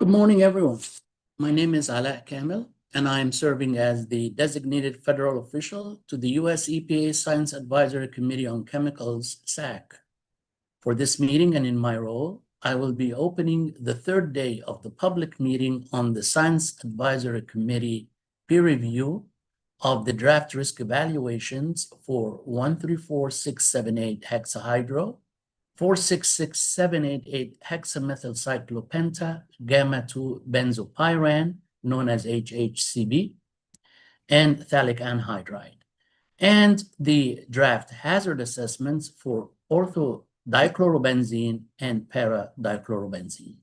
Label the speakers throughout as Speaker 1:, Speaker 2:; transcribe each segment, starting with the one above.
Speaker 1: Good morning, everyone. My name is Alaa Kamil, and I am serving as the designated federal official to the U.S. EPA Science Advisory Committee on Chemicals, SACC. For this meeting and in my role, I will be opening the third day of the public meeting on the Science Advisory Committee peer review of the draft risk evaluations for 134678 hexahydro, 466788 hexamethylcyclopenta gamma-2 benzopyran, known as HHCB, and phthalic anhydride, and the draft hazard assessments for orthodichlorobenzene and para-dichlorobenzene.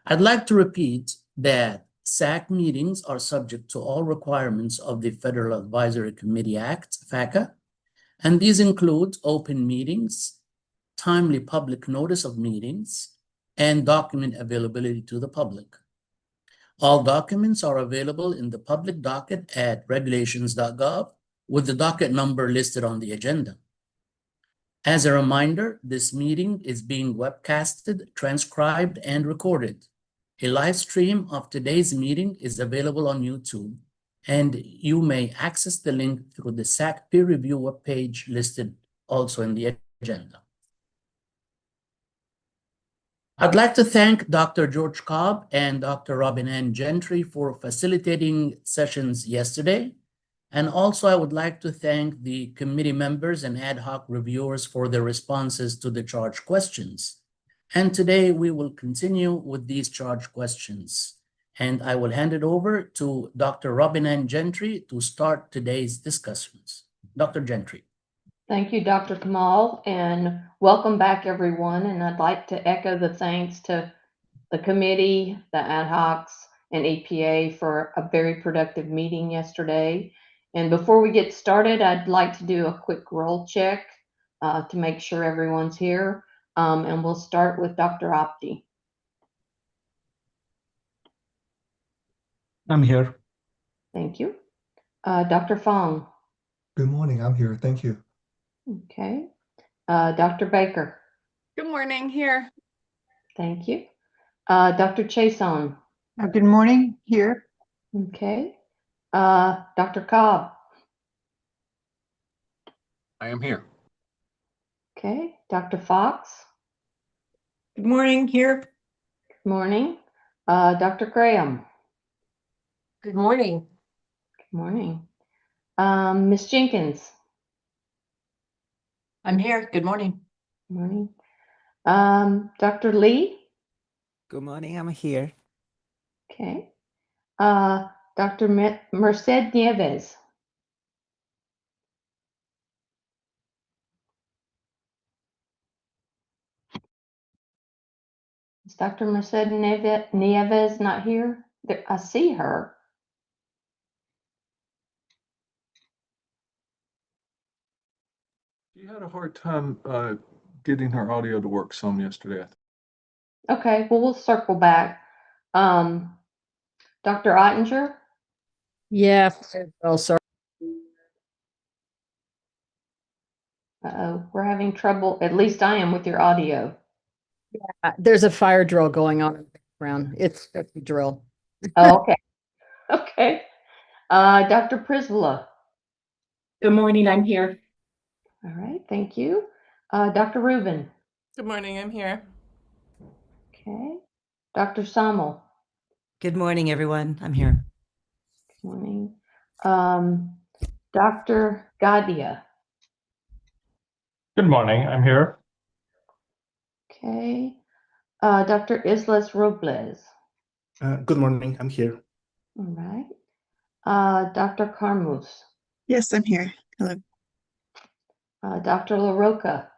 Speaker 1: I'd like to repeat that SACC meetings are subject to all requirements of the Federal Advisory Committee Act, FACA, and these include open meetings, timely public notice of meetings, and document availability to the public. All documents are available in the public docket at regulations.gov with the docket number listed on the agenda. As a reminder, this meeting is being webcasted, transcribed, and recorded. A live stream of today's meeting is available on YouTube, and you may access the link through the SACC peer review webpage listed also in the agenda. I'd like to thank Dr. George Cobb and Dr. Robin Ann Gentry for facilitating sessions yesterday. And also, I would like to thank the committee members and ad hoc reviewers for their responses to the charge questions. And today we will continue with these charge questions. And I will hand it over to Dr. Robin Ann Gentry to start today's discussions. Dr. Gentry.
Speaker 2: Thank you, Dr. Kamal, and welcome back, everyone. And I'd like to echo the thanks to the committee, the ad hocs, and EPA for a very productive meeting yesterday. And before we get started, I'd like to do a quick roll check to make sure everyone's here. And we'll start with Dr. Apti.
Speaker 3: I'm here.
Speaker 2: Thank you. Dr. Fong.
Speaker 4: Good morning. I'm here. Thank you.
Speaker 2: Okay. Dr. Baker.
Speaker 5: Good morning, here.
Speaker 2: Thank you. Dr. Chason.
Speaker 5: Good morning, here.
Speaker 2: Okay. Dr. Cobb.
Speaker 3: I am here.
Speaker 2: Okay. Dr. Fox.
Speaker 5: Good morning, here.
Speaker 2: Good morning. Dr. Graham.
Speaker 5: Good morning.
Speaker 2: Good morning. Ms. Jenkins.
Speaker 5: I'm here. Good morning.
Speaker 2: Good morning. Dr. Lee.
Speaker 6: Good morning, I'm here.
Speaker 2: Okay. Dr. Merced Nieves. Is Dr. Merced Nieves not here? I see her.
Speaker 3: She had a hard time getting her audio to work some yesterday.
Speaker 2: Okay, well, we'll circle back. Dr. Ottinger?
Speaker 7: Yeah. Oh, sorry.
Speaker 2: Uh-oh, we're having trouble. At least I am with your audio.
Speaker 7: There's a fire drill going on in the background. It's a drill.
Speaker 2: Oh, okay. Okay. Dr. Prisvilla.
Speaker 5: Good morning, I'm here.
Speaker 2: All right, thank you. Dr. Rubin.
Speaker 5: Good morning, I'm here.
Speaker 2: Okay. Dr. Samuel.
Speaker 6: Good morning, everyone. I'm here.
Speaker 2: Good morning. Dr. Gadia.
Speaker 8: Good morning, I'm here.
Speaker 2: Okay. Dr. Islas Robles.
Speaker 4: Good morning. I'm here.
Speaker 2: All right. Dr. Carmus.
Speaker 9: Yes, I'm here. Hello.
Speaker 2: Dr. LaRocca.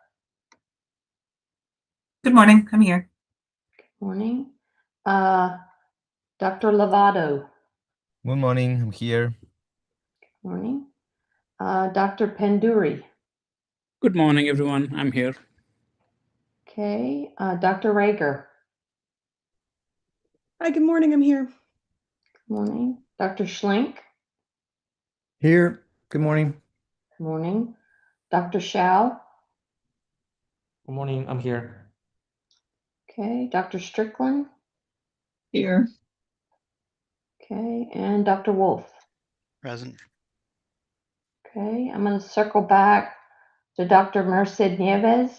Speaker 5: Good morning, I'm here.
Speaker 2: Good morning. Dr. Lovato.
Speaker 10: Good morning, I'm here.
Speaker 2: Good morning. Dr. Penduri.
Speaker 11: Good morning, everyone. I'm here.
Speaker 2: Okay. Dr. Rager.
Speaker 9: Hi, good morning. I'm here.
Speaker 2: Good morning. Dr. Schlink.
Speaker 4: Here. Good morning.
Speaker 2: Good morning. Dr. Shao.
Speaker 8: Good morning, I'm here.
Speaker 2: Okay. Dr. Strickland.
Speaker 9: Here.
Speaker 2: Okay, and Dr. Wolf.
Speaker 12: Present.
Speaker 2: Okay, I'm going to circle back to Dr. Merced Nieves.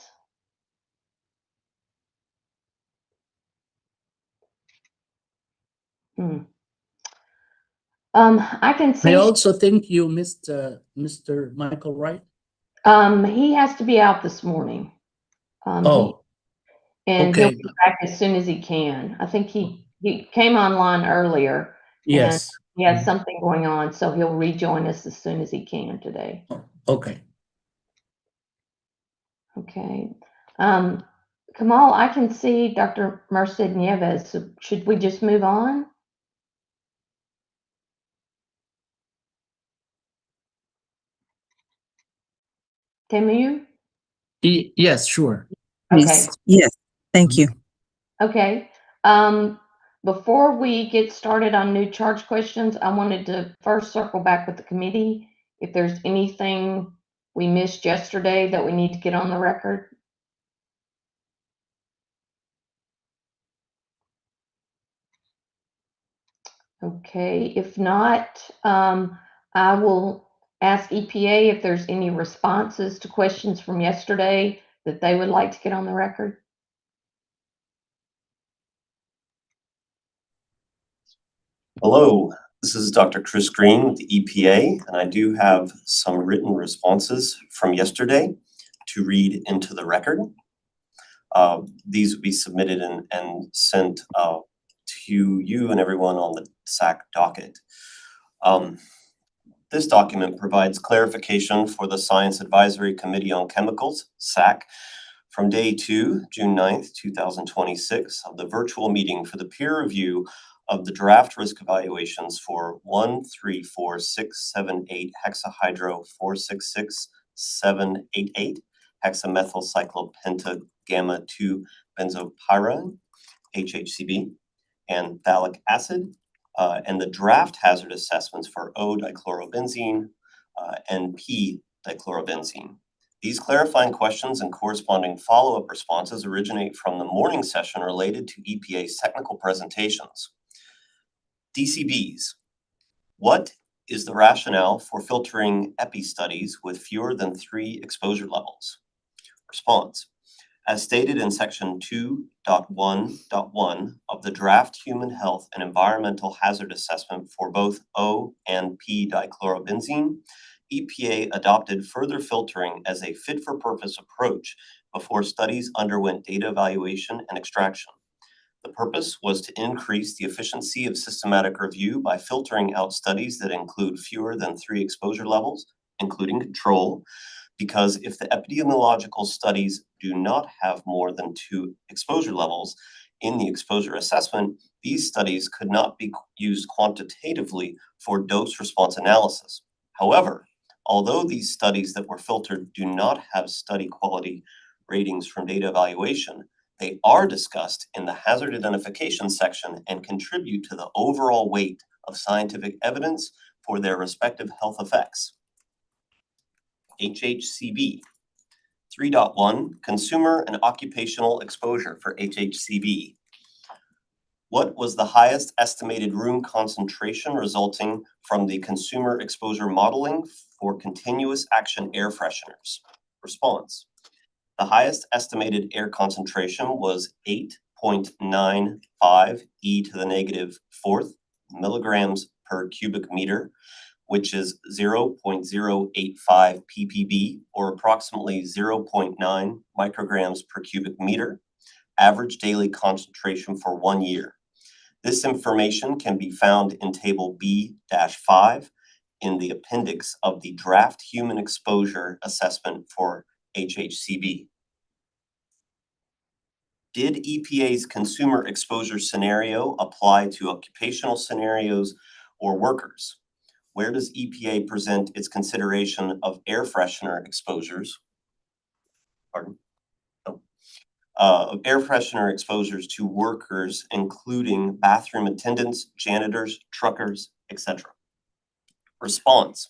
Speaker 2: I can
Speaker 1: I
Speaker 2: see
Speaker 1: also think you missed Mr. Michael Wright.
Speaker 2: he has to be out this morning.
Speaker 1: Oh,
Speaker 2: And he'll
Speaker 1: okay.
Speaker 2: be back as soon as he can. I think he came online earlier.
Speaker 1: Yes.
Speaker 2: And he has something going on, so he'll rejoin us as soon as he can today.
Speaker 1: Okay.
Speaker 2: Okay. Kamal, I can see Dr. Merced Nieves. So should we just move on? Can you?
Speaker 1: Yes, sure.
Speaker 2: Okay.
Speaker 9: Yes. Thank you.
Speaker 2: Okay. Before we get started on new charge questions, I wanted to first circle back with the committee. If there's anything we missed yesterday that we need to get on the record. Okay, if not, I will ask EPA if there's any responses to questions from yesterday that they would like to get on the record.
Speaker 13: Hello, this is Dr. Chris Green with the EPA, and I do have some written responses from yesterday to read into the record. These would be submitted and sent to you and everyone on the SACC docket. This document provides clarification for the Science Advisory Committee on Chemicals, SACC, from day 2, June 9th, 2026, of the virtual meeting for the peer review of the draft risk evaluations for 1,3,4,6,7,8 hexahydro 4,6,6,7,8,8 hexamethylcyclopentamgamma 2 benzopyrene, HHCB, and phthalic acid, and the draft hazard assessments for o-dichlorobenzene and p-dichlorobenzene. These clarifying questions and corresponding follow-up responses originate from the morning session related to EPA's technical presentations. DCBs. What is the rationale for filtering EPI studies with fewer than 3 exposure levels? Response. As stated in section 2.1.1 of the draft human health and environmental hazard assessment for both O and p-dichlorobenzene, EPA adopted further filtering as a fit-for-purpose approach before studies underwent data evaluation and extraction. The purpose was to increase the efficiency of systematic review by filtering out studies that include fewer than 3 exposure levels, including control, because if the epidemiological studies do not have more than 2 exposure levels in the exposure assessment, these studies could not be used quantitatively for dose response analysis. However, although these studies that were filtered do not have study quality ratings from data evaluation, they are discussed in the hazard identification section and contribute to the overall weight of scientific evidence for their respective health effects. HHCB. 3.1 Consumer and occupational exposure for HHCB. What was the highest estimated room concentration resulting from the consumer exposure modeling for continuous action air fresheners? Response. The highest estimated air concentration was 8.95 e to the negative 4th milligrams per cubic meter, which is 0.085 ppb, or approximately 0.9 micrograms per cubic meter, average daily concentration for 1 year. This information can be found in Table B-5 in the appendix of the draft human exposure assessment for HHCB. Did EPA's consumer exposure scenario apply to occupational scenarios or workers? Where does EPA present its consideration of air freshener exposures? Pardon? Oh. Air freshener exposures to workers, including bathroom attendants, janitors, truckers, etc. Response.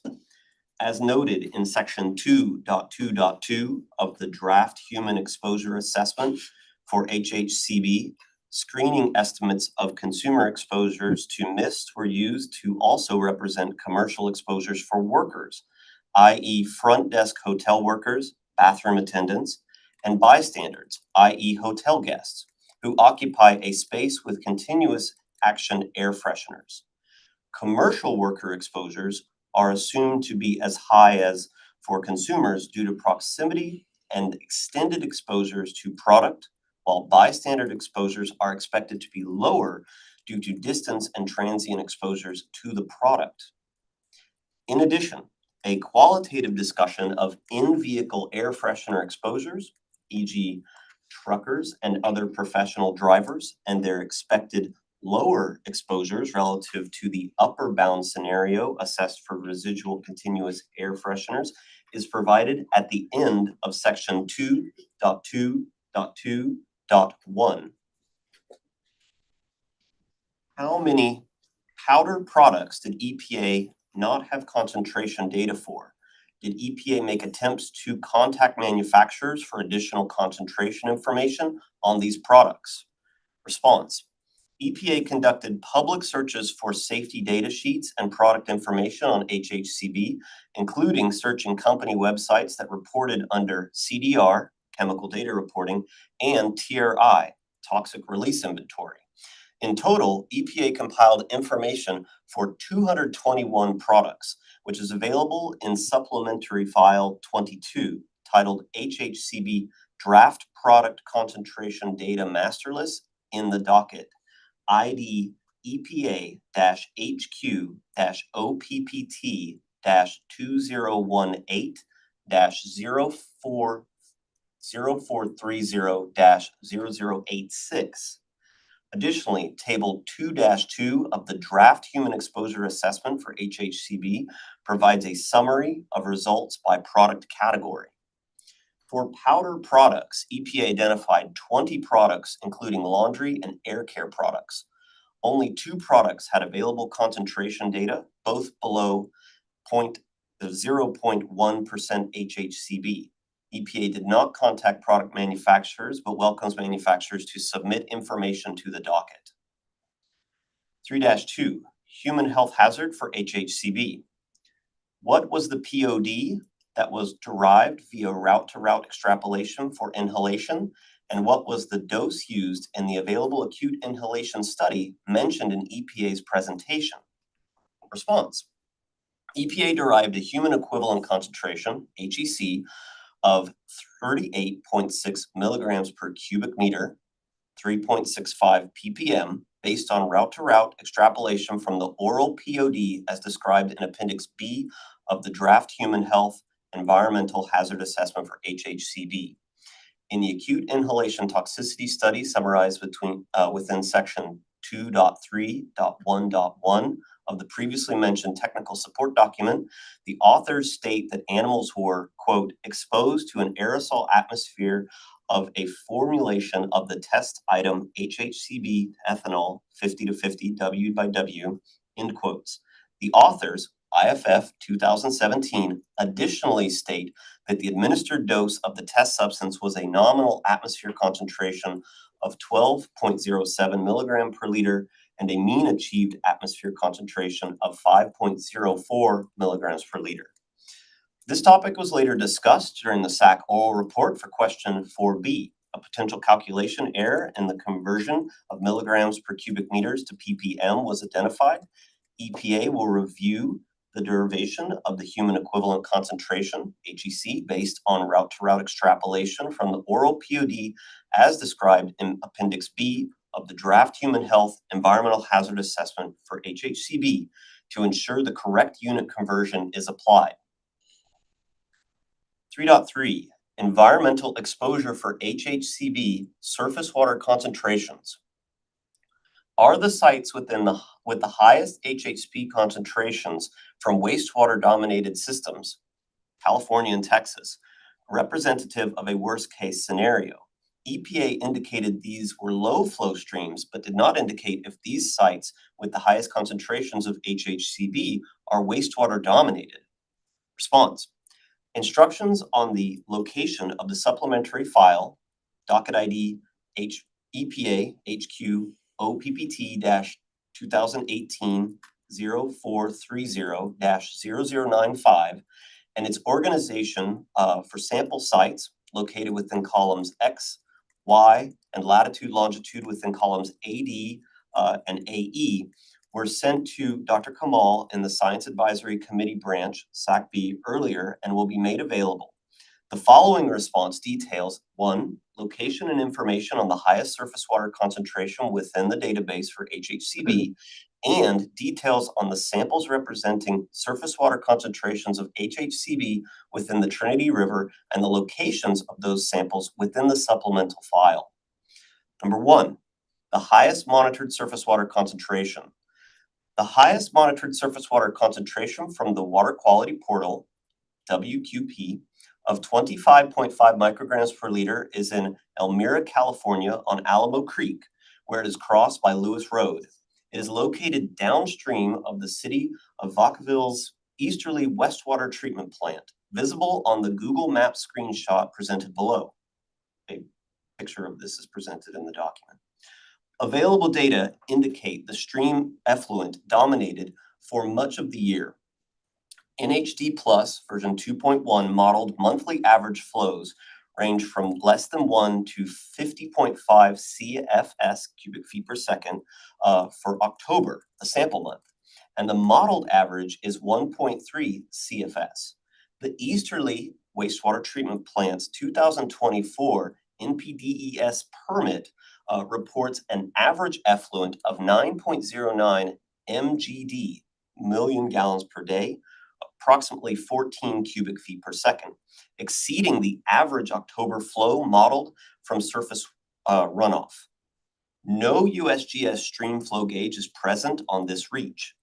Speaker 13: As noted in section 2.2.2 of the draft human exposure assessment for HHCB, Screening estimates of consumer exposures to mist were used to also represent commercial exposures for workers, i.e. front desk hotel workers, bathroom attendants, and bystanders, i.e. hotel guests, who occupy a space with continuous action air fresheners. Commercial worker exposures are assumed to be as high as for consumers due to proximity and extended exposures to product, while bystander exposures are expected to be lower due to distance and transient exposures to the product. In addition, a qualitative discussion of in-vehicle air freshener exposures, e.g. truckers and other professional drivers, and their expected lower exposures relative to the upper bound scenario assessed for residual continuous air fresheners is provided at the end of section 2.2.2.1. How many powder products did EPA not have concentration data for? Did EPA make attempts to contact manufacturers for additional concentration information on these products? Response: EPA conducted public searches for safety data sheets and product information on HHCB, including searching company websites that reported under CDR, chemical data reporting, and TRI, toxic release inventory. In total, EPA compiled information for 221 products, which is available in Supplementary File 22, titled HHCB Draft Product Concentration Data Master List in the docket ID EPA-HQ-OPPT-2018-0430-0086. Additionally, Table 2-2 of the Draft Human Exposure Assessment for HHCB provides a summary of results by product category. For powder products, EPA identified 20 products, including laundry and air care products. Only 2 products had available concentration data, both below 0.1% HHCB. EPA did not contact product manufacturers, but welcomes manufacturers to submit information to the docket. 3-2, human health hazard for HHCB. What was the POD that was derived via route-to-route extrapolation for inhalation, and what was the dose used in the available acute inhalation study mentioned in EPA's presentation? Response: EPA derived a human equivalent concentration, HEC, of 38.6 milligrams per cubic meter, 3.65 ppm, based on route-to-route extrapolation from the oral POD as described in Appendix B of the Draft Human Health Environmental Hazard Assessment for HHCB. In the acute inhalation toxicity study summarized within section 2.3.1.1 of the previously mentioned technical support document, the authors state that animals who were, quote, exposed to an aerosol atmosphere of a formulation of the test item HHCB ethanol 50-50 W by W, end quotes. The authors, IFF 2017, additionally state that the administered dose of the test substance was a nominal atmosphere concentration of 12.07 milligram per liter and a mean achieved atmosphere concentration of 5.04 milligrams per liter. This topic was later discussed during the SACC oral report for question 4B. A potential calculation error in the conversion of milligrams per cubic meters to ppm was identified. EPA will review the derivation of the human equivalent concentration, HEC, based on route-to-route extrapolation from the oral POD as described in Appendix B of the Draft Human Health Environmental Hazard Assessment for HHCB to ensure the correct unit conversion is applied. 3.3, environmental exposure for HHCB surface water concentrations. Are the sites with the highest HHCB concentrations from wastewater dominated systems, California and Texas, representative of a worst case scenario? EPA indicated these were low flow streams, but did not indicate if these sites with the highest concentrations of HHCB are wastewater dominated. Response: instructions on the location of the supplementary file, docket ID EPA HQ OPPT-2018-0430-0095 and its organization for sample sites located within columns X, Y, and latitude, longitude within columns AD and AE were sent to Dr. Kamal in the Science Advisory Committee branch, SACC earlier, and will be made available. The following response details: 1, location and information on the highest surface water concentration within the database for HHCB, and details on the samples representing surface water concentrations of HHCB within the Trinity River and the locations of those samples within the supplemental file. Number 1, the highest monitored surface water concentration. The highest monitored surface water concentration from the Water Quality Portal, WQP, of 25.5 micrograms per liter is in Elmira, California on Alamo Creek, where it is crossed by Lewis Road. It is located downstream of the city of Vacaville's easterly Westwater treatment plant, visible on the Google Maps screenshot presented below. A picture of this is presented in the document. Available data indicate the stream effluent dominated for much of the year. NHD Plus version 2.1 modeled monthly average flows range from less than 1 to 50.5 CFS cubic feet per second for October, the sample month, and the modeled average is 1.3 CFS. The Easterly Wastewater Treatment Plant's 2024 NPDES permit reports an average effluent of 9.09 MGD, million gallons per day, approximately 14 cubic feet per second, exceeding the average October flow modeled from surface runoff. No USGS stream flow gauge is present on this reach.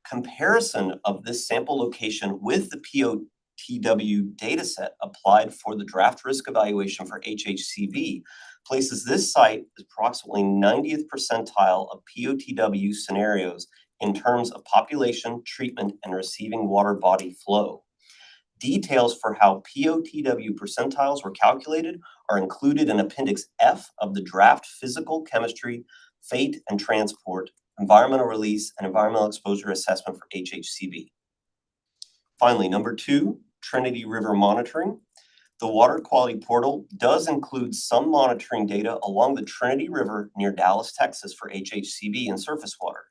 Speaker 13: Comparison of this sample location with the POTW dataset applied for the draft risk evaluation for HHCB places this site as approximately 90th percentile of POTW scenarios in terms of population, treatment, and receiving water body flow. Details for how POTW percentiles were calculated are included in Appendix F of the draft physical chemistry, fate and transport, environmental release, and environmental exposure assessment for HHCB. Finally, number 2, Trinity River monitoring. The Water Quality Portal does include some monitoring data along the Trinity River near Dallas, Texas for HHCB and surface water.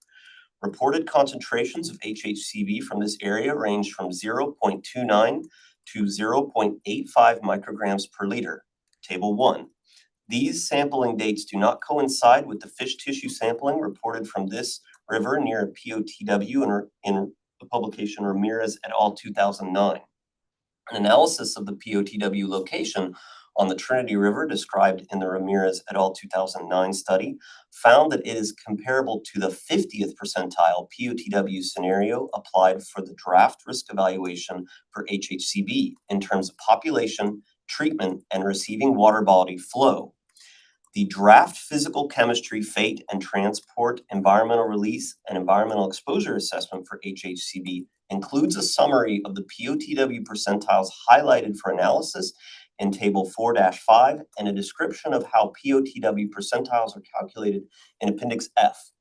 Speaker 13: Reported concentrations of HHCB from this area range from 0.29 to 0.85 micrograms per liter. Table 1. These sampling dates do not coincide with the fish tissue sampling reported from this river near POTW in the publication Ramirez et al. 2009. An analysis of the POTW location on the Trinity River described in the Ramirez et al. 2009 study found that it is comparable to the 50th percentile POTW scenario applied for the draft risk evaluation for HHCB in terms of population, treatment, and receiving water body flow. The draft physical chemistry, fate, and transport, environmental release, and environmental exposure assessment for HHCB includes a summary of the POTW percentiles highlighted for analysis in Table 4-5 and a description of how POTW percentiles are calculated in Appendix F.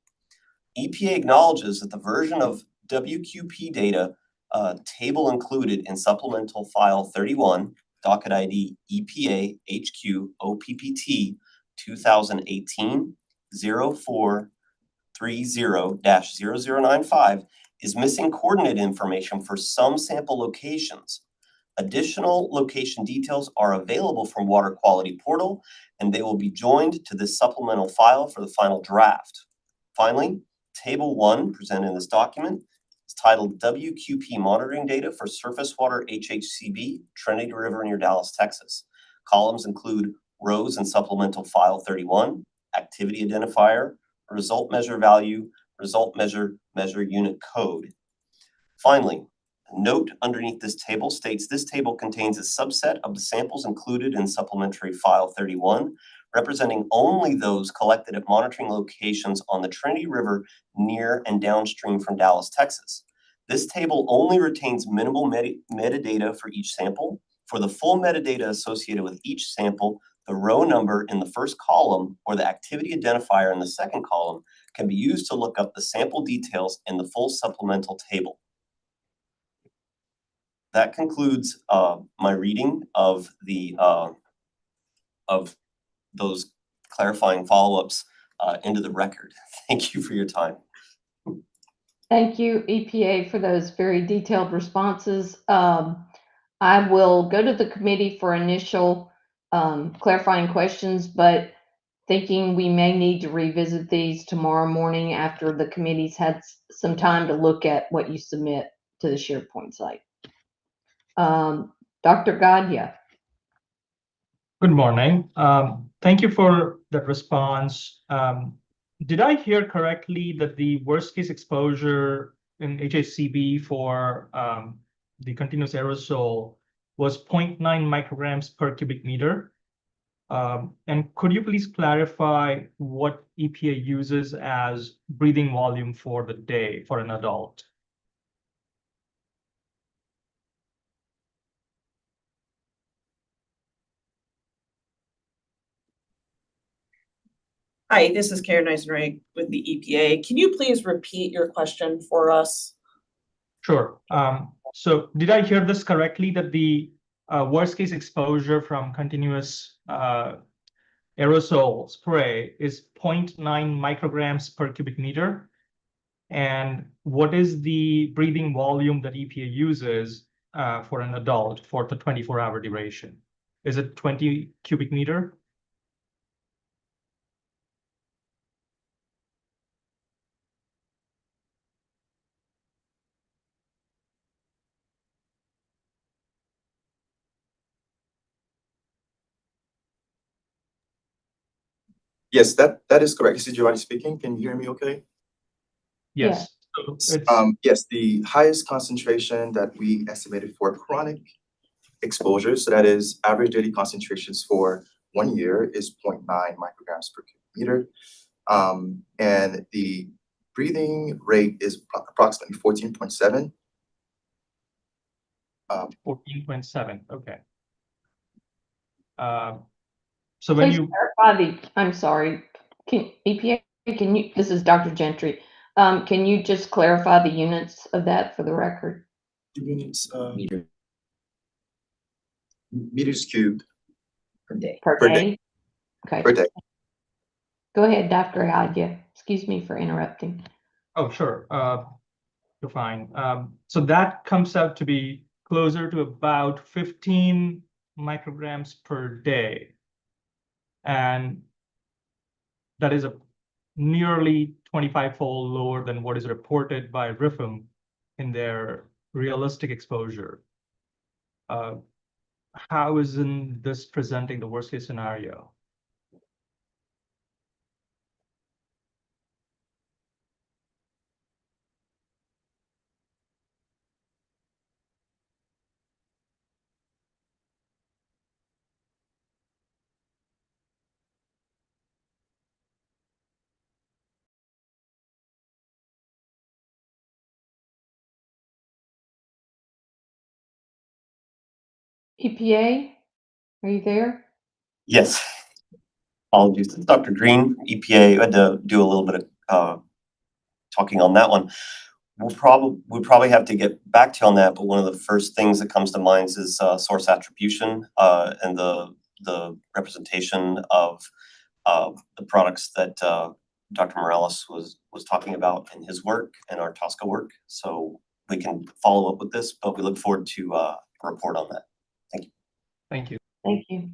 Speaker 13: EPA acknowledges that the version of WQP data table included in Supplemental File 31, docket ID EPA HQ OPPT 2018-0430-0095 is missing coordinate information for some sample locations. Additional location details are available from Water Quality Portal, and they will be joined to this supplemental file for the final draft. Finally, Table 1 presented in this document is titled WQP Monitoring Data for Surface Water HHCB, Trinity River near Dallas, Texas. Columns include rows in Supplemental File 31, Activity Identifier, Result Measure Value, Result Measure Unit Code. Finally, a note underneath this table states this table contains a subset of the samples included in Supplementary File 31, representing only those collected at monitoring locations on the Trinity River near and downstream from Dallas, Texas. This table only retains minimal metadata for each sample. For the full metadata associated with each sample, The row number in the first column or the activity identifier in the second column can be used to look up the sample details in the full supplemental table. That concludes my reading of the of those clarifying follow-ups into the record. Thank you for your time.
Speaker 2: Thank you, EPA, for those very detailed responses. I will go to the committee for initial clarifying questions, but thinking we may need to revisit these tomorrow morning after the committee's had some time to look at what you submit to the SharePoint site. Dr. Gadya.
Speaker 8: Good morning. Thank you for that response. Did I hear correctly that the worst case exposure in HHCB for the continuous aerosol was 0.9 micrograms per cubic meter? And could you please clarify what EPA uses as breathing volume for the day for an adult?
Speaker 5: Hi, this is Karen Eisenreich with the EPA. Can you please repeat your question for us?
Speaker 8: Sure. So did I hear this correctly, that the worst case exposure from continuous aerosol spray is 0.9 micrograms per cubic meter? And what is the breathing volume that EPA uses for an adult for the 24-hour duration? Is it 20 cubic meter?
Speaker 12: Yes, that is correct. This is Giovanni speaking. Can you hear me okay?
Speaker 8: Yes. So
Speaker 12: yes, the highest concentration that we estimated for chronic exposure, so that is average daily concentrations for 1 year, is 0.9 micrograms per cubic meter. And the breathing rate is approximately 14.7.
Speaker 8: 14.7, okay. So when
Speaker 2: Please
Speaker 8: you
Speaker 2: clarify I'm sorry, EPA, can you, this is Dr. Gentry. Can you just clarify the units of that for the record?
Speaker 12: Units, meters cubed
Speaker 5: Per day.
Speaker 2: Per day? Okay.
Speaker 12: per day.
Speaker 2: Go ahead, Dr. Gadya. Excuse me for interrupting.
Speaker 8: Oh, sure. You're fine. So that comes out to be closer to about 15 micrograms per day. And that is a nearly 25-fold lower than what is reported by RIFM in their realistic exposure. How isn't this presenting the worst case scenario?
Speaker 2: EPA, are you there?
Speaker 13: Yes. Apologies. Dr. Green, EPA, I had to do a little bit of talking on that one. We'll probably have to get back to you on that, but one of the first things that comes to mind is source attribution and the representation of the products that Dr. Morales was talking about in his work and our TSCA work. So we can follow up with this, but we look forward to a report on that. Thank you.
Speaker 8: Thank you.
Speaker 2: Thank you.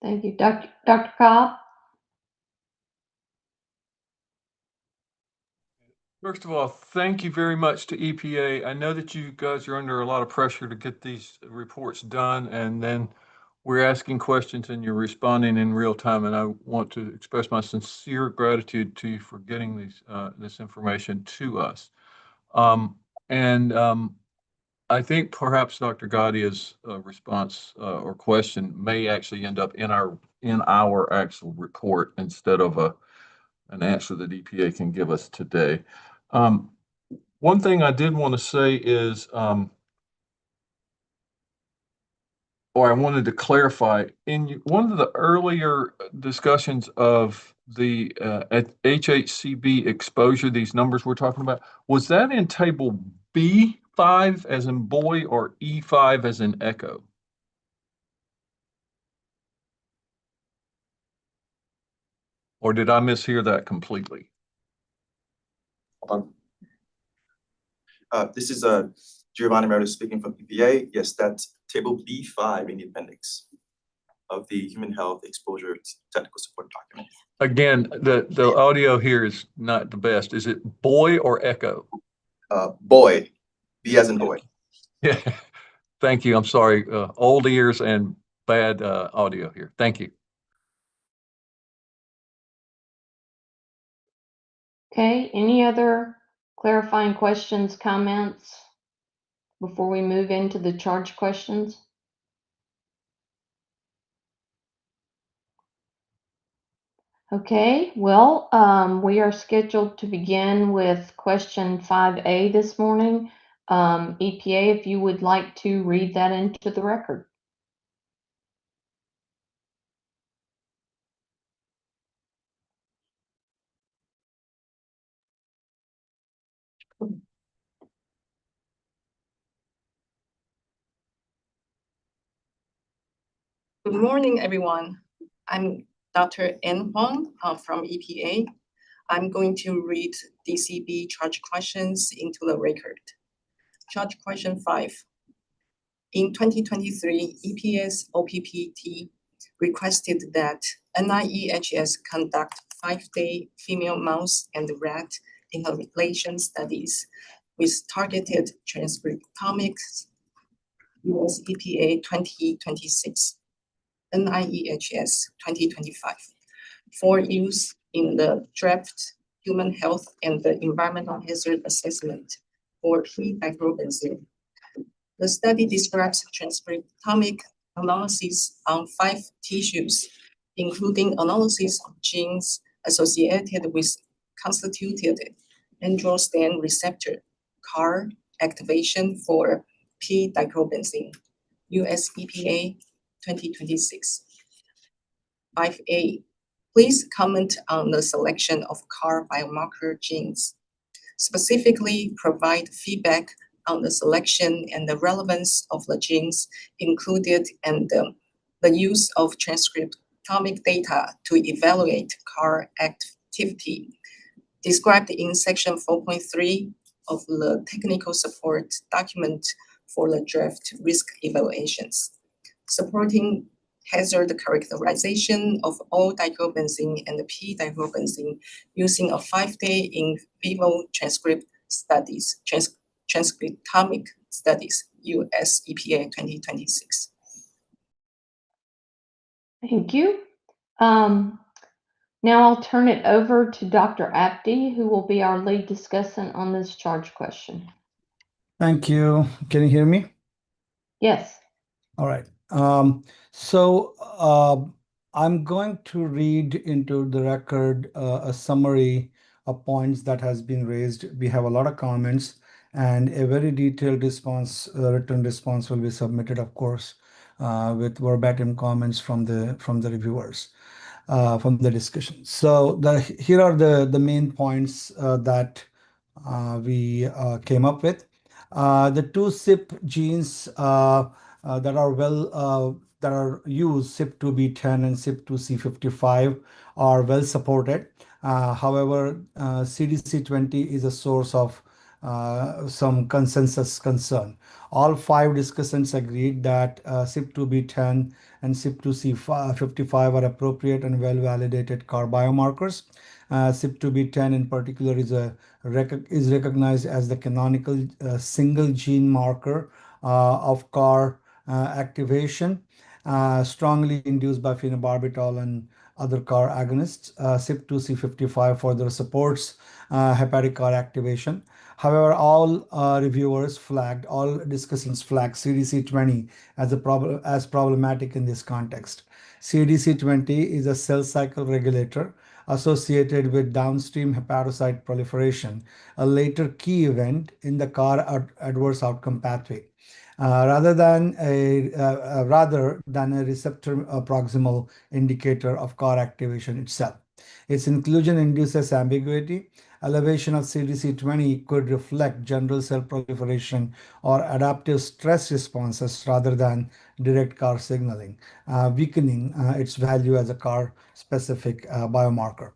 Speaker 2: Thank you. Dr. Cobb?
Speaker 3: First of all, thank you very much to EPA. I know that you guys are under a lot of pressure to get these reports done, and then we're asking questions and you're responding in real time. And I want to express my sincere gratitude to you for getting this information to us. I think perhaps Dr. Gadia's response or question may actually end up in our actual report instead of an answer that EPA can give us today. One thing I did want to say is or I wanted to clarify, in one of the earlier discussions of the HHCB exposure, these numbers we're talking about, was that in table B5 as in boy or E5 as in echo? Or did I mishear that completely?
Speaker 12: Hold on. This is Giovanni Meredith speaking from EPA. Yes, that's table B5 in the appendix of the Human Health Exposure Technical Support document.
Speaker 3: Again, the audio here is not the best. Is it boy or echo?
Speaker 12: Boy, B as in boy.
Speaker 3: Yeah, thank you. I'm sorry. Old ears and bad audio here. Thank you.
Speaker 2: Okay, any other clarifying questions, comments before we move into the charge questions? Okay, well, we are scheduled to begin with question 5A this morning. EPA, if you would like to read that into the record.
Speaker 14: Good morning, everyone. I'm Dr. Ann Huang from EPA. I'm going to read DCB charge questions into the record. Charge question 5. In 2023, EPA's OPPT requested that NIEHS conduct 5-day female mouse and rat inhalation studies with targeted transcriptomics, US EPA 2026. NIEHS 2025 for use in the draft human health and the environmental hazard assessment for p-dichlorobenzene. The study describes transcriptomic analysis on 5 tissues, including analysis of genes associated with constituted androsten receptor CAR activation for p-dichlorobenzene, US EPA 2026. 5A, please comment on the selection of CAR biomarker genes. Specifically, provide feedback on the selection and the relevance of the genes included and the use of transcriptomic data to evaluate CAR activity described in section 4.3 of the technical support document for the draft risk evaluations. Supporting hazard characterization of o-dichlorobenzene and p-dichlorobenzene using a 5-day in vivo transcriptomic studies, US EPA 2026.
Speaker 2: Thank you. Now I'll turn it over to Dr. Apte, who will be our lead discussant on this charge question.
Speaker 4: Thank you. Can you hear me?
Speaker 2: Yes.
Speaker 4: All right. I'm going to read into the record a summary of points that has been raised. We have a lot of comments and a very detailed response, written response will be submitted, of course, with verbatim comments from the reviewers, from the discussion. So here are the main points that we came up with. The 2 CYP genes that are used, CYP2B10 and CYP2C55, are well supported. However, CDC20 is a source of some consensus concern. All 5 discussants agreed that CYP2B10 and CYP2C55 are appropriate and well-validated CAR biomarkers. CYP2B10 in particular is recognized as the canonical single gene marker of CAR activation, strongly induced by phenobarbital and other CAR agonists. CYP2C55 further supports hepatic CAR activation. However, all discussants flagged CDC20 as problematic in this context. CDC20 is a cell cycle regulator associated with downstream hepatocyte proliferation, a later key event in the CAR adverse outcome pathway. Rather than a receptor proximal indicator of CAR activation itself. Its inclusion induces ambiguity. Elevation of CDC20 could reflect general cell proliferation or adaptive stress responses rather than direct CAR signaling, weakening its value as a CAR-specific biomarker.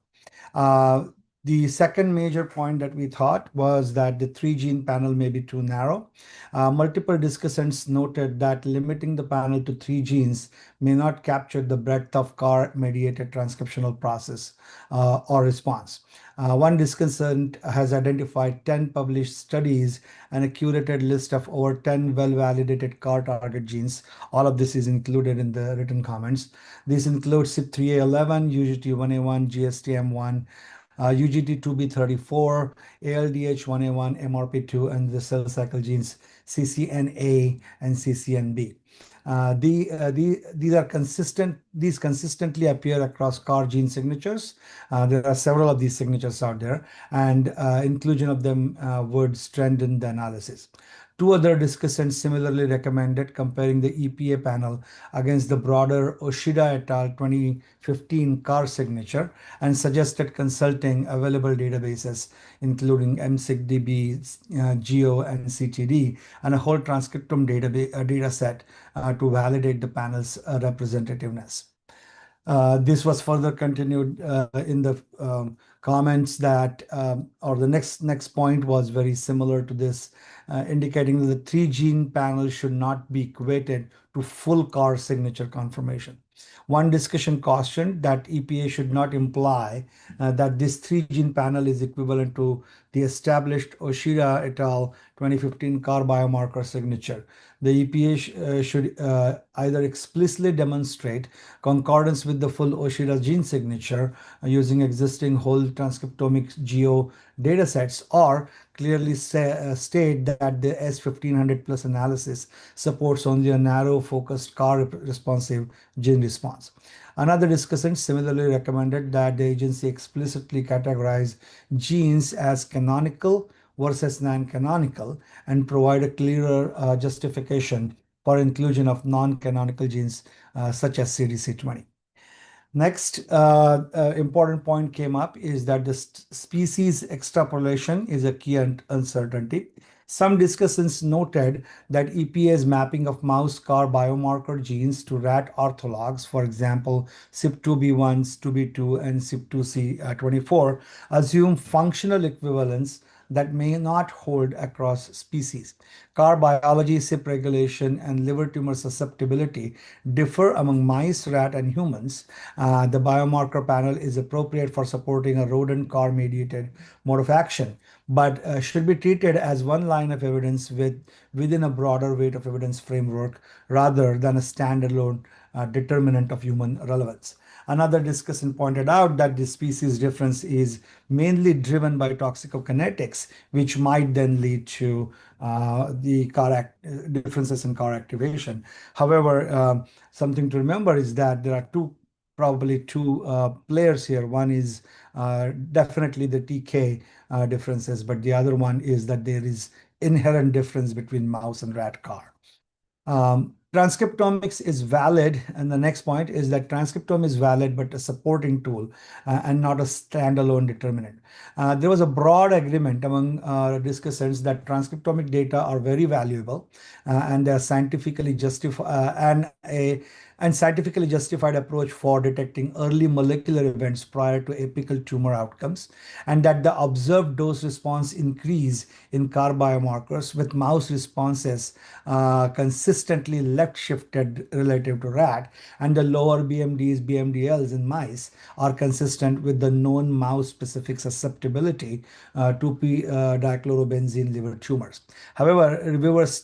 Speaker 4: The second major point that we thought was that the 3-gene panel may be too narrow. Multiple discussants noted that limiting the panel to 3 genes may not capture the breadth of CAR-mediated transcriptional process or response. One discussant has identified 10 published studies and a curated list of over 10 well-validated CAR target genes. All of this is included in the written comments. These include CYP3A11, UGT1A1, GSTM1, UGT2B34, ALDH1A1, MRP2, and the cell cycle genes CCNA and CCNB. These consistently appear across CAR gene signatures. There are several of these signatures out there, and inclusion of them would strengthen the analysis. 2 other discussants similarly recommended comparing the EPA panel against the broader Oshida et al. 2015 CAR signature and suggested consulting available databases, including MSigDB, GEO, and CTD, and a whole transcriptome data set to validate the panel's representativeness. This was further continued in the comments that, or the next point was very similar to this, indicating that the 3-gene panel should not be equated to full CAR signature confirmation. One discussion cautioned that EPA should not imply that this 3-gene panel is equivalent to the established Oshida et al. 2015 CAR biomarker signature. The EPA should either explicitly demonstrate concordance with the full Oshida gene signature using existing whole transcriptomic GEO datasets, or clearly state that the S1500 plus analysis supports only a narrow focused CAR responsive gene response. Another discussant similarly recommended that the agency explicitly categorize genes as canonical versus non-canonical and provide a clearer justification for inclusion of non-canonical genes such as CDC20. Next important point came up is that the species extrapolation is a key uncertainty. Some discussants noted that EPA's mapping of mouse CAR biomarker genes to rat orthologs, for example, CYP2B1, CYP2B2, and CYP2C24, assume functional equivalence that may not hold across species. CAR biology, CYP regulation, and liver tumor susceptibility differ among mice, rat, and humans. The biomarker panel is appropriate for supporting a rodent CAR-mediated mode of action, but should be treated as one line of evidence within a broader weight of evidence framework rather than a standalone determinant of human relevance. Another discussant pointed out that the species difference is mainly driven by toxicokinetics, which might then lead to the differences in CAR activation. However, something to remember is that there are probably two players here. One is definitely the TK differences, but the other one is that there is inherent difference between mouse and rat CAR. Transcriptomics is valid, and the next point is that transcriptome is valid but a supporting tool and not a standalone determinant. There was a broad agreement among discussants that transcriptomic data are very valuable and they are scientifically scientifically justified approach for detecting early molecular events prior to apical tumor outcomes, and that the observed dose response increase in CAR biomarkers with mouse responses consistently left shifted relative to rat, and the lower BMDs, BMDLs in mice are consistent with the known mouse specific susceptibility to p-dichlorobenzene liver tumors. However, reviewers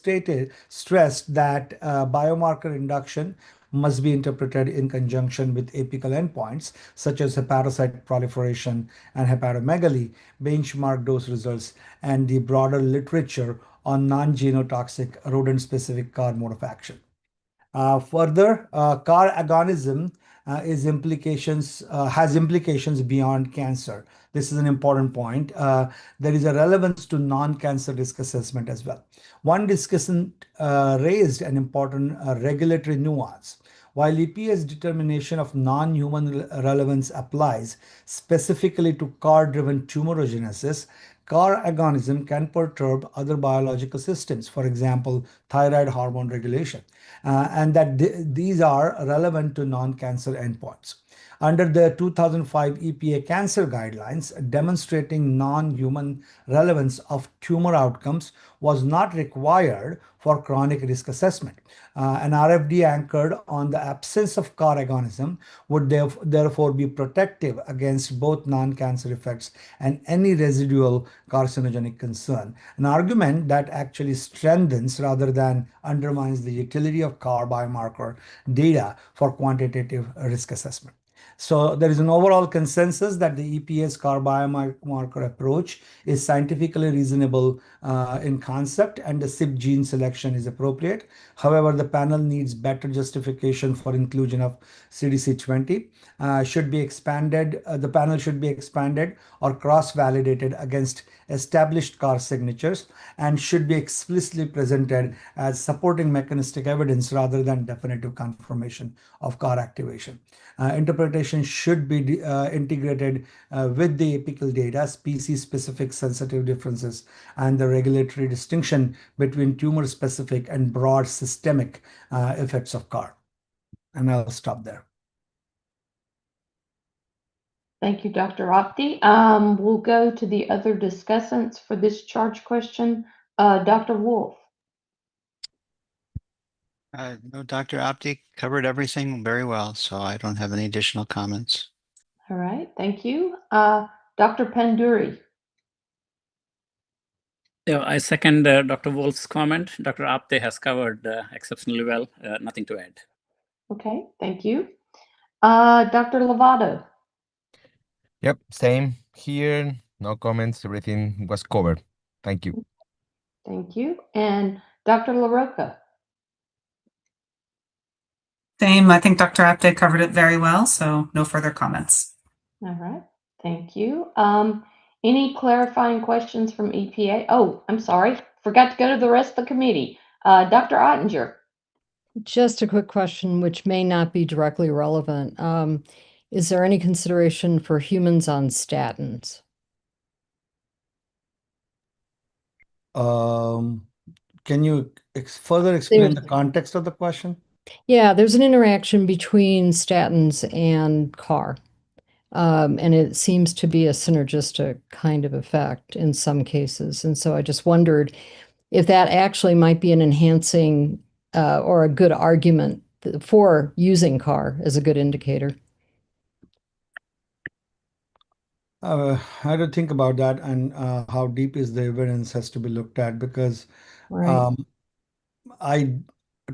Speaker 4: stressed that biomarker induction must be interpreted in conjunction with apical endpoints such as hepatocyte proliferation and hepatomegaly, benchmark dose results, and the broader literature on non-genotoxic rodent-specific CAR mode of action. Further, CAR agonism has implications beyond cancer. This is an important point. There is a relevance to non-cancer risk assessment as well. One discussant raised an important regulatory nuance. While EPA's determination of non-human relevance applies specifically to CAR-driven tumorigenesis, CAR agonism can perturb other biological systems, for example, thyroid hormone regulation, and that these are relevant to non-cancer endpoints. Under the 2005 EPA cancer guidelines, demonstrating non-human relevance of tumor outcomes was not required for chronic risk assessment. An RFD anchored on the absence of CAR agonism would therefore be protective against both non-cancer effects and any residual carcinogenic concern. An argument that actually strengthens rather than undermines the utility of CAR biomarker data for quantitative risk assessment. So there is an overall consensus that the EPA's CAR biomarker approach is scientifically reasonable in concept, and the CYP gene selection is appropriate. However, the panel needs better justification for inclusion of CDC20. Should be expanded. The panel should be expanded or cross-validated against established CAR signatures and should be explicitly presented as supporting mechanistic evidence rather than definitive confirmation of CAR activation. Interpretation should be integrated with the apical data, species-specific sensitive differences, and the regulatory distinction between tumor-specific and broad systemic effects of CAR. And I'll stop there.
Speaker 2: Thank you, Dr. Apte. We'll go to the other discussants for this charge question. Dr. Wolf.
Speaker 15: No, Dr. Apte covered everything very well, so I don't have any additional comments.
Speaker 2: All right, thank you. Dr. Panduri.
Speaker 11: Yeah, I second Dr. Wolf's comment. Dr. Apte has covered exceptionally well. Nothing to add.
Speaker 2: Okay, thank you. Dr. Lovato.
Speaker 10: Yep, same here. No comments. Everything was covered. Thank you.
Speaker 2: Thank you. And Dr. LaRocca.
Speaker 16: Same. I think Dr. Apte covered it very well, so no further comments.
Speaker 2: All right, thank you. Any clarifying questions from EPA? Oh, I'm sorry, forgot to go to the rest of the committee. Dr. Ottinger.
Speaker 7: Just a quick question, which may not be directly relevant. Is there any consideration for humans on statins?
Speaker 4: Can you further explain the context of the question?
Speaker 7: Yeah, there's an interaction between statins and CAR. And it seems to be a synergistic kind of effect in some cases. And so I just wondered if that actually might be an enhancing or a good argument for using CAR as a good indicator.
Speaker 4: I had to think about that and how deep is the evidence has to be looked at because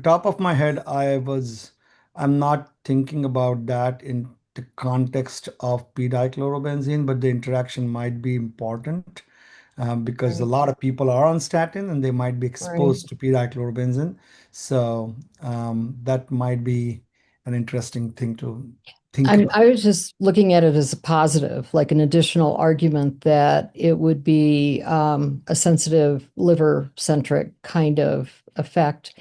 Speaker 4: top of my head, I'm not thinking about that in the context of p-dichlorobenzene, but the interaction might be important because a lot of people are on statin and they might be exposed to p-dichlorobenzene. So that might be an interesting thing to think about.
Speaker 7: I was just looking at it as a positive, like an additional argument that it would be a sensitive liver-centric kind of effect.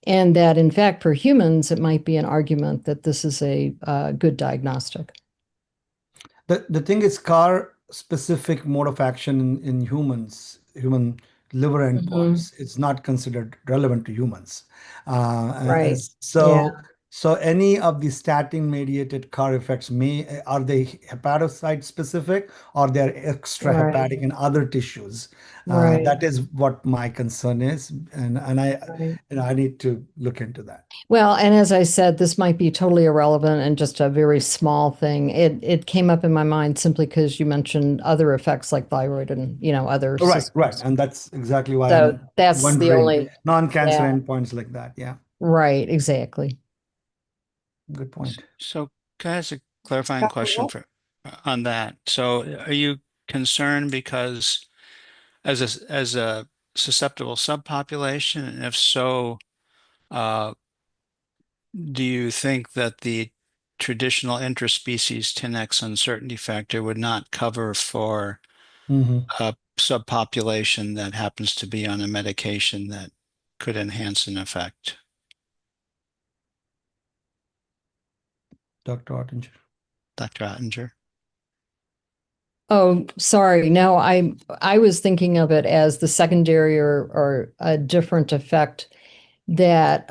Speaker 7: And that, in fact, for humans, it might be an argument that this is a good diagnostic.
Speaker 4: The thing is, CAR-specific mode of action in humans, human liver endpoints, it's not considered relevant to humans. So any of the statin-mediated CAR effects are they hepatocyte specific or they're extrahepatic in other tissues? That is what my concern is, and I need to look into that.
Speaker 7: Well, and as I said, this might be totally irrelevant and just a very small thing. It came up in my mind simply because you mentioned other effects like thyroid and other systems.
Speaker 4: Right, and that's exactly why I'm
Speaker 7: that's
Speaker 4: wondering
Speaker 7: the only
Speaker 4: non-cancer endpoints like that. Yeah.
Speaker 7: Right. Exactly.
Speaker 4: Good point.
Speaker 15: So can I ask a clarifying question on that? So are you concerned because as a susceptible subpopulation, and if so, do you think that the traditional interspecies 10x uncertainty factor would not cover for a subpopulation that happens to be on a medication that could enhance an effect?
Speaker 4: Dr. Ottinger.
Speaker 15: Dr. Ottinger?
Speaker 7: Oh, sorry. No, I was thinking of it as the secondary or a different effect that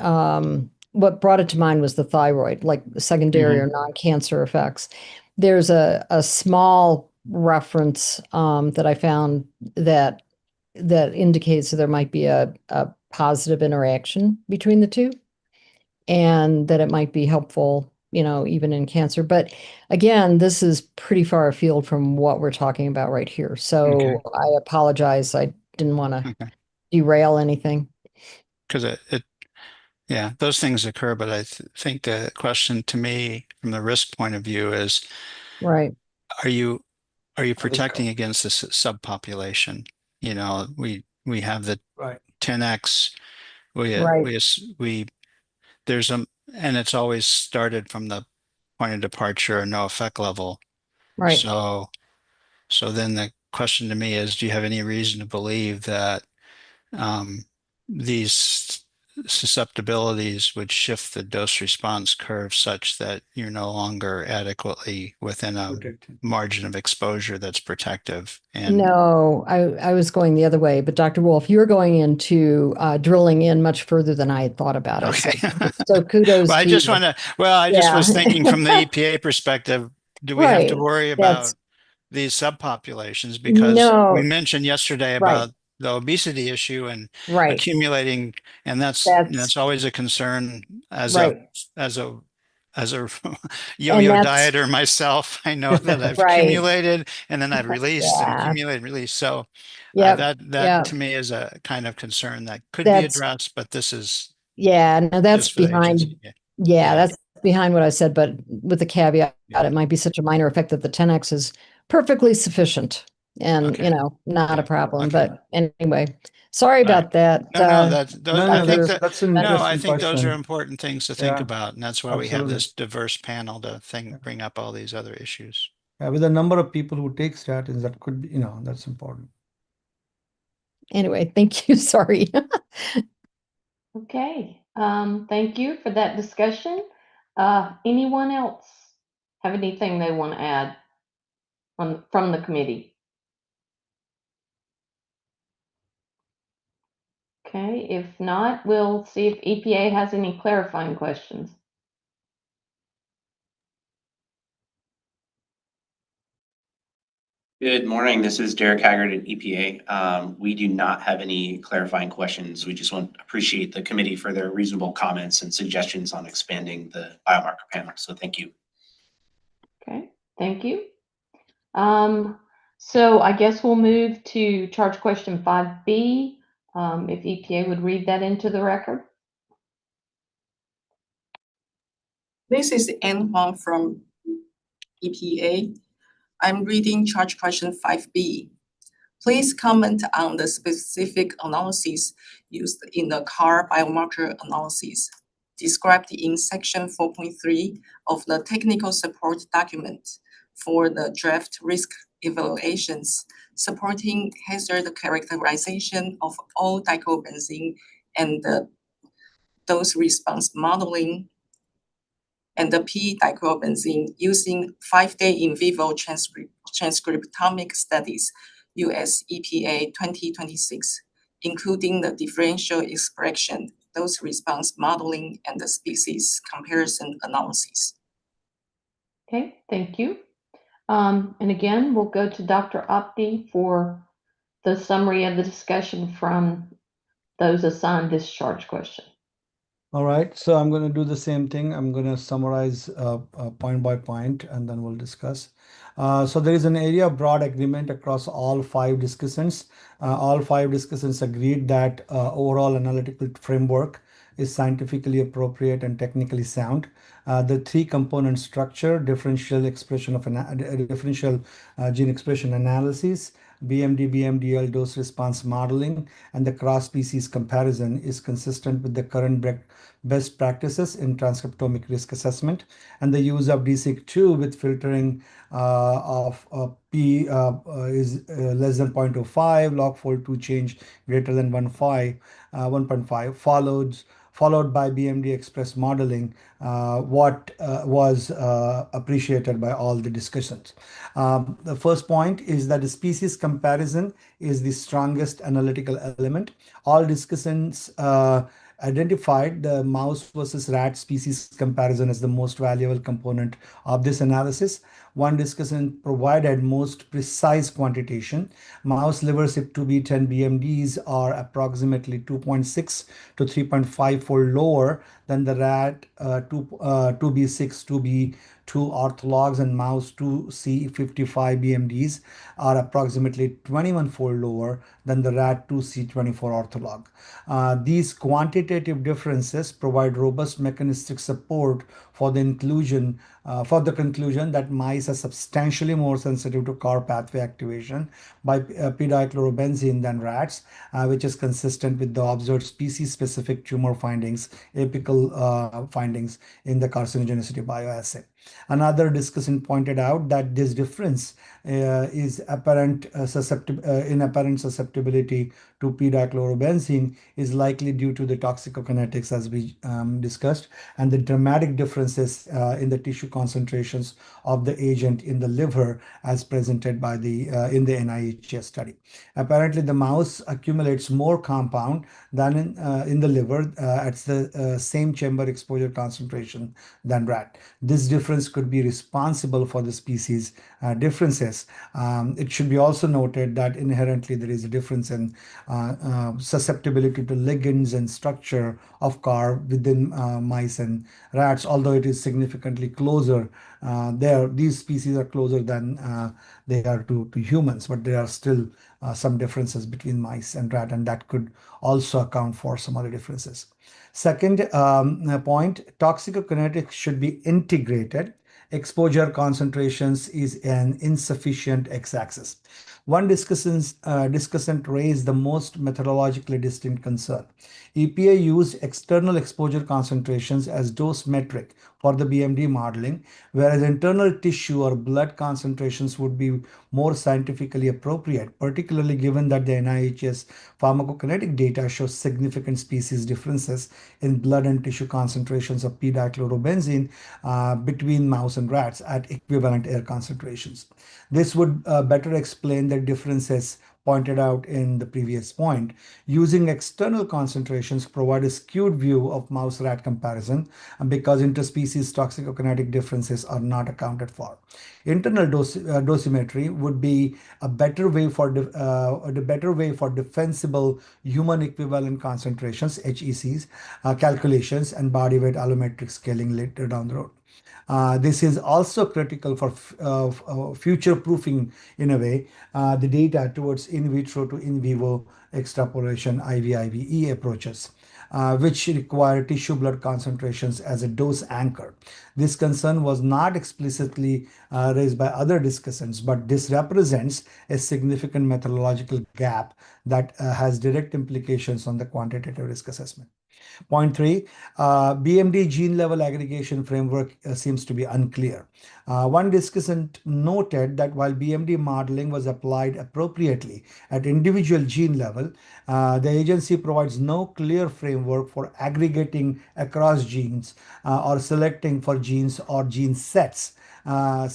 Speaker 7: what brought it to mind was the thyroid, like secondary or non-cancer effects. There's a small reference that I found that indicates that there might be a positive interaction between the two, and that it might be helpful, even in cancer. But again, this is pretty far afield from what we're talking about right here. So I apologize. I didn't want to derail anything.
Speaker 15: Because yeah, those things occur, but I think the question to me from the risk point of view is,
Speaker 7: right,
Speaker 15: are you protecting against this subpopulation? We have the 10x. There's and it's always started from the point of departure or no effect level.
Speaker 7: Right.
Speaker 15: So then the question to me is, do you have any reason to believe that these susceptibilities would shift the dose response curve such that you're no longer adequately within a margin of exposure that's protective? And
Speaker 7: no, I was going the other way, but Dr. Wolf, you're going into drilling in much further than I had thought about it.
Speaker 15: Okay.
Speaker 7: So kudos
Speaker 15: well, I
Speaker 7: to
Speaker 15: just
Speaker 7: you.
Speaker 15: want to, I just was thinking from the EPA perspective, do we have to worry about these subpopulations? Because we mentioned yesterday about the obesity issue and accumulating, and that's always a concern as a yo-yo dieter myself. I know that I've accumulated and then I've released and accumulated, released. So that to me is a kind of concern that could be addressed, but this is
Speaker 7: no, that's
Speaker 15: just for the
Speaker 7: behind.
Speaker 15: agency.
Speaker 7: That's behind what I said, but with the caveat, it might be such a minor effect that the 10x is perfectly sufficient and, not a problem. But anyway, sorry about that.
Speaker 15: I think those
Speaker 4: question.
Speaker 15: are important things to think about. And that's why we have this diverse panel to bring up all these other issues.
Speaker 4: With the number of people who take statins, that could be, that's important.
Speaker 7: Anyway, thank you. Sorry.
Speaker 2: Okay. Thank you for that discussion. Anyone else have anything they want to add from the committee? Okay, if not, we'll see if EPA has any clarifying questions.
Speaker 17: Good morning. This is Derek Haggard at EPA. We do not have any clarifying questions. We just appreciate the committee for their reasonable comments and suggestions on expanding the biomarker panel. So thank you.
Speaker 2: Okay, thank you. So I guess we'll move to charge question 5B. If EPA would read that into the record.
Speaker 14: This is Ann Huang from EPA. I'm reading charge question 5B. Please comment on the specific analysis used in the CAR biomarker analysis described in section 4.3 of the technical support document for the draft risk evaluations supporting hazard characterization of o-dichlorobenzene and the dose response modeling and the p-dichlorobenzene using 5-day in vivo transcriptomic studies, US EPA 2026, including the differential expression, dose response modeling, and the species comparison analysis.
Speaker 2: Okay, thank you. And again, we'll go to Dr. Apte for the summary of the discussion from those assigned this charge question.
Speaker 4: All right, so I'm going to do the same thing. I'm going to summarize point by point, and then we'll discuss. So there is an area of broad agreement across all 5 discussants. All 5 discussants agreed that overall analytical framework is scientifically appropriate and technically sound. the three-component structure, differential gene expression analysis, BMD-BMDL dose response modeling, and the cross-species comparison is consistent with the current best practices in transcriptomic risk assessment, and the use of DSIC2 with filtering of P is less than 0.05, log-fold 2 change greater than 1.5, followed by BMD express modeling, what was appreciated by all the discussions. The first point is that the species comparison is the strongest analytical element. All discussants identified the mouse versus rat species comparison as the most valuable component of this analysis. One discussant provided most precise quantitation. Mouse liver CYP2B10 BMDs are approximately 2.6 to 3.5 fold lower than the rat 2B6, 2B2 orthologs, and mouse 2C55 BMDs are approximately 21-fold lower than the rat 2C24 ortholog. These quantitative differences provide robust mechanistic support for the conclusion that mice are substantially more sensitive to CAR pathway activation by p-dichlorobenzene than rats, which is consistent with the observed species-specific tumor findings, apical findings in the carcinogenicity bioassay. Another discussant pointed out that this difference is apparent susceptibility to p-dichlorobenzene is likely due to the toxicokinetics, as we discussed, and the dramatic differences in the tissue concentrations of the agent in the liver, as presented by in the NIHS study. Apparently, the mouse accumulates more compound than in the liver at the same chamber exposure concentration than rat. This difference could be responsible for the species differences. It should be also noted that inherently there is a difference in susceptibility to ligands and structure of CAR within mice and rats, although it is significantly closer. These species are closer than they are to humans, but there are still some differences between mice and rat, and that could also account for some other differences. Second point, toxicokinetics should be integrated. Exposure concentrations is an insufficient x-axis. One discussant raised the most methodologically distinct concern. EPA used external exposure concentrations as dose metric for the BMD modeling, whereas internal tissue or blood concentrations would be more scientifically appropriate, particularly given that the NIHS pharmacokinetic data shows significant species differences in blood and tissue concentrations of p-dichlorobenzene between mouse and rats at equivalent air concentrations. This would better explain the differences pointed out in the previous point. Using external concentrations provide a skewed view of mouse-rat comparison because interspecies toxicokinetic differences are not accounted for. Internal dosimetry would be a better way for defensible human equivalent concentrations, HECs, calculations, and body weight allometric scaling later down the road. This is also critical for future proofing, in a way, the data towards in vitro to in vivo extrapolation IVIVE approaches, which require tissue blood concentrations as a dose anchor. This concern was not explicitly raised by other discussants, but this represents a significant methodological gap that has direct implications on the quantitative risk assessment. Point 3, BMD gene level aggregation framework seems to be unclear. One discussant noted that while BMD modeling was applied appropriately at individual gene level, the agency provides no clear framework for aggregating across genes or selecting for genes or gene sets. Gene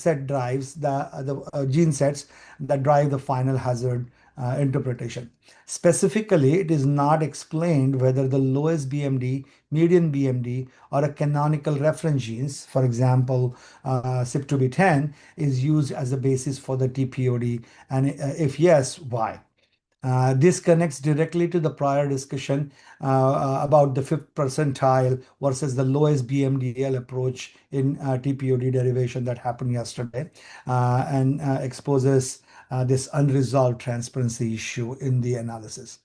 Speaker 4: sets that drive the final hazard interpretation. Specifically, it is not explained whether the lowest BMD, median BMD, or a canonical reference genes, for example, CYP2B10, is used as a basis for the TPOD, and if yes, why? This connects directly to the prior discussion about the 5th percentile versus the lowest BMDL approach in TPOD derivation that happened yesterday, and exposes this unresolved transparency issue in the analysis.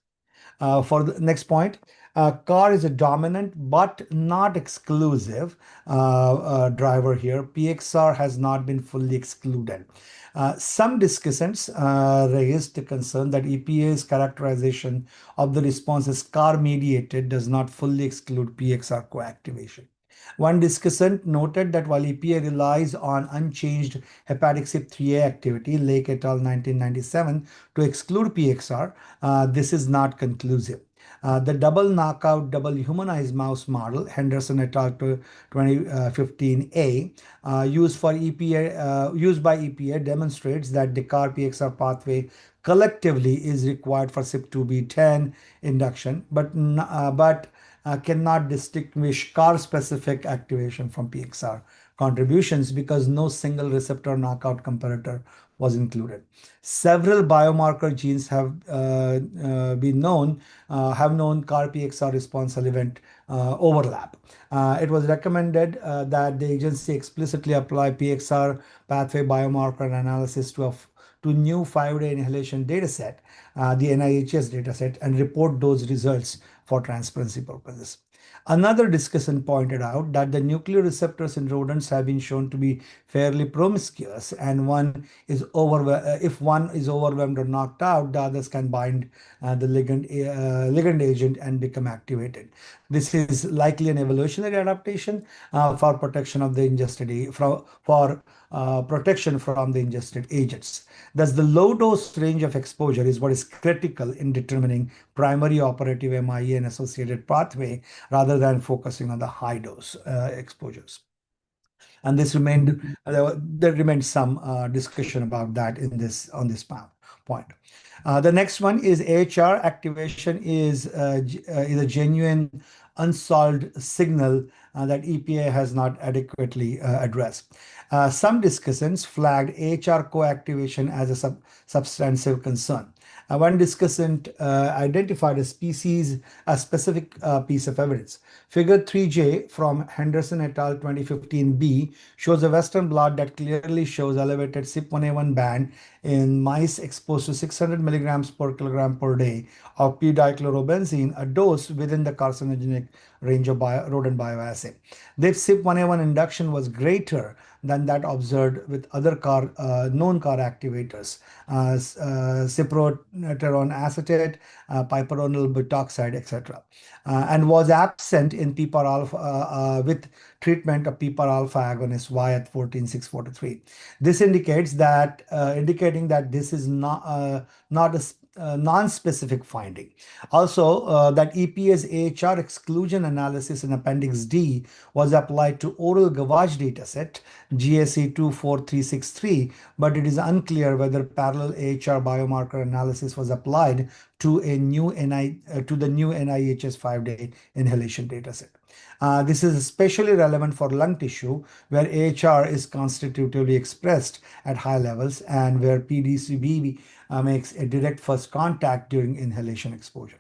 Speaker 4: For the next point, CAR is a dominant but not exclusive driver here. PXR has not been fully excluded. Some discussants raised the concern that EPA's characterization of the response as CAR-mediated does not fully exclude PXR coactivation. One discussant noted that while EPA relies on unchanged hepatic CYP3A activity, Lake et al. 1997, to exclude PXR, this is not conclusive. The double knockout, double humanized mouse model, Henderson et al. 2015A, used by EPA, demonstrates that the CAR-PXR pathway collectively is required for CYP2B10 induction, but cannot distinguish CAR-specific activation from PXR contributions because no single receptor knockout comparator was included. Several biomarker genes have known CAR-PXR responsal event overlap. It was recommended that the agency explicitly apply PXR pathway biomarker analysis to new 5-day inhalation dataset, the NIHS dataset, and report those results for transparency purposes. Another discussant pointed out that the nuclear receptors in rodents have been shown to be fairly promiscuous, and if one is overwhelmed or knocked out, the others can bind the ligand agent and become activated. This is likely an evolutionary adaptation for protection of the ingested protection from the ingested agents. Thus, the low dose range of exposure is what is critical in determining primary operative MIE and associated pathway rather than focusing on the high dose exposures. And there remained some discussion about that on this point. The next one is AHR activation is a genuine unsolved signal that EPA has not adequately addressed. Some discussants flagged AHR coactivation as a substantive concern. One discussant identified a specific piece of evidence. Figure 3J from Henderson et al. 2015b shows a Western blot that clearly shows elevated CYP1A1 band in mice exposed to 600 milligrams per kilogram per day of p-dichlorobenzene, a dose within the carcinogenic range of rodent bioassay. This CYP1A1 induction was greater than that observed with other known CAR activators, cyproterone acetate, piperonyl butoxide, etc., and was absent in PPAR alpha with treatment of PPAR alpha agonist Y at 14,643. This indicating that this is not a non-specific finding. Also, that EPA's AHR exclusion analysis in Appendix D was applied to oral gavage dataset GSE 24363, but it is unclear whether parallel AHR biomarker analysis was applied to the new NIHS 5-day inhalation dataset. This is especially relevant for lung tissue, where AHR is constitutively expressed at high levels and where p-DCB makes a direct first contact during inhalation exposure.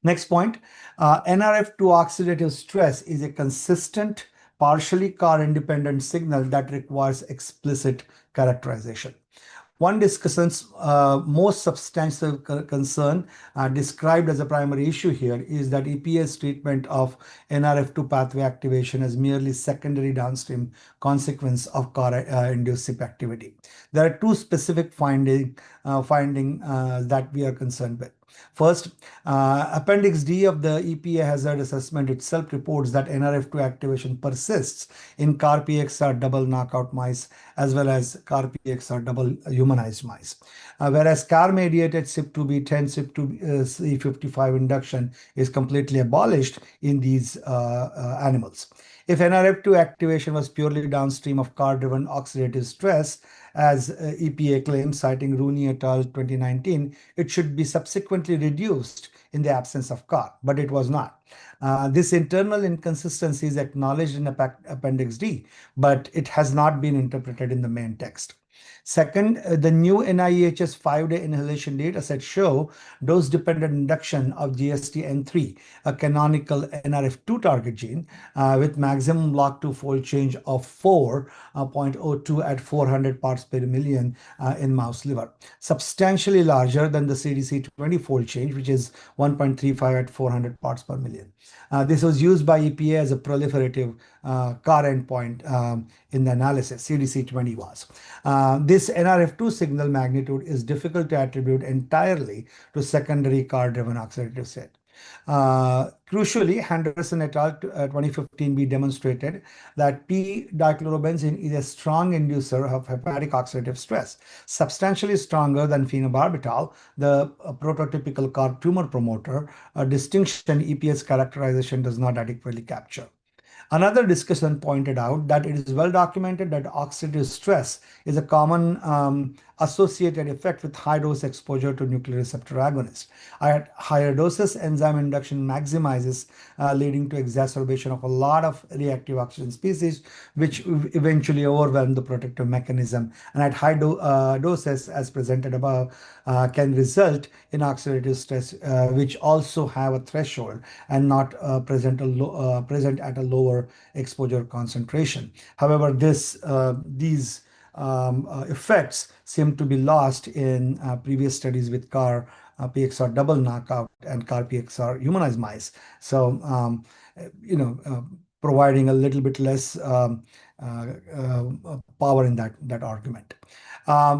Speaker 4: Next point, NRF2 oxidative stress is a consistent, partially CAR-independent signal that requires explicit characterization. One discussant's most substantial concern described as a primary issue here is that EPA's treatment of NRF2 pathway activation as merely secondary downstream consequence of CAR-induced CYP activity. There are two specific findings that we are concerned with. First, Appendix D of the EPA hazard assessment itself reports that NRF2 activation persists in CAR-PXR double knockout mice as well as CAR-PXR double humanized mice, whereas CAR-mediated CYP2B10, CYP2C55 induction is completely abolished in these animals. If NRF2 activation was purely downstream of CAR-driven oxidative stress, as EPA claims, citing Rooney et al. 2019, it should be subsequently reduced in the absence of CAR, but it was not. This internal inconsistency is acknowledged in Appendix D, but it has not been interpreted in the main text. Second, the new NIEHS 5-day inhalation data set show dose-dependent induction of GST-N3, a canonical NRF2 target gene, with maximum log2 fold change of 4.02 at 400 parts per million in mouse liver, substantially larger than the CDC-20 fold change, which is 1.35 at 400 parts per million. This was used by EPA as a proliferative CAR endpoint in the analysis. CDC-20 was. This NRF2 signal magnitude is difficult to attribute entirely to secondary CAR-driven oxidative state. Crucially, Henderson et al. 2015b demonstrated that p-dichlorobenzene is a strong inducer of hepatic oxidative stress, substantially stronger than phenobarbital, the prototypical CAR tumor promoter, a distinction EPA's characterization does not adequately capture. Another discussion pointed out that it is well documented that oxidative stress is a common associated effect with high dose exposure to nuclear receptor agonists. At higher doses, enzyme induction maximizes, leading to exacerbation of a lot of reactive oxygen species, which eventually overwhelm the protective mechanism. And at high doses, as presented above, can result in oxidative stress, which also have a threshold and not present at a lower exposure concentration. However, these effects seem to be lost in previous studies with CAR PXR double knockout and CAR PXR humanized mice. So, providing a little bit less power in that argument.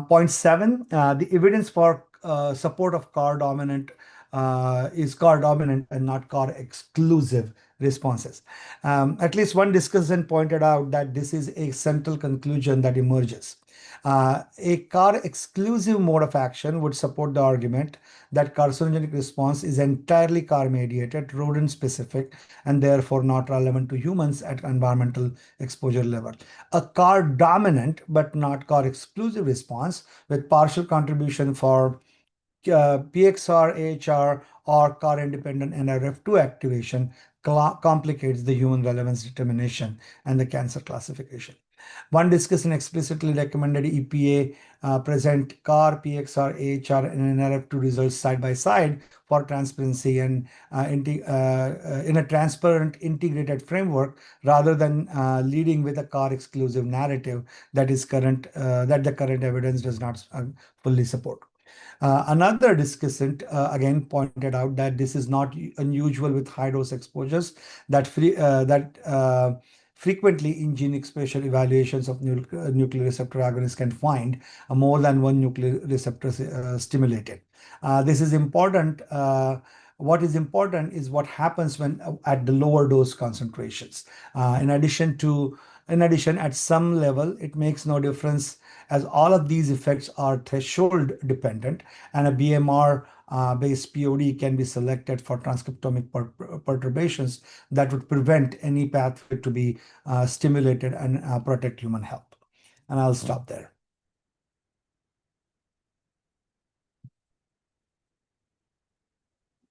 Speaker 4: Point 7, the evidence for support of CAR dominant is CAR dominant and not CAR exclusive responses. At least one discussant pointed out that this is a central conclusion that emerges. A CAR exclusive mode of action would support the argument that carcinogenic response is entirely CAR mediated, rodent specific, and therefore not relevant to humans at environmental exposure level. A CAR dominant but not CAR exclusive response with partial contribution for PXR, AHR, or CAR independent NRF2 activation complicates the human relevance determination and the cancer classification. One discussion explicitly recommended EPA present CAR, PXR, AHR, and NRF2 results side by side for transparency and in a transparent integrated framework, rather than leading with a CAR exclusive narrative that the current evidence does not fully support. Another discussant again pointed out that this is not unusual with high dose exposures, that frequently in gene expression evaluations of nuclear receptor agonists can find more than one nuclear receptor stimulated. This is important. What is important is what happens when at the lower dose concentrations. In addition, at some level, it makes no difference, as all of these effects are threshold dependent, and a BMR based POD can be selected for transcriptomic perturbations that would prevent any pathway to be stimulated and protect human health. And I'll stop there.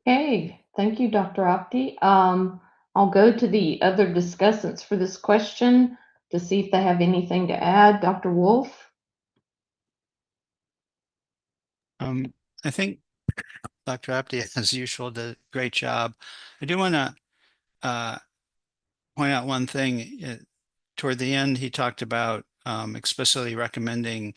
Speaker 2: Okay, thank you, Dr. Apte. I'll go to the other discussants for this question to see if they have anything to add. Dr. Wolf?
Speaker 15: I think Dr. Apte, as usual, did a great job. I do want to point out one thing. Toward the end, he talked about explicitly recommending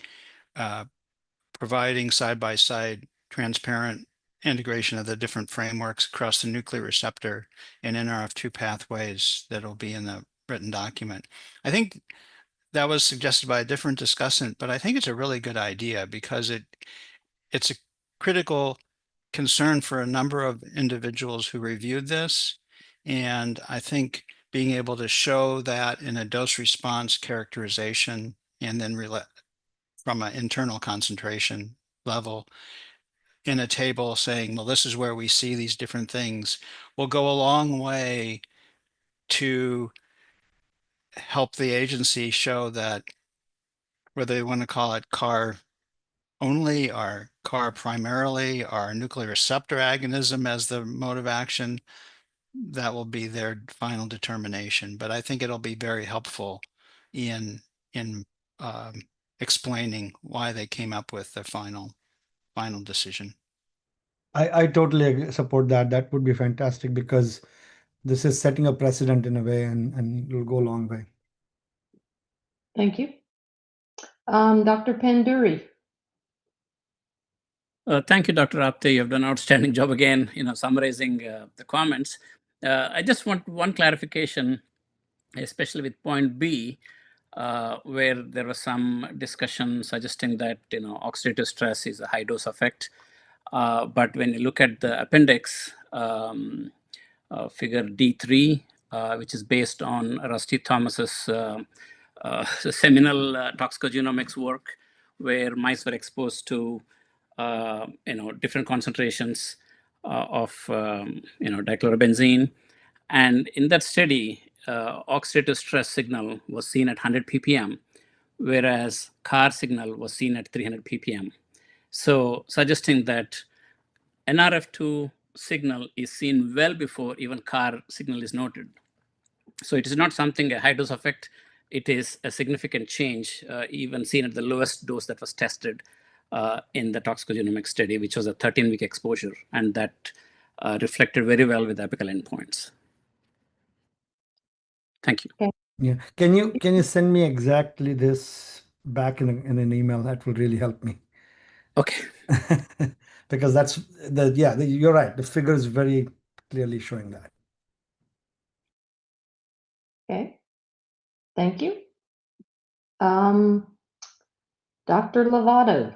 Speaker 15: providing side-by-side transparent integration of the different frameworks across the nuclear receptor and NRF2 pathways that'll be in the written document. I think that was suggested by a different discussant, but I think it's a really good idea because it's a critical concern for a number of individuals who reviewed this. And I think being able to show that in a dose response characterization and then from an internal concentration level in a table saying, well, this is where we see these different things, will go a long way to help the agency show that, whether they want to call it CAR only or CAR primarily or nuclear receptor agonism as the mode of action, that will be their final determination. But I think it'll be very helpful in explaining why they came up with the final decision.
Speaker 4: I totally support that. That would be fantastic because this is setting a precedent in a way and it'll go a long way.
Speaker 2: Thank you. Dr. Panduri.
Speaker 11: Thank you, Dr. Apte. You've done an outstanding job again, summarizing the comments. I just want one clarification, especially with point B, where there was some discussion suggesting that, oxidative stress is a high dose effect. But when you look at the appendix, figure D3, which is based on Rusty Thomas's seminal toxicogenomics work, where mice were exposed to different concentrations of dichlorobenzene, and in that study, oxidative stress signal was seen at 100 ppm, whereas CAR signal was seen at 300 ppm. So suggesting that NRF2 signal is seen well before even CAR signal is noted. So it is not something a high dose effect. It is a significant change, even seen at the lowest dose that was tested in the toxicogenomics study, which was a 13-week exposure, and that reflected very well with apical endpoints. Thank you.
Speaker 2: Okay.
Speaker 4: Yeah. Can you send me exactly this back in an email? That will really help me.
Speaker 11: Okay.
Speaker 4: Because you're right. The figure is very clearly showing that.
Speaker 2: Okay. Thank you. Dr. Lovato.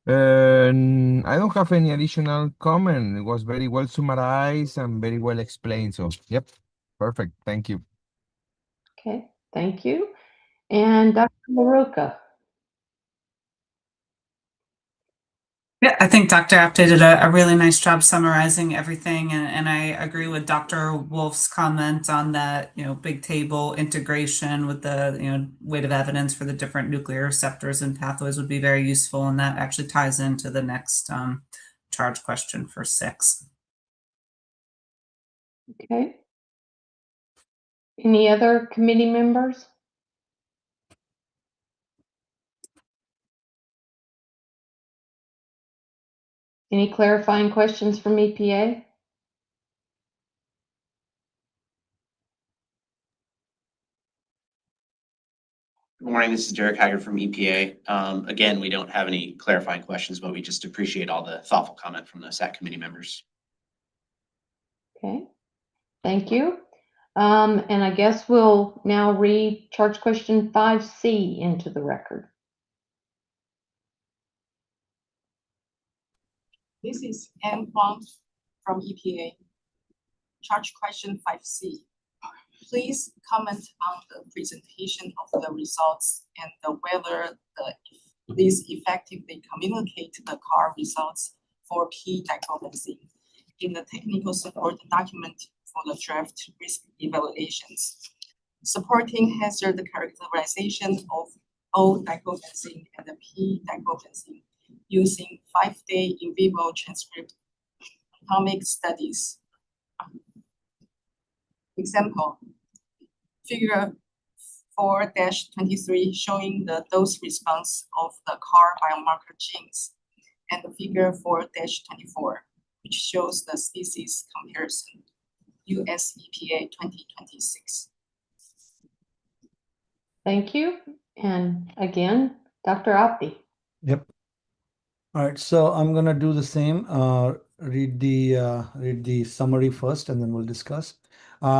Speaker 10: I don't have any additional comment. It was very well summarized and very well explained. So, yep, perfect. Thank you.
Speaker 2: Okay, thank you. And Dr. LaRocca.
Speaker 16: Yeah, I think Dr. Apte did a really nice job summarizing everything, and I agree with Dr. Wolf's comment on that, big table integration with the, weight of evidence for the different nuclear receptors and pathways would be very useful, and that actually ties into the next charge question for 6.
Speaker 2: Okay. Any other committee members? Any clarifying questions from EPA?
Speaker 17: Good morning, this is Derek Haggard from EPA. Again, we don't have any clarifying questions, but we just appreciate all the thoughtful comment from the SACC committee members.
Speaker 2: Okay, thank you. And I guess we'll now read charge question 5C into the record.
Speaker 14: This is Anne Huang from EPA. Charge question 5C. Please comment on the presentation of the results and whether these effectively communicate the CAR results for p-dichlorobenzene in the technical support document for the draft risk evaluations, supporting hazard characterization of o-dichlorobenzene and the p-dichlorobenzene using 5-day in vivo transcriptomic studies. Example, figure 4-23 showing the dose response of the CAR biomarker genes, and figure 4-24, which shows the species comparison, US EPA 2026.
Speaker 2: Thank you. And again, Dr. Apte.
Speaker 4: Yep. All right, so I'm gonna do the same. Read the summary first, and then we'll discuss.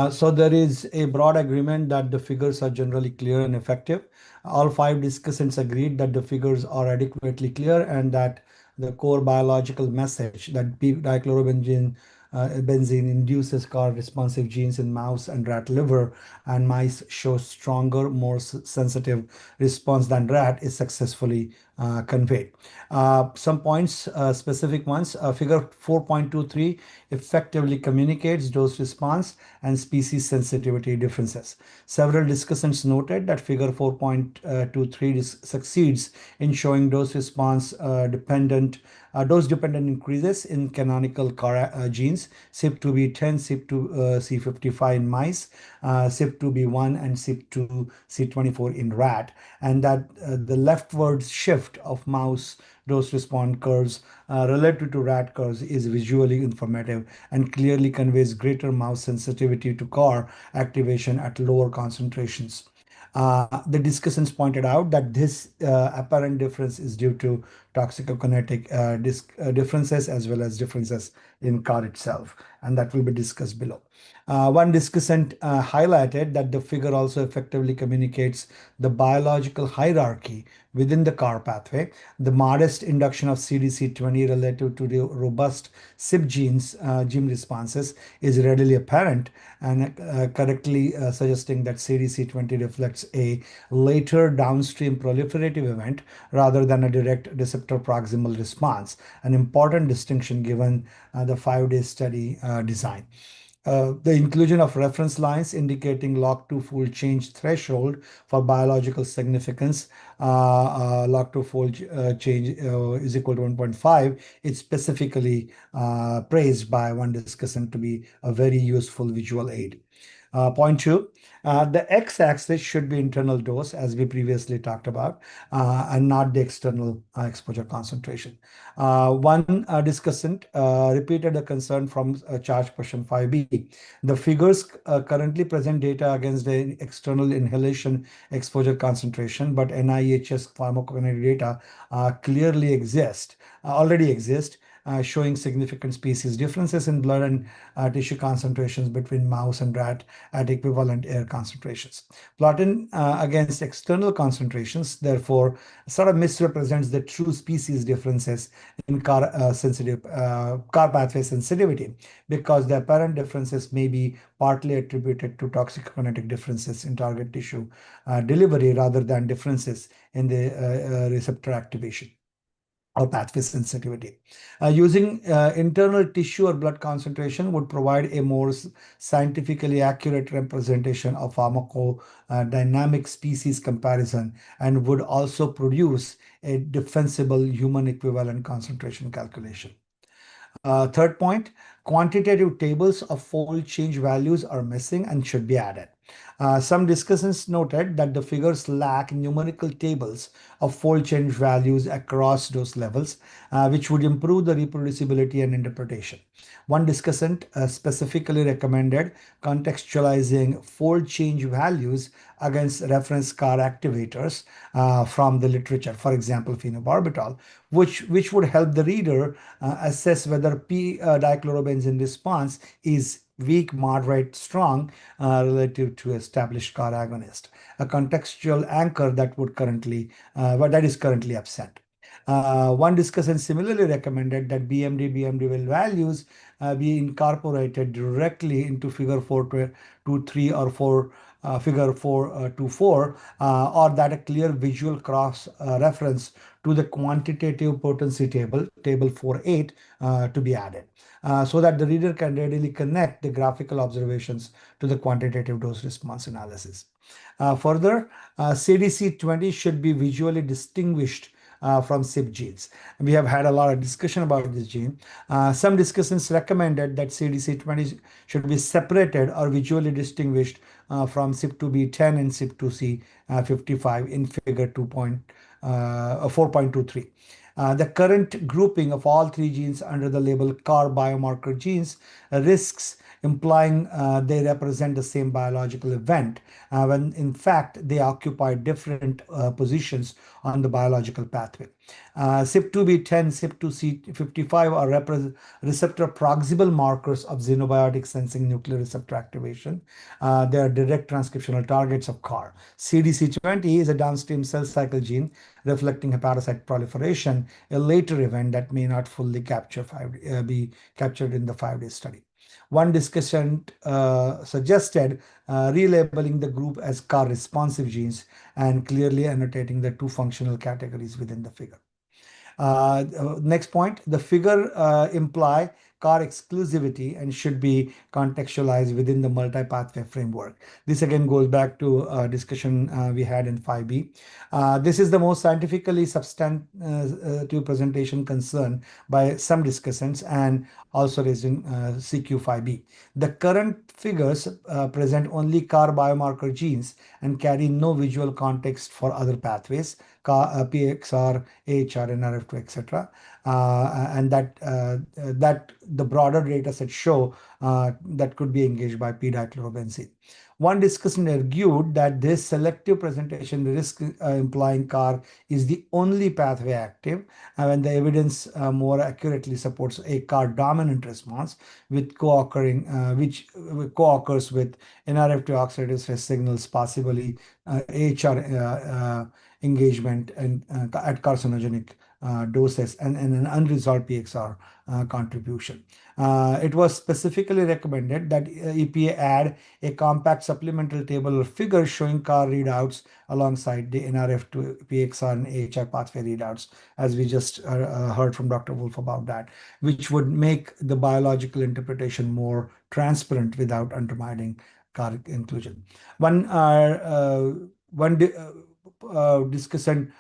Speaker 4: So there is a broad agreement that the figures are generally clear and effective. All 5 discussants agreed that the figures are adequately clear and that the core biological message that p-dichlorobenzene benzene induces CAR responsive genes in mouse and rat liver, and mice show stronger, more sensitive response than rat is successfully conveyed. Some points, specific ones. Figure 4.23 effectively communicates dose response and species sensitivity differences. Several discussants noted that figure 4.23 succeeds in showing dose response dependent Dose-dependent increases in canonical CAR genes, CYP2B10, CYP2C55 in mice, CYP2B1 and CYP2C24 in rat, and that the leftward shift of mouse dose-response curves relative to rat curves is visually informative and clearly conveys greater mouse sensitivity to CAR activation at lower concentrations. The discussants pointed out that this apparent difference is due to toxicokinetic differences as well as differences in CAR itself, and that will be discussed below. One discussant highlighted that the figure also effectively communicates the biological hierarchy within the CAR pathway. The modest induction of CDC20 relative to the robust CYP genes gene responses is readily apparent, and correctly suggesting that CDC20 reflects a later downstream proliferative event rather than a direct receptor proximal response, an important distinction given the 5-day study design. The inclusion of reference lines indicating log2 fold change threshold for biological significance, log2 fold change is equal to 1.5, is specifically praised by one discussant to be a very useful visual aid. Point 2, the x-axis should be internal dose, as we previously talked about, and not the external exposure concentration. One discussant repeated a concern from charge question 5B. The figures currently present data against the external inhalation exposure concentration, but NIHS pharmacokinetic data clearly already exist, showing significant species differences in blood and tissue concentrations between mouse and rat at equivalent air concentrations. Plotting against external concentrations, therefore, sort of misrepresents the true species differences in CAR pathway sensitivity, because the apparent differences may be partly attributed to toxicokinetic differences in target tissue delivery rather than differences in the receptor activation or pathway sensitivity. Using internal tissue or blood concentration would provide a more scientifically accurate representation of pharmacodynamic species comparison and would also produce a defensible human equivalent concentration calculation. Third point, quantitative tables of fold change values are missing and should be added. Some discussants noted that the figures lack numerical tables of fold change values across dose levels, which would improve the reproducibility and interpretation. One discussant specifically recommended contextualizing fold change values against reference CAR activators from the literature, for example, phenobarbital, which would help the reader assess whether p-dichlorobenzene response is weak, moderate, strong relative to established CAR agonist, a contextual anchor that is currently absent. One discussant similarly recommended that BMD values be incorporated directly into figure 4.23 or figure 4.24, or that a clear visual cross reference to the quantitative potency table 4.8 to be added, so that the reader can readily connect the graphical observations to the quantitative dose response analysis. Further, CDC20 should be visually distinguished from CYP genes. We have had a lot of discussion about this gene. Some discussants recommended that CDC20 should be separated or visually distinguished from CYP2B10 and CYP2C55 in figure 4.23. The current grouping of all three genes under the label CAR biomarker genes risks implying they represent the same biological event, when in fact they occupy different positions on the biological pathway. CYP2B10, CYP2C55 are receptor proximal markers of xenobiotic sensing nuclear receptor activation. They are direct transcriptional targets of CAR. CDC20 is a downstream cell cycle gene reflecting hepatocyte proliferation, a later event that may not fully be captured in the 5-day study. One discussion suggested relabeling the group as CAR responsive genes and clearly annotating the two functional categories within the figure. Next point, the figure imply car exclusivity and should be contextualized within the multi-pathway framework. This again goes back to a discussion we had in 5B. This is the most scientifically substantive presentation concern by some discussants and also raised in CQ5B. The current figures present only car biomarker genes and carry no visual context for other pathways, PXR, AHR, NRF2, etc. And that the broader data set show that could be engaged by p-dichlorobenzene. One discussant argued that this selective presentation risk implying CAR is the only pathway active, when the evidence more accurately supports a CAR dominant response with which co-occurs with NRF2 oxidative stress signals, possibly AHR engagement and at carcinogenic doses and an unresolved PXR contribution. It was specifically recommended that EPA add a compact supplemental table or figure showing CAR readouts alongside the NRF2, PXR, and AHR pathway readouts, as we just heard from Dr. Wolf about that, which would make the biological interpretation more transparent without undermining CAR inclusion. One discussant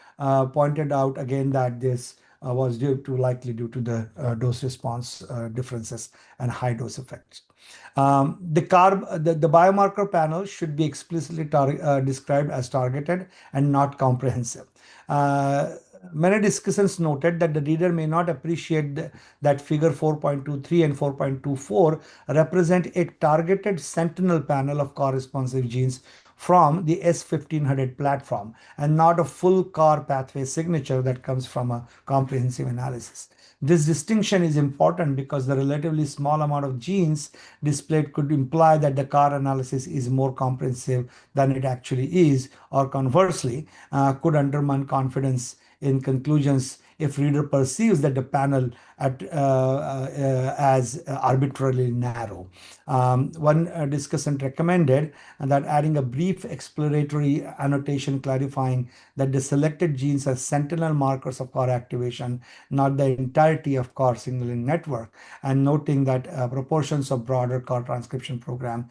Speaker 4: pointed out again that this was likely due to the dose response differences and high dose effects. The biomarker panel should be explicitly described as targeted and not comprehensive. Many discussants noted that the reader may not appreciate that figure 4.23 and 4.24 represent a targeted sentinel panel of car-responsive genes from the S1500 platform and not a full CAR pathway signature that comes from a comprehensive analysis. This distinction is important because the relatively small amount of genes displayed could imply that the CAR analysis is more comprehensive than it actually is, or conversely, could undermine confidence in conclusions if reader perceives that the panel as arbitrarily narrow. One discussant recommended that adding a brief exploratory annotation clarifying that the selected genes are sentinel markers of CAR activation, not the entirety of CAR signaling network, and noting that proportions of broader CAR transcription program,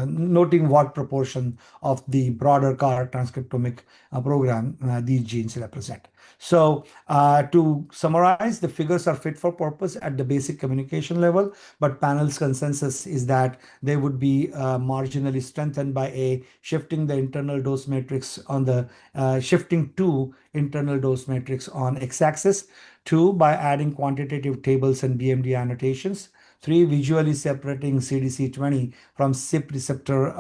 Speaker 4: noting what proportion of the broader CAR transcriptomic program these genes represent. So to summarize, the figures are fit for purpose at the basic communication level, but panel's consensus is that they would be marginally strengthened by shifting the internal dose matrix on the shifting to internal dose matrix on x-axis, 2, by adding quantitative tables and BMD annotations, 3, visually separating CDC20 from CYP receptor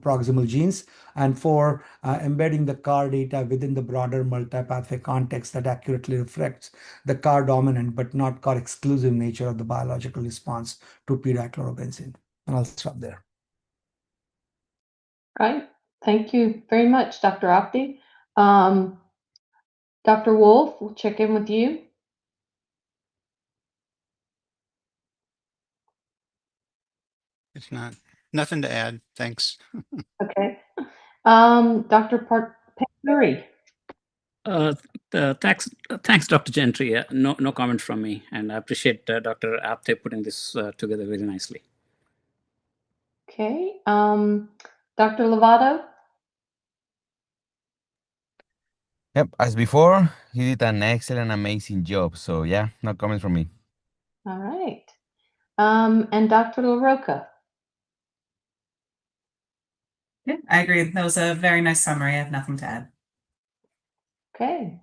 Speaker 4: proximal genes, and 4, embedding the CAR data within the broader multi-pathway context that accurately reflects the CAR dominant but not CAR exclusive nature of the biological response to p-dichlorobenzene. And I'll stop there.
Speaker 2: Right. Thank you very much, Dr. Apte. Dr. Wolf, we'll check in with you.
Speaker 15: It's nothing to add. Thanks.
Speaker 2: Okay. Dr. Panturi.
Speaker 11: Thanks, Dr. Gentry. No comment from me, and I appreciate Dr. Apte putting this together very nicely.
Speaker 2: Okay. Dr. Lovato.
Speaker 10: Yep, as before, he did an excellent, amazing job. So yeah, no comments from me.
Speaker 2: All right. And Dr. LaRocca.
Speaker 16: Yeah, I agree. That was a very nice summary. I have nothing to add.
Speaker 2: Okay.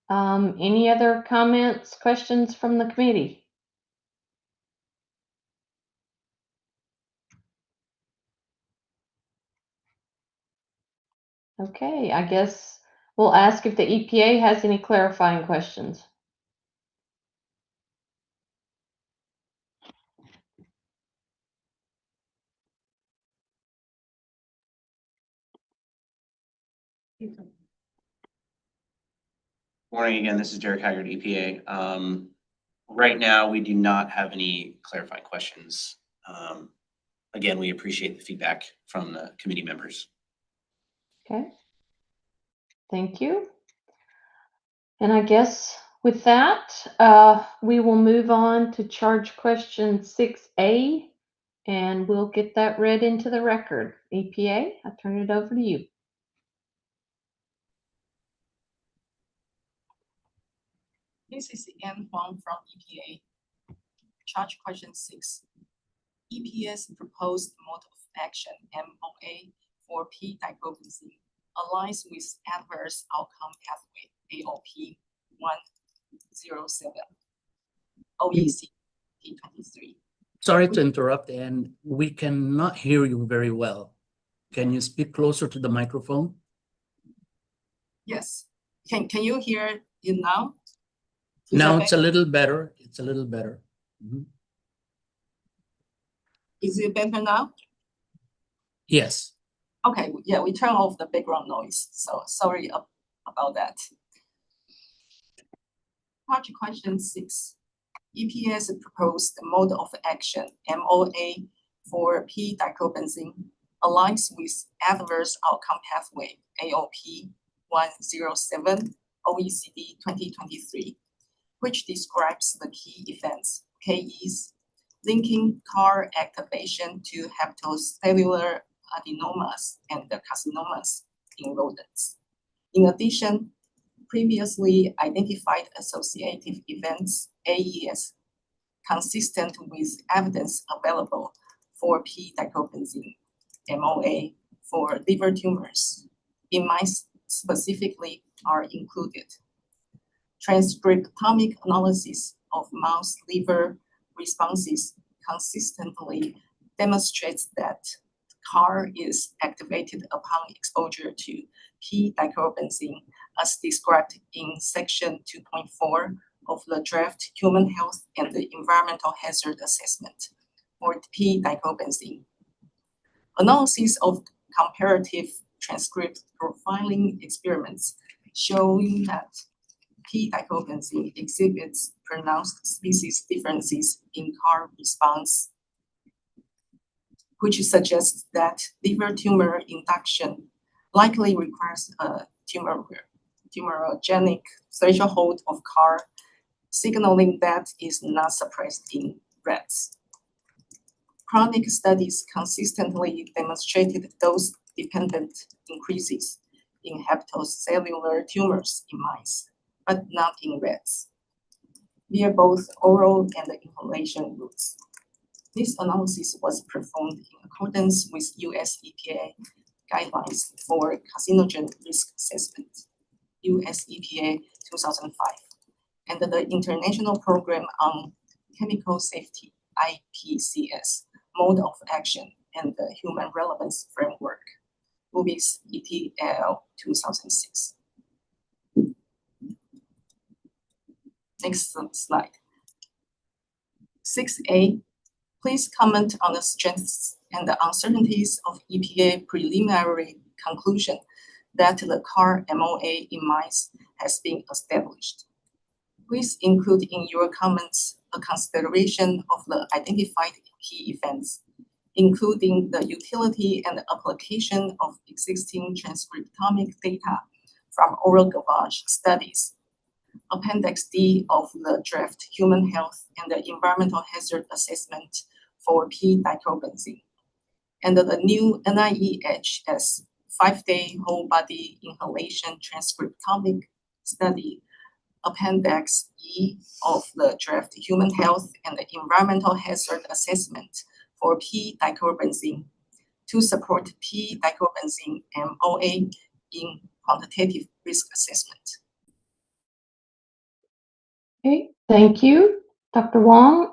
Speaker 2: Any other comments, questions from the committee? Okay, I guess we'll ask if the EPA has any clarifying questions.
Speaker 17: Morning again, this is Derek Haggard, EPA. Right now, we do not have any clarifying questions. Again, we appreciate the feedback from the committee members.
Speaker 2: Okay. Thank you. And I guess With that, we will move on to charge question 6A, and we'll get that read into the record. EPA, I turn it over to you.
Speaker 14: This is Anne Huang from EPA. Charge question 6. EPA's proposed mode of action, MOA, for p-diclobenzene aligns with adverse outcome pathway, AOP 107, OECD 23.
Speaker 1: Sorry to interrupt, and we cannot hear you very well. Can you speak closer to the microphone?
Speaker 14: Yes. Can you hear it now?
Speaker 1: Now it's a little better. It's a little better.
Speaker 14: Is it better now?
Speaker 1: Yes.
Speaker 14: Okay, yeah, we turn off the background noise, so sorry about that. Charge question 6. EPA's proposed mode of action, MOA, for p-diclobenzene aligns with adverse outcome pathway, AOP 107, OECD 2023, which describes the key events, KEs, linking CAR activation to hepatocellular adenomas and the carcinomas in rodents. In addition, previously identified associative events, AES, consistent with evidence available for p-diclobenzene, MOA, for liver tumors, in mice specifically, are included. Transcriptomic analysis of mouse liver responses consistently demonstrates that CAR is activated upon exposure to p-diclobenzene as described in section 2.4 of the draft Human Health and the Environmental Hazard Assessment for p-diclobenzene. Analysis of comparative transcript profiling experiments showing that p-diclobenzene exhibits pronounced species differences in CAR response, which suggests that liver tumor induction likely requires a tumorogenic threshold of CAR, signaling that is not suppressed in rats. Chronic studies consistently demonstrated dose-dependent increases in hepatocellular tumors in mice, but not in rats, via both oral and inhalation routes. This analysis was performed in accordance with US EPA guidelines for carcinogen risk assessment, US EPA 2005, and the International Program on Chemical Safety, IPCS, Mode of Action and the Human Relevance Framework, UBIS ETL 2006. Next slide. 6A, please comment on the strengths and the uncertainties of EPA preliminary conclusion that the CAR MOA in mice has been established. Please include in your comments a consideration of the identified key events, including the utility and application of existing transcriptomic data from oral gavage studies, Appendix D of the draft Human Health and the Environmental Hazard Assessment for p-diclobenzene, and the new NIEHS 5-day whole body inhalation transcriptomic study, Appendix E of the draft Human Health and the Environmental Hazard Assessment for p-diclobenzene to support p-diclobenzene MOA in quantitative risk assessment.
Speaker 2: Okay, thank you, Dr. Wong.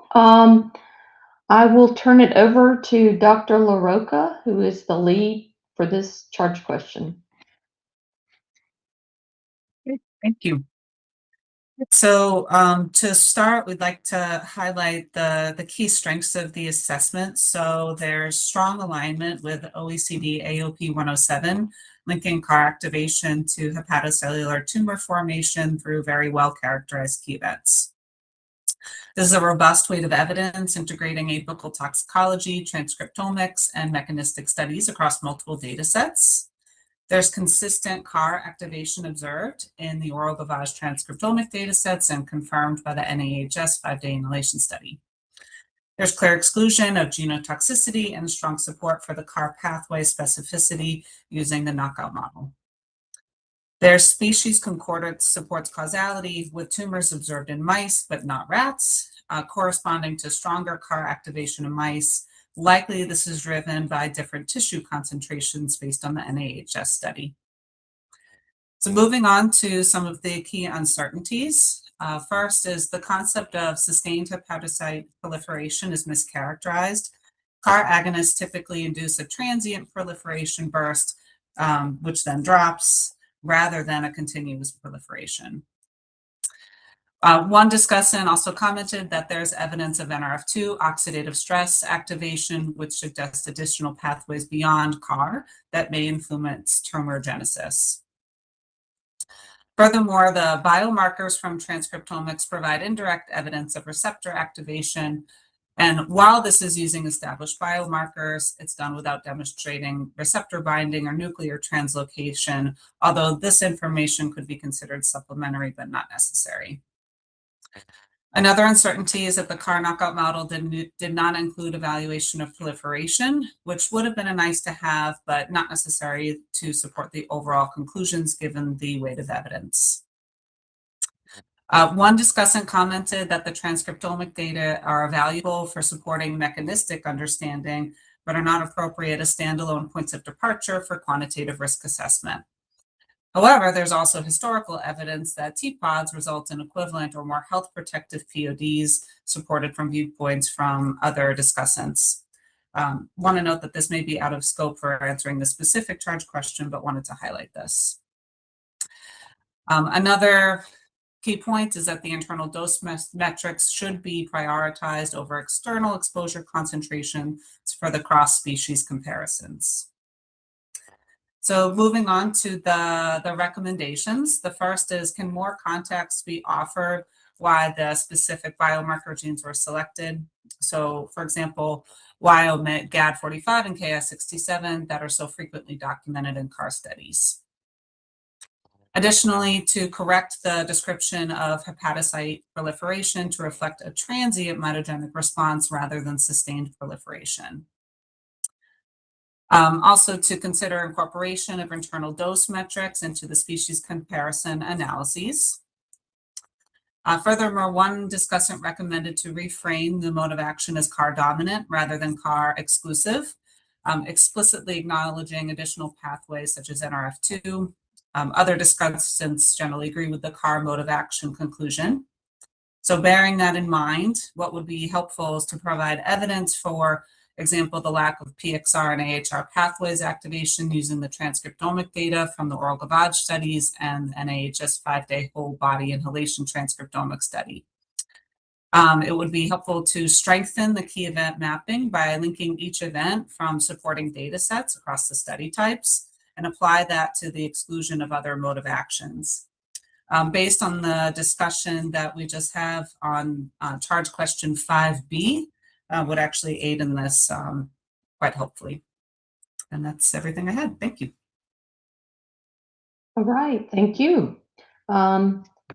Speaker 2: I will turn it over to Dr. LaRocca, who is the lead for this charge question.
Speaker 16: Thank you. So to start, we'd like to highlight the key strengths of the assessment. So there's strong alignment with OECD AOP 107, linking CAR activation to hepatocellular tumor formation through very well-characterized key events. This is a robust weight of evidence integrating apical toxicology, transcriptomics, and mechanistic studies across multiple data sets. There's consistent CAR activation observed in the oral gavage transcriptomic data sets and confirmed by the NAHS 5-day inhalation study. There's clear exclusion of genotoxicity and strong support for the CAR pathway specificity using the knockout model. There's species concordance supports causality with tumors observed in mice, but not rats, corresponding to stronger CAR activation in mice. Likely, this is driven by different tissue concentrations based on the NAHS study. So moving on to some of the key uncertainties. First is the concept of sustained hepatocyte proliferation is mischaracterized. CAR agonists typically induce a transient proliferation burst, which then drops, rather than a continuous proliferation. One discussant also commented that there's evidence of NRF2 oxidative stress activation, which suggests additional pathways beyond CAR that may influence tumorigenesis. Furthermore, the biomarkers from transcriptomics provide indirect evidence of receptor activation. And while this is using established biomarkers, it's done without demonstrating receptor binding or nuclear translocation, although this information could be considered supplementary but not necessary. Another uncertainty is that the CAR knockout model did not include evaluation of proliferation, which would have been a nice to have, but not necessary to support the overall conclusions given the weight of evidence. One discussant commented that the transcriptomic data are valuable for supporting mechanistic understanding, but are not appropriate as standalone points of departure for quantitative risk assessment. However, there's also historical evidence that TPODs result in equivalent or more health protective PODs supported from viewpoints from other discussants. Want to note that this may be out of scope for answering the specific charge question, but wanted to highlight this. Another key point is that the internal dose metrics should be prioritized over external exposure concentrations for the cross-species comparisons. So moving on to the recommendations. The first is, can more context be offered why the specific biomarker genes were selected? So for example, why omit GAD45 and KS67 that are so frequently documented in CAR studies? Additionally, to correct the description of hepatocyte proliferation to reflect a transient mitogenic response rather than sustained proliferation. Also to consider incorporation of internal dose metrics into the species comparison analyses. Furthermore, one discussant recommended to reframe the mode of action as CAR dominant rather than CAR exclusive, explicitly acknowledging additional pathways such as NRF2. Other discussants generally agree with the CAR mode of action conclusion. So bearing that in mind, what would be helpful is to provide evidence for example, the lack of PXR and AHR pathways activation using the transcriptomic data from the oral gavage studies and NAHS 5-day whole body inhalation transcriptomic study. It would be helpful to strengthen the key event mapping by linking each event from supporting data sets across the study types and apply that to the exclusion of other mode of actions. Based on the discussion that we just have on charge question 5B, would actually aid in this quite hopefully. And that's everything I had. Thank you.
Speaker 2: All right, thank you.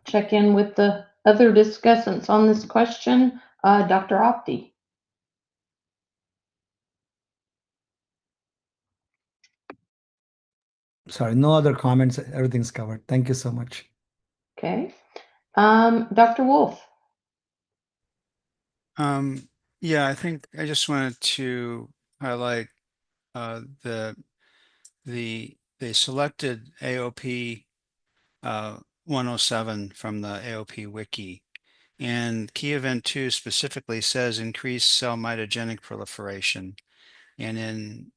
Speaker 2: Check in with the other discussants on this question. Dr. Opti.
Speaker 4: Sorry, no other comments. Everything's covered. Thank you so much.
Speaker 2: Okay. Dr. Wolf.
Speaker 15: Yeah, I think I just wanted to highlight they selected AOP 107 from the AOP wiki, and key event 2 specifically says increased cell mitogenic proliferation, and in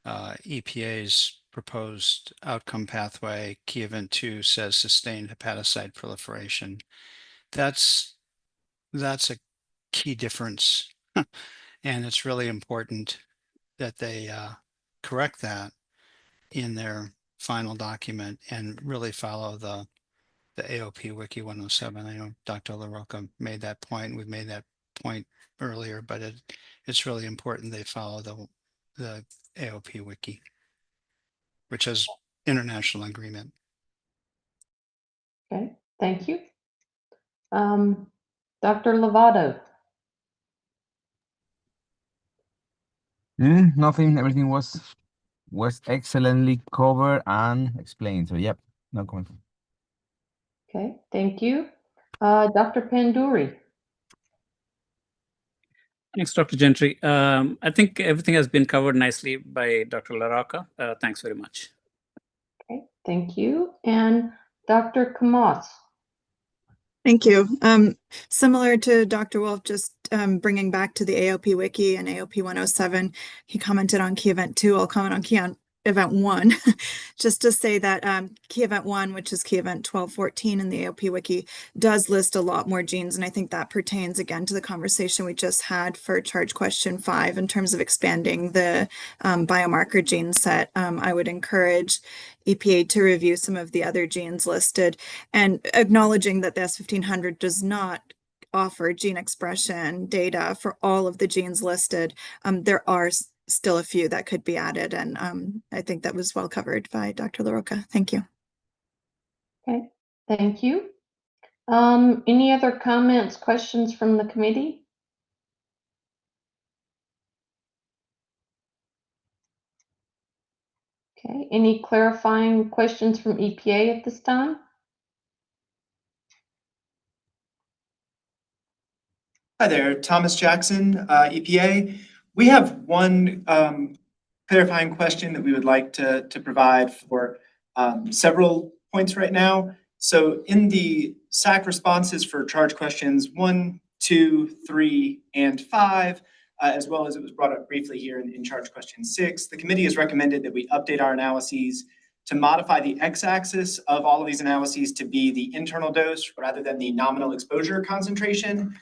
Speaker 15: EPA's proposed outcome pathway, key event 2 says sustained hepatocyte proliferation. That's a key difference, and it's really important that they correct that in their final document and really follow the AOP Wiki 107. I know Dr. LaRocca made that point. We've made that point earlier, but it's really important they follow the AOP Wiki. which has international agreement.
Speaker 2: Okay, thank you. Dr. Lovato.
Speaker 10: Nothing. Everything was excellently covered and explained. So yep, no comment.
Speaker 2: Okay, thank you. Dr. Panduri.
Speaker 11: Thanks, Dr. Gentry. I think everything has been covered nicely by Dr. LaRocca. Thanks very much.
Speaker 2: Okay, thank you. And Dr. Kamas.
Speaker 9: Thank you. Similar to Dr. Wolf, just bringing back to the AOP Wiki and AOP 107, he commented on key event 2. I'll comment on key event 1, just to say that key event 1, which is key event 1214 in the AOP Wiki, does list a lot more genes. And I think that pertains again to the conversation we just had for charge question 5 in terms of expanding the biomarker gene set. I would encourage EPA to review some of the other genes listed, and acknowledging that the S1500 does not offer gene expression data for all of the genes listed. There are still a few that could be added, and I think that was well covered by Dr. LaRocca. Thank you.
Speaker 2: Okay, thank you. Any other comments, questions from the committee? Okay, any clarifying questions from EPA at this time?
Speaker 18: Hi there, Thomas Jackson, EPA. We have one clarifying question that we would like to provide for several points right now. So in the SACC responses for charge questions 1, 2, 3, and 5, as well as it was brought up briefly here in charge question 6, the committee has recommended that we update our analyses to modify the x-axis of all of these analyses to be the internal dose rather than the nominal exposure concentration.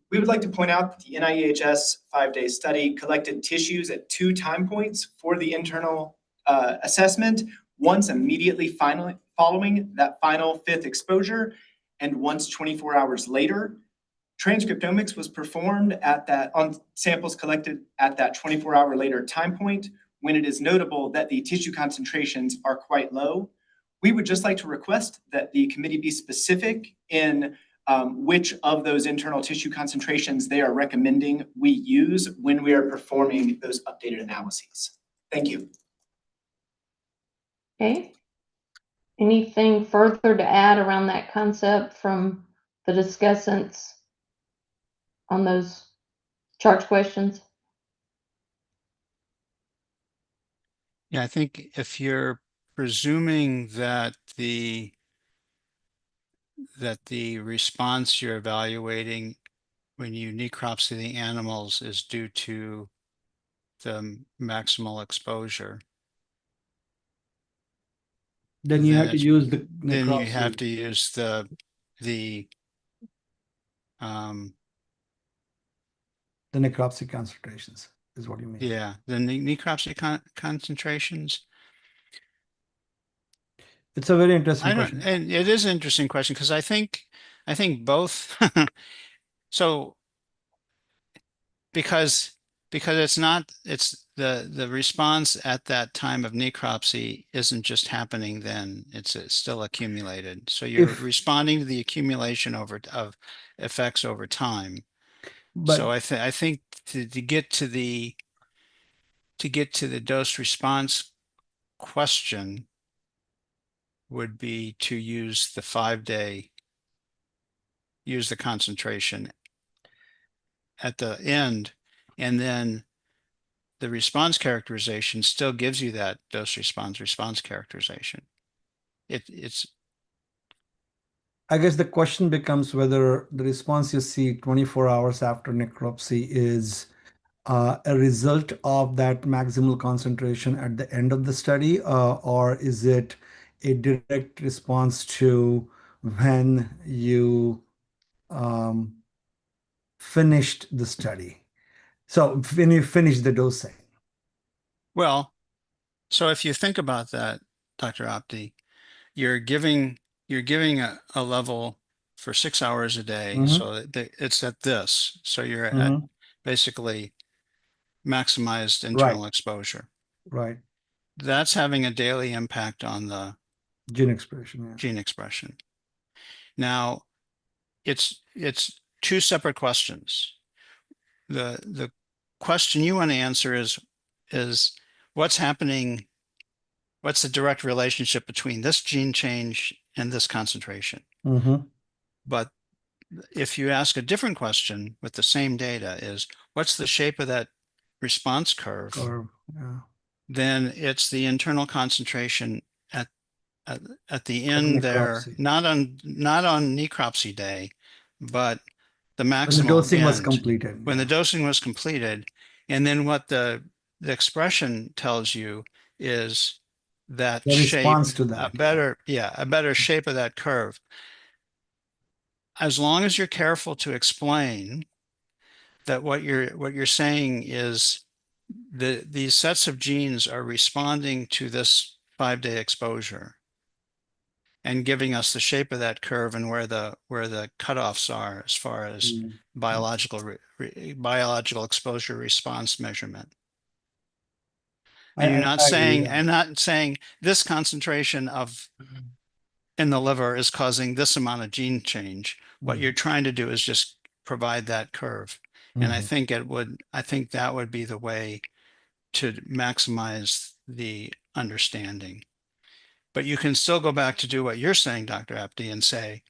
Speaker 18: We would like to point out that the NIEHS 5-day study collected tissues at 2 time points for the internal assessment, once immediately following that final 5th exposure and once 24 hours later. Transcriptomics was performed on samples collected at that 24-hour later time point, when it is notable that the tissue concentrations are quite low. We would just like to request that the committee be specific in which of those internal tissue concentrations they are recommending we use when we are performing those updated analyses. Thank you.
Speaker 2: Okay. Anything further to add around that concept from the discussants on those charge questions?
Speaker 15: Yeah, I think if you're presuming that the response you're evaluating when you necropsy the animals is due to the maximal exposure,
Speaker 4: then you have to use the
Speaker 15: then you
Speaker 4: necropsy.
Speaker 15: have to use the
Speaker 4: necropsy concentrations is what you mean.
Speaker 15: Yeah, the necropsy concentrations.
Speaker 4: It's a very interesting question.
Speaker 15: And it is an interesting question because I think both. So because it's the response at that time of necropsy isn't just happening then, it's still accumulated. So you're responding to the accumulation of effects over time. So I think to get to the dose response question would be to use the 5-day, use the concentration at the end, and then the response characterization still gives you that dose response characterization. It's
Speaker 4: I guess the question becomes whether the response you see 24 hours after necropsy is a result of that maximal concentration at the end of the study, or is it a direct response to when you finished the study? So when you finish the dosing.
Speaker 15: Well, so if you think about that, Dr. Apte, you're giving a level for 6 hours a day. So it's at this. So you're at basically maximized internal exposure.
Speaker 4: Right.
Speaker 15: that's having a daily impact on the
Speaker 4: Gene expression, yeah.
Speaker 15: gene expression. Now, it's two separate questions. The question you want to answer is what's happening, what's the direct relationship between this gene change and this concentration? But if you ask a different question with the same data is what's the shape of that response curve?
Speaker 4: Yeah.
Speaker 15: Then it's the internal concentration at the end there, not on necropsy day, but the maximal
Speaker 4: when the dosing was
Speaker 15: end,
Speaker 4: completed.
Speaker 15: when the dosing was completed. And then what the expression tells you is that
Speaker 4: The
Speaker 15: shape,
Speaker 4: response to that.
Speaker 15: a better shape of that curve. As long as you're careful to explain that what you're saying is these sets of genes are responding to this 5-day exposure and giving us the shape of that curve and where the cutoffs are as far as biological exposure response measurement. And you're not saying this concentration of in the liver is causing this amount of gene change. What you're trying to do is just provide that curve. And I think that would be the way to maximize the understanding. But you can still go back to do what you're saying, Dr. Apte, and say,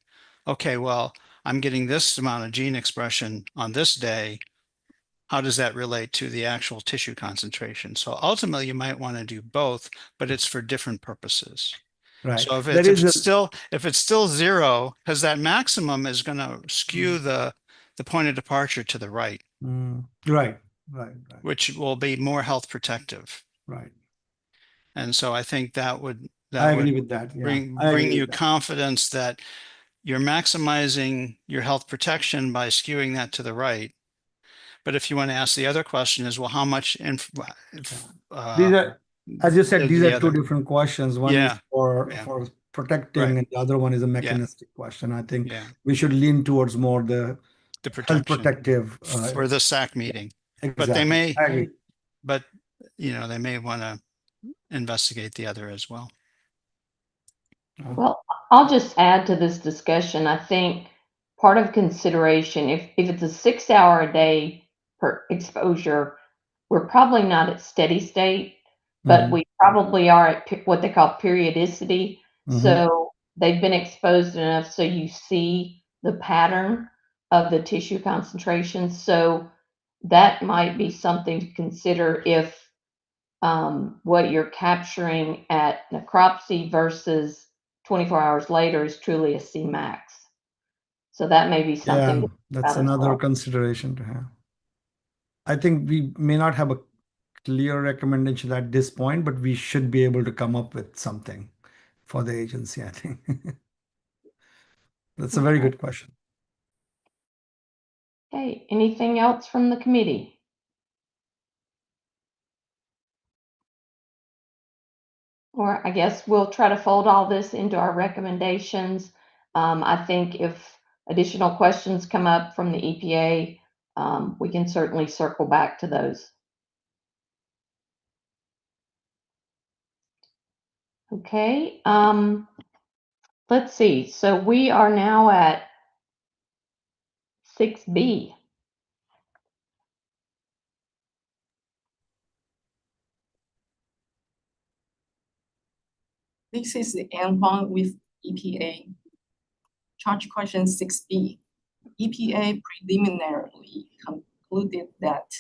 Speaker 15: okay, well, I'm getting this amount of gene expression on this day. How does that relate to the actual tissue concentration? So ultimately, you might want to do both, but it's for different purposes.
Speaker 4: Right.
Speaker 15: So if it's still zero, because that maximum is going to skew the point of departure to the right.
Speaker 4: Right.
Speaker 15: Which will be more health protective.
Speaker 4: Right.
Speaker 15: And so I think that would
Speaker 4: agree with that. Yeah.
Speaker 15: bring you confidence that you're maximizing your health protection by skewing that to the right. But if you want to ask the other question is, well, how much
Speaker 4: these are, as you said, these are two different questions. One is for protecting, and the other one is a mechanistic question. I think we should lean towards more the health protective
Speaker 15: for the SACC meeting.
Speaker 4: Exactly.
Speaker 15: But they may,
Speaker 4: I agree.
Speaker 15: but they may want to investigate the other as well.
Speaker 2: Well, I'll just add to this discussion. I think part of consideration, if it's a 6-hour a day per exposure, we're probably not at steady state, but we probably are at what they call periodicity. So they've been exposed enough so you see the pattern of the tissue concentration. So that might be something to consider if what you're capturing at necropsy versus 24 hours later is truly a Cmax. So that may be something.
Speaker 4: Yeah, that's another consideration to have. I think we may not have a clear recommendation at this point, but we should be able to come up with something for the agency, I think. That's a very good question.
Speaker 2: Okay, anything else from the committee? Or I guess we'll try to fold all this into our recommendations. I think if additional questions come up from the EPA, we can certainly circle back to those. Okay, let's see. So we are now at 6B.
Speaker 14: This is the Anhang with EPA. Charge question 6B. EPA preliminarily concluded that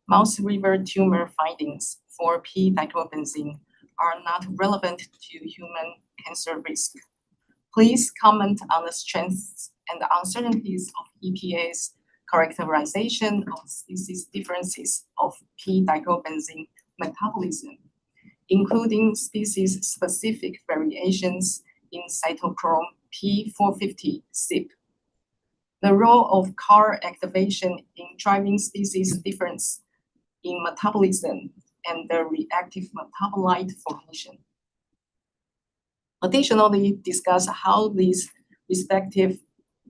Speaker 14: mouse liver tumor findings for p-dichlorobenzene are not relevant to human cancer risk. Please comment on the strengths and the uncertainties of EPA's characterization of species differences of p-dichlorobenzene metabolism, including species-specific variations in cytochrome P450 CYP. The role of CAR activation in driving species difference in metabolism and the reactive metabolite formation. Additionally, discuss how these respective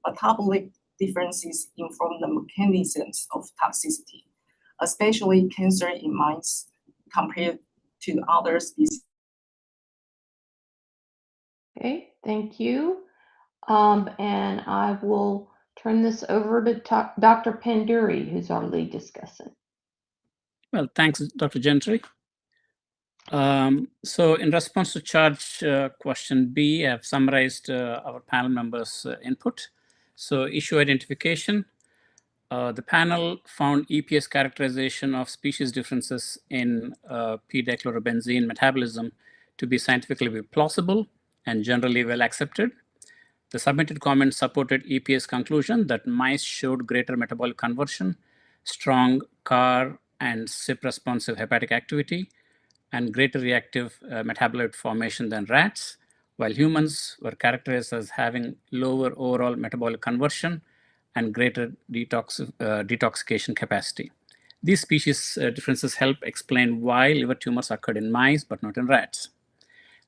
Speaker 14: metabolic differences inform the mechanisms of toxicity, especially cancer in mice compared to other species.
Speaker 2: Okay, thank you. And I will turn this over to Dr. Panduri, who's our lead discussant.
Speaker 11: Well, thanks, Dr. Gentry. So in response to charge question B, I have summarized our panel members' input. So issue identification. The panel found EPA's characterization of species differences in p-dichlorobenzene metabolism to be scientifically plausible and generally well accepted. The submitted comments supported EPA's conclusion that mice showed greater metabolic conversion, strong CAR and CYP-responsive hepatic activity, and greater reactive metabolite formation than rats, while humans were characterized as having lower overall metabolic conversion and greater detoxification capacity. These species differences help explain why liver tumors occurred in mice but not in rats.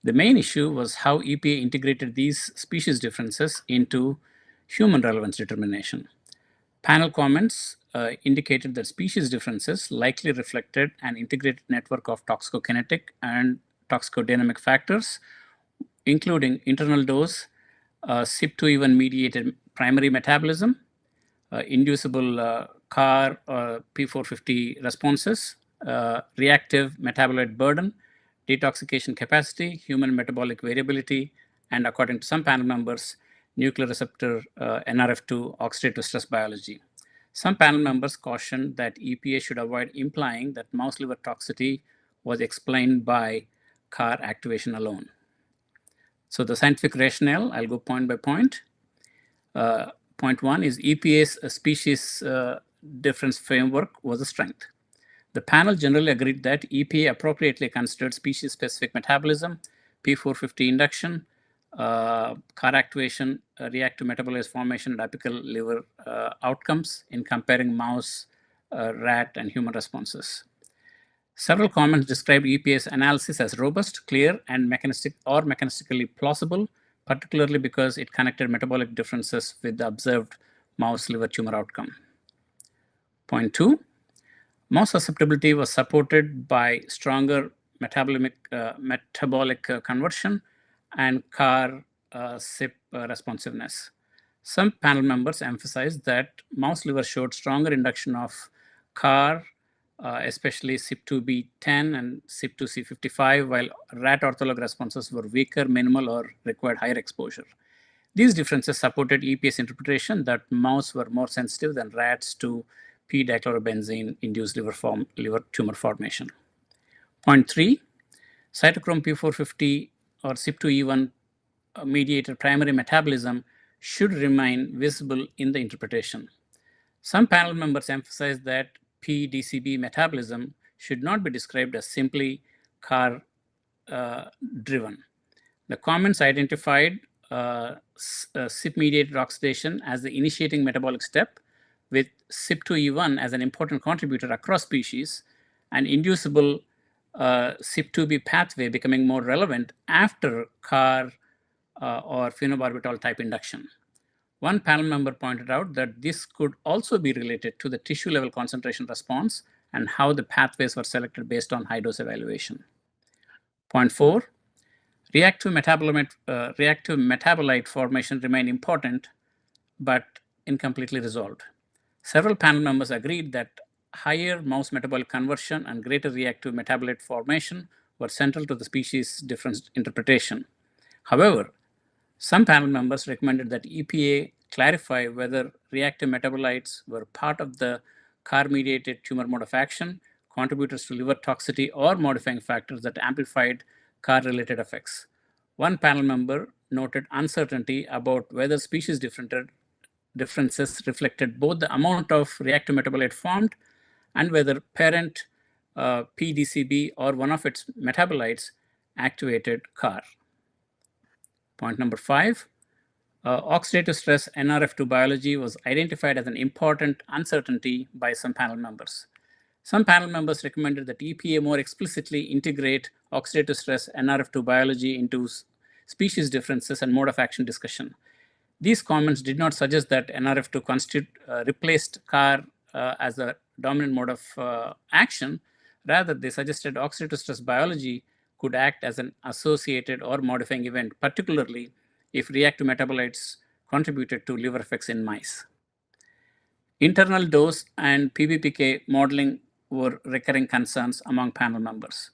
Speaker 11: The main issue was how EPA integrated these species differences into human relevance determination. Panel comments indicated that species differences likely reflected an integrated network of toxicokinetic and toxicodynamic factors, including internal dose, CYP2E1 mediated primary metabolism, inducible CAR P450 responses, reactive metabolite burden, detoxification capacity, human metabolic variability, and according to some panel members, nuclear receptor NRF2 oxidative stress biology. Some panel members cautioned that EPA should avoid implying that mouse liver toxicity was explained by CAR activation alone. So the scientific rationale, I'll go point by point. Point one is EPA's species difference framework was a strength. The panel generally agreed that EPA appropriately considered species-specific metabolism, P450 induction, CAR activation, reactive metabolite formation, and apical liver outcomes in comparing mouse, rat, and human responses. Several comments described EPA's analysis as robust, clear, and mechanistically plausible, particularly because it connected metabolic differences with the observed mouse liver tumor outcome. Point two, mouse susceptibility was supported by stronger metabolic conversion and CAR CYP responsiveness. Some panel members emphasized that mouse liver showed stronger induction of CAR, especially CYP2B10 and CYP2C55, while rat ortholog responses were weaker, minimal, or required higher exposure. These differences supported EPA's interpretation that mouse were more sensitive than rats to p-dichlorobenzene-induced liver tumor formation. Point three, cytochrome P450 or CYP2E1 mediated primary metabolism should remain visible in the interpretation. Some panel members emphasized that p-DCB metabolism should not be described as simply CAR driven. The comments identified CYP-mediated oxidation as the initiating metabolic step, with CYP2E1 as an important contributor across species, and inducible CYP2B pathway becoming more relevant after CAR or phenobarbital type induction. One panel member pointed out that this could also be related to the tissue level concentration response and how the pathways were selected based on high dose evaluation. Point four, reactive metabolite formation remained important, but incompletely resolved. Several panel members agreed that higher mouse metabolic conversion and greater reactive metabolite formation were central to the species difference interpretation. However, some panel members recommended that EPA clarify whether reactive metabolites were part of the CAR-mediated tumor mode of action, contributors to liver toxicity, or modifying factors that amplified CAR-related effects. One panel member noted uncertainty about whether species differences reflected both the amount of reactive metabolite formed and whether parent p-DCB or one of its metabolites activated CAR. Point number five, oxidative stress NRF2 biology was identified as an important uncertainty by some panel members. Some panel members recommended that EPA more explicitly integrate oxidative stress NRF2 biology into species differences and mode of action discussion. These comments did not suggest that NRF2 replaced CAR as a dominant mode of action. Rather, they suggested oxidative stress biology could act as an associated or modifying event, particularly if reactive metabolites contributed to liver effects in mice. Internal dose and PBPK modeling were recurring concerns among panel members.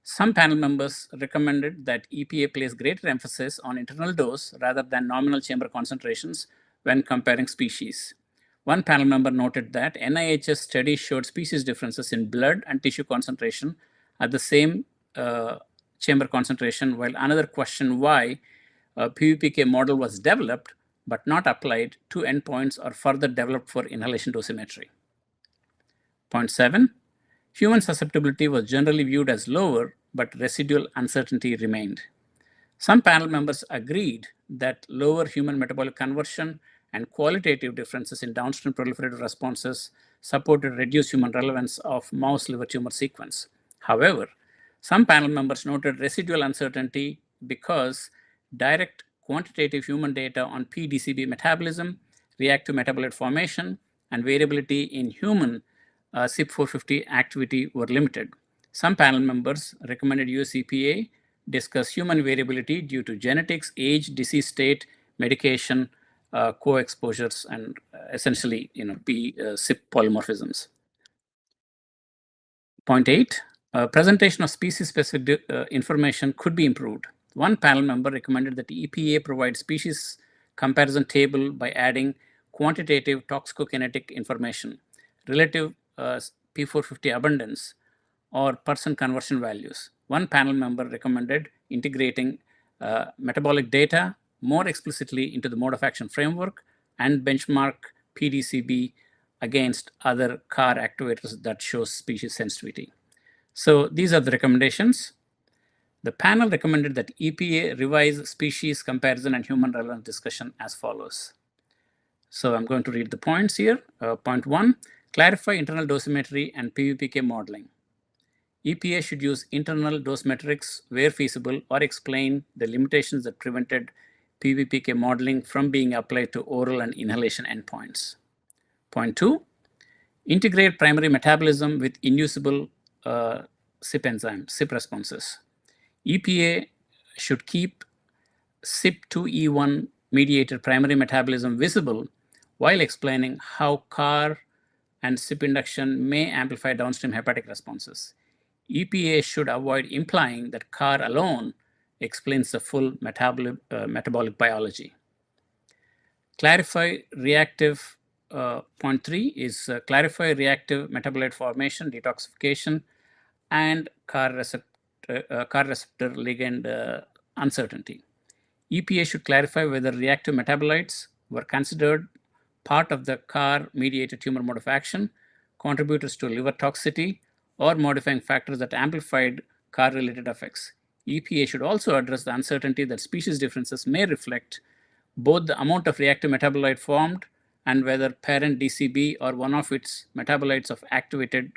Speaker 11: Some panel members recommended that EPA place greater emphasis on internal dose rather than nominal chamber concentrations when comparing species. One panel member noted that NIH's study showed species differences in blood and tissue concentration at the same chamber concentration, while another questioned why a PBPK model was developed but not applied to endpoints or further developed for inhalation dosimetry. Point 7. Human susceptibility was generally viewed as lower, but residual uncertainty remained. Some panel members agreed that lower human metabolic conversion and qualitative differences in downstream proliferative responses supported reduced human relevance of mouse liver tumor sequence. However, some panel members noted residual uncertainty because direct quantitative human data on p-DCB metabolism, reactive metabolite formation, and variability in human CYP450 activity were limited. Some panel members recommended US EPA discuss human variability due to genetics, age, disease state, medication, co-exposures, and essentially, CYP polymorphisms. Point 8, presentation of species-specific information could be improved. One panel member recommended that the EPA provide species comparison table by adding quantitative toxicokinetic information, relative P450 abundance, or % conversion values. One panel member recommended integrating metabolic data more explicitly into the mode of action framework and benchmark p-DCB against other CAR activators that show species sensitivity. So these are the recommendations. The panel recommended that EPA revise species comparison and human relevance discussion as follows. So I'm going to read the points here. Point 1, clarify internal dosimetry and PBPK modeling. EPA should use internal dose metrics where feasible or explain the limitations that prevented PBPK modeling from being applied to oral and inhalation endpoints. Point 2, integrate primary metabolism with inducible CYP enzyme, CYP responses. EPA should keep CYP2E1 mediated primary metabolism visible while explaining how CAR and CYP induction may amplify downstream hepatic responses. EPA should avoid implying that CAR alone explains the full metabolic biology. Clarify reactive, point 3 is clarify reactive metabolite formation, detoxification, and CAR receptor ligand uncertainty. EPA should clarify whether reactive metabolites were considered part of the CAR-mediated tumor mode of action, contributors to liver toxicity, or modifying factors that amplified CAR-related effects. EPA should also address the uncertainty that species differences may reflect both the amount of reactive metabolite formed and whether parent DCB or one of its metabolites of activated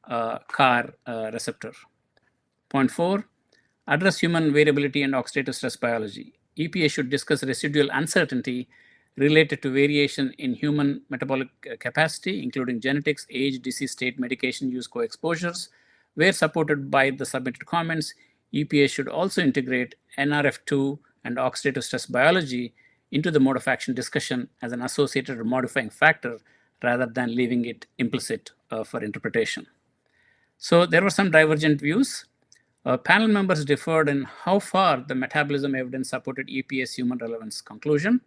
Speaker 11: CAR receptor. Point 4, address human variability and oxidative stress biology. EPA should discuss residual uncertainty related to variation in human metabolic capacity, including genetics, age, disease state, medication use, co-exposures. Where supported by the submitted comments, EPA should also integrate NRF2 and oxidative stress biology into the mode of action discussion as an associated or modifying factor rather than leaving it implicit for interpretation. So there were some divergent views. Panel members differed in how far the metabolism evidence supported EPA's human relevance conclusion.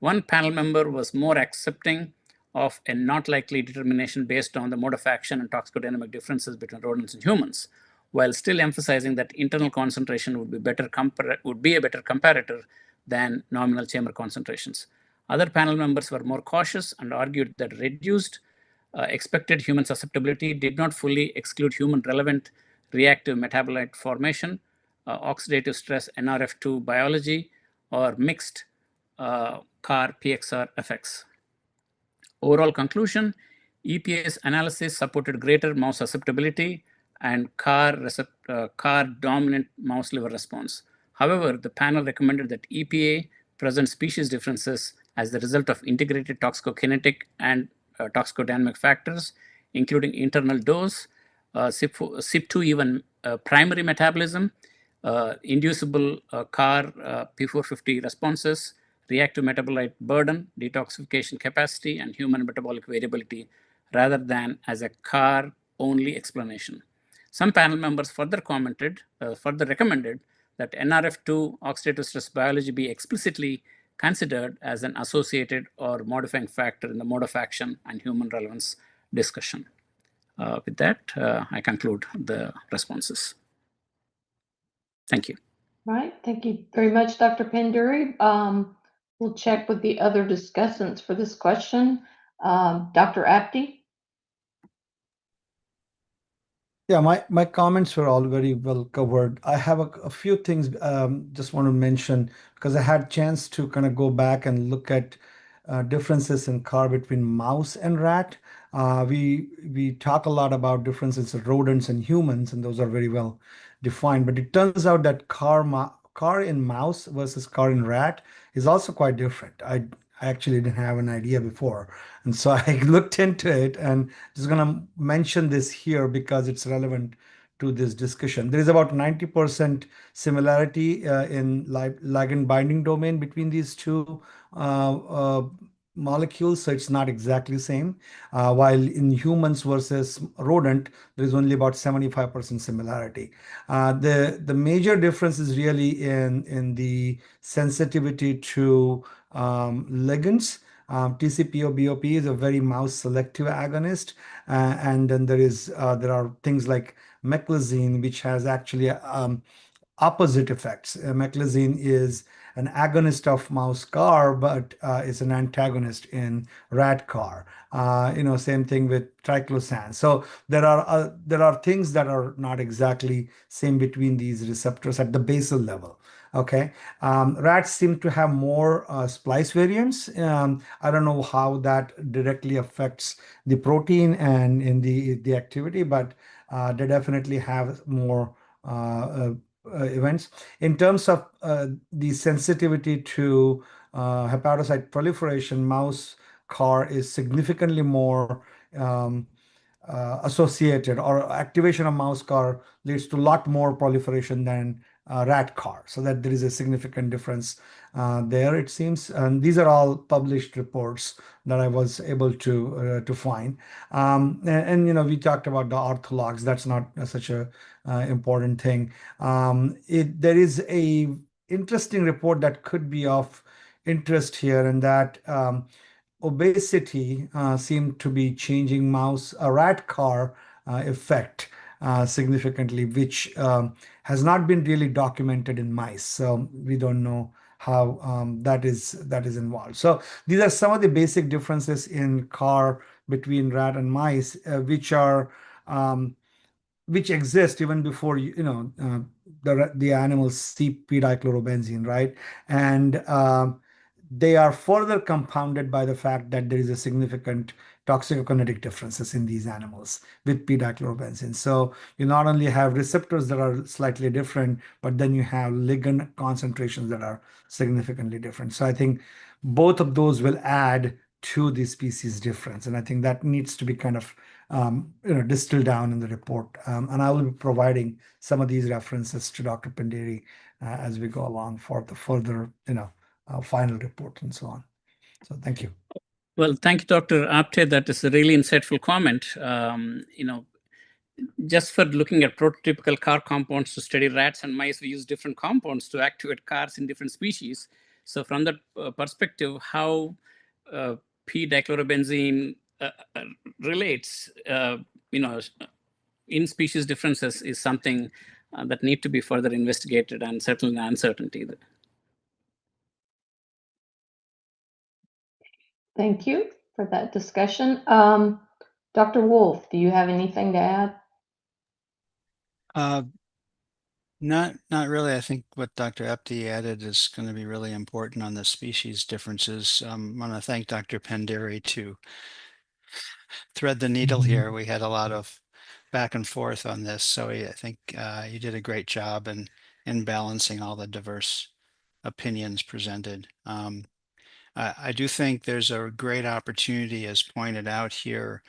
Speaker 11: One panel member was more accepting of a not likely determination based on the mode of action and toxicodynamic differences between rodents and humans, while still emphasizing that internal concentration would be a better comparator than nominal chamber concentrations. Other panel members were more cautious and argued that reduced expected human susceptibility did not fully exclude human relevant reactive metabolite formation, oxidative stress NRF2 biology, or mixed CAR-PXR effects. Overall conclusion, EPA's analysis supported greater mouse susceptibility and CAR-dominant mouse liver response. However, the panel recommended that EPA present species differences as the result of integrated toxicokinetic and toxicodynamic factors, including internal dose, CYP2 even primary metabolism, inducible CAR P450 responses, reactive metabolite burden, detoxification capacity, and human metabolic variability, rather than as a CAR only explanation. Some panel members further recommended that NRF2 oxidative stress biology be explicitly considered as an associated or modifying factor in the mode of action and human relevance discussion. With that, I conclude the responses. Thank you.
Speaker 2: Right. Thank you very much, Dr. Panduri. We'll check with the other discussants for this question. Dr. Apte?
Speaker 4: Yeah, my comments were all very well covered. I have a few things just want to mention because I had chance to kind of go back and look at differences in CAR between mouse and rat. We talk a lot about differences in rodents and humans, and those are very well defined. But it turns out that CAR in mouse versus CAR in rat is also quite different. I actually didn't have an idea before. And so I looked into it and just going to mention this here because it's relevant to this discussion. There is about 90% similarity in ligand binding domain between these two molecules, so it's not exactly the same. While in humans versus rodent, there is only about 75% similarity. The major difference is really in the sensitivity to ligands. TCP/BOP is a very mouse selective agonist, and then there are things like meclizine, which has actually opposite effects. Meclizine is an agonist of mouse CAR, but is an antagonist in rat CAR. Same thing with triclosan. So there are things that are not exactly same between these receptors at the basal level. Okay, rats seem to have more splice variants. I don't know how that directly affects the protein and in the activity, but they definitely have more events. In terms of the sensitivity to hepatocyte proliferation, mouse CAR is significantly more associated, or activation of mouse CAR leads to a lot more proliferation than rat CAR. So that there is a significant difference there, it seems. And these are all published reports that I was able to find. We talked about the orthologs. That's not such a important thing. There is a interesting report that could be of interest here, and that obesity seemed to be changing rat CAR effect significantly, which has not been really documented in mice. So we don't know how that is involved. So these are some of the basic differences in CAR between rat and mice, which exist even before the animals see p-dichlorobenzene, right? And they are further compounded by the fact that there is a significant toxicokinetic differences in these animals with p-dichlorobenzene. So you not only have receptors that are slightly different, but then you have ligand concentrations that are significantly different. So I think both of those will add to the species difference. And I think that needs to be kind of distilled down in the report. And I will be providing some of these references to Dr. Panduri as we go along for the further, final report and so on. So thank you.
Speaker 11: Well, thank you, Dr. Apte. That is a really insightful comment. Just for looking at prototypical CAR compounds to study rats and mice, we use different compounds to activate CARs in different species. So from that perspective, how p-dichlorobenzene relates, in species differences is something that need to be further investigated, and certainly uncertainty.
Speaker 2: Thank you for that discussion. Dr. Wolf, do you have anything to add?
Speaker 15: Not really. I think what Dr. Apte added is going to be really important on the species differences. I want to thank Dr. Panduri to thread the needle here. We had a lot of back and forth on this, so I think you did a great job in balancing all the diverse opinions presented. I do think there's a great opportunity, as pointed out here,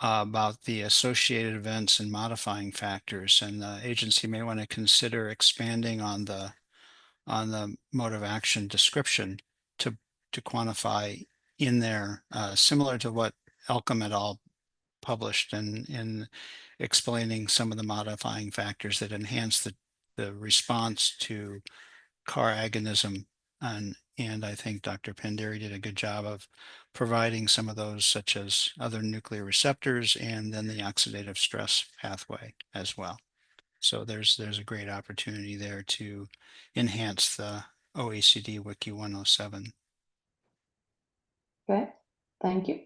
Speaker 15: about the associated events and modifying factors, and the agency may want to consider expanding on the mode of action description to quantify in there, similar to what Elcom et al. Published in explaining some of the modifying factors that enhance the response to CAR agonism. And I think Dr. Panderi did a good job of providing some of those, such as other nuclear receptors and then the oxidative stress pathway as well. So there's a great opportunity there to enhance the OECD Wiki 107.
Speaker 2: Okay, thank you.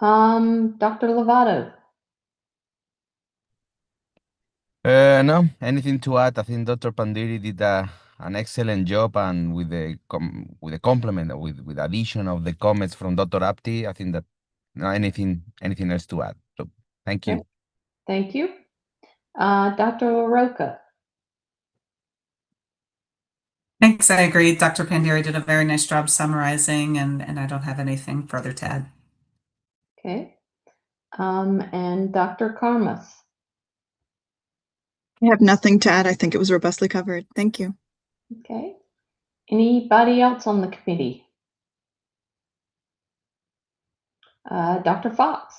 Speaker 2: Dr. Lovato.
Speaker 10: No, anything to add? I think Dr. Pandiri did an excellent job, and with the complement, with addition of the comments from Dr. Apti, I think that no anything else to add. So thank you.
Speaker 2: Okay. Thank you. Dr. LaRocca.
Speaker 16: Thanks, I agree. Dr. Panderi did a very nice job summarizing, and I don't have anything further to add.
Speaker 2: Okay. And Dr. Karmas.
Speaker 9: I have nothing to add. I think it was robustly covered. Thank you.
Speaker 2: Okay. Anybody else on the committee? Dr. Fox.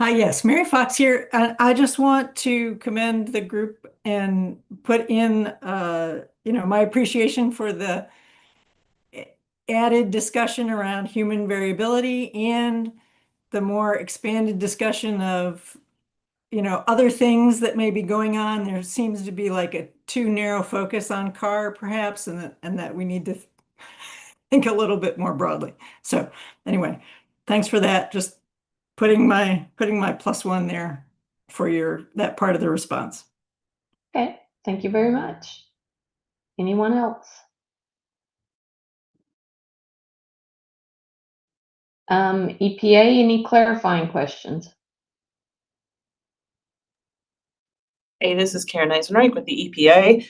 Speaker 19: Hi, yes, Mary Fox here. I just want to commend the group and put in, my appreciation for the added discussion around human variability and the more expanded discussion of, other things that may be going on. There seems to be like a too narrow focus on CAR perhaps, and that we need to think a little bit more broadly. So anyway, thanks for that. Just putting my +1 there for that part of the response.
Speaker 2: Okay, thank you very much. Anyone else? EPA, any clarifying questions?
Speaker 5: Hey, this is Karen Eisenreich with the EPA.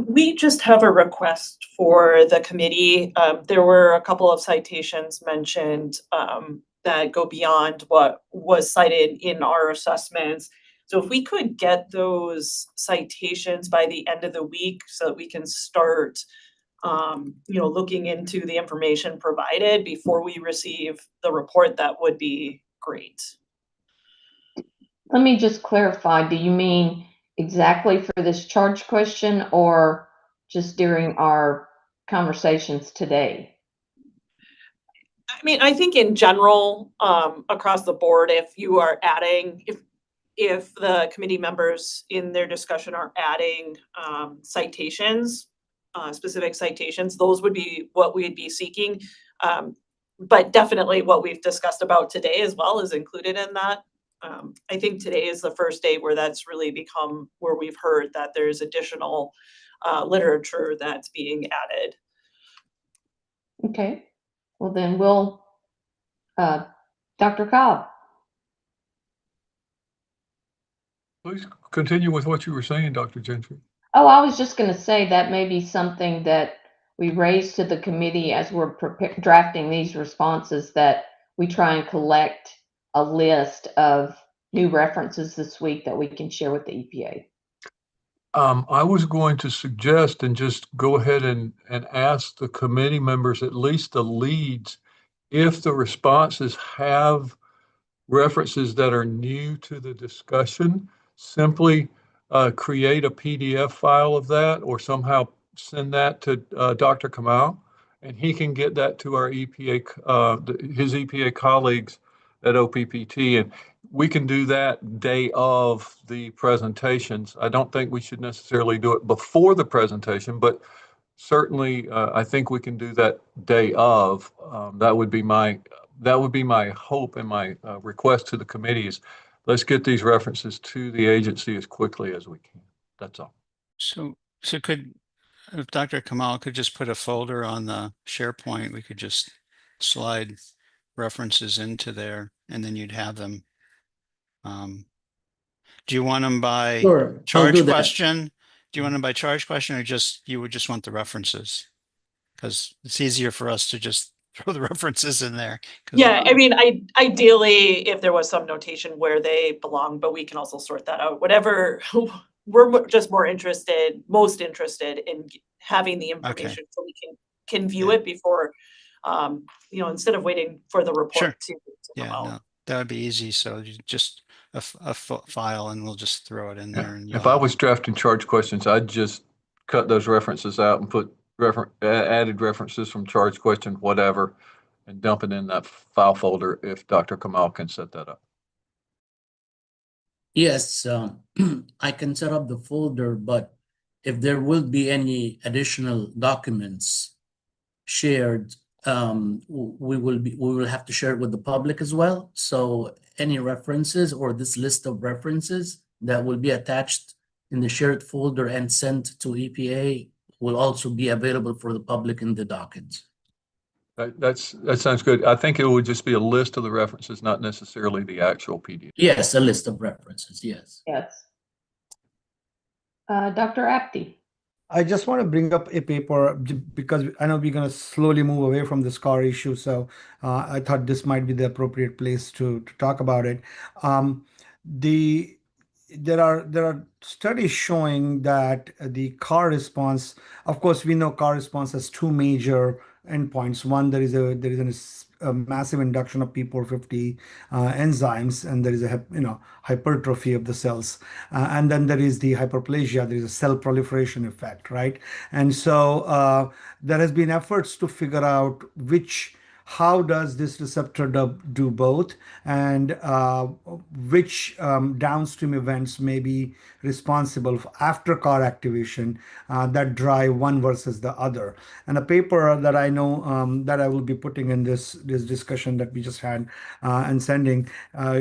Speaker 5: We just have a request for the committee. There were a couple of citations mentioned that go beyond what was cited in our assessments. So if we could get those citations by the end of the week so that we can start looking into the information provided before we receive the report, that would be great.
Speaker 2: Let me just clarify. Do you mean exactly for this charge question or just during our conversations today?
Speaker 5: I mean, I think in general, across the board, if you are adding, if the committee members in their discussion are adding citations, specific citations, those would be what we'd be seeking. But definitely what we've discussed about today as well is included in that. I think today is the first day where that's really become where we've heard that there's additional literature that's being added.
Speaker 2: Okay, well then we'll, Dr. Cobb.
Speaker 3: Please continue with what you were saying, Dr. Gentry.
Speaker 2: Oh, I was just going to say that may be something that we raise to the committee as we're drafting these responses, that we try and collect a list of new references this week that we can share with the EPA.
Speaker 3: I was going to suggest and just go ahead and ask the committee members, at least the leads, if the responses have references that are new to the discussion, simply create a PDF file of that or somehow send that to Dr. Kamal, and he can get that to our EPA, his EPA colleagues at OPPT, and we can do that day of the presentations. I don't think we should necessarily do it before the presentation, but certainly I think we can do that day of. That would be my hope and my request to the committee is let's get these references to the agency as quickly as we can. That's all.
Speaker 15: So if Dr. Kamal could just put a folder on the SharePoint, we could just slide references into there, and then you'd have them. Do you want them by charge question? Do you want them by charge question, or you would just want the references? Because it's easier for us to just throw the references in there.
Speaker 5: Yeah, I mean, ideally, if there was some notation where they belong, but we can also sort that out. Whatever, we're just most interested in having the information so we can view it before, instead of waiting for the report to come out.
Speaker 15: No, that would be easy. So you just a file, and we'll just throw it in there. And
Speaker 3: if I was drafting charge questions, I'd just cut those references out and put added references from charge question, whatever, and dump it in that file folder if Dr. Kamal can set that up.
Speaker 1: Yes, I can set up the folder, but if there will be any additional documents shared, we will have to share it with the public as well. So any references or this list of references that will be attached in the shared folder and sent to EPA will also be available for the public in the docket.
Speaker 3: That sounds good. I think it would just be a list of the references, not necessarily the actual PDF.
Speaker 1: Yes, a list of references, yes.
Speaker 2: Yes. Dr. Apte.
Speaker 4: I just want to bring up a paper because I know we're going to slowly move away from the SCAR issue. So I thought this might be the appropriate place to talk about it. There are studies showing that the CAR response, of course, we know CAR response has two major endpoints. One, there is a massive induction of p450 enzymes, and there is a hypertrophy of the cells, and then there is the hyperplasia. There is a cell proliferation effect, right? And so there has been efforts to figure out how does this receptor do both, and which downstream events may be responsible after CAR activation that drive one versus the other. And a paper that I know that I will be putting in this discussion that we just had and sending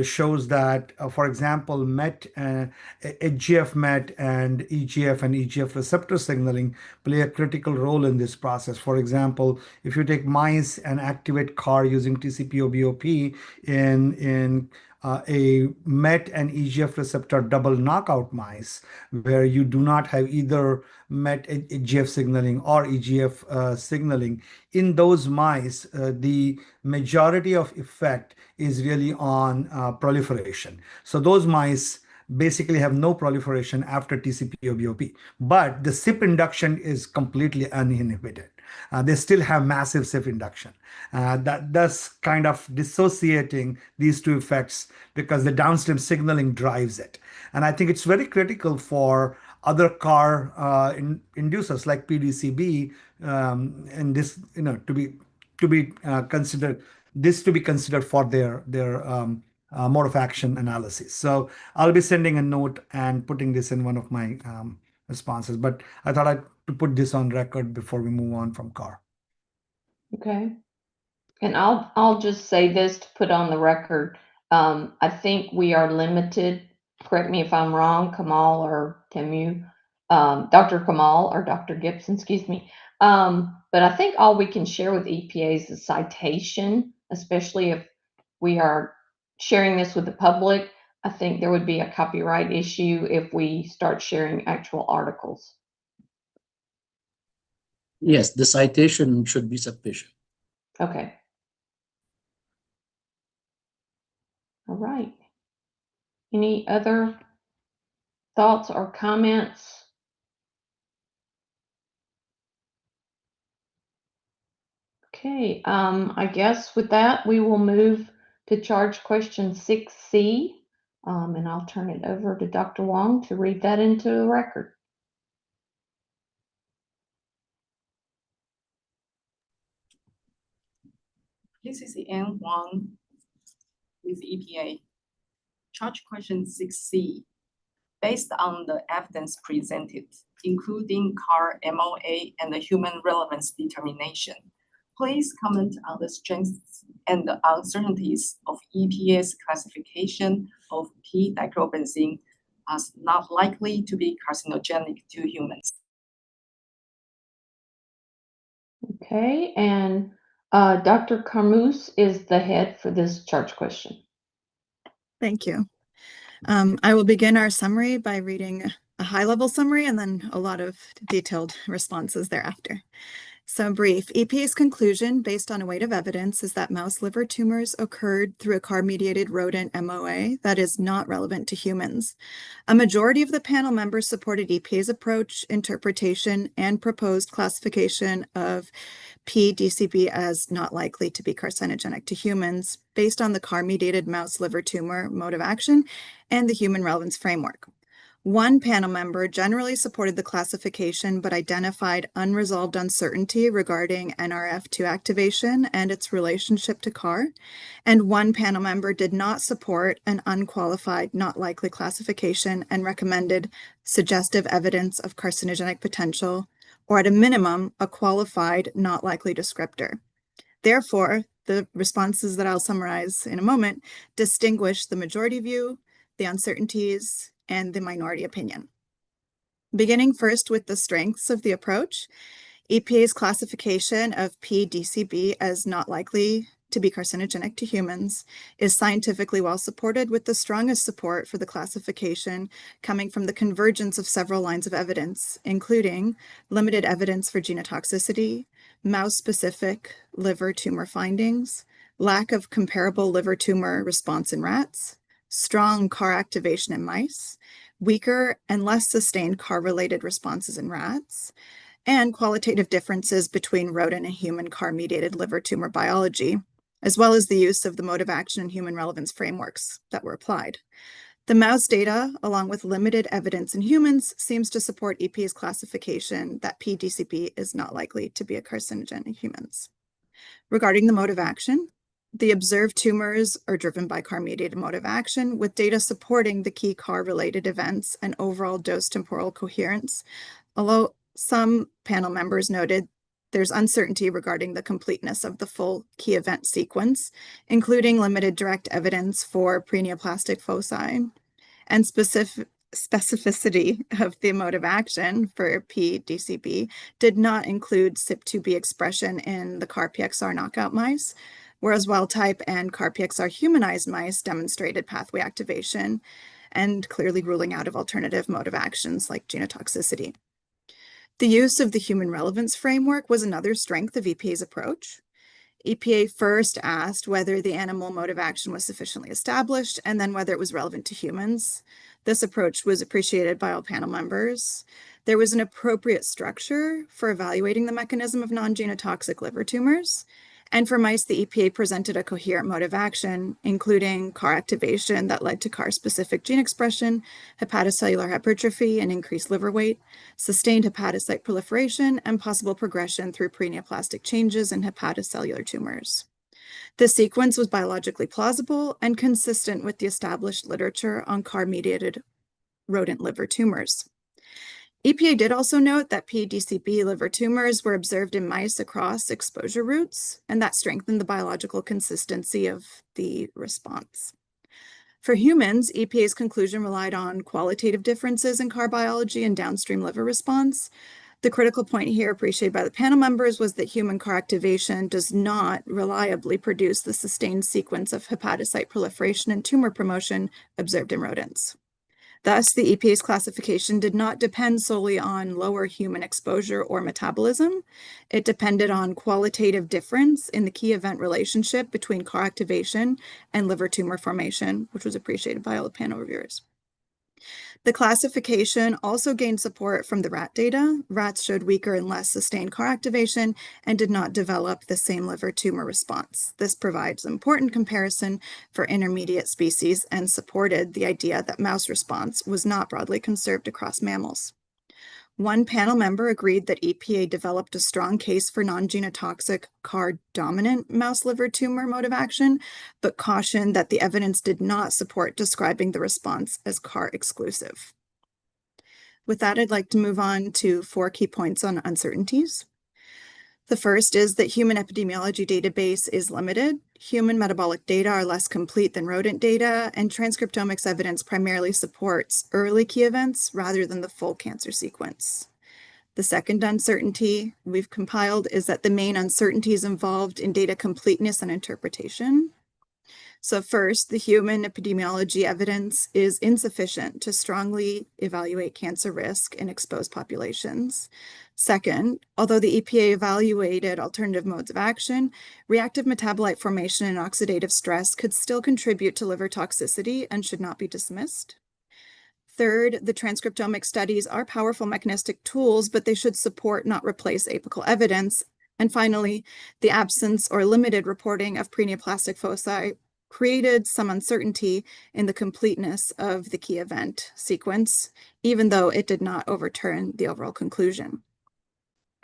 Speaker 4: shows that, for example, HGF-MET and EGF and EGF receptor signaling play a critical role in this process. For example, if you take mice and activate CAR using TCP/OBOP in a MET and EGF receptor double knockout mice, where you do not have either MET EGF signaling or EGF signaling, in those mice, the majority of effect is really on proliferation. So those mice basically have no proliferation after TCP/OBOP, but the CYP induction is completely uninhibited. They still have massive CYP induction. That's kind of dissociating these two effects because the downstream signaling drives it. And I think it's very critical for other CAR inducers like p-DCB and this, to be considered for their mode of action analysis. So I'll be sending a note and putting this in one of my responses, but I thought I'd to put this on record before we move on from CAR.
Speaker 2: Okay. And I'll just say this to put on the record. I think we are limited, correct me if I'm wrong, Kamal or Temu, Dr. Kamal or Dr. Gibson, excuse me. But I think all we can share with EPA is the citation, especially if we are sharing this with the public. I think there would be a copyright issue if we start sharing actual articles.
Speaker 1: Yes, the citation should be sufficient.
Speaker 2: Okay. All right. Any other thoughts or comments? Okay, I guess with that, we will move to charge question 6C, and I'll turn it over to Dr. Wong to read that into the record.
Speaker 14: This is Anne Wang with EPA. Charge question 6C. Based on the evidence presented, including CAR MOA and the human relevance determination, please comment on the strengths and the uncertainties of EPA's classification of p-dichlorobenzene as not likely to be carcinogenic to humans.
Speaker 2: Okay, and Dr. Carmouche is the head for this charge question.
Speaker 9: Thank you. I will begin our summary by reading a high-level summary and then a lot of detailed responses thereafter. So brief, EPA's conclusion based on a weight of evidence is that mouse liver tumors occurred through a CAR-mediated rodent MOA that is not relevant to humans. A majority of the panel members supported EPA's approach, interpretation, and proposed classification of p-DCB as not likely to be carcinogenic to humans based on the CAR-mediated mouse liver tumor mode of action and the human relevance framework. One panel member generally supported the classification but identified unresolved uncertainty regarding NRF2 activation and its relationship to CAR, and one panel member did not support an unqualified not likely classification and recommended suggestive evidence of carcinogenic potential, or at a minimum, a qualified not likely descriptor. Therefore, the responses that I'll summarize in a moment distinguish the majority view, the uncertainties, and the minority opinion. Beginning first with the strengths of the approach, EPA's classification of p-DCB as not likely to be carcinogenic to humans is scientifically well supported, with the strongest support for the classification coming from the convergence of several lines of evidence, including limited evidence for genotoxicity, mouse-specific liver tumor findings, lack of comparable liver tumor response in rats, strong CAR activation in mice, weaker and less sustained CAR-related responses in rats, and qualitative differences between rodent and human CAR-mediated liver tumor biology, as well as the use of the mode of action and human relevance frameworks that were applied. The mouse data, along with limited evidence in humans, seems to support EPA's classification that p-DCB is not likely to be a carcinogen in humans. Regarding the mode of action, the observed tumors are driven by CAR-mediated mode of action, with data supporting the key CAR-related events and overall dose-temporal coherence, although some panel members noted there's uncertainty regarding the completeness of the full key event sequence, including limited direct evidence for preneoplastic foci and specificity of the mode of action for p-DCB did not include CYP2B expression in the CAR-PXR knockout mice, whereas wild-type and CAR-PXR humanized mice demonstrated pathway activation and clearly ruling out of alternative mode of actions like genotoxicity. The use of the human relevance framework was another strength of EPA's approach. EPA first asked whether the animal mode of action was sufficiently established and then whether it was relevant to humans. This approach was appreciated by all panel members. There was an appropriate structure for evaluating the mechanism of non-genotoxic liver tumors. And for mice, the EPA presented a coherent mode of action, including CAR activation that led to CAR-specific gene expression, hepatocellular hypertrophy and increased liver weight, sustained hepatocyte proliferation, and possible progression through preneoplastic changes in hepatocellular tumors. This sequence was biologically plausible and consistent with the established literature on CAR-mediated rodent liver tumors. EPA did also note that p-DCB liver tumors were observed in mice across exposure routes, and that strengthened the biological consistency of the response. For humans, EPA's conclusion relied on qualitative differences in CAR biology and downstream liver response. The critical point here appreciated by the panel members was that human CAR activation does not reliably produce the sustained sequence of hepatocyte proliferation and tumor promotion observed in rodents. Thus, the EPA's classification did not depend solely on lower human exposure or metabolism. It depended on qualitative difference in the key event relationship between CAR activation and liver tumor formation, which was appreciated by all the panel reviewers. The classification also gained support from the rat data. Rats showed weaker and less sustained CAR activation and did not develop the same liver tumor response. This provides important comparison for intermediate species and supported the idea that mouse response was not broadly conserved across mammals. One panel member agreed that EPA developed a strong case for non-genotoxic CAR-dominant mouse liver tumor mode of action, but cautioned that the evidence did not support describing the response as CAR-exclusive. With that, I'd like to move on to 4 key points on uncertainties. The first is that human epidemiology database is limited. Human metabolic data are less complete than rodent data, and transcriptomics evidence primarily supports early key events rather than the full cancer sequence. The second uncertainty we've compiled is that the main uncertainties involved in data completeness and interpretation. So first, the human epidemiology evidence is insufficient to strongly evaluate cancer risk in exposed populations. Second, although the EPA evaluated alternative modes of action, reactive metabolite formation and oxidative stress could still contribute to liver toxicity and should not be dismissed. Third, the transcriptomic studies are powerful mechanistic tools, but they should support, not replace, apical evidence. And finally, the absence or limited reporting of preneoplastic foci created some uncertainty in the completeness of the key event sequence, even though it did not overturn the overall conclusion.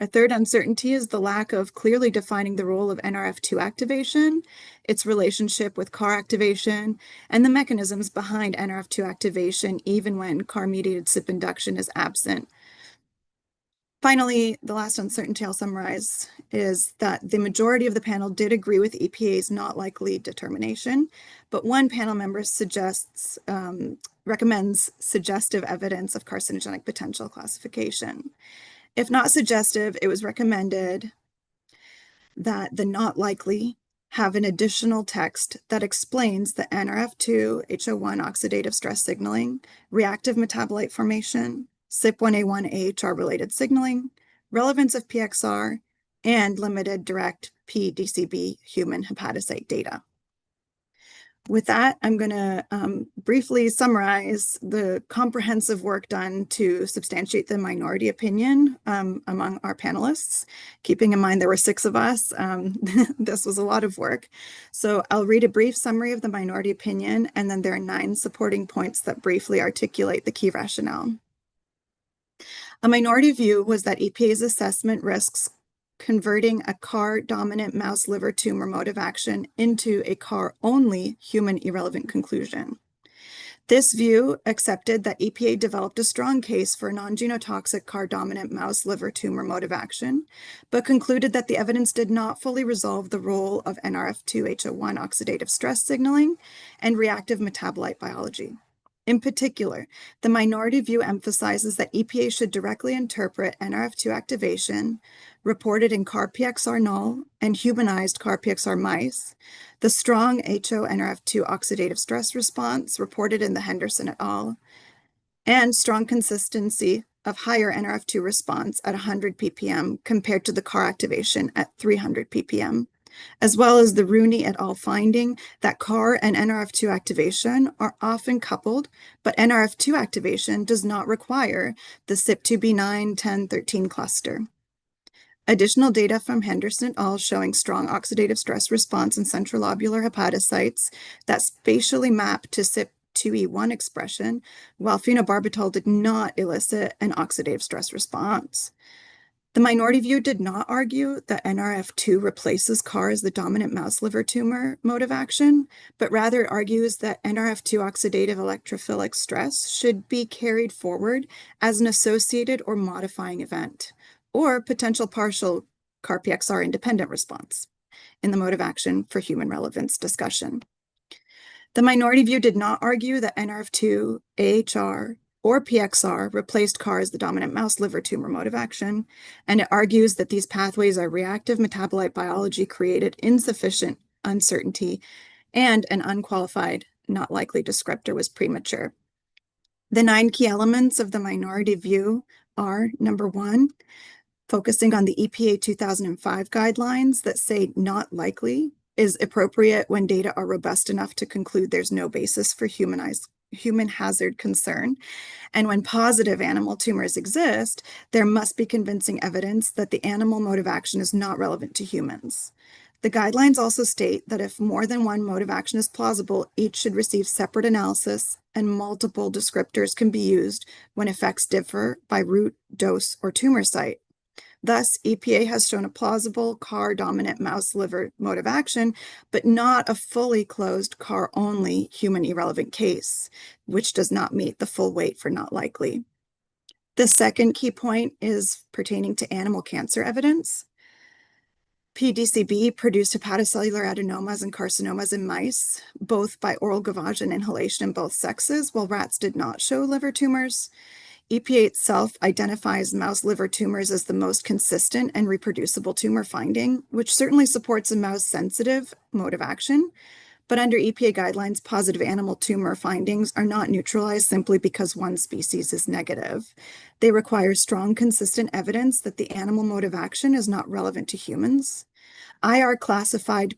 Speaker 9: A third uncertainty is the lack of clearly defining the role of NRF2 activation, its relationship with CAR activation, and the mechanisms behind NRF2 activation, even when CAR-mediated CYP induction is absent. Finally, the last uncertainty I'll summarize is that the majority of the panel did agree with EPA's not likely determination, but one panel member recommends suggestive evidence of carcinogenic potential classification. If not suggestive, it was recommended that the not likely have an additional text that explains the NRF2 HO1 oxidative stress signaling, reactive metabolite formation, CYP1A1 AHR related signaling, relevance of PXR, and limited direct p-DCB human hepatocyte data. With that, I'm going to briefly summarize the comprehensive work done to substantiate the minority opinion among our panelists. Keeping in mind there were 6 of us, this was a lot of work. So I'll read a brief summary of the minority opinion, and then there are 9 supporting points that briefly articulate the key rationale. A minority view was that EPA's assessment risks converting a CAR-dominant mouse liver tumor mode of action into a CAR-only human irrelevant conclusion. This view accepted that EPA developed a strong case for non-genotoxic CAR-dominant mouse liver tumor mode of action, but concluded that the evidence did not fully resolve the role of NRF2-HO1 oxidative stress signaling and reactive metabolite biology. In particular, the minority view emphasizes that EPA should directly interpret NRF2 activation reported in CAR-PXR null and humanized CAR-PXR mice, the strong HO-NRF2 oxidative stress response reported in the Henderson et al., and strong consistency of higher NRF2 response at 100 ppm compared to the CAR activation at 300 ppm, as well as the Rooney et al. Finding that CAR and NRF2 activation are often coupled, but NRF2 activation does not require the CYP2B9, 10, 13 cluster. Additional data from Henderson et al. Showing strong oxidative stress response in central lobular hepatocytes that spatially map to CYP2E1 expression, while phenobarbital did not elicit an oxidative stress response. The minority view did not argue that NRF2 replaces CAR as the dominant mouse liver tumor mode of action, but rather argues that NRF2 oxidative electrophilic stress should be carried forward as an associated or modifying event, or potential partial CAR-PXR independent response in the mode of action for human relevance discussion. The minority view did not argue that NRF2, AHR, or PXR replaced CAR as the dominant mouse liver tumor mode of action, and it argues that these pathways are reactive metabolite biology created insufficient uncertainty and an unqualified, not likely descriptor was premature. The 9 key elements of the minority view are, number 1, focusing on the EPA 2005 guidelines that say not likely is appropriate when data are robust enough to conclude there's no basis for human hazard concern. And when positive animal tumors exist, there must be convincing evidence that the animal mode of action is not relevant to humans. The guidelines also state that if more than one mode of action is plausible, each should receive separate analysis and multiple descriptors can be used when effects differ by route, dose, or tumor site. Thus, EPA has shown a plausible CAR-dominant mouse liver mode of action, but not a fully closed CAR-only human irrelevant case, which does not meet the full weight for not likely. The second key point is pertaining to animal cancer evidence. p-DCB produced hepatocellular adenomas and carcinomas in mice, both by oral gavage and inhalation in both sexes, while rats did not show liver tumors. EPA itself identifies mouse liver tumors as the most consistent and reproducible tumor finding, which certainly supports a mouse-sensitive mode of action, But under EPA guidelines, positive animal tumor findings are not neutralized simply because one species is negative. They require strong, consistent evidence that the animal mode of action is not relevant to humans. IR classified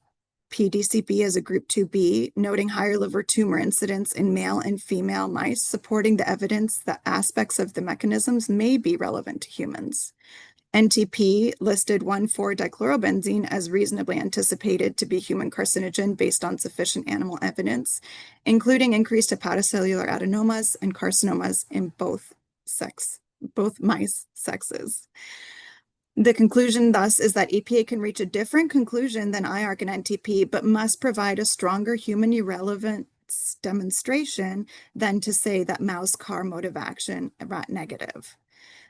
Speaker 9: p-DCB as a group 2B, noting higher liver tumor incidence in male and female mice, supporting the evidence that aspects of the mechanisms may be relevant to humans. NTP listed 1,4-dichlorobenzene as reasonably anticipated to be human carcinogen based on sufficient animal evidence, including increased hepatocellular adenomas and carcinomas in both mice sexes. The conclusion thus is that EPA can reach a different conclusion than IARC and NTP, but must provide a stronger human irrelevance demonstration than to say that mouse CAR mode of action rat negative.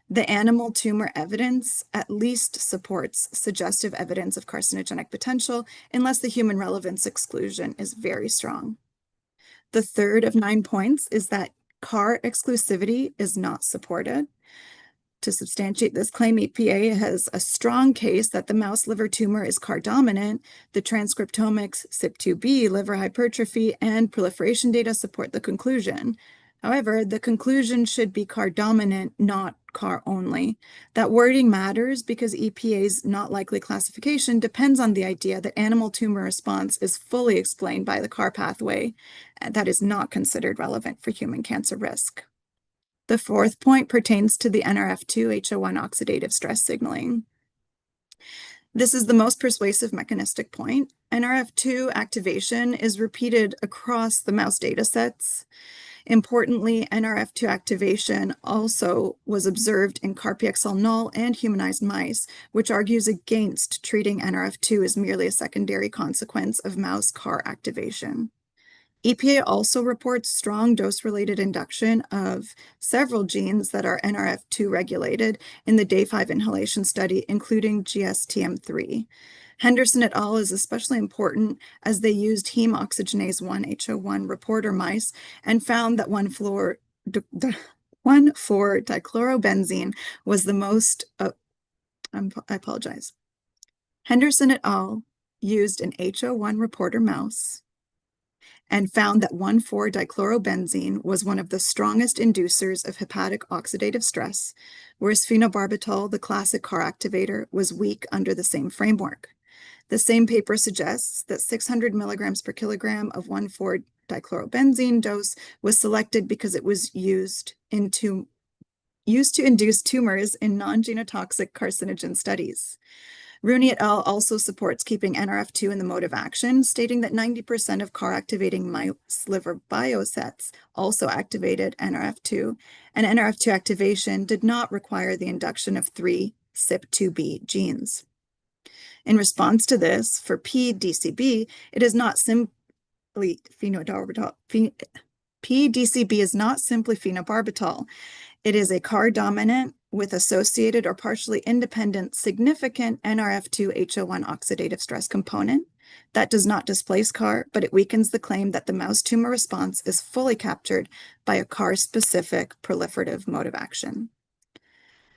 Speaker 9: The animal tumor evidence at least supports suggestive evidence of carcinogenic potential unless the human relevance exclusion is very strong. The third of 9 points is that CAR exclusivity is not supported. To substantiate this claim, EPA has a strong case that the mouse liver tumor is CAR dominant. The transcriptomics, CYP2B, liver hypertrophy, and proliferation data support the conclusion. However, the conclusion should be CAR dominant, not CAR only. That wording matters because EPA's not likely classification depends on the idea that animal tumor response is fully explained by the CAR pathway that is not considered relevant for human cancer risk. The fourth point pertains to the NRF2-HO1 oxidative stress signaling. This is the most persuasive mechanistic point. NRF2 activation is repeated across the mouse data sets. Importantly, NRF2 activation also was observed in CAR-PXL null and humanized mice, which argues against treating NRF2 as merely a secondary consequence of mouse CAR activation. EPA also reports strong dose-related induction of several genes that are NRF2 regulated in the day 5 inhalation study, including GSTM3. Henderson et al. Is especially important as they used heme oxygenase 1-HO1 reporter mice and found that 1,4-dichlorobenzene was the most, I apologize. Henderson et al. Used an HO1 reporter mouse and found that 1,4-dichlorobenzene was one of the strongest inducers of hepatic oxidative stress, whereas phenobarbital, the classic CAR activator, was weak under the same framework. The same paper suggests that 600 milligrams per kilogram of 1,4-dichlorobenzene dose was selected because it was used to induce tumors in non-genotoxic carcinogen studies. Rooney et al. Also supports keeping NRF2 in the mode of action, stating that 90% of CAR-activating mouse liver biosets also activated NRF2, and NRF2 activation did not require the induction of 3 CYP2B genes. In response to this, for p-DCB, it is not simply phenobarbital. p-DCB is not simply phenobarbital. It is a CAR dominant with associated or partially independent significant NRF2-HO1 oxidative stress component that does not displace CAR, but it weakens the claim that the mouse tumor response is fully captured by a CAR-specific proliferative mode of action.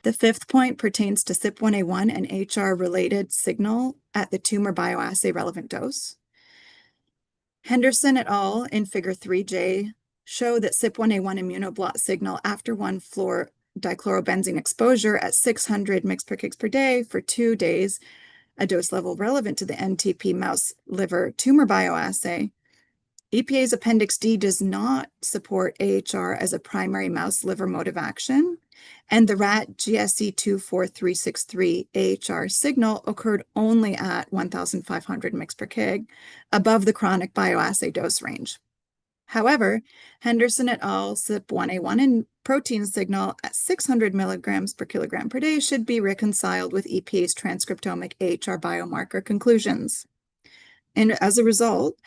Speaker 9: The fifth point pertains to CYP1A1 and HR-related signal at the tumor bioassay relevant dose. Henderson et al. In Figure 3J show that CYP1A1 immunoblot signal after 1,4-dichlorobenzene exposure at 600 mg/kg per day for 2 days, a dose level relevant to the NTP mouse liver tumor bioassay. EPA's Appendix D does not support AHR as a primary mouse liver mode of action, and the rat GSE24363 AHR signal occurred only at 1,500 mg/kg, above the chronic bioassay dose range. However, Henderson et al. CYP1A1 and protein signal at 600 milligrams per kilogram per day should be reconciled with EPA's transcriptomic AHR biomarker conclusions. And as a result,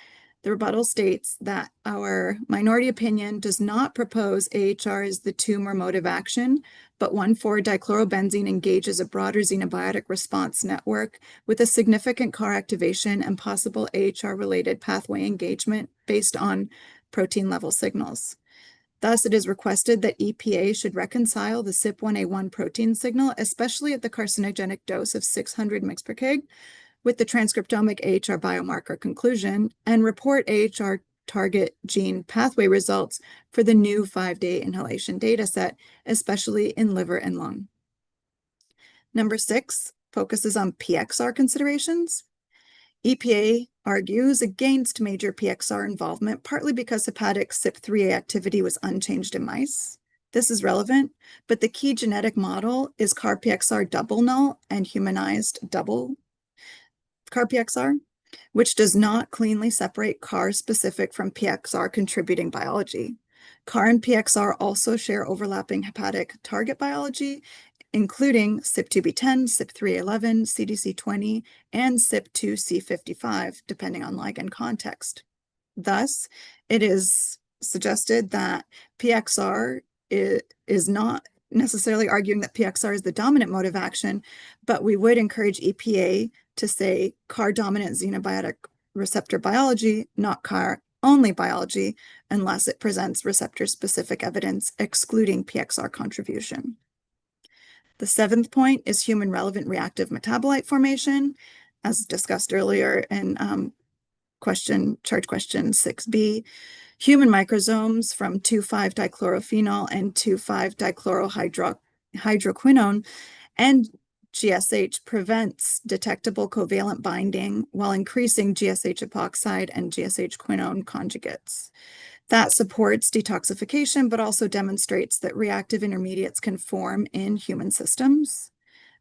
Speaker 9: the rebuttal states that our minority opinion does not propose AHR as the tumor mode of action, but 1,4-dichlorobenzene engages a broader xenobiotic response network with a significant CAR activation and possible AHR-related pathway engagement based on protein level signals. Thus, it is requested that EPA should reconcile the CYP1A1 protein signal, especially at the carcinogenic dose of 600 mg/kg, with the transcriptomic AHR biomarker conclusion and report AHR target gene pathway results for the new 5-day inhalation dataset, especially in liver and lung. Number 6 focuses on PXR considerations. EPA argues against major PXR involvement, partly because hepatic CYP3A activity was unchanged in mice. This is relevant, but the key genetic model is CAR-PXR double null and humanized double CAR-PXR, which does not cleanly separate CAR-specific from PXR contributing biology. CAR and PXR also share overlapping hepatic target biology, including CYP2B10, CYP3A11, CDC20, and CYP2C55, depending on ligand context. Thus, it is suggested that PXR is not necessarily arguing that PXR is the dominant mode of action, but we would encourage EPA to say CAR-dominant xenobiotic receptor biology, not CAR-only biology, unless it presents receptor-specific evidence excluding PXR contribution. The 7th point is human relevant reactive metabolite formation, as discussed earlier in charge question 6b. Human microsomes from 2,5-dichlorophenol and 2,5-dichlorohydroquinone and GSH prevents detectable covalent binding while increasing GSH epoxide and GSH quinone conjugates. That supports detoxification, but also demonstrates that reactive intermediates can form in human systems.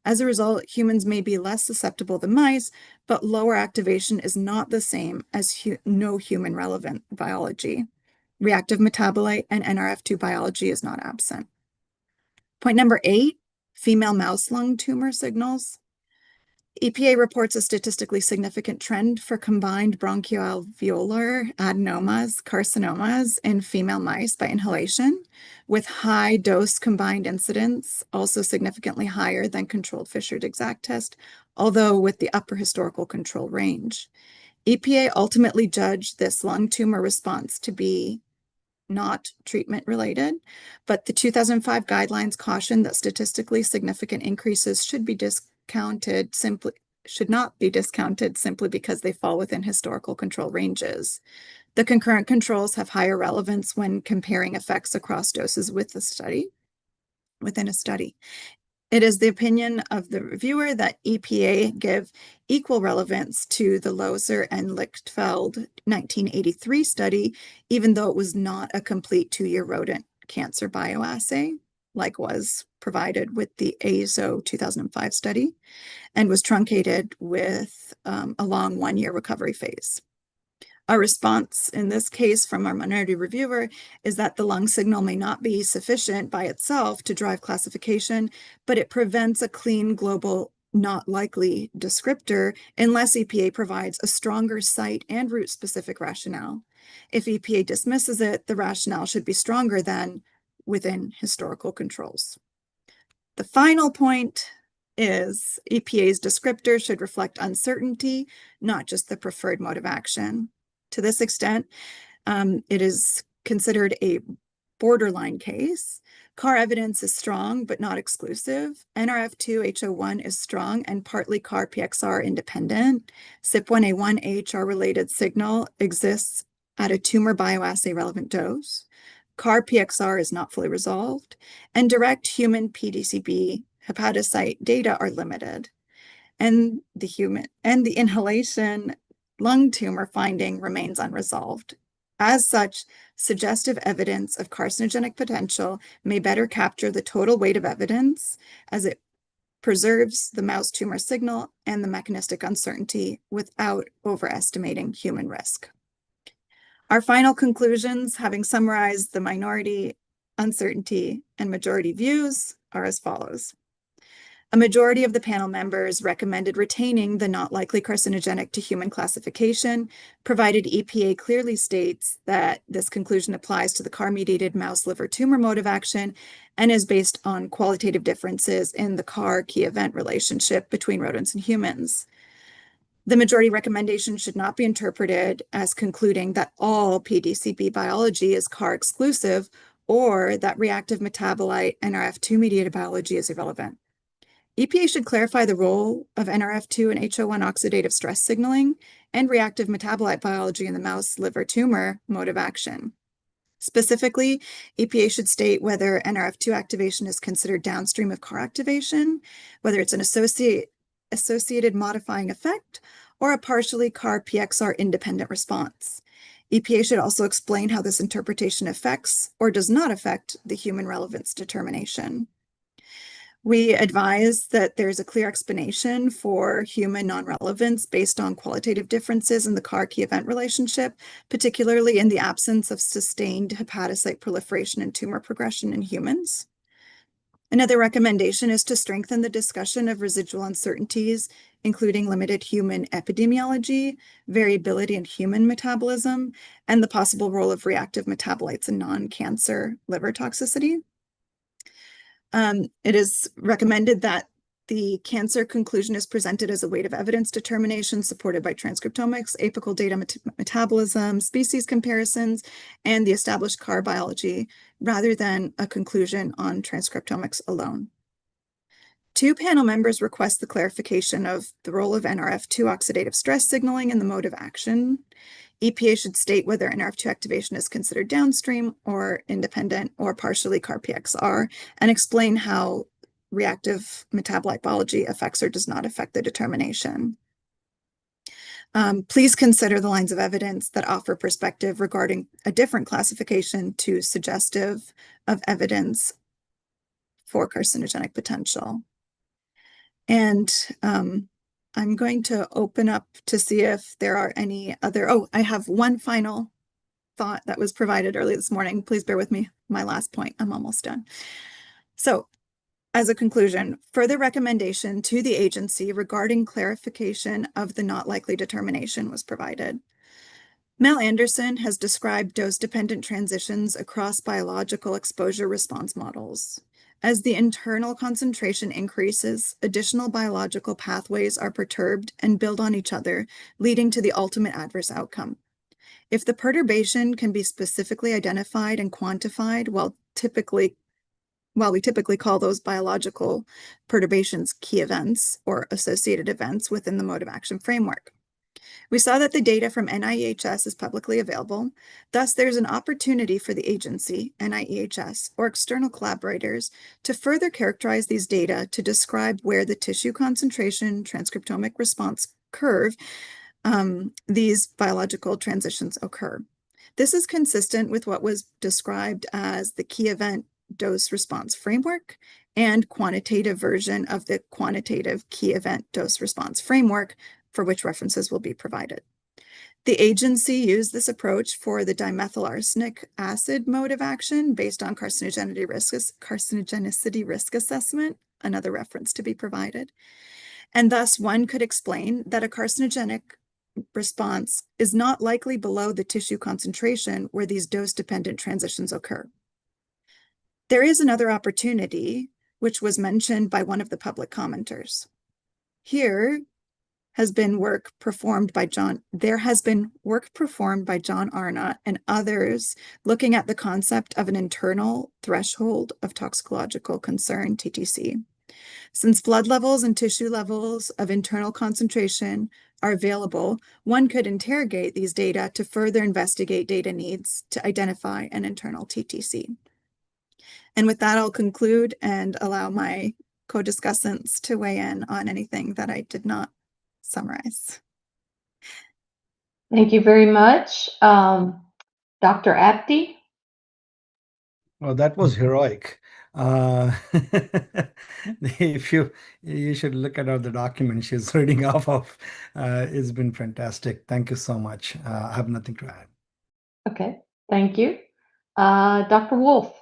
Speaker 9: As a result, humans may be less susceptible than mice, but lower activation is not the same as no human relevant biology. Reactive metabolite and NRF2 biology is not absent. Point number 8, female mouse lung tumor signals. EPA reports a statistically significant trend for combined bronchoalveolar adenomas, carcinomas in female mice by inhalation, with high dose combined incidence, also significantly higher than controlled Fisher-Dixac test, although with the upper historical control range. EPA ultimately judged this lung tumor response to be not treatment related, but the 2005 guidelines caution that statistically significant increases should not be discounted simply because they fall within historical control ranges. The concurrent controls have higher relevance when comparing effects across doses within a study. It is the opinion of the reviewer that EPA give equal relevance to the Loser and Lichtfeld 1983 study, even though it was not a complete 2-year rodent cancer bioassay, like was provided with the AZO 2005 study, and was truncated with a long 1-year recovery phase. Our response in this case from our minority reviewer is that the lung signal may not be sufficient by itself to drive classification, but it prevents a clean global not likely descriptor unless EPA provides a stronger site and route specific rationale. If EPA dismisses it, the rationale should be stronger than within historical controls. The final point is EPA's descriptor should reflect uncertainty, not just the preferred mode of action. To this extent, it is considered a borderline case. CAR evidence is strong, but not exclusive. NRF2-HO1 is strong and partly CAR-PXR independent. CYP1A1 AHR-related signal exists at a tumor bioassay relevant dose. CAR-PXR is not fully resolved, and direct human p-DCB hepatocyte data are limited. And the inhalation lung tumor finding remains unresolved. As such, suggestive evidence of carcinogenic potential may better capture the total weight of evidence as it preserves the mouse tumor signal and the mechanistic uncertainty without overestimating human risk. Our final conclusions, having summarized the minority, uncertainty, and majority views, are as follows. A majority of the panel members recommended retaining the not likely carcinogenic to human classification, provided EPA clearly states that this conclusion applies to the CAR-mediated mouse liver tumor mode of action and is based on qualitative differences in the CAR-key event relationship between rodents and humans. The majority recommendation should not be interpreted as concluding that all p-DCB biology is CAR exclusive or that reactive metabolite NRF2 mediated biology is irrelevant. EPA should clarify the role of NRF2 and HO1 oxidative stress signaling and reactive metabolite biology in the mouse liver tumor mode of action. Specifically, EPA should state whether NRF2 activation is considered downstream of CAR activation, whether it's an associated modifying effect, or a partially CAR-PXR independent response. EPA should also explain how this interpretation affects or does not affect the human relevance determination. We advise that there's a clear explanation for human non-relevance based on qualitative differences in the CAR key event relationship, particularly in the absence of sustained hepatocyte proliferation and tumor progression in humans. Another recommendation is to strengthen the discussion of residual uncertainties, including limited human epidemiology, variability in human metabolism, and the possible role of reactive metabolites in non-cancer liver toxicity. It is recommended that the cancer conclusion is presented as a weight of evidence determination supported by transcriptomics, apical data metabolism, species comparisons, and the established CAR biology, rather than a conclusion on transcriptomics alone. Two panel members request the clarification of the role of NRF2 oxidative stress signaling in the mode of action. EPA should state whether NRF2 activation is considered downstream or independent or partially CAR-PXR, and explain how reactive metabolite biology affects or does not affect the determination. Please consider the lines of evidence that offer perspective regarding a different classification to suggestive of evidence for carcinogenic potential. And I'm going to open up to see if there are any other, I have one final thought that was provided early this morning. Please bear with me. My last point, I'm almost done. So as a conclusion, further recommendation to the agency regarding clarification of the not likely determination was provided. Mel Anderson has described dose-dependent transitions across biological exposure response models. As the internal concentration increases, additional biological pathways are perturbed and build on each other, leading to the ultimate adverse outcome. If the perturbation can be specifically identified and quantified, while we typically call those biological perturbations key events or associated events within the mode of action framework. We saw that the data from NIEHS is publicly available. Thus, there's an opportunity for the agency, NIEHS, or external collaborators to further characterize these data to describe where the tissue concentration transcriptomic response curve, these biological transitions occur. This is consistent with what was described as the key event dose response framework and quantitative version of the quantitative key event dose response framework, for which references will be provided. The agency used this approach for the dimethyl arsenic acid mode of action based on carcinogenicity risk assessment, another reference to be provided. And thus one could explain that a carcinogenic response is not likely below the tissue concentration where these dose-dependent transitions occur. There is another opportunity, which was mentioned by one of the public commenters. There has been work performed by John Arnott and others looking at the concept of an internal threshold of toxicological concern, TTC. Since blood levels and tissue levels of internal concentration are available, one could interrogate these data to further investigate data needs to identify an internal TTC. And with that, I'll conclude and allow my co-discussants to weigh in on anything that I did not summarize.
Speaker 2: Thank you very much. Dr. Apte?
Speaker 4: Well, that was heroic. If you should look at all the document she's reading off of. It's been fantastic. Thank you so much. I have nothing to add.
Speaker 2: Okay, thank you. Dr. Wolf?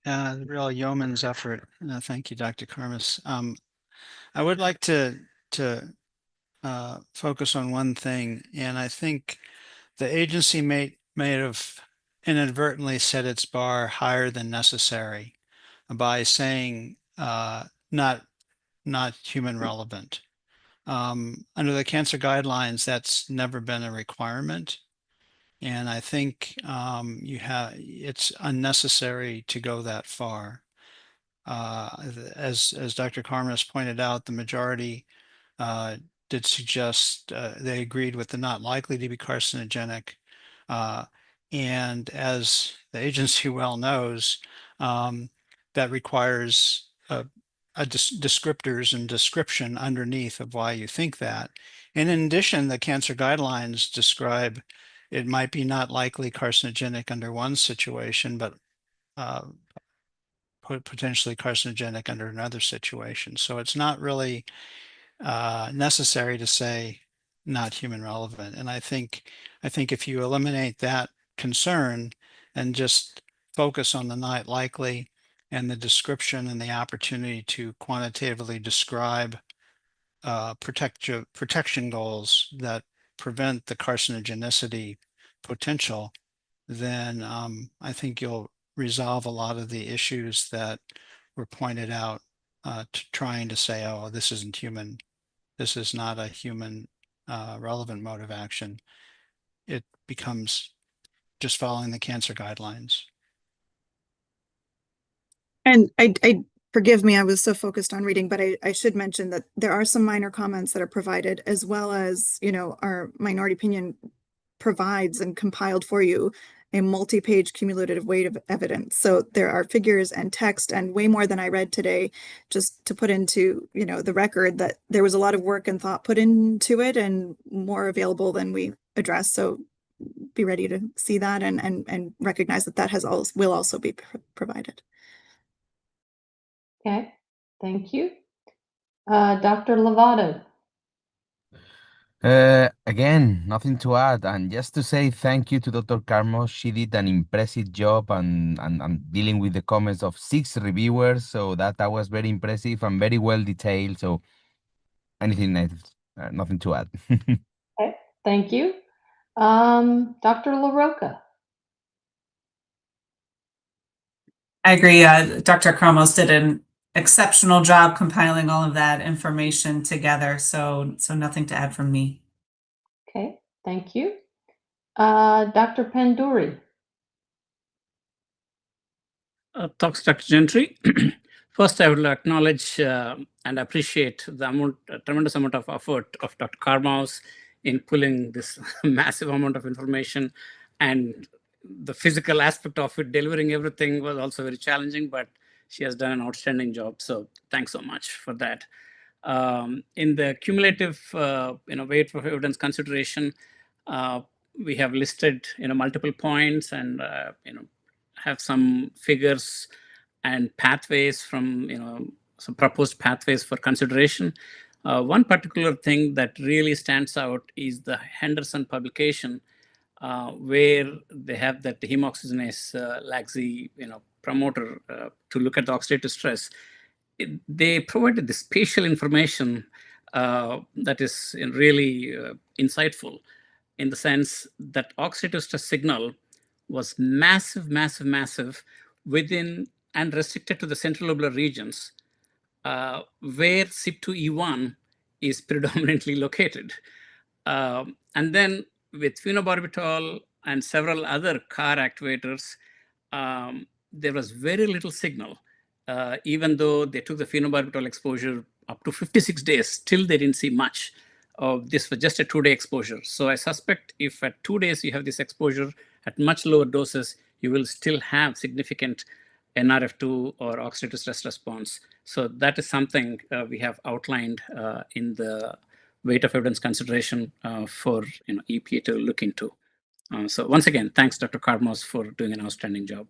Speaker 15: Real yeoman's effort. Thank you, Dr. Karmas. I would like to focus on one thing, and I think the agency may have inadvertently set its bar higher than necessary by saying not human relevant. Under the cancer guidelines, that's never been a requirement. And I think it's unnecessary to go that far. As Dr. Karmas pointed out, the majority did suggest they agreed with the not likely to be carcinogenic. And as the agency well knows, that requires descriptors and description underneath of why you think that. And in addition, the cancer guidelines describe it might be not likely carcinogenic under one situation, but potentially carcinogenic under another situation. So it's not really necessary to say not human relevant. And I think if you eliminate that concern and just focus on the not likely and the description and the opportunity to quantitatively describe protection goals that prevent the carcinogenicity potential, then I think you'll resolve a lot of the issues that were pointed out to trying to say, oh, this isn't human. This is not a human relevant mode of action. It becomes just following the cancer guidelines.
Speaker 9: And I forgive me, I was so focused on reading, but I should mention that there are some minor comments that are provided, as well as, our minority opinion provides and compiled for you a multi-page cumulative weight of evidence. So there are figures and text and way more than I read today, just to put into, the record that there was a lot of work and thought put into it and more available than we addressed. So be ready to see that and recognize that will also be provided.
Speaker 2: Okay, thank you. Dr. Lovato.
Speaker 10: Again, nothing to add, and just to say thank you to Dr. Karmos. She did an impressive job and dealing with the comments of 6 reviewers, so that was very impressive and very well detailed. So anything else? Nothing to add.
Speaker 2: Okay, thank you. Dr. LaRocca.
Speaker 16: I agree. Dr. Kramos did an exceptional job compiling all of that information together. So nothing to add from me.
Speaker 2: Okay, thank you. Dr. Panduri.
Speaker 11: Thanks, Dr. Gentry. First, I would acknowledge and appreciate the tremendous amount of effort of Dr. Karmaus in pulling this massive amount of information, and the physical aspect of it, delivering everything was also very challenging, but she has done an outstanding job. So thanks so much for that. In the cumulative weight of evidence consideration, we have listed multiple points and have some figures and pathways from some proposed pathways for consideration. One particular thing that really stands out is the Henderson publication, where they have that hemoxygenase laxy promoter to look at the oxidative stress. They provided the spatial information that is really insightful, in the sense that oxidative stress signal was massive within and restricted to the central lobular regions, where CYP2E1 is predominantly located. And then with phenobarbital and several other CAR activators, there was very little signal. Even though they took the phenobarbital exposure up to 56 days, still they didn't see much. This was just a 2-day exposure. So I suspect if at 2 days you have this exposure at much lower doses, you will still have significant NRF2 or oxidative stress response. So that is something we have outlined in the weight of evidence consideration for EPA to look into. So once again, thanks, Dr. Karmos, for doing an outstanding job.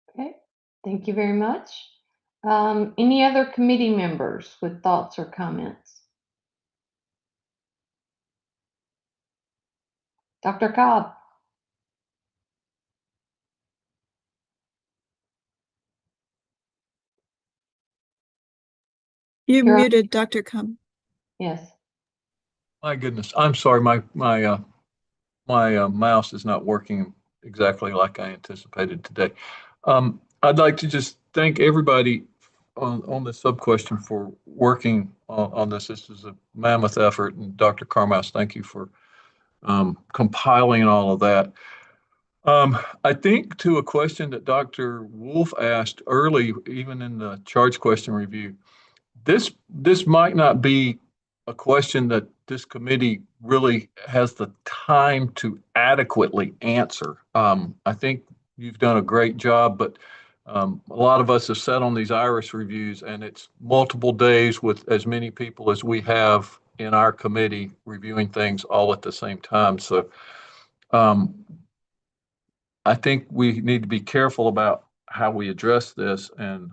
Speaker 2: Okay, thank you very much. Any other committee members with thoughts or comments? Dr. Cobb.
Speaker 9: You're muted, Dr. Cobb.
Speaker 2: Yes.
Speaker 3: My goodness, I'm sorry. My mouse is not working exactly like I anticipated today. I'd like to just thank everybody on the sub-question for working on this. This is a mammoth effort, and Dr. Karmas, thank you for compiling all of that. I think to a question that Dr. Wolf asked early, even in the charge question review, this might not be a question that this committee really has the time to adequately answer. I think you've done a great job, but a lot of us have sat on these IRIS reviews, and it's multiple days with as many people as we have in our committee reviewing things all at the same time. So I think we need to be careful about how we address this, and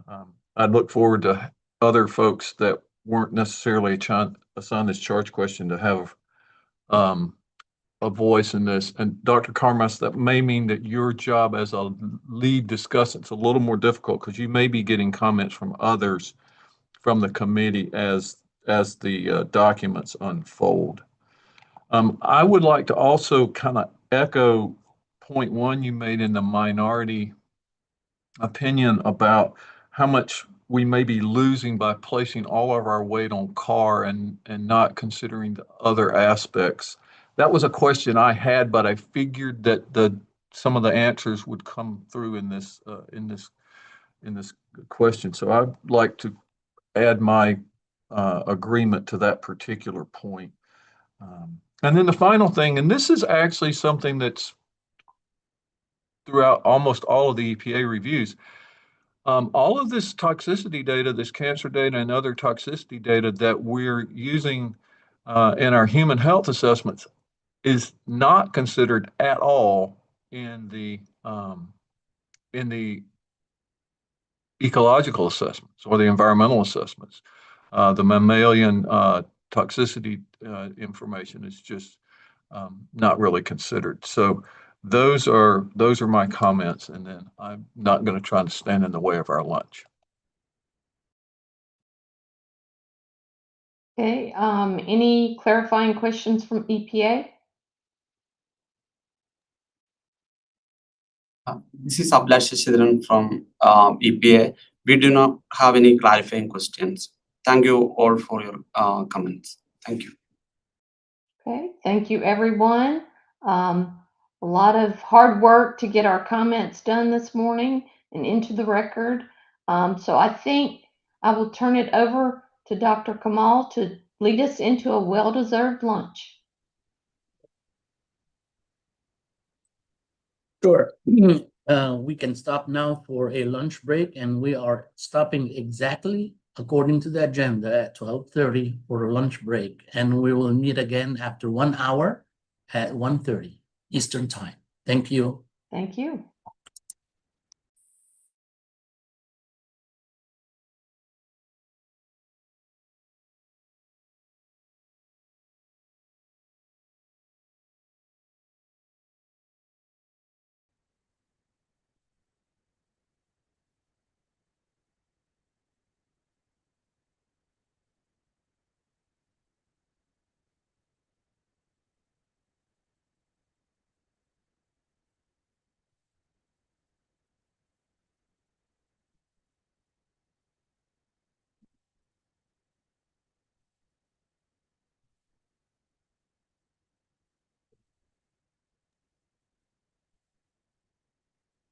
Speaker 3: I'd look forward to other folks that weren't necessarily assigned this charge question to have a voice in this. And Dr. Carmas, that may mean that your job as a lead discussant is a little more difficult because you may be getting comments from others from the committee as the documents unfold. I would like to also kind of echo point one you made in the minority opinion about how much we may be losing by placing all of our weight on CAR and not considering the other aspects. That was a question I had, but I figured that some of the answers would come through in this question. So I'd like to add my agreement to that particular point. And then the final thing, and this is actually something that's throughout almost all of the EPA reviews, all of this toxicity data, this cancer data and other toxicity data that we're using in our human health assessments is not considered at all in the ecological assessments or the environmental assessments. The mammalian toxicity information is just not really considered. So those are my comments, and then I'm not going to try to stand in the way of our lunch.
Speaker 2: Okay, any clarifying questions from EPA?
Speaker 20: This is Abhilash Shashidharan from EPA. We do not have any clarifying questions. Thank you all for your comments. Thank you.
Speaker 2: Okay, thank you, everyone. A lot of hard work to get our comments done this morning and into the record. So I think I will turn it over to Dr. Kamal to lead us into a well-deserved lunch.
Speaker 1: Sure. We can stop now for a lunch break, and we are stopping exactly according to the agenda at 12:30 for a lunch break, and we will meet again after 1 hour at 1:30 Eastern Time. Thank you.
Speaker 2: Thank you.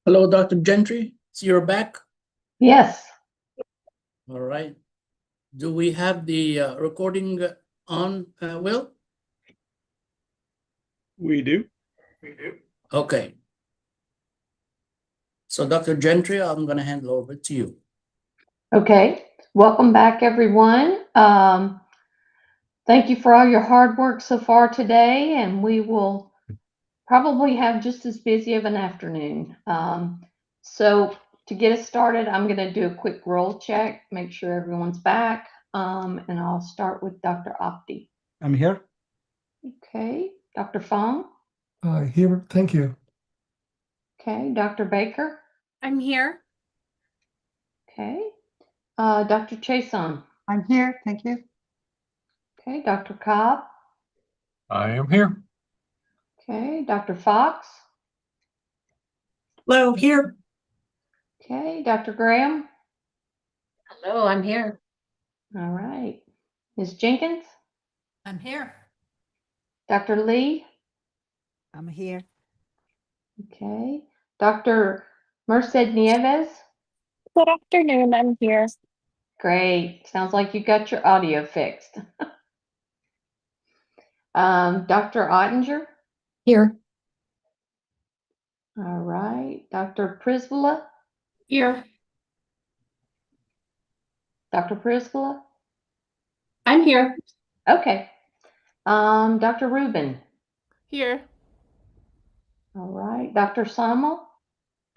Speaker 1: Hello, Dr. Gentry. So you're back?
Speaker 2: Yes.
Speaker 1: All right. Do we have the recording on, Will?
Speaker 21: We do.
Speaker 1: Okay. So Dr. Gentry, I'm going to hand it over to you.
Speaker 2: Okay, welcome back, everyone. Thank you for all your hard work so far today, and we will probably have just as busy of an afternoon. So to get us started, I'm going to do a quick roll check, make sure everyone's back, and I'll start with Dr. Apti.
Speaker 4: I'm here.
Speaker 2: Okay, Dr. Fong.
Speaker 22: Here, thank you.
Speaker 2: Okay, Dr. Baker.
Speaker 23: I'm here.
Speaker 2: Okay, Dr. Chason.
Speaker 23: I'm here, thank you.
Speaker 2: Okay, Dr. Cobb.
Speaker 3: I am here.
Speaker 2: Okay, Dr. Fox.
Speaker 19: Hello, here.
Speaker 2: Okay, Dr. Graham.
Speaker 23: Hello, I'm here.
Speaker 2: All right. Ms. Jenkins.
Speaker 23: I'm here.
Speaker 2: Dr. Lee.
Speaker 6: I'm here.
Speaker 2: Okay. Dr. Merced Nieves?
Speaker 8: Good afternoon, I'm here.
Speaker 2: Great. Sounds like you got your audio fixed. Dr. Ottinger?
Speaker 7: Here.
Speaker 2: All right. Dr. Prisvilla?
Speaker 8: Here.
Speaker 2: Dr. Prisvilla?
Speaker 8: I'm here.
Speaker 2: Okay. Dr. Rubin?
Speaker 8: Here.
Speaker 2: All right. Dr. Sama?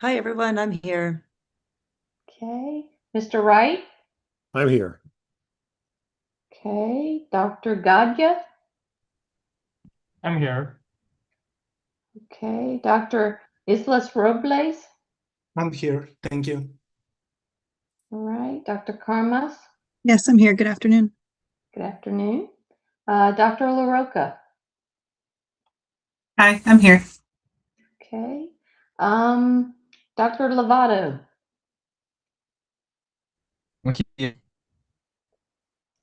Speaker 6: Hi, everyone. I'm here.
Speaker 2: Okay. Mr. Wright?
Speaker 13: I'm here.
Speaker 2: Okay. Dr. Gadya?
Speaker 21: I'm here.
Speaker 2: Okay. Dr. Islas Robles?
Speaker 18: I'm here. Thank you.
Speaker 2: All right. Dr. Karmas?
Speaker 9: Yes, I'm here. Good afternoon.
Speaker 2: Good afternoon. Dr. LaRocca?
Speaker 16: Hi, I'm here.
Speaker 2: Okay. Dr. Lovato?
Speaker 10: Okay.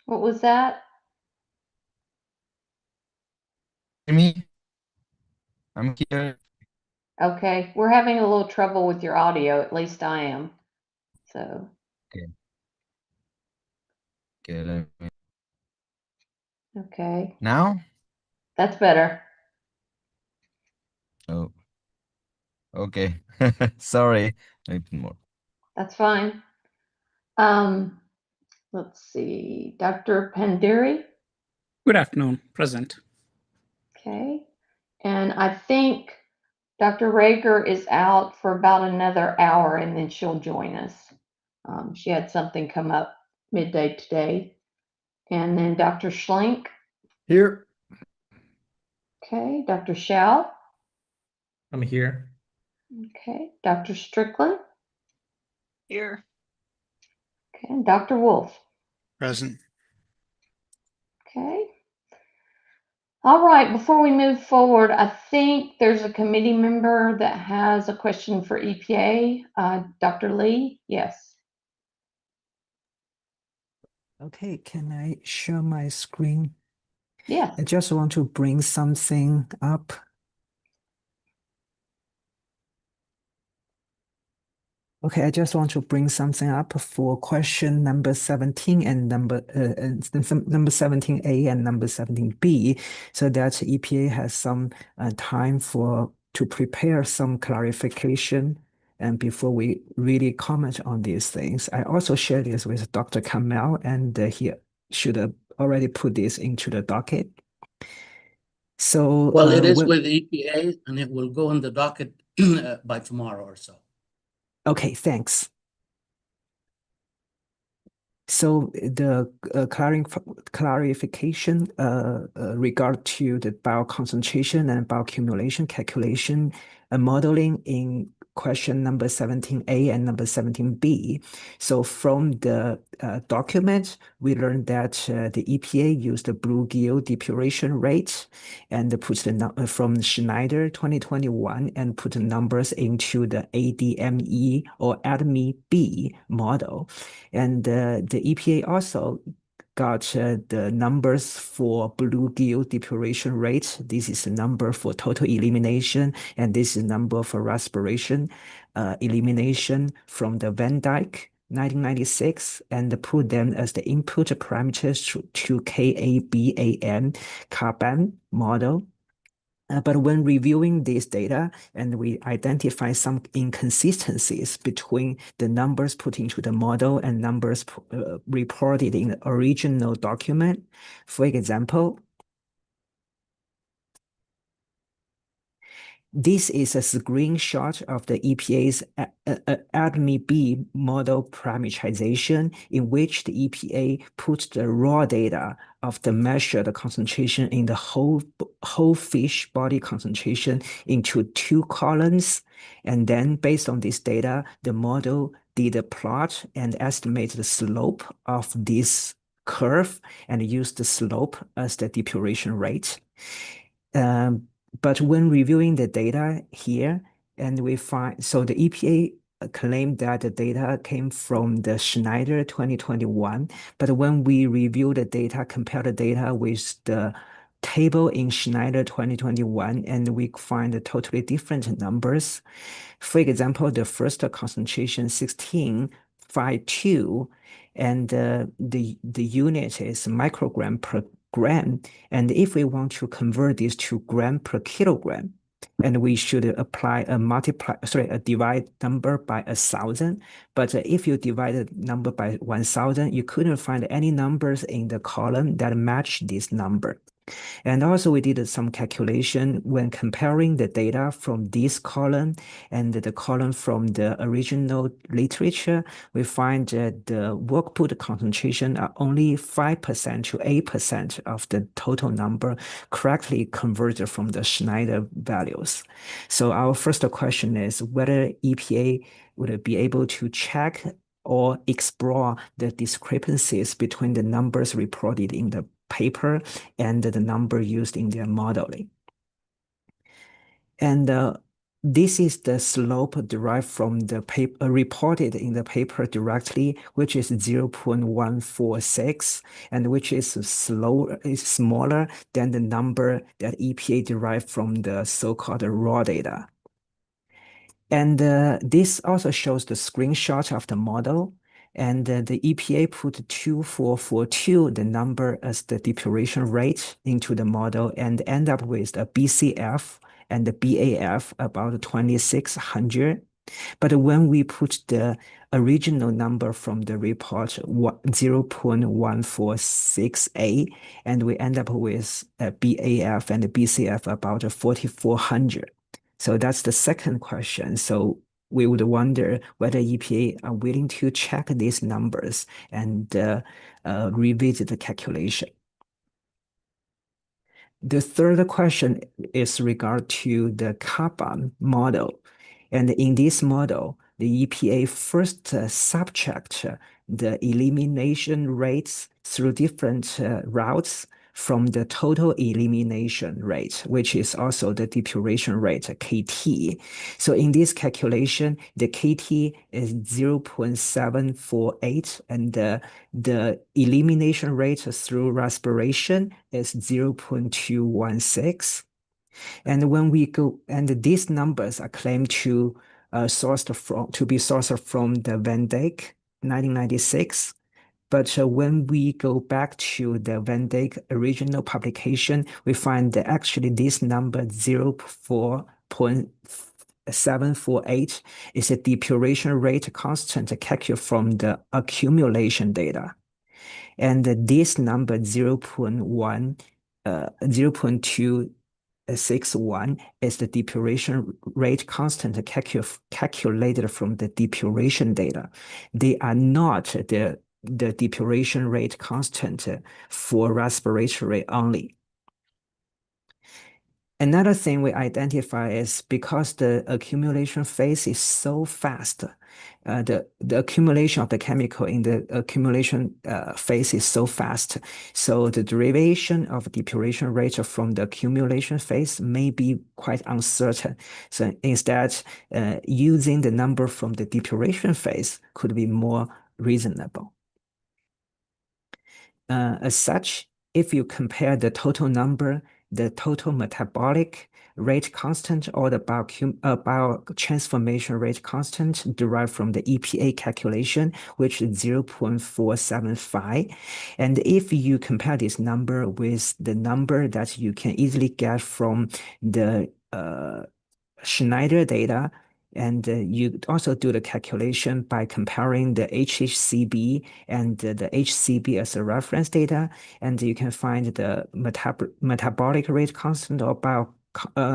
Speaker 2: What was that?
Speaker 10: Me? I'm here.
Speaker 2: Okay. We're having a little trouble with your audio. At least I am. So.
Speaker 10: Okay. Okay, let me...
Speaker 2: Okay.
Speaker 10: Now?
Speaker 2: That's better.
Speaker 10: Oh. Okay. Sorry. Maybe more.
Speaker 2: That's fine. Let's see. Dr. Pandiri?
Speaker 11: Good afternoon, present.
Speaker 2: Okay. And I think Dr. Rager is out for about another hour and then she'll join us. She had something come up midday today. And then Dr. Schlenk.
Speaker 13: Here.
Speaker 2: Okay. Dr. Schau.
Speaker 21: I'm here.
Speaker 2: Okay. Dr. Strickland.
Speaker 8: Here.
Speaker 2: Okay. And Dr. Wolf.
Speaker 15: Present.
Speaker 2: Okay. All right. Before we move forward, I think there's a committee member that has a question for EPA. Dr. Lee? Yes.
Speaker 6: Okay, can I share my screen?
Speaker 2: Yeah.
Speaker 6: I just want to bring something up. Okay, I just want to bring something up for question number 17 and number 17A and number 17B, so that EPA has some time to prepare some clarification and before we really comment on these things. I also shared this with Dr. Kamel, and he should have already put this into the docket. So,
Speaker 1: well, it is with EPA, and it will go in the docket by tomorrow or so.
Speaker 6: Okay, thanks. So the clarification regard to the bioconcentration and bioaccumulation calculation modeling in question number 17A and number 17B. So from the document, we learned that the EPA used the bluegill depuration rate and put the from Schneider 2021 and put the numbers into the ADME or ADME-B model. And the EPA also got the numbers for bluegill depuration rate. This is the number for total elimination, and this is the number for respiration elimination from the Van Dyke 1996, and put them as the input parameters to KABAM carbon model. But when reviewing this data, and we identify some inconsistencies between the numbers put into the model and numbers reported in the original document. For example, this is a screenshot of the EPA's ADME-B model parameterization, in which the EPA put the raw data of the measured concentration in the whole fish body concentration into two columns. And then based on this data, the model did a plot and estimate the slope of this curve and used the slope as the depuration rate. But when reviewing the data here, and we find, so the EPA claimed that the data came from the Schneider 2021, but when we review the data, compare the data with the table in Schneider 2021, and we find totally different numbers. For example, the first concentration 16.52, and the unit is microgram per gram. And if we want to convert this to gram per kilogram, and we should apply a divide number by 1,000. But if you divide the number by 1,000, you couldn't find any numbers in the column that match this number. And also we did some calculation when comparing the data from this column and the column from the original literature. We find that the workput concentration are only 5% to 8% of the total number correctly converted from the Schneider values. So our first question is whether EPA would be able to check or explore the discrepancies between the numbers reported in the paper and the number used in their modeling. And this is the slope derived from the paper reported in the paper directly, which is 0.146, and which is smaller than the number that EPA derived from the so-called raw data. And this also shows the screenshot of the model. And the EPA put 2442, the number as the depuration rate into the model, and end up with a BCF and the BAF about 2,600. But when we put the original number from the report, 0.146A, and we end up with a BAF and a BCF about 4,400. So that's the second question. So we would wonder whether EPA are willing to check these numbers and revisit the calculation. The third question is regard to the Kappa model. And in this model, the EPA first subtract the elimination rates through different routes from the total elimination rate, which is also the depuration rate, KT. So in this calculation, the KT is 0.748, and the elimination rate through respiration is 0.216. And when we go, and these numbers are claimed to be sourced from the Van Dyke 1996. But when we go back to the Van Dyke original publication, we find that actually this number 0.748 is a depuration rate constant calculated from the accumulation data. And this number 0.261 is the depuration rate constant calculated from the depuration data. They are not the depuration rate constant for respiratory only. Another thing we identify is because the accumulation phase is so fast, the accumulation of the chemical in the accumulation phase is so fast, so the derivation of depuration rate from the accumulation phase may be quite uncertain. So instead, using the number from the depuration phase could be more reasonable. As such, if you compare the total number, the total metabolic rate constant, or the biotransformation rate constant derived from the EPA calculation, which is 0.475. And if you compare this number with the number that you can easily get from the Schneider data, and you also do the calculation by comparing the HHCB and the HCB as a reference data, and you can find the metabolic rate constant or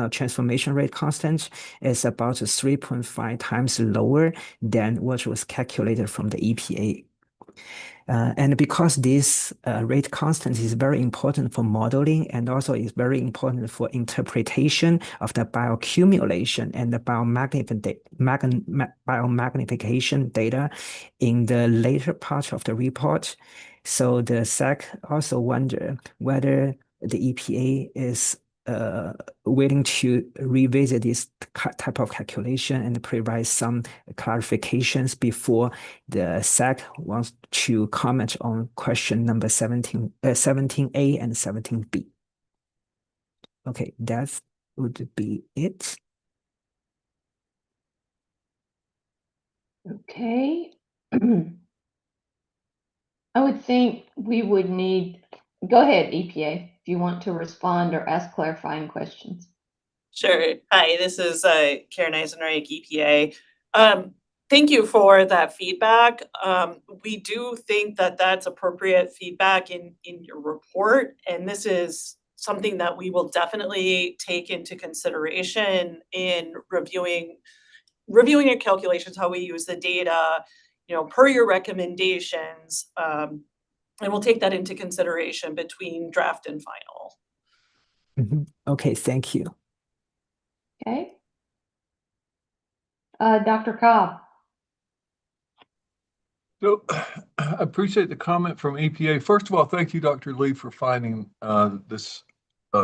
Speaker 6: transformation rate constant is about 3.5 times lower than what was calculated from the EPA. And because this rate constant is very important for modeling and also is very important for interpretation of the bioaccumulation and the biomagnification data in the later part of the report. So the SACC also wonder whether the EPA is willing to revisit this type of calculation and provide some clarifications before the SACC wants to comment on question number 17A and 17B. Okay, that would be it.
Speaker 2: Okay. I would think we would need, go ahead, EPA, if you want to respond or ask clarifying questions.
Speaker 5: Sure. Hi, this is Karen Eisenreich, EPA. Thank you for that feedback. We do think that that's appropriate feedback in your report, and this is something that we will definitely take into consideration in reviewing your calculations, how we use the data, per your recommendations. And we'll take that into consideration between draft and final.
Speaker 6: Okay, thank you.
Speaker 2: Okay. Dr. Cobb.
Speaker 3: So I appreciate the comment from EPA. First of all, thank you, Dr. Lee, for finding this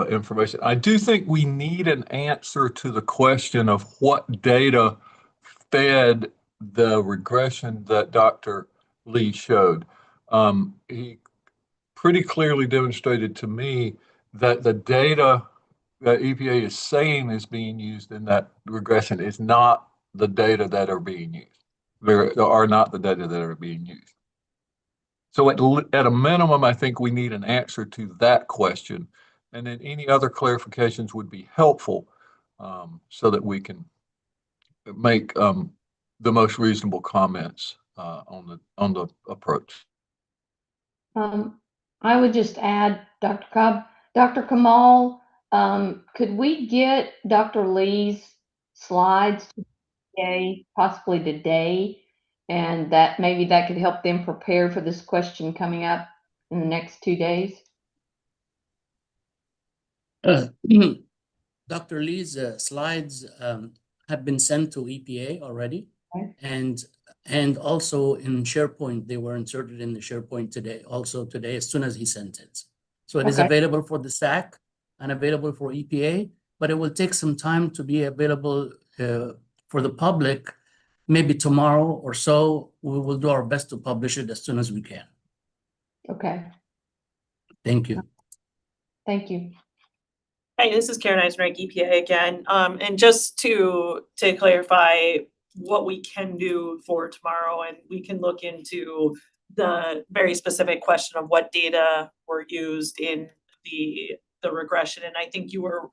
Speaker 3: information. I do think we need an answer to the question of what data fed the regression that Dr. Lee showed. He pretty clearly demonstrated to me that the data that EPA is saying is being used in that regression is not the data that are being used. There are not the data that are being used. So at a minimum, I think we need an answer to that question. And then any other clarifications would be helpful so that we can make the most reasonable comments on the approach.
Speaker 2: I would just add, Dr. Cobb, Dr. Kamal, could we get Dr. Lee's slides today, possibly today, and that maybe that could help them prepare for this question coming up in the next 2 days?
Speaker 1: Dr. Lee's slides have been sent to EPA already,
Speaker 2: okay.
Speaker 1: and also in SharePoint, they were inserted in the SharePoint today, as soon as he sent it. So it is available for the SACC and available for EPA, but it will take some time to be available for the public. Maybe tomorrow or so. We will do our best to publish it as soon as we can.
Speaker 2: Okay.
Speaker 1: Thank you.
Speaker 2: Thank you.
Speaker 5: Hey, this is Karen Eisenreich, EPA again. And just to clarify what we can do for tomorrow, and we can look into the very specific question of what data were used in the regression. And I think you were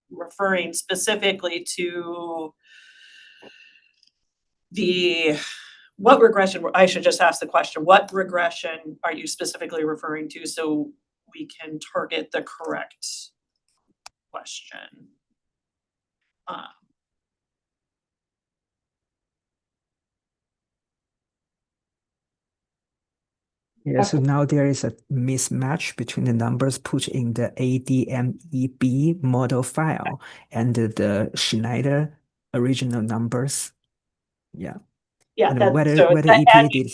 Speaker 5: referring specifically to what regression, I should just ask the question, what regression are you specifically referring to so we can target the correct question?
Speaker 6: Yeah, so now there is a mismatch between the numbers put in the ADMEB model file and the Schneider original numbers. Yeah.
Speaker 5: Yeah,
Speaker 6: and whether EPA did.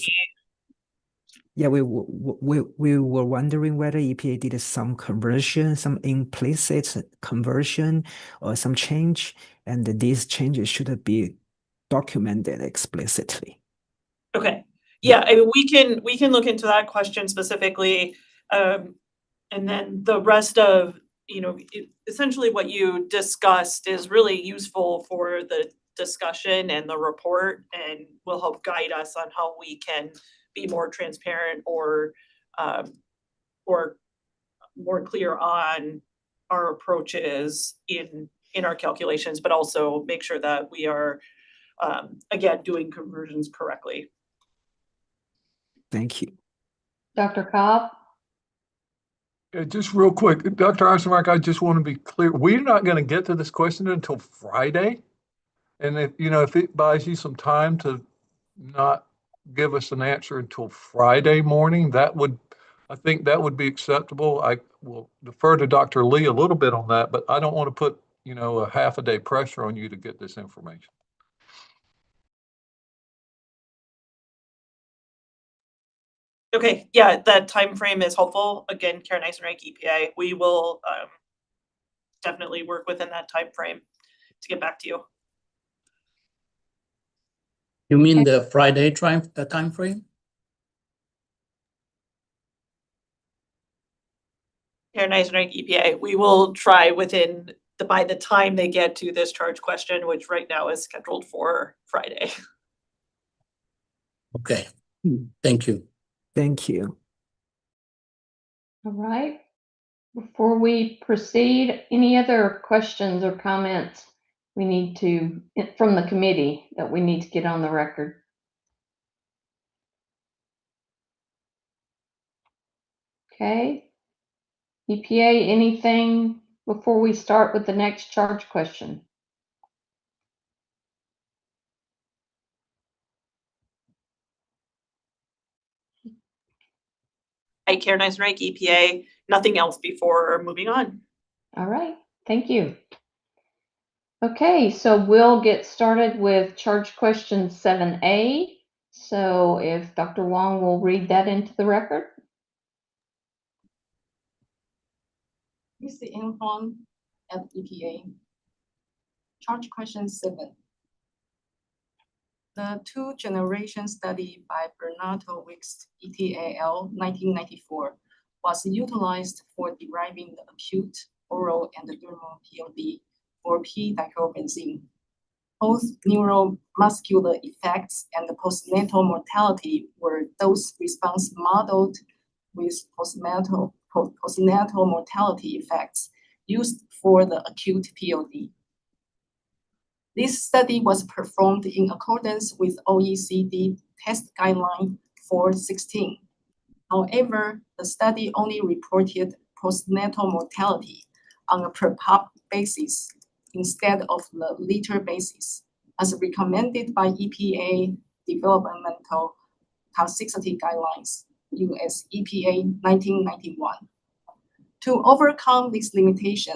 Speaker 6: Yeah, we were wondering whether EPA did some conversion, some implicit conversion, or some change, and these changes should be documented explicitly.
Speaker 5: Okay. Yeah, I mean, we can look into that question specifically, and then the rest of essentially what you discussed is really useful for the discussion and the report, and will help guide us on how we can be more transparent or more clear on our approaches in our calculations, but also make sure that we are again doing conversions correctly.
Speaker 6: Thank you.
Speaker 2: Dr. Cobb?
Speaker 3: Just real quick, Dr. Eisenreich, I just want to be clear. We're not going to get to this question until Friday. And if it buys you some time to not give us an answer until Friday morning, I think that would be acceptable. I will defer to Dr. Lee a little bit on that, but I don't want to put, a half a day pressure on you to get this information.
Speaker 5: Okay, yeah, that time frame is helpful. Again, Karen Eisenreich, EPA. We will definitely work within that time frame to get back to you.
Speaker 1: You mean the Friday time frame?
Speaker 5: Karen Eisenreich, EPA. We will try by the time they get to this charge question, which right now is scheduled for Friday.
Speaker 1: Okay, thank you.
Speaker 6: Thank you.
Speaker 2: All right. Before we proceed, any other questions or comments we need to, from the committee, that we need to get on the record? Okay. EPA, anything before we start with the next charge question?
Speaker 5: Hi, Karen Eisenreich, EPA. Nothing else before moving on.
Speaker 2: All right, thank you. Okay, so we'll get started with charge question 7A. So if Dr. Wong will read that into the record.
Speaker 12: Mr. Ian Huang at EPA. Charge question 7. The two-generation study by Bernato-Wicks ETAL 1994 was utilized for deriving the acute, oral, and dermal POD for p-dichlorobenzene. Both neuromuscular effects and the postnatal mortality were dose-response modeled with postnatal mortality effects used for the acute POD. This study was performed in accordance with OECD test guideline 416. However, the study only reported postnatal mortality on a per pop basis instead of the liter basis, as recommended by EPA Developmental Toxicity Guidelines, US EPA 1991. To overcome this limitation,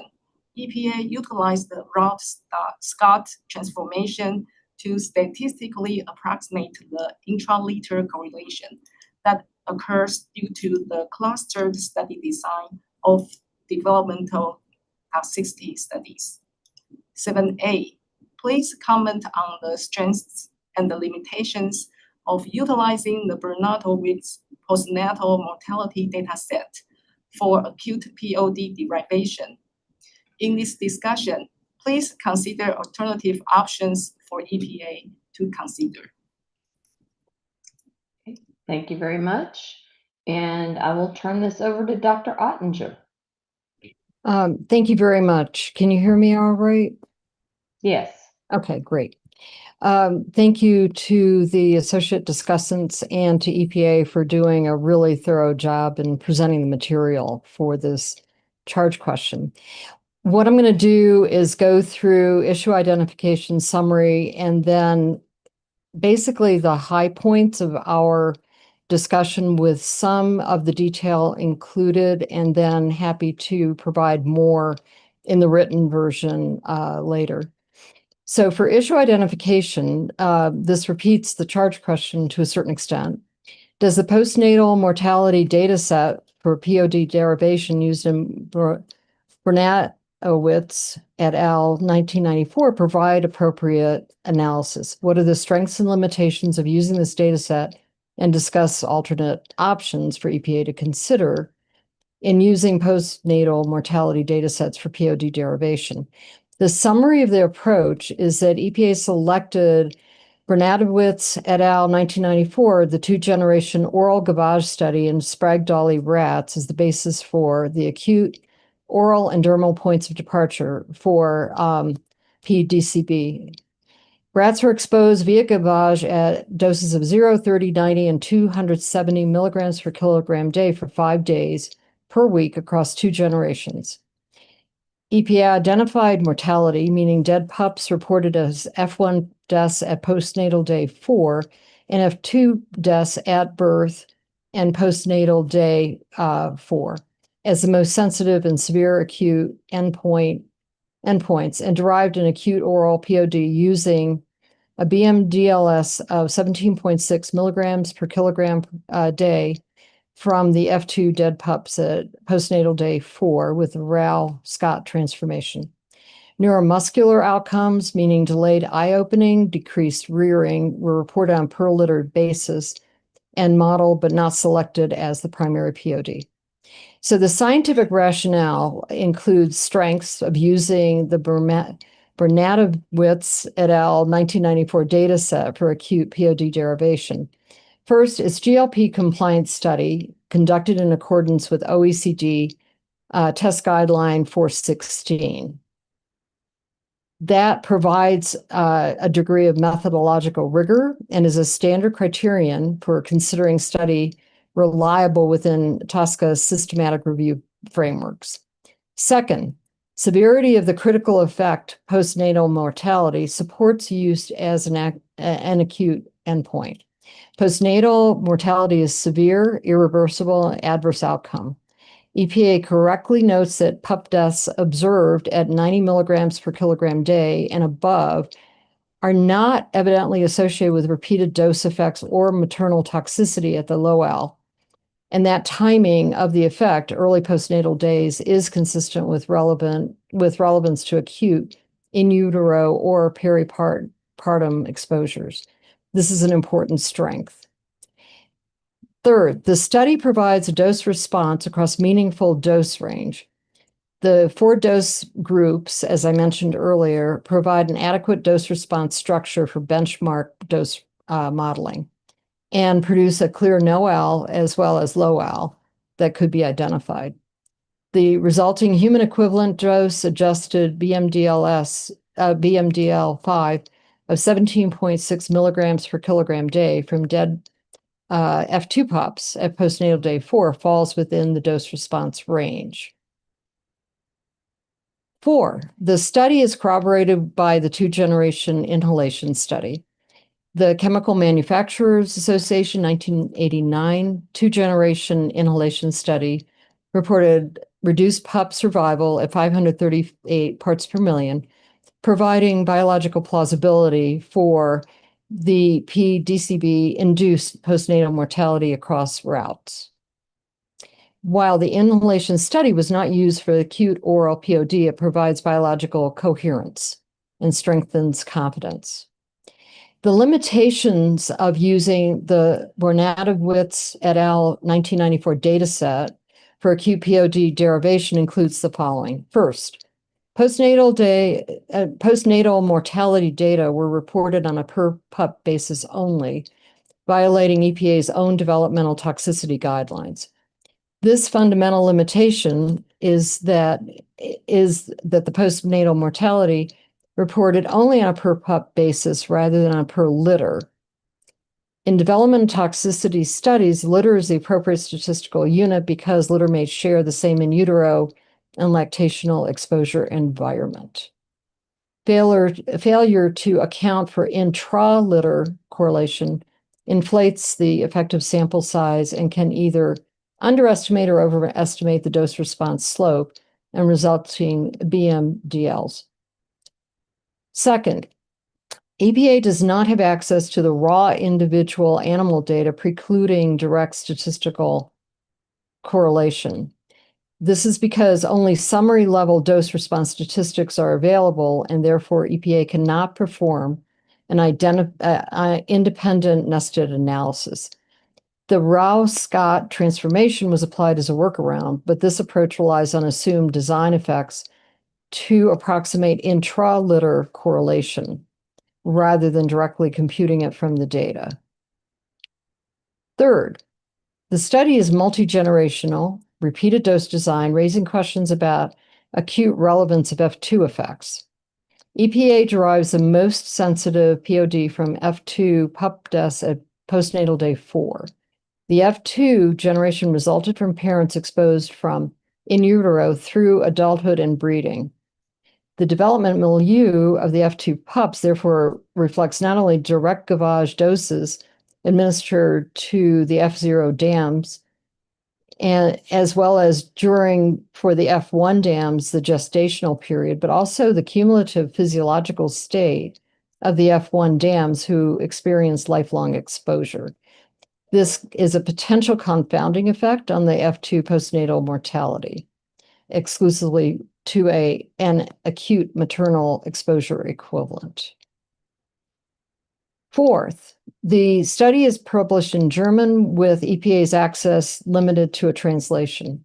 Speaker 12: EPA utilized the Rod-Scott transformation to statistically approximate the intraliter correlation that occurs due to the clustered study design of developmental toxicity studies. 7A, please comment on the strengths and the limitations of utilizing the Bernato-Wicks postnatal mortality dataset for acute POD derivation. In this discussion, please consider alternative options for EPA to consider.
Speaker 2: Thank you very much. And I will turn this over to Dr. Ottinger.
Speaker 7: Thank you very much. Can you hear me all right?
Speaker 2: Yes.
Speaker 7: Okay, great. Thank you to the associate discussants and to EPA for doing a really thorough job in presenting the material for this charge question. What I'm going to do is go through issue identification summary and then basically the high points of our discussion with some of the detail included, and then happy to provide more in the written version later. So for issue identification, this repeats the charge question to a certain extent. Does the postnatal mortality data set for POD derivation used in Bernato-Wicks et al. 1994 provide appropriate analysis? What are the strengths and limitations of using this data set, and discuss alternate options for EPA to consider in using postnatal mortality data sets for POD derivation? The summary of the approach is that EPA selected Bernato-Wicks et al. 1994, the two-generation oral gavage study in Sprague-Dawley rats, as the basis for the acute, oral, and dermal points of departure for p-DCB. Rats were exposed via gavage at doses of 0, 30, 90, and 270 milligrams per kilogram day for 5 days per week across 2 generations. EPA identified mortality, meaning dead pups reported as F1 deaths at postnatal day 4 and F2 deaths at birth and postnatal day 4, as the most sensitive and severe acute endpoints, and derived an acute oral POD using a BMDLS of 17.6 milligrams per kilogram day from the F2 dead pups at postnatal day 4 with the Rao-Scott transformation. Neuromuscular outcomes, meaning delayed eye opening, decreased rearing, were reported on per litter basis and modeled but not selected as the primary POD. So the scientific rationale includes strengths of using the Bernatowicz et al. 1994 data set for acute POD derivation. First, its GLP compliance study conducted in accordance with OECD test guideline 416. That provides a degree of methodological rigor and is a standard criterion for considering study reliable within TSCA's systematic review frameworks. Second, severity of the critical effect postnatal mortality supports use as an acute endpoint. Postnatal mortality is severe, irreversible, adverse outcome. EPA correctly notes that pup deaths observed at 90 milligrams per kilogram day and above are not evidently associated with repeated dose effects or maternal toxicity at the low-L. And that timing of the effect, early postnatal days, is consistent with relevance to acute in utero or peripartum exposures. This is an important strength. Third, the study provides a dose response across meaningful dose range. The 4 dose groups, as I mentioned earlier, provide an adequate dose response structure for benchmark dose modeling and produce a clear no-L as well as low-L that could be identified. The resulting human equivalent dose adjusted BMDL5 of 17.6 milligrams per kilogram day from dead F2 pups at postnatal day 4 falls within the dose response range. 4, the study is corroborated by the 2-generation inhalation study. The Chemical Manufacturers Association 1989 2-generation inhalation study reported reduced pup survival at 538 parts per million, providing biological plausibility for the p-DCB induced postnatal mortality across routes. While the inhalation study was not used for acute oral POD, it provides biological coherence and strengthens confidence. The limitations of using the Bernatowicz et al. 1994 dataset for acute POD derivation includes the following. First, postnatal mortality data were reported on a per pup basis only, violating EPA's own developmental toxicity guidelines. This fundamental limitation is that the postnatal mortality reported only on a per pup basis rather than on a per litter. In development toxicity studies, litter is the appropriate statistical unit because litter mates share the same in utero and lactational exposure environment. Failure to account for intra-litter correlation inflates the effective sample size and can either underestimate or overestimate the dose response slope and resulting BMDLs. Second, EPA does not have access to the raw individual animal data, precluding direct statistical correlation. This is because only summary level dose response statistics are available, and therefore EPA cannot perform an independent nested analysis. The Rao-Scott transformation was applied as a workaround, but this approach relies on assumed design effects to approximate intra-litter correlation rather than directly computing it from the data. Third, the study is multi-generational, repeated dose design, raising questions about acute relevance of F2 effects. EPA derives the most sensitive POD from F2 pup deaths at postnatal day 4. The F2 generation resulted from parents exposed from in utero through adulthood and breeding. The development milieu of the F2 pups therefore reflects not only direct gavage doses administered to the F0 dams, and as well as for the F1 dams, the gestational period, but also the cumulative physiological state of the F1 dams who experience lifelong exposure. This is a potential confounding effect on the F2 postnatal mortality, exclusively to an acute maternal exposure equivalent. Fourth, the study is published in German with EPA's access limited to a translation.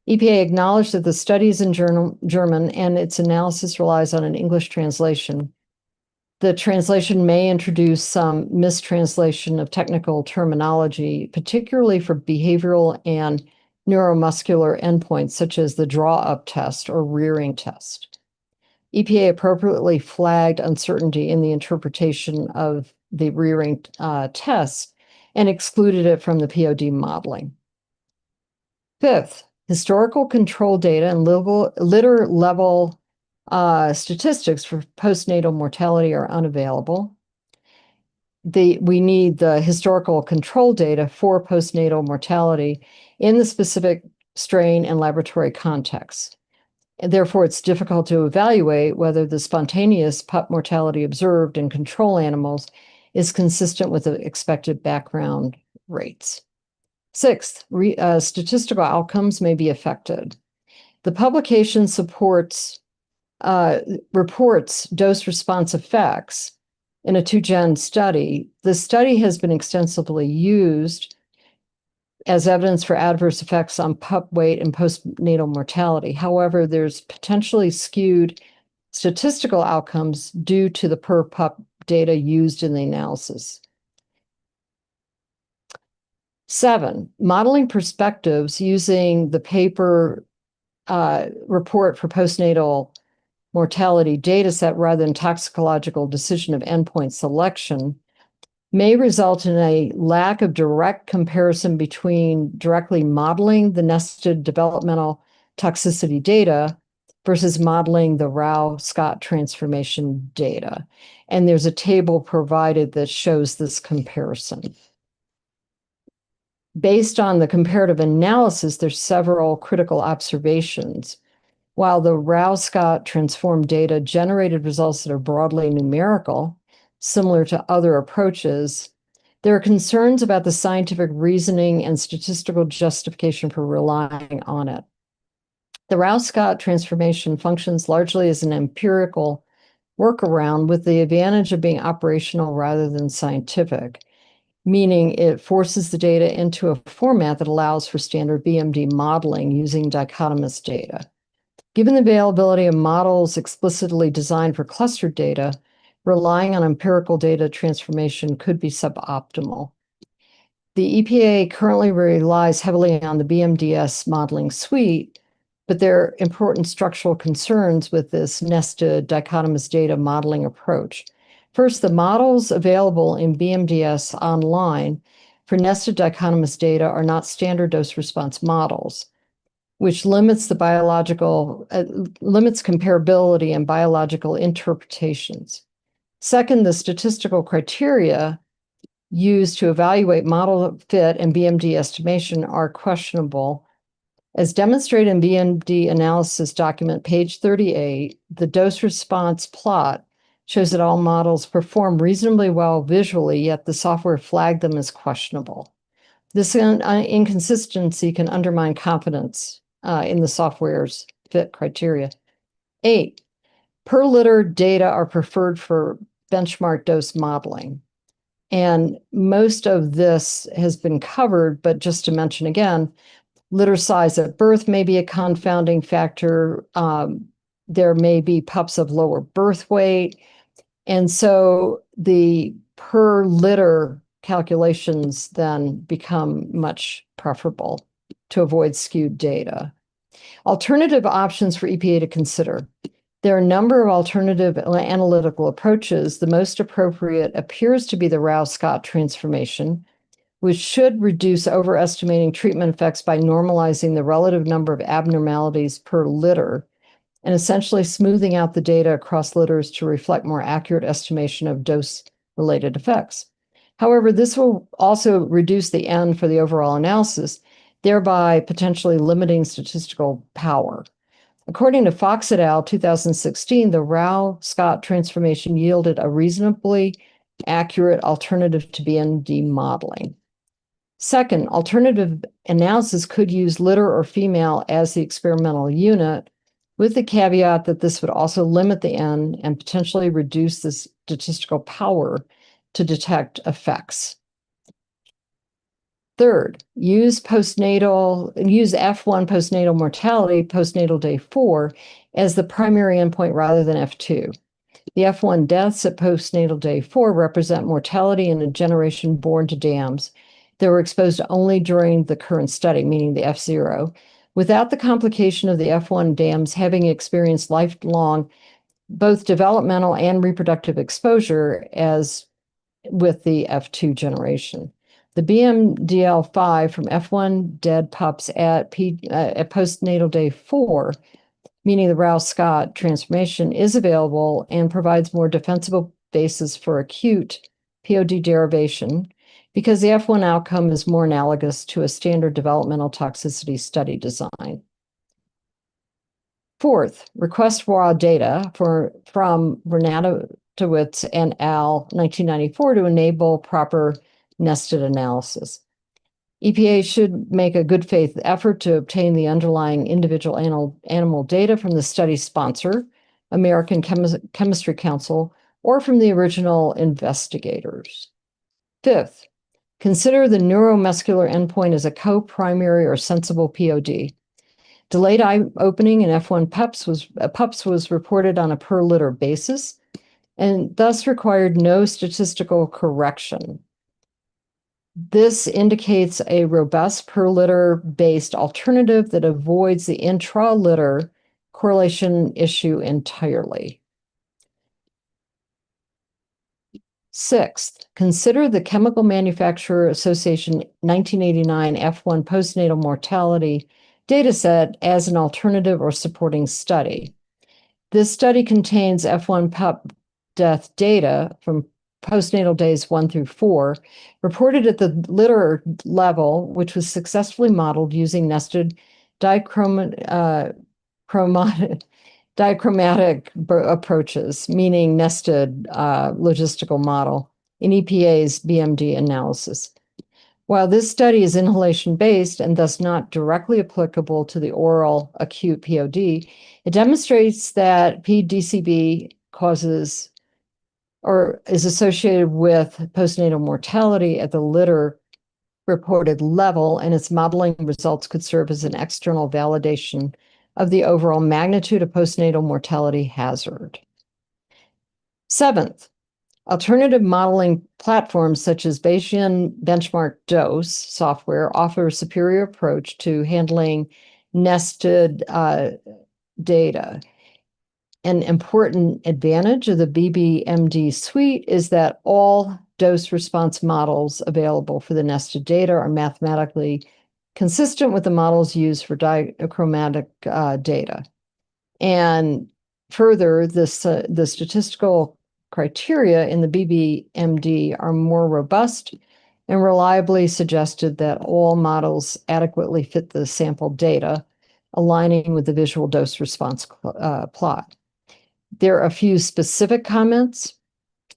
Speaker 7: EPA acknowledged that the study is in German and its analysis relies on an English translation. The translation may introduce some mistranslation of technical terminology, particularly for behavioral and neuromuscular endpoints, such as the draw-up test or rearing test. EPA appropriately flagged uncertainty in the interpretation of the rearing tests and excluded it from the POD modeling. Fifth, historical control data and litter level statistics for postnatal mortality are unavailable. We need the historical control data for postnatal mortality in the specific strain and laboratory context. And therefore, it's difficult to evaluate whether the spontaneous pup mortality observed in control animals is consistent with the expected background rates. Sixth, statistical outcomes may be affected. The publication reports dose-response effects in a 2-gen study. The study has been extensively used as evidence for adverse effects on pup weight and postnatal mortality. However, there's potentially skewed statistical outcomes due to the per pup data used in the analysis. 7, modeling perspectives using the paper report for postnatal mortality dataset rather than toxicological decision of endpoint selection may result in a lack of direct comparison between directly modeling the nested developmental toxicity data versus modeling the Rao-Scott transformation data. And there's a table provided that shows this comparison. Based on the comparative analysis, there's several critical observations. While the Rao-Scott transformed data generated results that are broadly numerical, similar to other approaches, there are concerns about the scientific reasoning and statistical justification for relying on it. The Rao-Scott transformation functions largely as an empirical workaround with the advantage of being operational rather than scientific, meaning it forces the data into a format that allows for standard BMD modeling using dichotomous data. Given the availability of models explicitly designed for clustered data, relying on empirical data transformation could be suboptimal. The EPA currently relies heavily on the BMDS modeling suite, but there are important structural concerns with this nested dichotomous data modeling approach. First, the models available in BMDS online for nested dichotomous data are not standard dose response models, which limits limits comparability and biological interpretations. Second, the statistical criteria used to evaluate model fit and BMD estimation are questionable. As demonstrated in BMD analysis document page 38, the dose response plot shows that all models perform reasonably well visually, yet the software flagged them as questionable. This inconsistency can undermine confidence in the software's fit criteria. 8, per litter data are preferred for benchmark dose modeling. And most of this has been covered, but just to mention again, litter size at birth may be a confounding factor. There may be pups of lower birth weight. And so the per litter calculations then become much preferable to avoid skewed data. Alternative options for EPA to consider. There are a number of alternative analytical approaches. The most appropriate appears to be the Rao-Scott transformation, which should reduce overestimating treatment effects by normalizing the relative number of abnormalities per litter and essentially smoothing out the data across litters to reflect more accurate estimation of dose-related effects. However, this will also reduce the N for the overall analysis, thereby potentially limiting statistical power. According to Fox et al. 2016, the Rao-Scott transformation yielded a reasonably accurate alternative to BMD modeling. Second, alternative analysis could use litter or female as the experimental unit, with the caveat that this would also limit the N and potentially reduce the statistical power to detect effects. Third, use F1 postnatal mortality, postnatal day 4, as the primary endpoint rather than F2. The F1 deaths at postnatal day 4 represent mortality in a generation born to dams that were exposed only during the current study, meaning the F0, without the complication of the F1 dams having experienced lifelong both developmental and reproductive exposure as with the F2 generation. The BMDL5 from F1 dead pups at postnatal day 4, meaning the Rouse-Scott transformation, is available and provides more defensible basis for acute POD derivation because the F1 outcome is more analogous to a standard developmental toxicity study design. Fourth, request raw data from Renatowicz and al. 1994 to enable proper nested analysis. EPA should make a good faith effort to obtain the underlying individual animal data from the study sponsor, American Chemistry Council, or from the original investigators. Fifth, consider the neuromuscular endpoint as a co-primary or sensible POD. Delayed eye opening in F1 pups was reported on a per liter basis and thus required no statistical correction. This indicates a robust per liter based alternative that avoids the intra-liter correlation issue entirely. Sixth, consider the Chemical Manufacturer Association 1989 F1 postnatal mortality dataset as an alternative or supporting study. This study contains F1 pup death data from postnatal days 1 through 4, reported at the litter level, which was successfully modeled using nested dichromatic approaches, meaning nested logistical model in EPA's BMD analysis. While this study is inhalation-based and thus not directly applicable to the oral acute POD, it demonstrates that p-DCB causes or is associated with postnatal mortality at the litter reported level, and its modeling results could serve as an external validation of the overall magnitude of postnatal mortality hazard. Seventh, alternative modeling platforms such as Bayesian benchmark dose software offer a superior approach to handling nested data. An important advantage of the BBMD suite is that all dose response models available for the nested data are mathematically consistent with the models used for dichromatic data. And further, the statistical criteria in the BBMD are more robust and reliably suggested that all models adequately fit the sample data, aligning with the visual dose response plot. There are a few specific comments.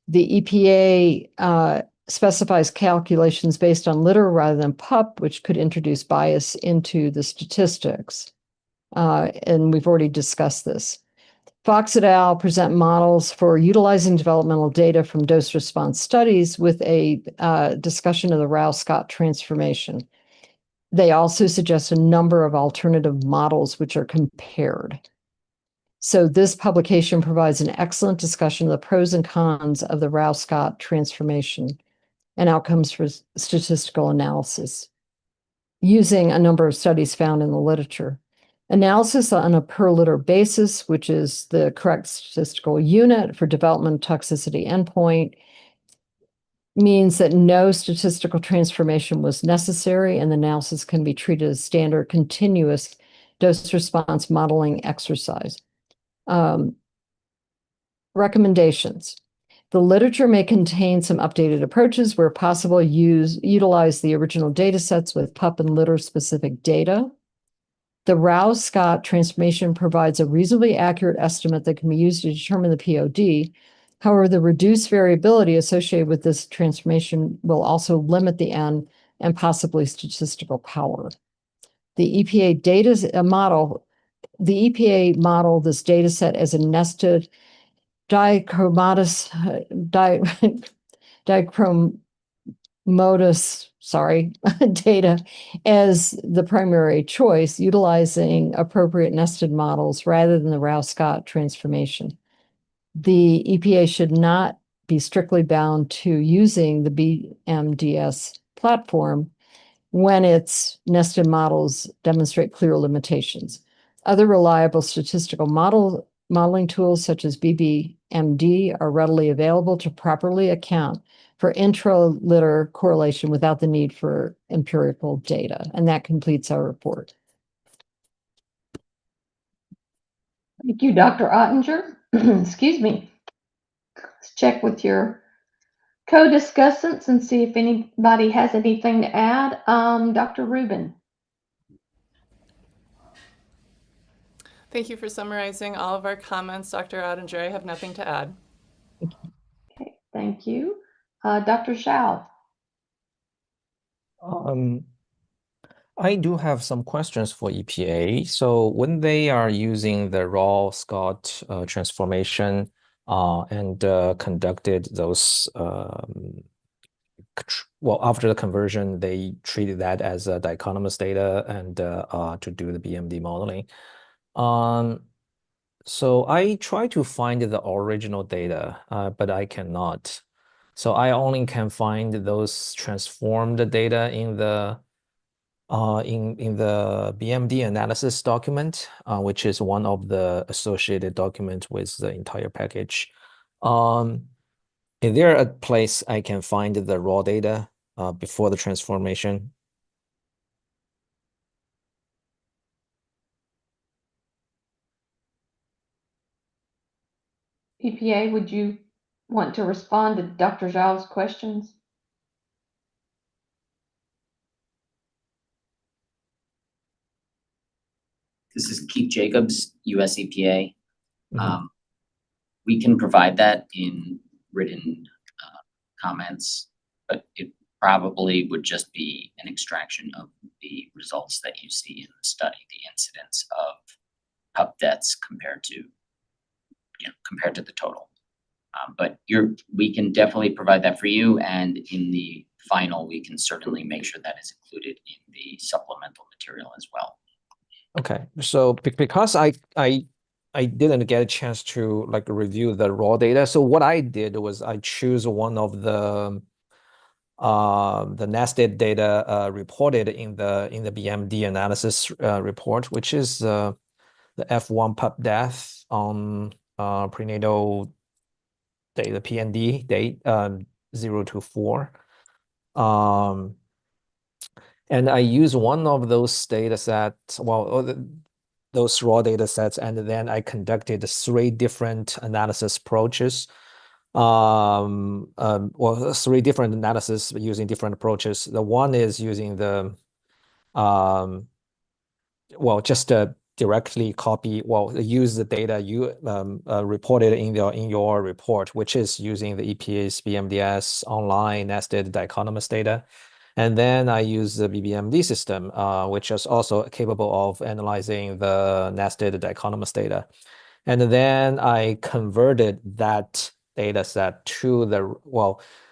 Speaker 7: The EPA specifies calculations based on litter rather than pup, which could introduce bias into the statistics. And we've already discussed this. Fox et al. Present models for utilizing developmental data from dose response studies with a discussion of the Rouse-Scott transformation. They also suggest a number of alternative models which are compared. So this publication provides an excellent discussion of the pros and cons of the Rouse-Scott transformation and outcomes for statistical analysis using a number of studies found in the literature. Analysis on a per liter basis, which is the correct statistical unit for development toxicity endpoint, means that no statistical transformation was necessary and the analysis can be treated as standard continuous dose response modeling exercise. Recommendations. The literature may contain some updated approaches where possible. Utilize the original data sets with pup and litter specific data. The Rouse-Scott transformation provides a reasonably accurate estimate that can be used to determine the POD. However, the reduced variability associated with this transformation will also limit the N and possibly statistical power. The EPA modeled this data set as a nested dichromatus sorry, data as the primary choice, utilizing appropriate nested models rather than the Rao-Scott transformation. The EPA should not be strictly bound to using the BMDS platform when its nested models demonstrate clear limitations. Other reliable statistical modeling tools such as BBMD are readily available to properly account for intra-litter correlation without the need for empirical data. And that completes our report.
Speaker 2: Thank you, Dr. Ottinger. Excuse me. Let's check with your co-discussants and see if anybody has anything to add. Dr. Rubin.
Speaker 8: Thank you for summarizing all of our comments, Dr. Ottinger. I have nothing to add.
Speaker 2: Okay, thank you. Dr. Zhao.
Speaker 14: I do have some questions for EPA. So when they are using the Rao-Scott transformation and conducted those, well, after the conversion, they treated that as a dichotomous data and to do the BMD modeling. So I try to find the original data, but I cannot. So I only can find those transformed data in the BMD analysis document, which is one of the associated documents with the entire package. Is there a place I can find the raw data before the transformation?
Speaker 2: EPA, would you want to respond to Dr. Zhao's questions?
Speaker 17: This is Keith Jacobs, US EPA. We can provide that in written comments, but it probably would just be an extraction of the results that you see in the study, the incidence of pup deaths compared to the total. But we can definitely provide that for you, and in the final, we can certainly make sure that is included in the supplemental material as well.
Speaker 14: Okay, so because I didn't get a chance to review the raw data, so what I did was I choose one of the nested data reported in the BMD analysis report, which is the F1 pup death on prenatal data, PND date 0 to 4. And I use one of those data sets, those raw data sets, and then I conducted 3 different analysis approaches. 3 different analysis using different approaches. The one is using the, just directly copy, use the data you reported in your report, which is using the EPA's BMDS online nested dichotomous data. And then I use the BBMD system, which is also capable of analyzing the nested dichotomous data. And then I converted that data set to the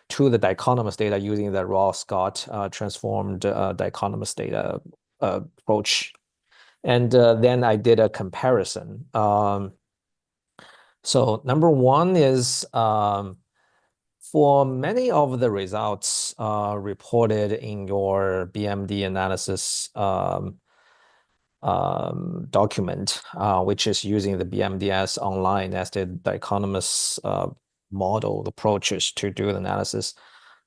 Speaker 14: dichotomous data using the Rao-Scott transformed dichotomous data approach. And then I did a comparison. So number one is for many of the results reported in your BMD analysis document, which is using the BMDS online nested dichotomous model approaches to do the analysis.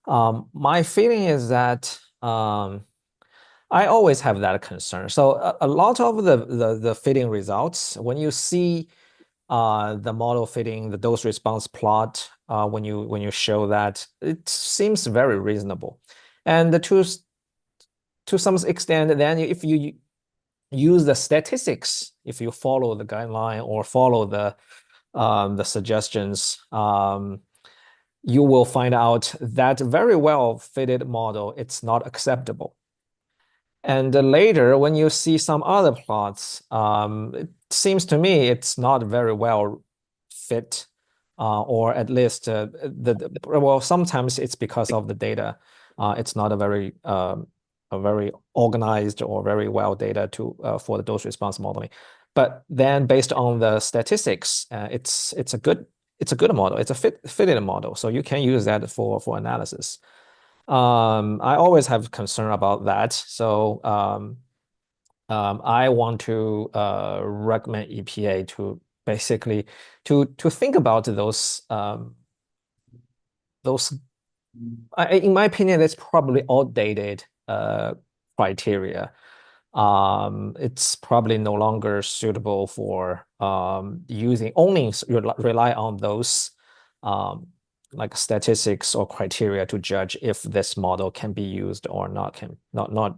Speaker 14: My feeling is that I always have that concern. So a lot of the fitting results, when you see the model fitting the dose response plot, when you show that, it seems very reasonable. And to some extent, then if you use the statistics, if you follow the guideline or follow the suggestions, you will find out that very well fitted model, it's not acceptable. And later, when you see some other plots, it seems to me it's not very well fit, or at least sometimes it's because of the data. It's not a very organized or very well data for the dose response modeling. But then based on the statistics, it's a good model. It's a fitted model, so you can use that for analysis. I always have concern about that, so I want to recommend EPA to basically to think about those. In my opinion, that's probably outdated criteria. It's probably no longer suitable for only rely on those like statistics or criteria to judge if this model can be used or not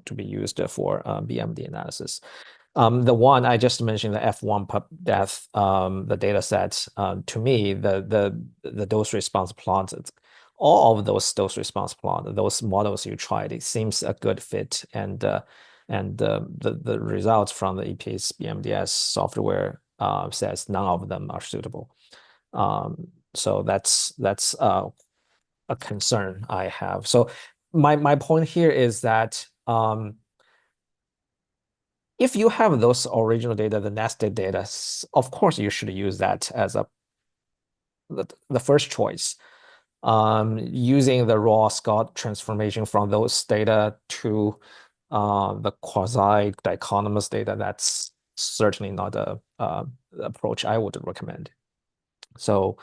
Speaker 14: to be used for BMD analysis. The one I just mentioned, the F1 pup death, the data set, to me, the dose response plot, all of those dose response plot, those models you tried, it seems a good fit, and the results from the EPA's BMDS software says none of them are suitable. So that's a concern I have. So my point here is that if you have those original data, the nested data, of course you should use that as the first choice. Using the raw Scott transformation from those data to the quasi-dichotomous data, that's certainly not the approach I would recommend. So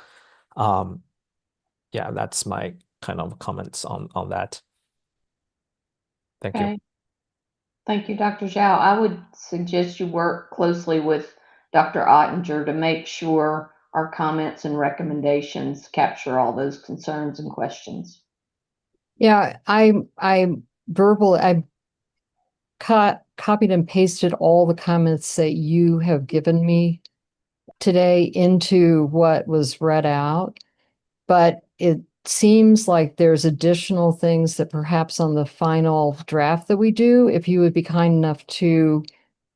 Speaker 14: yeah, that's my kind of comments on that. Thank you.
Speaker 2: Thank you, Dr. Zhao. I would suggest you work closely with Dr. Ottinger to make sure our comments and recommendations capture all those concerns and questions.
Speaker 7: Yeah, I copied and pasted all the comments that you have given me today into what was read out, but it seems like there's additional things that perhaps on the final draft that we do, if you would be kind enough to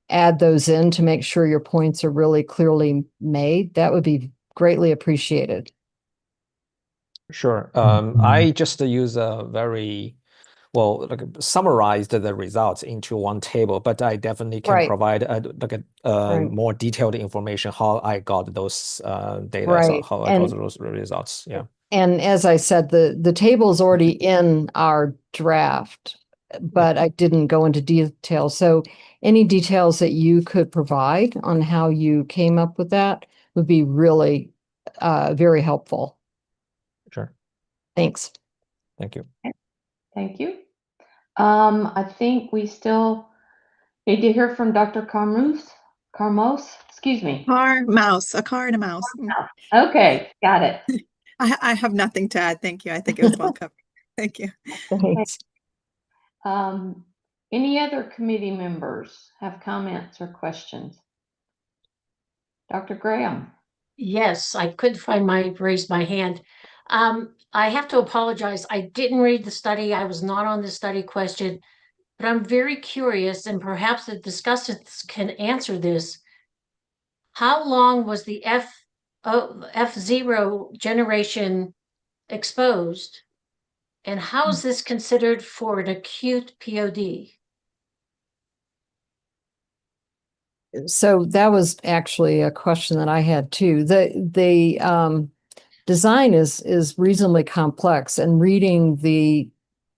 Speaker 7: add those in to make sure your points are really clearly made, that would be greatly appreciated.
Speaker 14: Sure. I just use a very summarized the results into one table, but I definitely can provide more detailed information how I got those data, so how I got those results. Yeah.
Speaker 7: And as I said, the table is already in our draft, but I didn't go into detail. So any details that you could provide on how you came up with that would be really very helpful.
Speaker 14: Sure.
Speaker 7: Thanks.
Speaker 14: Thank you.
Speaker 2: Thank you. I think we still need to hear from Dr. Carmos, excuse me.
Speaker 9: A car and a mouse.
Speaker 2: Okay, got it.
Speaker 9: I have nothing to add. Thank you. I think it was well covered. Thank you.
Speaker 7: Thanks.
Speaker 2: Any other committee members have comments or questions? Dr. Graham.
Speaker 23: Yes, I could raise my hand. I have to apologize. I didn't read the study. I was not on the study question, but I'm very curious, and perhaps the discussants can answer this. How long was the F0 generation exposed, and how is this considered for an acute POD?
Speaker 7: So that was actually a question that I had too. The design is reasonably complex, and reading the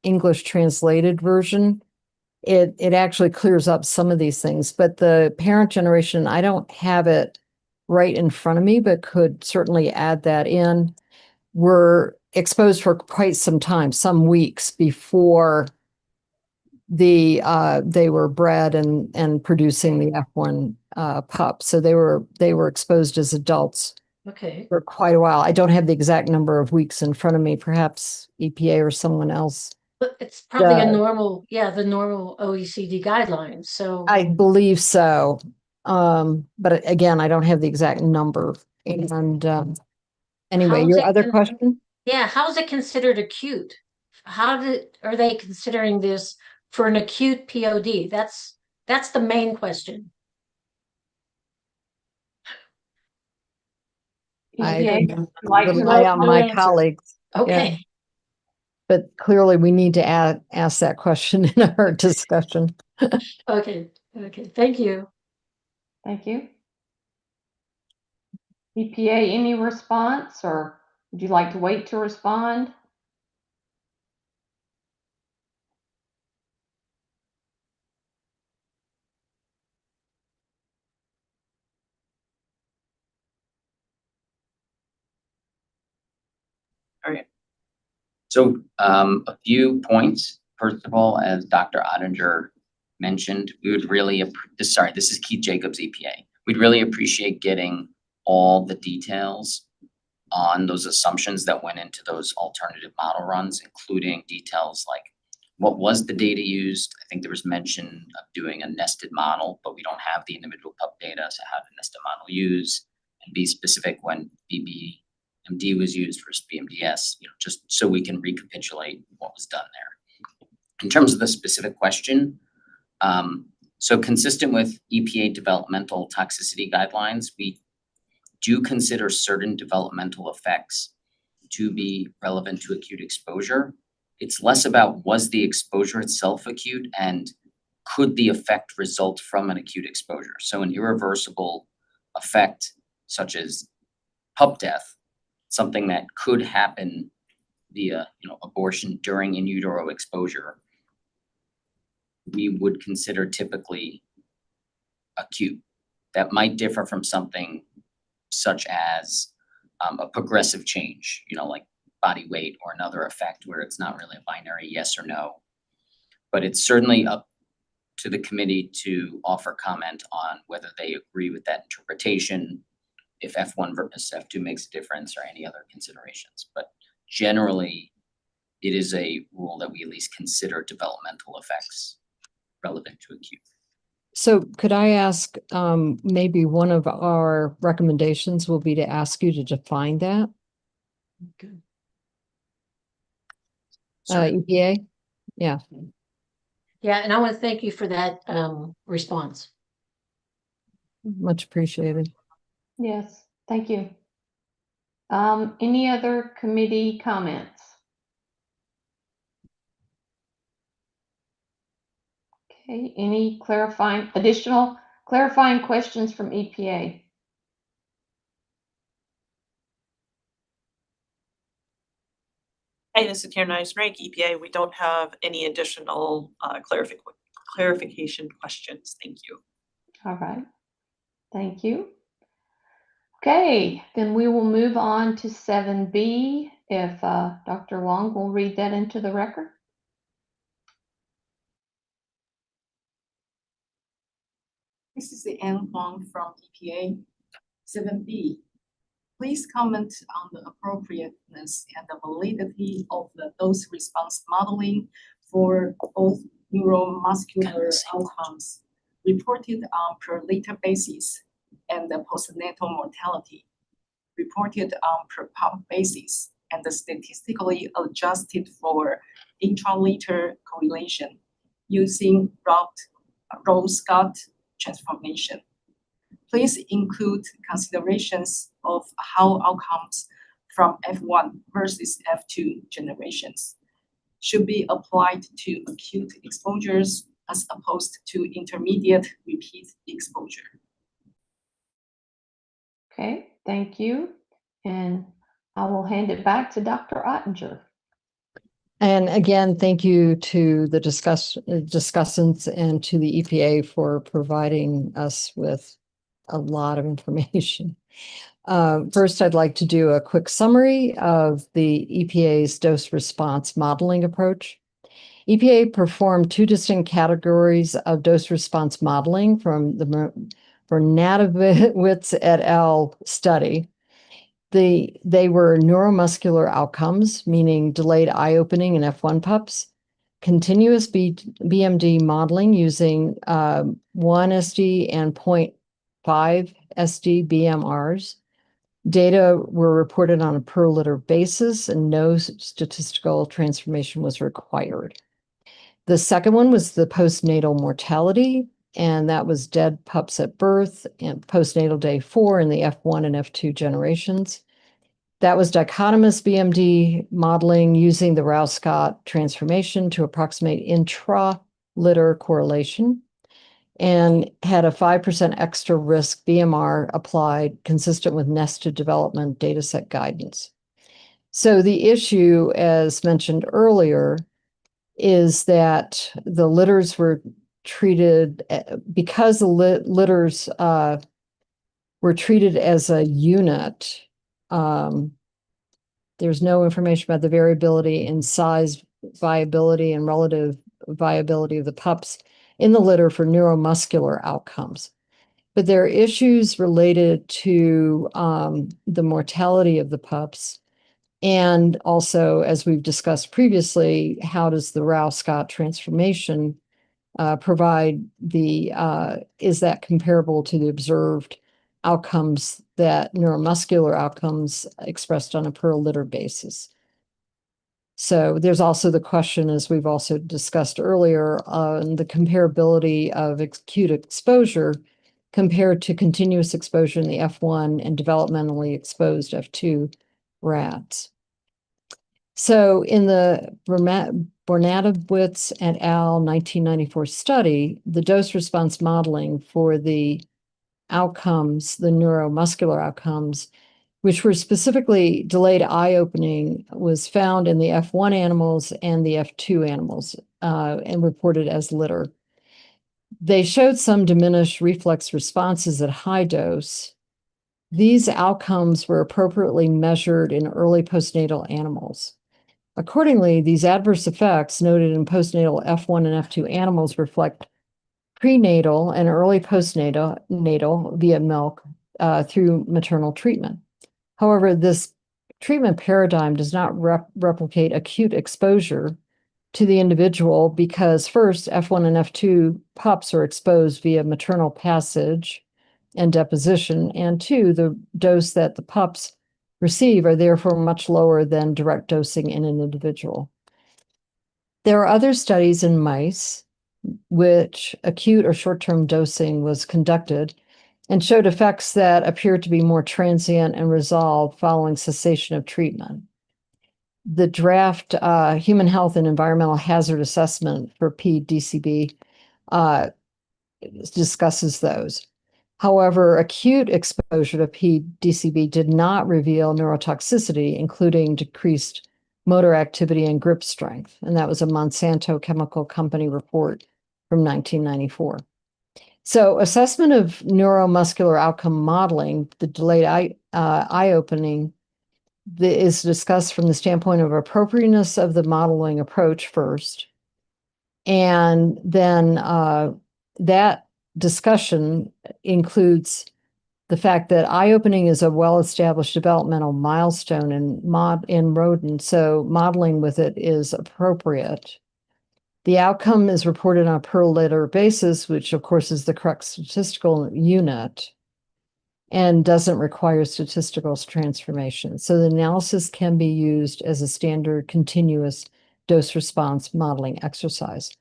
Speaker 7: English translated version, it actually clears up some of these things. But the parent generation, I don't have it right in front of me, but could certainly add that in, were exposed for quite some time, some weeks before they were bred and producing the F1 pup. So they were exposed as adults for quite a while. I don't have the exact number of weeks in front of me, perhaps EPA or someone else.
Speaker 23: But it's probably the normal OECD guidelines. So
Speaker 7: I believe so. But again, I don't have the exact number. And anyway, your other question?
Speaker 23: Yeah, how is it considered acute? Are they considering this for an acute POD? That's the main question.
Speaker 7: I rely on my colleagues.
Speaker 23: Okay.
Speaker 7: but clearly we need to ask that question in our discussion.
Speaker 23: Okay, thank you.
Speaker 2: Thank you. EPA, any response, or would you like to wait to respond?
Speaker 17: All right. So a few points. First of all, as Dr. Ottinger mentioned, we would really, this is Keith Jacobs, EPA. We'd really appreciate getting all the details on those assumptions that went into those alternative model runs, including details like what was the data used. I think there was mention of doing a nested model, but we don't have the individual pup data, so how to nested model use, and be specific when BBMD was used versus BMDS, just so we can recapitulate what was done there. In terms of the specific question, so consistent with EPA developmental toxicity guidelines, we do consider certain developmental effects to be relevant to acute exposure. It's less about was the exposure itself acute and could the effect result from an acute exposure. So an irreversible effect such as pup death, something that could happen via abortion during in utero exposure, we would consider typically acute. That might differ from something such as a progressive change, like body weight or another effect where it's not really a binary yes or no. But it's certainly up to the committee to offer comment on whether they agree with that interpretation, if F1 versus F2 makes a difference, or any other considerations. But generally, it is a rule that we at least consider developmental effects relevant to acute.
Speaker 7: So could I ask, maybe one of our recommendations will be to ask you to define that?
Speaker 23: Good.
Speaker 7: EPA? Yeah.
Speaker 23: Yeah, and I want to thank you for that response.
Speaker 7: Much appreciated.
Speaker 2: Yes, thank you. Any other committee comments? Okay, any additional clarifying questions from EPA?
Speaker 5: Hi, this is Karen Eisenreich, EPA. We don't have any additional clarification questions. Thank you.
Speaker 2: All right, thank you. Okay, then we will move on to 7B, if Dr. Wong will read that into the record.
Speaker 12: This is Anne Huang from EPA. 7B, please comment on the appropriateness and the validity of the dose response modeling for both neuromuscular outcomes reported on per liter basis and the postnatal mortality reported on per pup basis and the statistically adjusted for intraliter correlation using Rose-Scott transformation. Please include considerations of how outcomes from F1 versus F2 generations should be applied to acute exposures as opposed to intermediate repeat exposure.
Speaker 2: Okay, thank you. And I will hand it back to Dr. Ottinger.
Speaker 7: And again, thank you to the discussants and to the EPA for providing us with a lot of information. First, I'd like to do a quick summary of the EPA's dose response modeling approach. EPA performed two distinct categories of dose response modeling for Natowitz et al. Study. They were neuromuscular outcomes, meaning delayed eye opening in F1 pups, continuous BMD modeling using 1 SD and 0.5 SD BMRs. Data were reported on a per liter basis and no statistical transformation was required. The second one was the postnatal mortality, and that was dead pups at birth and postnatal day 4 in the F1 and F2 generations. That was dichotomous BMD modeling using the Rouse-Scott transformation to approximate intra-litter correlation, and had a 5% extra risk BMR applied consistent with nested development dataset guidance. So the issue, as mentioned earlier, is that the litters were treated, because the litters were treated as a unit. There's no information about the variability in size, viability, and relative viability of the pups in the litter for neuromuscular outcomes. But there are issues related to the mortality of the pups. And also, as we've discussed previously, how does the Rouse-Scott transformation provide is that comparable to the observed outcomes, that neuromuscular outcomes expressed on a per litter basis? So there's also the question, as we've also discussed earlier, on the comparability of acute exposure compared to continuous exposure in the F1 and developmentally exposed F2 rats. So in the Bornadowitz et al. 1994 study, the dose response modeling for the outcomes, the neuromuscular outcomes, which were specifically delayed eye opening, was found in the F1 animals and the F2 animals and reported as litter. They showed some diminished reflex responses at high dose. These outcomes were appropriately measured in early postnatal animals. Accordingly, these adverse effects noted in postnatal F1 and F2 animals reflect prenatal and early postnatal via milk through maternal treatment. However, this treatment paradigm does not replicate acute exposure to the individual because first, F1 and F2 pups are exposed via maternal passage and deposition, and two, the dose that the pups receive are therefore much lower than direct dosing in an individual. There are other studies in mice which acute or short-term dosing was conducted and showed effects that appeared to be more transient and resolved following cessation of treatment. The draft Human Health and Environmental Hazard Assessment for p-DCB discusses those. However, acute exposure to p-DCB did not reveal neurotoxicity, including decreased motor activity and grip strength. And that was a Monsanto Chemical Company report from 1994. So assessment of neuromuscular outcome modeling, the delayed eye opening, is discussed from the standpoint of appropriateness of the modeling approach first. And then that discussion includes the fact that eye opening is a well-established developmental milestone in rodents, so modeling with it is appropriate. The outcome is reported on a per litter basis, which of course is the correct statistical unit and doesn't require statistical transformation. So the analysis can be used as a standard continuous dose response modeling exercise.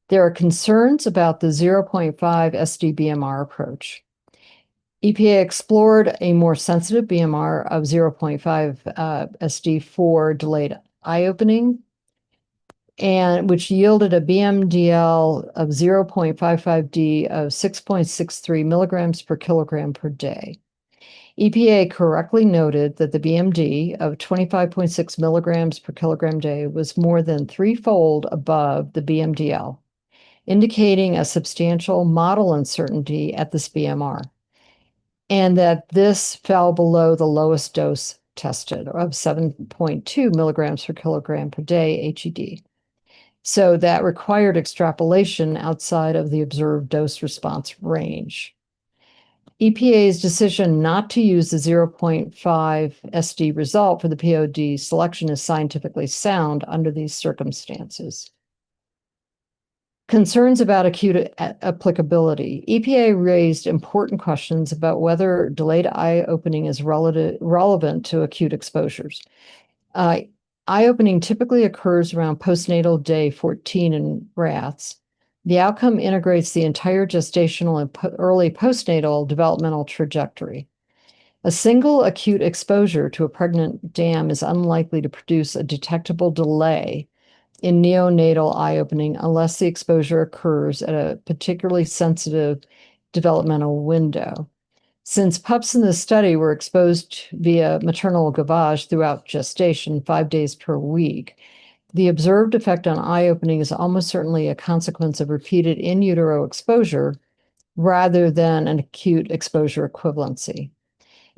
Speaker 7: There are concerns about the 0.5 SD-BMR approach. EPA explored a more sensitive BMR of 0.5 SD for delayed eye opening, and which yielded a BMDL of 0.55D of 6.63 milligrams per kilogram per day. EPA correctly noted that the BMD of 25.6 milligrams per kilogram day was more than threefold above the BMDL, indicating a substantial model uncertainty at this BMR, and that this fell below the lowest dose tested of 7.2 milligrams per kilogram per day HED. So that required extrapolation outside of the observed dose response range. EPA's decision not to use the 0.5 SD result for the POD selection is scientifically sound under these circumstances. Concerns about acute applicability. EPA raised important questions about whether delayed eye opening is relevant to acute exposures. Eye opening typically occurs around postnatal day 14 in rats. The outcome integrates the entire gestational and early postnatal developmental trajectory. A single acute exposure to a pregnant dam is unlikely to produce a detectable delay in neonatal eye opening unless the exposure occurs at a particularly sensitive developmental window. Since pups in this study were exposed via maternal gavage throughout gestation, 5 days per week, the observed effect on eye opening is almost certainly a consequence of repeated in utero exposure rather than an acute exposure equivalency.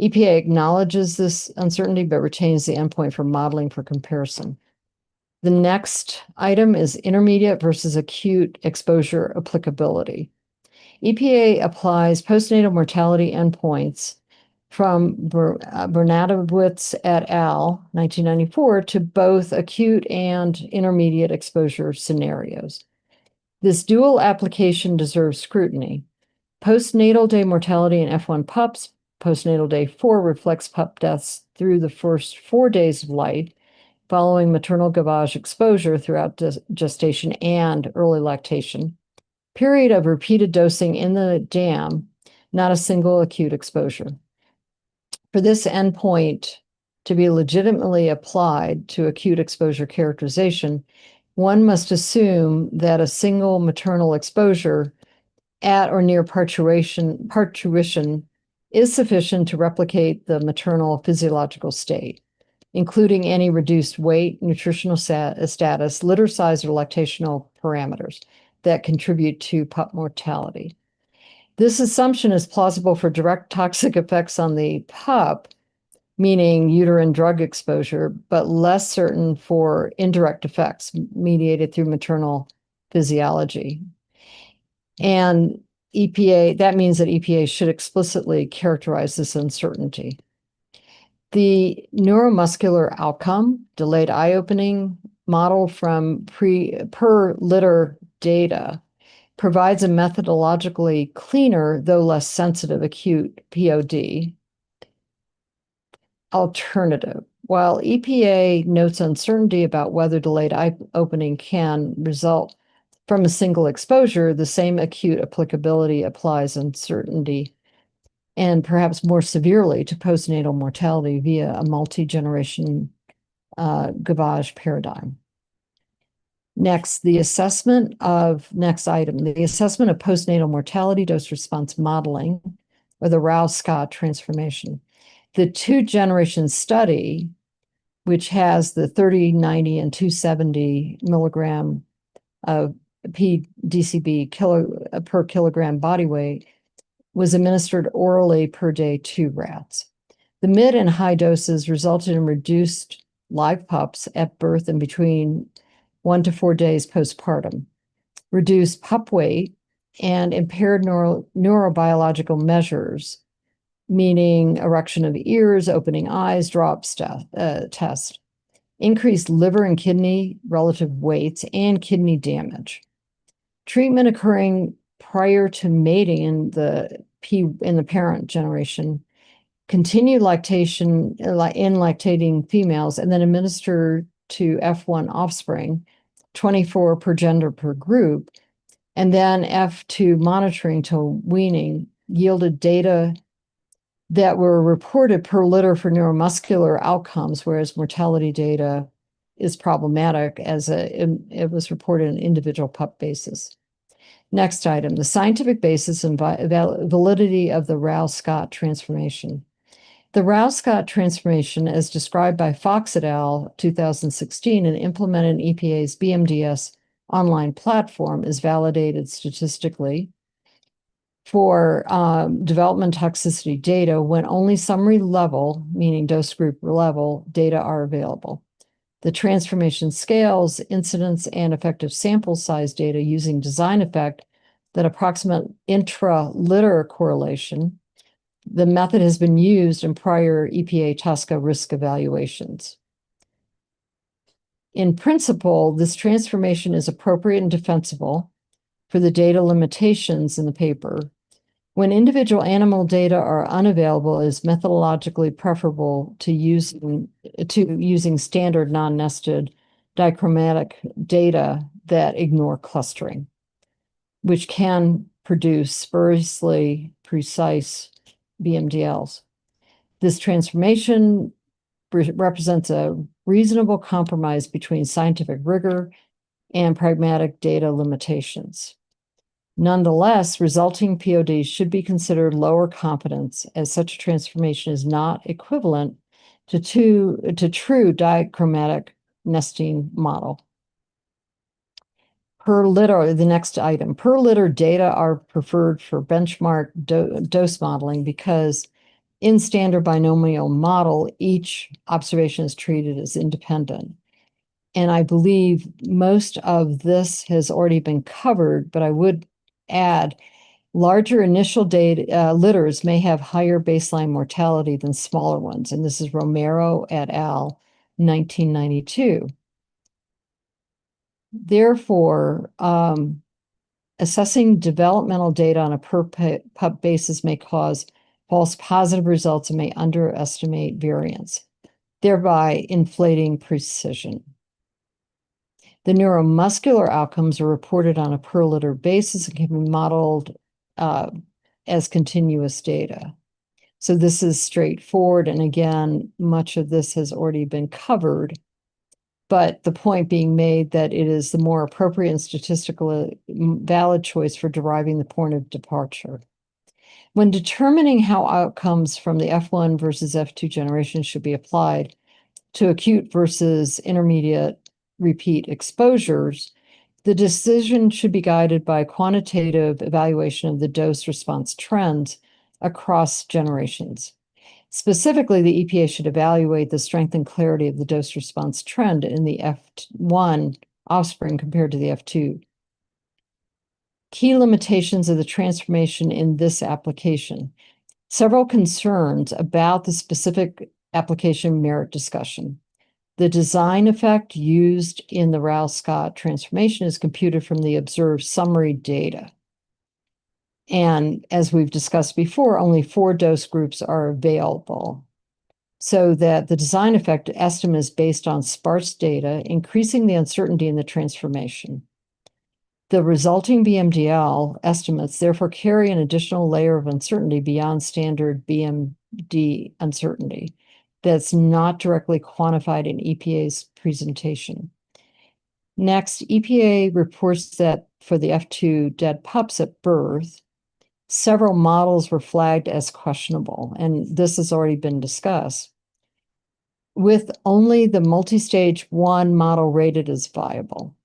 Speaker 7: EPA acknowledges this uncertainty but retains the endpoint for modeling for comparison. The next item is intermediate versus acute exposure applicability. EPA applies postnatal mortality endpoints from Bernadowitz et al. 1994 to both acute and intermediate exposure scenarios. This dual application deserves scrutiny. Postnatal day mortality in F1 pups, postnatal day 4 reflects pup deaths through the first 4 days of life following maternal gavage exposure throughout gestation and early lactation. Period of repeated dosing in the dam, not a single acute exposure. For this endpoint to be legitimately applied to acute exposure characterization, one must assume that a single maternal exposure at or near parturition is sufficient to replicate the maternal physiological state, including any reduced weight, nutritional status, litter size, or lactational parameters that contribute to pup mortality. This assumption is plausible for direct toxic effects on the pup, meaning uterine drug exposure, but less certain for indirect effects mediated through maternal physiology. And that means that EPA should explicitly characterize this uncertainty. The neuromuscular outcome, delayed eye opening, model from per litter data provides a methodologically cleaner, though less sensitive, acute POD alternative. While EPA notes uncertainty about whether delayed eye opening can result from a single exposure, the same acute applicability applies uncertainty and perhaps more severely to postnatal mortality via a multi-generation gavage paradigm. Next item, the assessment of postnatal mortality dose response modeling, or the Rao-Scott transformation. The 2-generation study, which has the 30, 90, and 270 milligram of p-DCB per kilogram body weight, was administered orally per day to rats. The mid and high doses resulted in reduced live pups at birth and between 1 to 4 days postpartum, reduced pup weight, and impaired neurobiological measures, meaning erection of ears, opening eyes, drops test, increased liver and kidney relative weights, and kidney damage. Treatment occurring prior to mating in the parent generation, continued lactation in lactating females, and then administered to F1 offspring, 24 per gender per group, and then F2 monitoring till weaning yielded data that were reported per litter for neuromuscular outcomes, whereas mortality data is problematic as it was reported on an individual pup basis. Next item, the scientific basis and validity of the Rao-Scott transformation. The Rao-Scott transformation, as described by Fox et al. 2016 and implemented in EPA's BMDS online platform, is validated statistically for development toxicity data when only summary level, meaning dose group level, data are available. The transformation scales incidence and effective sample size data using design effect that approximate intra-litter correlation. The method has been used in prior EPA TSCA risk evaluations. In principle, this transformation is appropriate and defensible for the data limitations in the paper. When individual animal data are unavailable, it is methodologically preferable to using standard non-nested dichromatic data that ignore clustering, which can produce spuriously precise BMDLs. This transformation represents a reasonable compromise between scientific rigor and pragmatic data limitations. Nonetheless, resulting PODs should be considered lower confidence, as such a transformation is not equivalent to true dichromatic nesting model. Per liter, the next item, per liter data are preferred for benchmark dose modeling because in standard binomial model, each observation is treated as independent. And I believe most of this has already been covered, but I would add larger initial data litters may have higher baseline mortality than smaller ones. And this is Romero et al., 1992. Therefore, assessing developmental data on a per pup basis may cause false positive results and may underestimate variance, thereby inflating precision. The neuromuscular outcomes are reported on a per liter basis and can be modeled as continuous data. So this is straightforward. And again, much of this has already been covered. But the point being made that it is the more appropriate and statistically valid choice for deriving the point of departure. When determining how outcomes from the F1 versus F2 generation should be applied to acute versus intermediate repeat exposures, the decision should be guided by quantitative evaluation of the dose response trends across generations. Specifically, the EPA should evaluate the strength and clarity of the dose response trend in the F1 offspring compared to the F2. Key limitations of the transformation in this application. Several concerns about the specific application merit discussion. The design effect used in the Rao-Scott transformation is computed from the observed summary data. And as we've discussed before, only 4 dose groups are available, so that the design effect estimate is based on sparse data, increasing the uncertainty in the transformation. The resulting BMDL estimates therefore carry an additional layer of uncertainty beyond standard BMD uncertainty that's not directly quantified in EPA's presentation. Next, EPA reports that for the F2 dead pups at birth, several models were flagged as questionable, and this has already been discussed, with only the multi-stage 1 model rated as viable.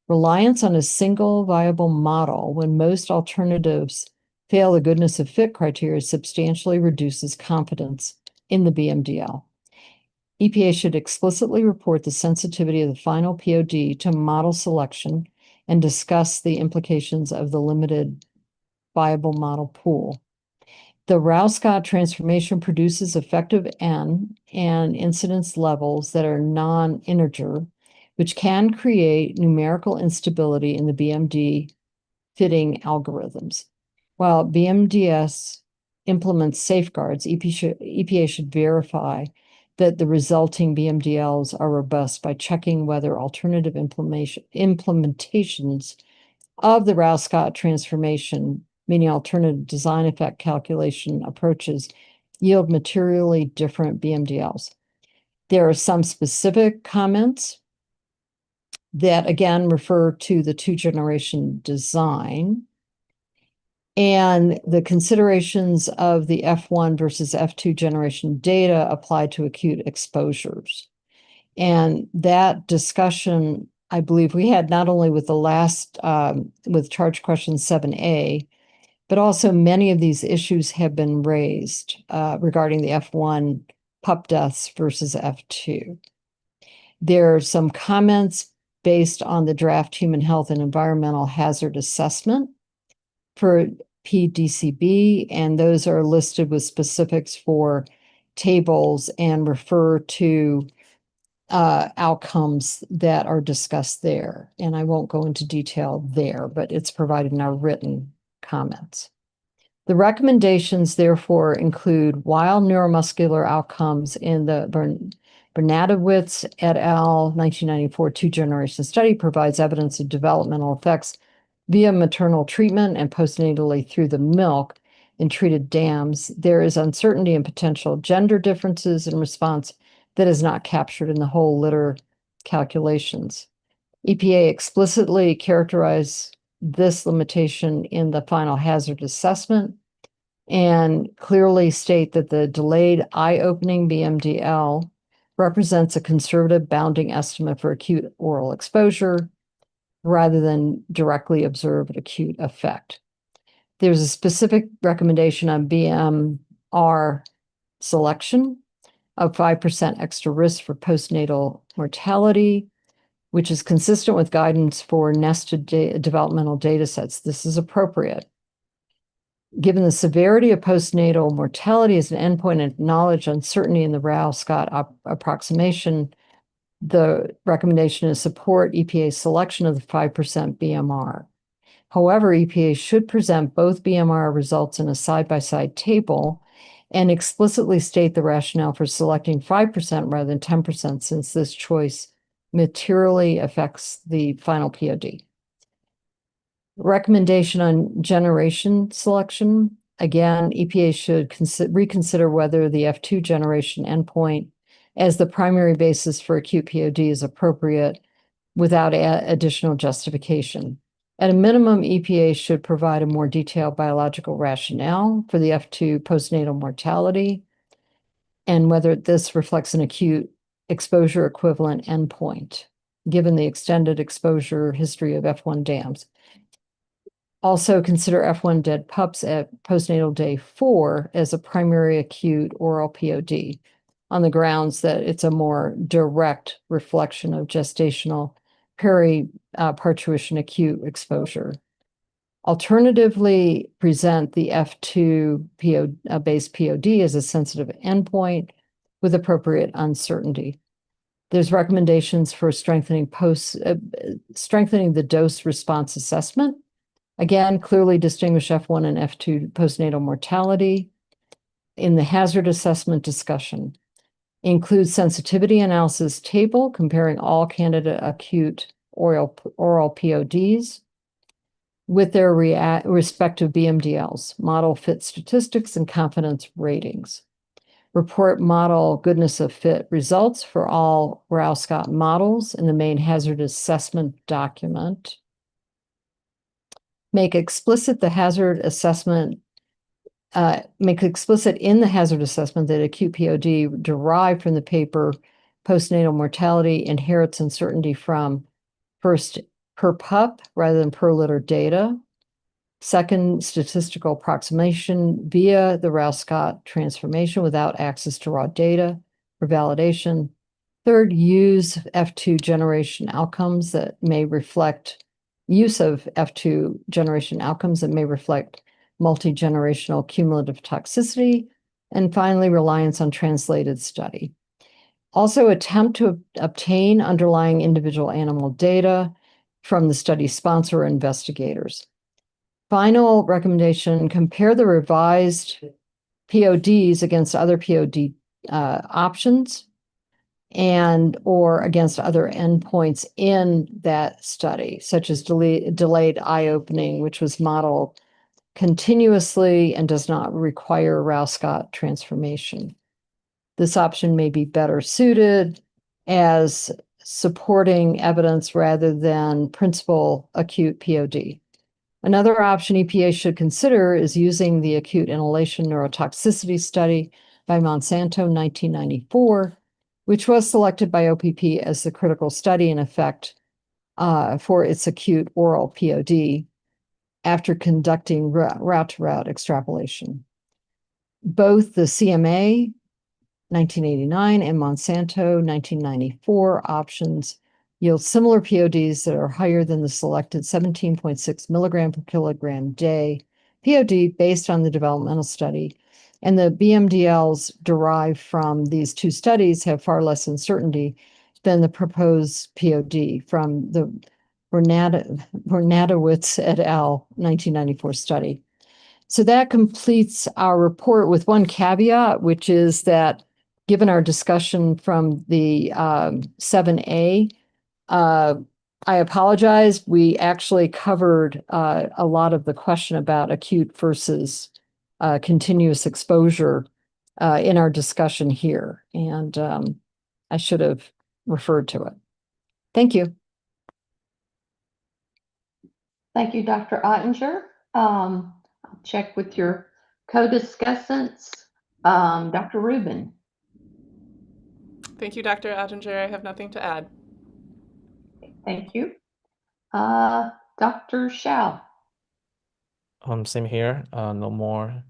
Speaker 7: Reliance on a single viable model when most alternatives fail the goodness of fit criteria substantially reduces confidence in the BMDL. EPA should explicitly report the sensitivity of the final POD to model selection and discuss the implications of the limited viable model pool. The Rao-Scott transformation produces effective N and incidence levels that are non-integer, which can create numerical instability in the BMD fitting algorithms. While BMDS implements safeguards, EPA should verify that the resulting BMDLs are robust by checking whether alternative implementations of the Rao-Scott transformation, meaning alternative design effect calculation approaches, yield materially different BMDLs. There are some specific comments that again refer to the 2-generation design and the considerations of the F1 versus F2 generation data applied to acute exposures. And that discussion, I believe we had not only with the last, with charge question 7A, but also many of these issues have been raised regarding the F1 pup deaths versus F2. There are some comments based on the draft human health and environmental hazard assessment for p-DCB, and those are listed with specifics for tables and refer to outcomes that are discussed there. And I won't go into detail there, but it's provided in our written comments. The recommendations, therefore, include while neuromuscular outcomes in the Bernadowitz et al. 1994 2-generation study provides evidence of developmental effects via maternal treatment and postnatally through the milk, in treated dams, there is uncertainty and potential gender differences in response that is not captured in the whole litter calculations. EPA explicitly characterized this limitation in the final hazard assessment and clearly state that the delayed eye-opening BMDL represents a conservative bounding estimate for acute oral exposure rather than directly observed acute effect. There's a specific recommendation on BMR selection of 5% extra risk for postnatal mortality, which is consistent with guidance for nested developmental data sets. This is appropriate. Given the severity of postnatal mortality as an endpoint and knowledge uncertainty in the Rao-Scott approximation, the recommendation is support EPA's selection of the 5% BMR. However, EPA should present both BMR results in a side-by-side table and explicitly state the rationale for selecting 5% rather than 10%, since this choice materially affects the final POD. Recommendation on generation selection. Again, EPA should reconsider whether the F2 generation endpoint as the primary basis for acute POD is appropriate without additional justification. At a minimum, EPA should provide a more detailed biological rationale for the F2 postnatal mortality and whether this reflects an acute exposure equivalent endpoint, given the extended exposure history of F1 dams. Also consider F1 dead pups at postnatal day 4 as a primary acute oral POD on the grounds that it's a more direct reflection of gestational peri-parturition acute exposure. Alternatively, present the F2 based POD as a sensitive endpoint with appropriate uncertainty. There's recommendations for strengthening the dose response assessment. Again, clearly distinguish F1 and F2 postnatal mortality in the hazard assessment discussion. Include sensitivity analysis table comparing all candidate acute oral PODs with their respective BMDLs, model fit statistics and confidence ratings. Report model goodness of fit results for all Rao-Scott models in the main hazard assessment document. Make explicit in the hazard assessment that acute POD derived from the paper postnatal mortality inherits uncertainty from first per pup rather than per litter data. Second, statistical approximation via the Rao-Scott transformation without access to raw data for validation. Third, use F2 generation outcomes that may reflect multi-generational cumulative toxicity. And finally, reliance on translated study. Also, attempt to obtain underlying individual animal data from the study sponsor or investigators. Final recommendation, compare the revised PODs against other POD options and or against other endpoints in that study, such as delayed eye opening, which was modeled continuously and does not require Rao-Scott transformation. This option may be better suited as supporting evidence rather than principal acute POD. Another option EPA should consider is using the acute inhalation neurotoxicity study by Monsanto 1994, which was selected by OPP as the critical study in effect for its acute oral POD after conducting route-to-route extrapolation. Both the CMA 1989 and Monsanto 1994 options yield similar PODs that are higher than the selected 17.6 milligram per kilogram day POD based on the developmental study. And the BMDLs derived from these two studies have far less uncertainty than the proposed POD from the Bernadowitz et al. 1994 study. So that completes our report with one caveat, which is that given our discussion from the 7A, I apologize. We actually covered a lot of the question about acute versus continuous exposure in our discussion here. And I should have referred to it. Thank you.
Speaker 2: Thank you, Dr. Ottinger. I'll check with your co-discussants. Dr. Rubin.
Speaker 8: Thank you, Dr. Ottinger. I have nothing to add.
Speaker 2: Thank you. Dr. Shao.
Speaker 14: Same here. No more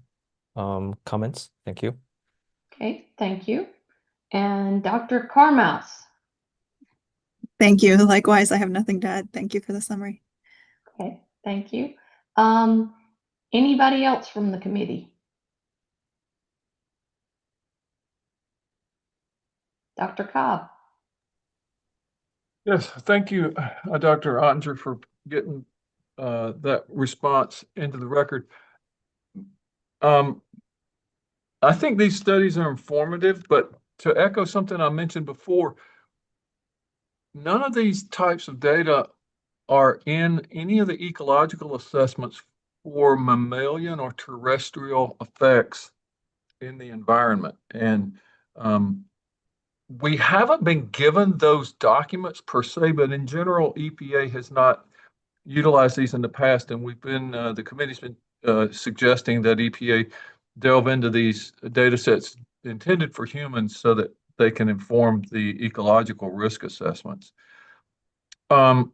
Speaker 14: comments. Thank you.
Speaker 2: Okay, thank you. And Dr. Carmouse.
Speaker 9: Thank you. Likewise, I have nothing to add. Thank you for the summary.
Speaker 2: Okay, thank you. Anybody else from the committee? Dr. Cobb.
Speaker 3: Yes, thank you, Dr. Ottinger, for getting that response into the record. I think these studies are informative, but to echo something I mentioned before, none of these types of data are in any of the ecological assessments for mammalian or terrestrial effects in the environment. And we haven't been given those documents per se, but in general, EPA has not utilized these in the past. And we've been, the committee's been suggesting that EPA delve into these data sets intended for humans so that they can inform the ecological risk assessments. I'll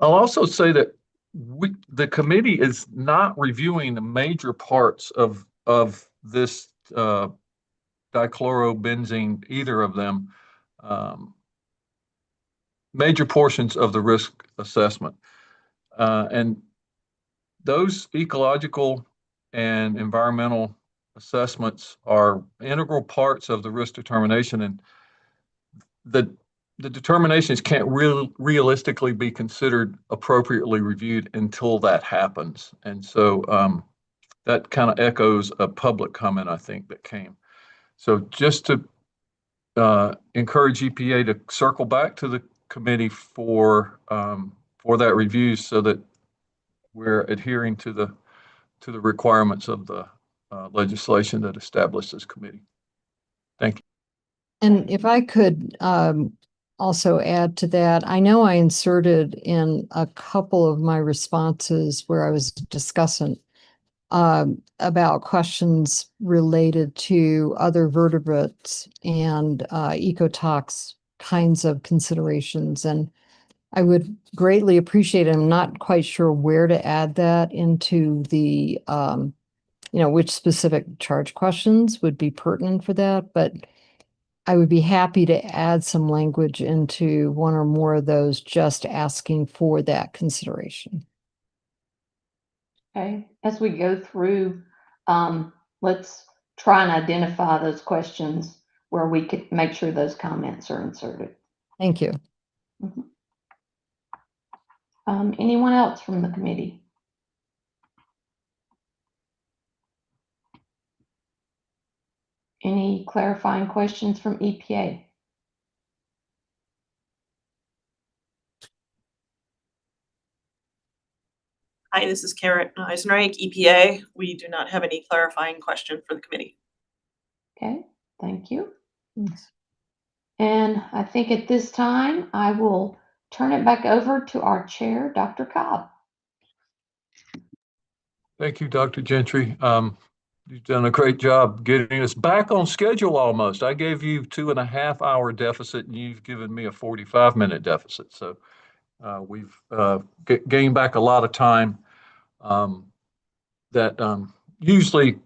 Speaker 3: also say that the committee is not reviewing the major parts of this dichlorobenzene, either of them, major portions of the risk assessment. And those ecological and environmental assessments are integral parts of the risk determination, and the determinations can't realistically be considered appropriately reviewed until that happens. And so that kind of echoes a public comment, I think, that came. So just to encourage EPA to circle back to the committee for that review so that we're adhering to the requirements of the legislation that established this committee. Thank you.
Speaker 7: And if I could also add to that, I know I inserted in a couple of my responses where I was discussing about questions related to other vertebrates and ecotox kinds of considerations. And I would greatly appreciate it. I'm not quite sure where to add that into the, which specific charge questions would be pertinent for that, but I would be happy to add some language into one or more of those, just asking for that consideration.
Speaker 2: Okay, as we go through, let's try and identify those questions where we could make sure those comments are inserted.
Speaker 7: Thank you.
Speaker 2: Mm-hmm. Anyone else from the committee? Any clarifying questions from EPA?
Speaker 5: Hi, this is Karen Eisenreich, EPA. We do not have any clarifying question for the committee.
Speaker 2: Okay, thank you. Thanks. And I think at this time, I will turn it back over to our chair, Dr. Cobb.
Speaker 3: Thank you, Dr. Gentry. You've done a great job getting us back on schedule almost. I gave you 2.5 hour deficit and you've given me a 45-minute deficit. So we've gained back a lot of time that usually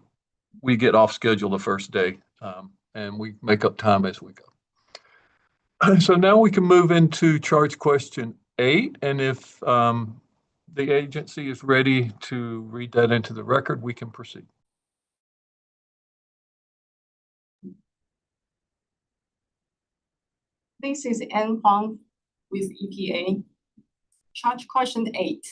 Speaker 3: we get off schedule the first day and we make up time as we go. So now we can move into charge question 8. And if the agency is ready to read that into the record, we can proceed.
Speaker 12: This is Anne Huang with EPA. Charge question 8.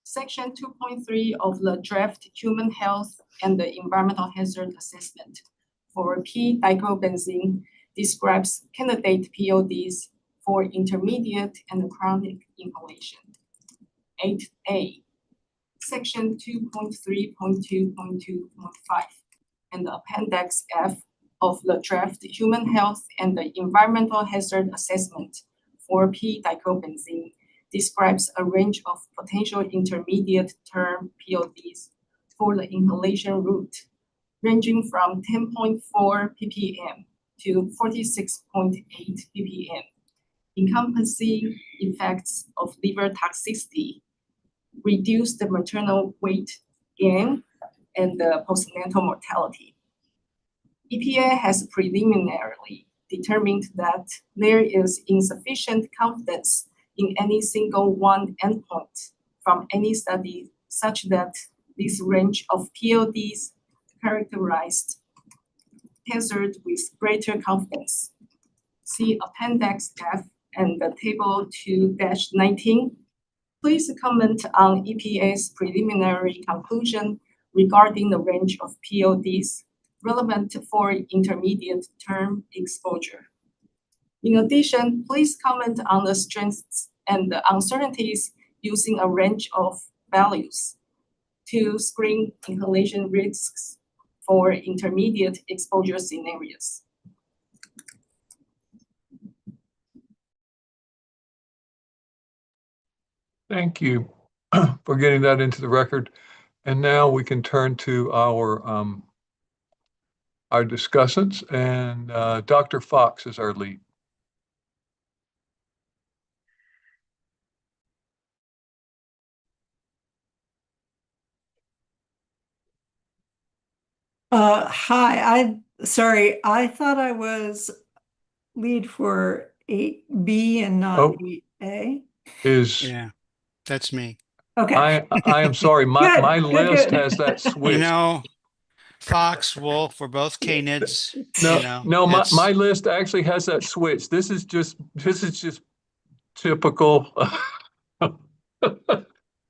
Speaker 12: Section 2.3 of the draft Human Health and the Environmental Hazard Assessment for p-dichlorobenzene describes candidate PODs for intermediate and chronic inhalation. 8A. Section 2.3.2.2.5 and Appendix F of the draft Human Health and the Environmental Hazard Assessment for p-dichlorobenzene describes a range of potential intermediate term PODs for the inhalation route, ranging from 10.4 ppm to 46.8 ppm, encompassing effects of liver toxicity, reduced maternal weight gain, and postnatal mortality. EPA has preliminarily determined that there is insufficient confidence in any single one endpoint from any study such that this range of PODs characterized hazard with greater confidence. See Appendix F and the Table 2-19. Please comment on EPA's preliminary conclusion regarding the range of PODs relevant for intermediate term exposure. In addition, please comment on the strengths and the uncertainties using a range of values to screen inhalation risks for intermediate exposure scenarios.
Speaker 3: Thank you for getting that into the record. And now we can turn to our discussants, and Dr. Fox is our lead.
Speaker 19: Hi, sorry, I thought I was lead for 8B and not 8A.
Speaker 15: Yeah, that's me.
Speaker 19: Okay.
Speaker 3: I am sorry, my list has that switched.
Speaker 15: You know, Fox, Wolf, we're both canids.
Speaker 3: No, my list actually has that switch. This is just typical.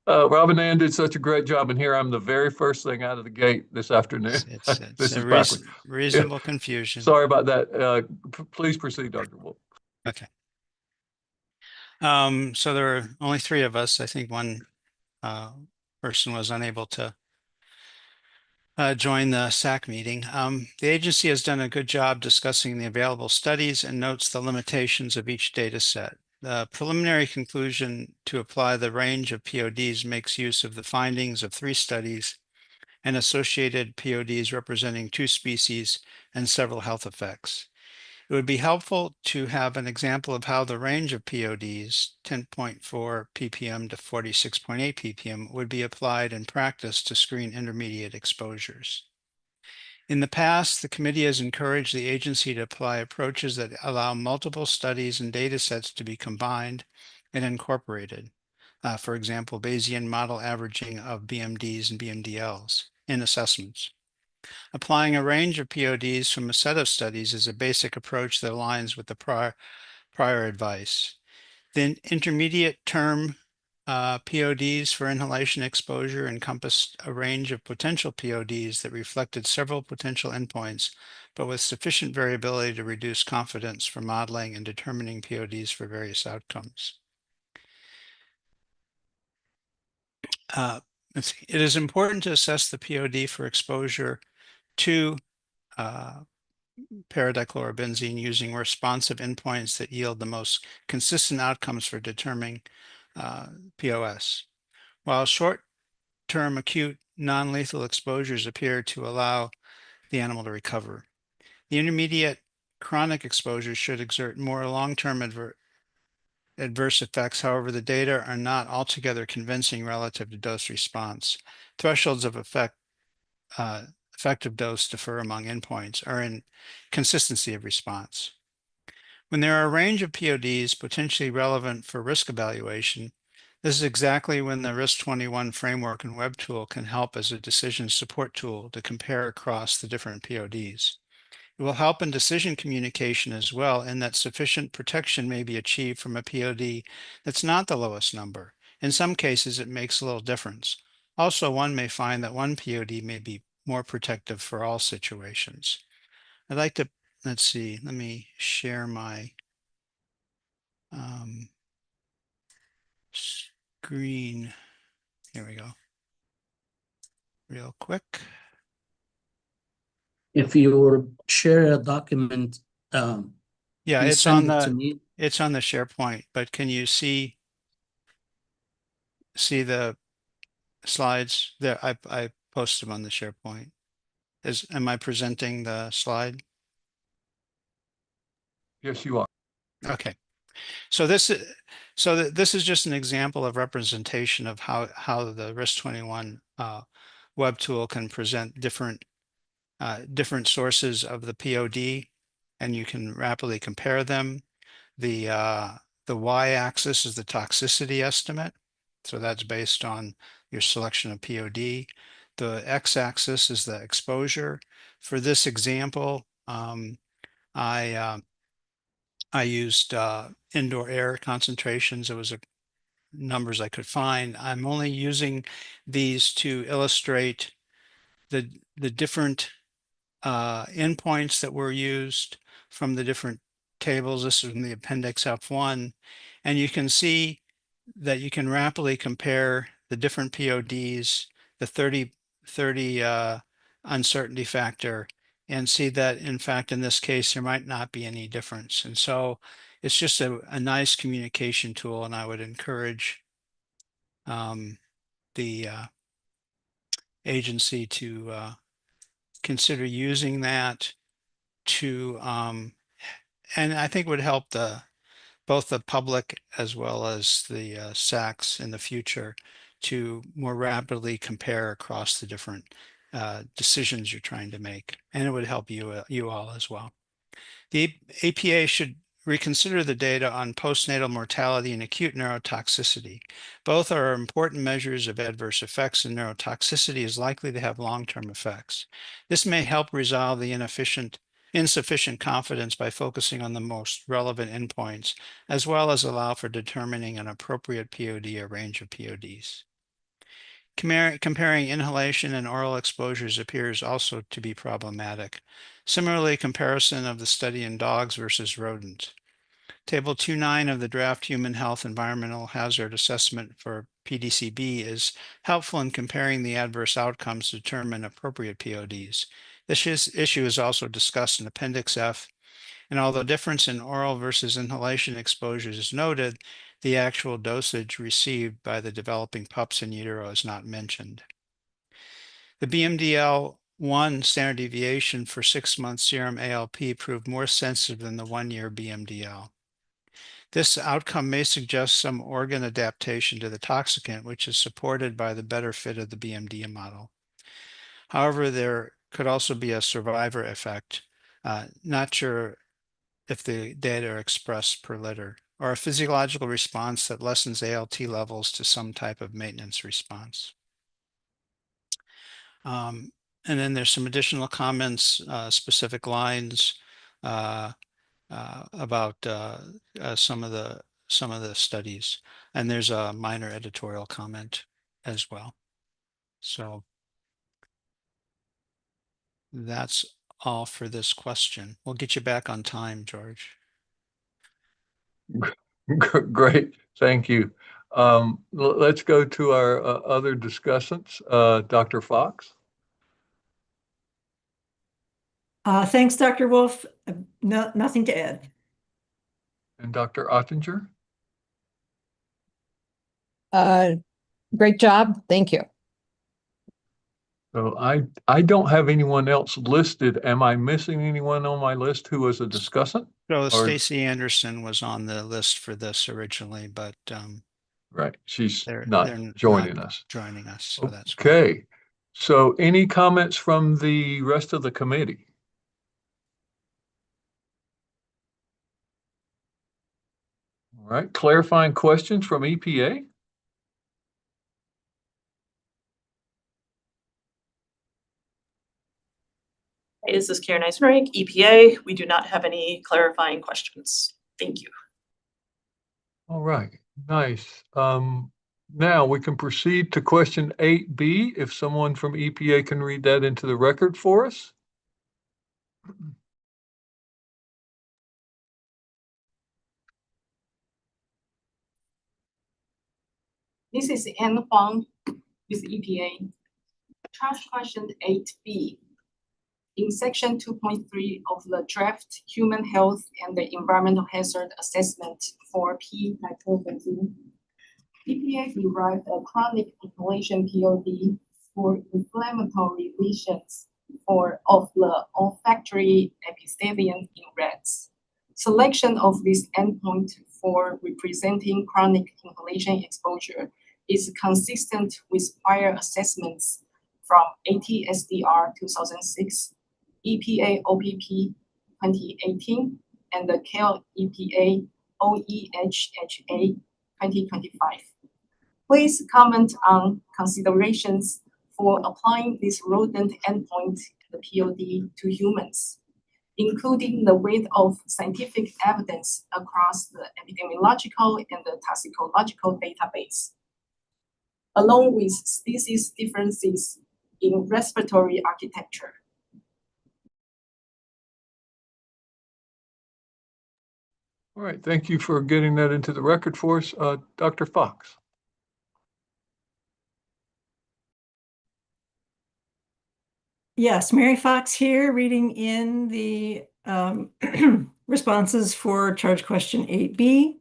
Speaker 3: Robin Ann did such a great job, and here I'm the very first thing out of the gate this afternoon.
Speaker 15: It's
Speaker 3: This is
Speaker 15: reasonable confusion.
Speaker 3: Sorry about that. Please proceed, Dr. Wolf.
Speaker 15: Okay. So there are only 3 of us. I think one person was unable to join the SACC meeting. The agency has done a good job discussing the available studies and notes the limitations of each data set. The preliminary conclusion to apply the range of PODs makes use of the findings of 3 studies and associated PODs representing 2 species and several health effects. It would be helpful to have an example of how the range of PODs, 10.4 ppm to 46.8 ppm, would be applied in practice to screen intermediate exposures. In the past, the committee has encouraged the agency to apply approaches that allow multiple studies and data sets to be combined and incorporated. For example, Bayesian model averaging of BMDs and BMDLs in assessments. Applying a range of PODs from a set of studies is a basic approach that aligns with the prior advice. The intermediate term PODs for inhalation exposure encompassed a range of potential PODs that reflected several potential endpoints, but with sufficient variability to reduce confidence for modeling and determining PODs for various outcomes. It is important to assess the POD for exposure to para-dichlorobenzene using responsive endpoints that yield the most consistent outcomes for determining POS. While short-term acute non-lethal exposures appear to allow the animal to recover, the intermediate chronic exposures should exert more long-term adverse effects. However, the data are not altogether convincing relative to dose response. Thresholds of effective dose differ among endpoints or in consistency of response. When there are a range of PODs potentially relevant for risk evaluation, this is exactly when the Risk21 framework and web tool can help as a decision support tool to compare across the different PODs. It will help in decision communication as well, in that sufficient protection may be achieved from a POD that's not the lowest number. In some cases, it makes a little difference. Also, one may find that one POD may be more protective for all situations. I'd like to, let's see, let me share my screen. Here we go. real quick.
Speaker 1: If you share a document,
Speaker 15: yeah,
Speaker 1: you
Speaker 15: it's
Speaker 1: send
Speaker 15: on
Speaker 1: it to
Speaker 15: the
Speaker 1: me.
Speaker 15: it's on the SharePoint, but can you see the slides there? I posted them on the SharePoint. Am I presenting the slide?
Speaker 3: Yes, you are.
Speaker 15: Okay. So this is just an example of representation of how the RIS-21 web tool can present different sources of the POD, and you can rapidly compare them. The y-axis is the toxicity estimate, so that's based on your selection of POD. The x-axis is the exposure. For this example, I used indoor air concentrations. It was numbers I could find. I'm only using these to illustrate the different endpoints that were used from the different tables. This is in the appendix F1, and you can see that you can rapidly compare the different PODs, the 30 uncertainty factor, and see that in fact in this case there might not be any difference. And so it's just a nice communication tool, and I would encourage the agency to consider using that to and I think would help both the public as well as the SACCs in the future to more rapidly compare across the different decisions you're trying to make, and it would help you all as well. The APA should reconsider the data on postnatal mortality and acute neurotoxicity. Both are important measures of adverse effects, and neurotoxicity is likely to have long-term effects. This may help resolve the insufficient confidence by focusing on the most relevant endpoints, as well as allow for determining an appropriate POD or range of PODs. Comparing inhalation and oral exposures appears also to be problematic. Similarly, comparison of the study in dogs versus rodents. Table 2.9 of the draft Human Health Environmental Hazard Assessment for p-DCB is helpful in comparing the adverse outcomes to determine appropriate PODs. This issue is also discussed in Appendix F, and although difference in oral versus inhalation exposures is noted, the actual dosage received by the developing pups in utero is not mentioned. The BMDL-1 standard deviation for 6-month serum ALP proved more sensitive than the 1-year BMDL. This outcome may suggest some organ adaptation to the toxicant, which is supported by the better fit of the BMD model. However, there could also be a survivor effect. Not sure if the data are expressed per liter, or a physiological response that lessens ALT levels to some type of maintenance response. And then there's some additional comments, specific lines about some of the studies, and there's a minor editorial comment as well. So that's all for this question. We'll get you back on time, George.
Speaker 3: Great, thank you. Let's go to our other discussants. Dr. Fox.
Speaker 19: Thanks, Dr. Wolf. Nothing to add.
Speaker 3: And Dr. Ottinger.
Speaker 7: Great job. Thank you.
Speaker 3: So I don't have anyone else listed. Am I missing anyone on my list who was a discussant?
Speaker 15: So Stacy Anderson was on the list for this originally, but
Speaker 3: right, she's not joining us.
Speaker 15: So that's
Speaker 3: okay. So any comments from the rest of the committee? All right, clarifying questions from EPA?
Speaker 5: This is Karen Eisenreich, EPA. We do not have any clarifying questions. Thank you.
Speaker 3: All right, nice. Now we can proceed to question 8B, if someone from EPA can read that into the record for us.
Speaker 12: This is Anne Huang with EPA. Charge question 8B. In section 2.3 of the draft Human Health and the Environmental Hazard Assessment for p-dichlorobenzene, EPA derived a chronic inhalation POD for inflammatory lesions of the olfactory epithelium in rats. Selection of this endpoint for representing chronic inhalation exposure is consistent with prior assessments from ATSDR 2006, EPA OPP 2018, and the CALE EPA OEHHA 2025. Please comment on considerations for applying this rodent endpoint, the POD, to humans, including the weight of scientific evidence across the epidemiological and the toxicological database, along with species differences in respiratory architecture.
Speaker 3: All right, thank you for getting that into the record for us. Dr. Fox.
Speaker 19: Yes, Mary Fox here, reading in the responses for charge question 8B.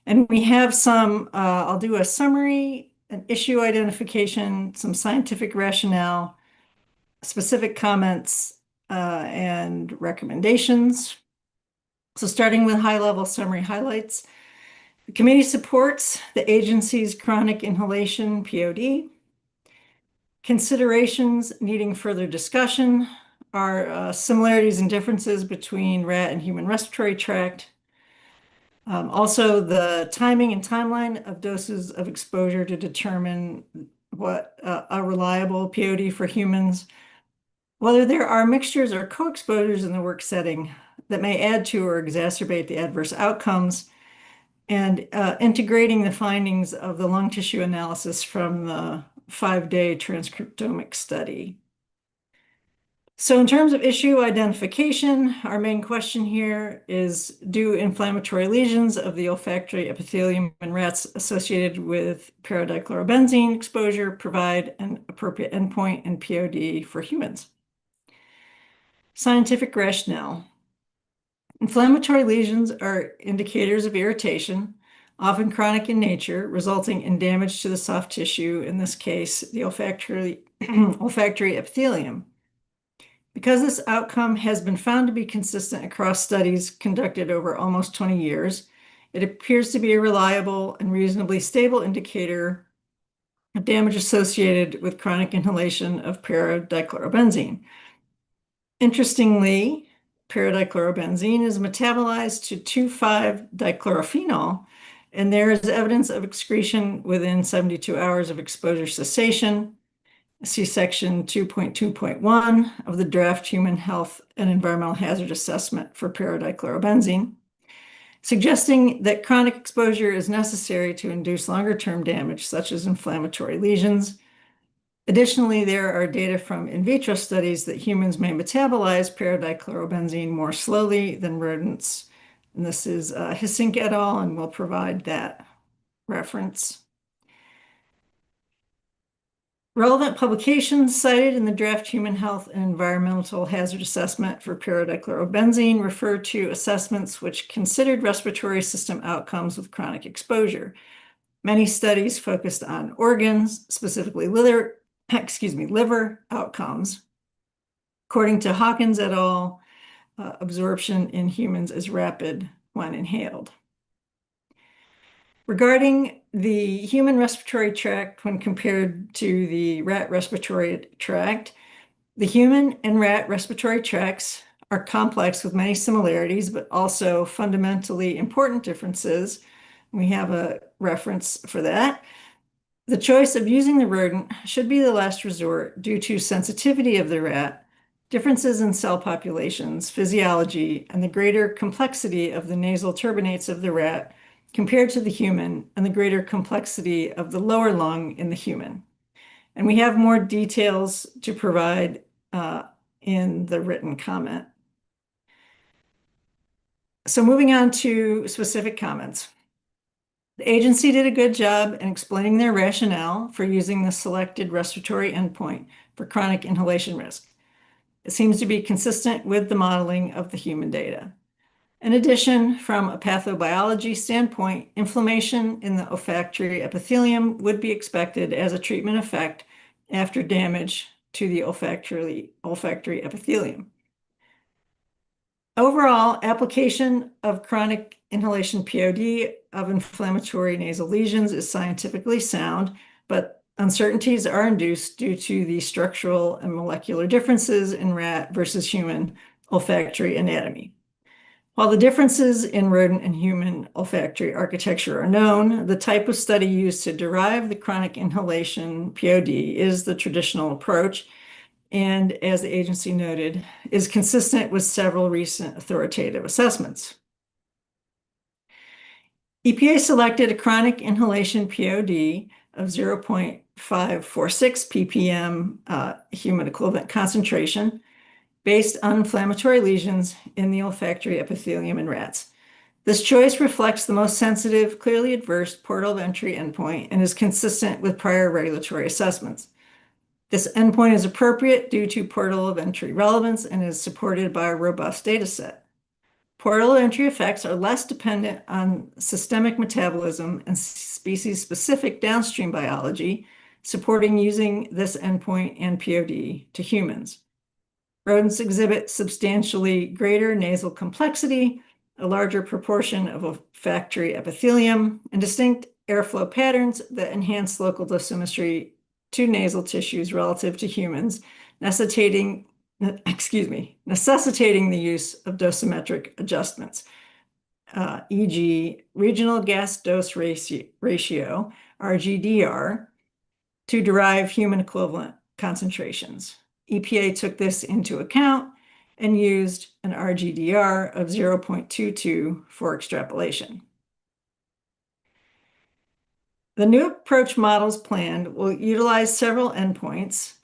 Speaker 19: And we have some, I'll do a summary, an issue identification, some scientific rationale, specific comments, and recommendations. So starting with high-level summary highlights, the committee supports the agency's chronic inhalation POD. Considerations needing further discussion are similarities and differences between rat and human respiratory tract. Also, the timing and timeline of doses of exposure to determine what a reliable POD for humans, whether there are mixtures or co-exposures in the work setting that may add to or exacerbate the adverse outcomes, and integrating the findings of the lung tissue analysis from the 5-day transcriptomic study. So in terms of issue identification, our main question here is, do inflammatory lesions of the olfactory epithelium in rats associated with p-dichlorobenzene exposure provide an appropriate endpoint in POD for humans? Scientific rationale. Inflammatory lesions are indicators of irritation, often chronic in nature, resulting in damage to the soft tissue, in this case, the olfactory epithelium. Because this outcome has been found to be consistent across studies conducted over almost 20 years, it appears to be a reliable and reasonably stable indicator of damage associated with chronic inhalation of p-dichlorobenzene. Interestingly, p-dichlorobenzene is metabolized to 2,5-dichlorophenol, and there is evidence of excretion within 72 hours of exposure cessation. See section 2.2.1 of the draft Human Health and Environmental Hazard Assessment for p-dichlorobenzene, suggesting that chronic exposure is necessary to induce longer-term damage, such as inflammatory lesions. Additionally, there are data from in vitro studies that humans may metabolize p-dichlorobenzene more slowly than rodents. And this is Hissink et al., and we'll provide that reference. Relevant publications cited in the draft Human Health and Environmental Hazard Assessment for p-dichlorobenzene refer to assessments which considered respiratory system outcomes with chronic exposure. Many studies focused on organs, specifically liver outcomes. According to Hawkins et al., absorption in humans is rapid when inhaled. Regarding the human respiratory tract when compared to the rat respiratory tract, the human and rat respiratory tracts are complex with many similarities, but also fundamentally important differences. We have a reference for that. The choice of using the rodent should be the last resort due to sensitivity of the rat, differences in cell populations, physiology, and the greater complexity of the nasal turbinates of the rat compared to the human, and the greater complexity of the lower lung in the human. And we have more details to provide in the written comment. So moving on to specific comments. The agency did a good job in explaining their rationale for using the selected respiratory endpoint for chronic inhalation risk. It seems to be consistent with the modeling of the human data. In addition, from a pathobiology standpoint, inflammation in the olfactory epithelium would be expected as a treatment effect after damage to the olfactory epithelium. Overall, application of chronic inhalation POD of inflammatory nasal lesions is scientifically sound, but uncertainties are induced due to the structural and molecular differences in rat versus human olfactory anatomy. While the differences in rodent and human olfactory architecture are known, the type of study used to derive the chronic inhalation POD is the traditional approach, and as the agency noted, is consistent with several recent authoritative assessments. EPA selected a chronic inhalation POD of 0.546 ppm human equivalent concentration based on inflammatory lesions in the olfactory epithelium in rats. This choice reflects the most sensitive, clearly adverse portal of entry endpoint and is consistent with prior regulatory assessments. This endpoint is appropriate due to portal of entry relevance and is supported by a robust data set. Portal of entry effects are less dependent on systemic metabolism and species-specific downstream biology, supporting using this endpoint and POD to humans. Rodents exhibit substantially greater nasal complexity, a larger proportion of olfactory epithelium, and distinct airflow patterns that enhance local dosimetry to nasal tissues relative to humans, necessitating the use of dosimetric adjustments, e.g. regional gas dose ratio, RGDR, to derive human equivalent concentrations. EPA took this into account and used an RGDR of 0.22 for extrapolation. The new approach models planned will utilize several endpoints,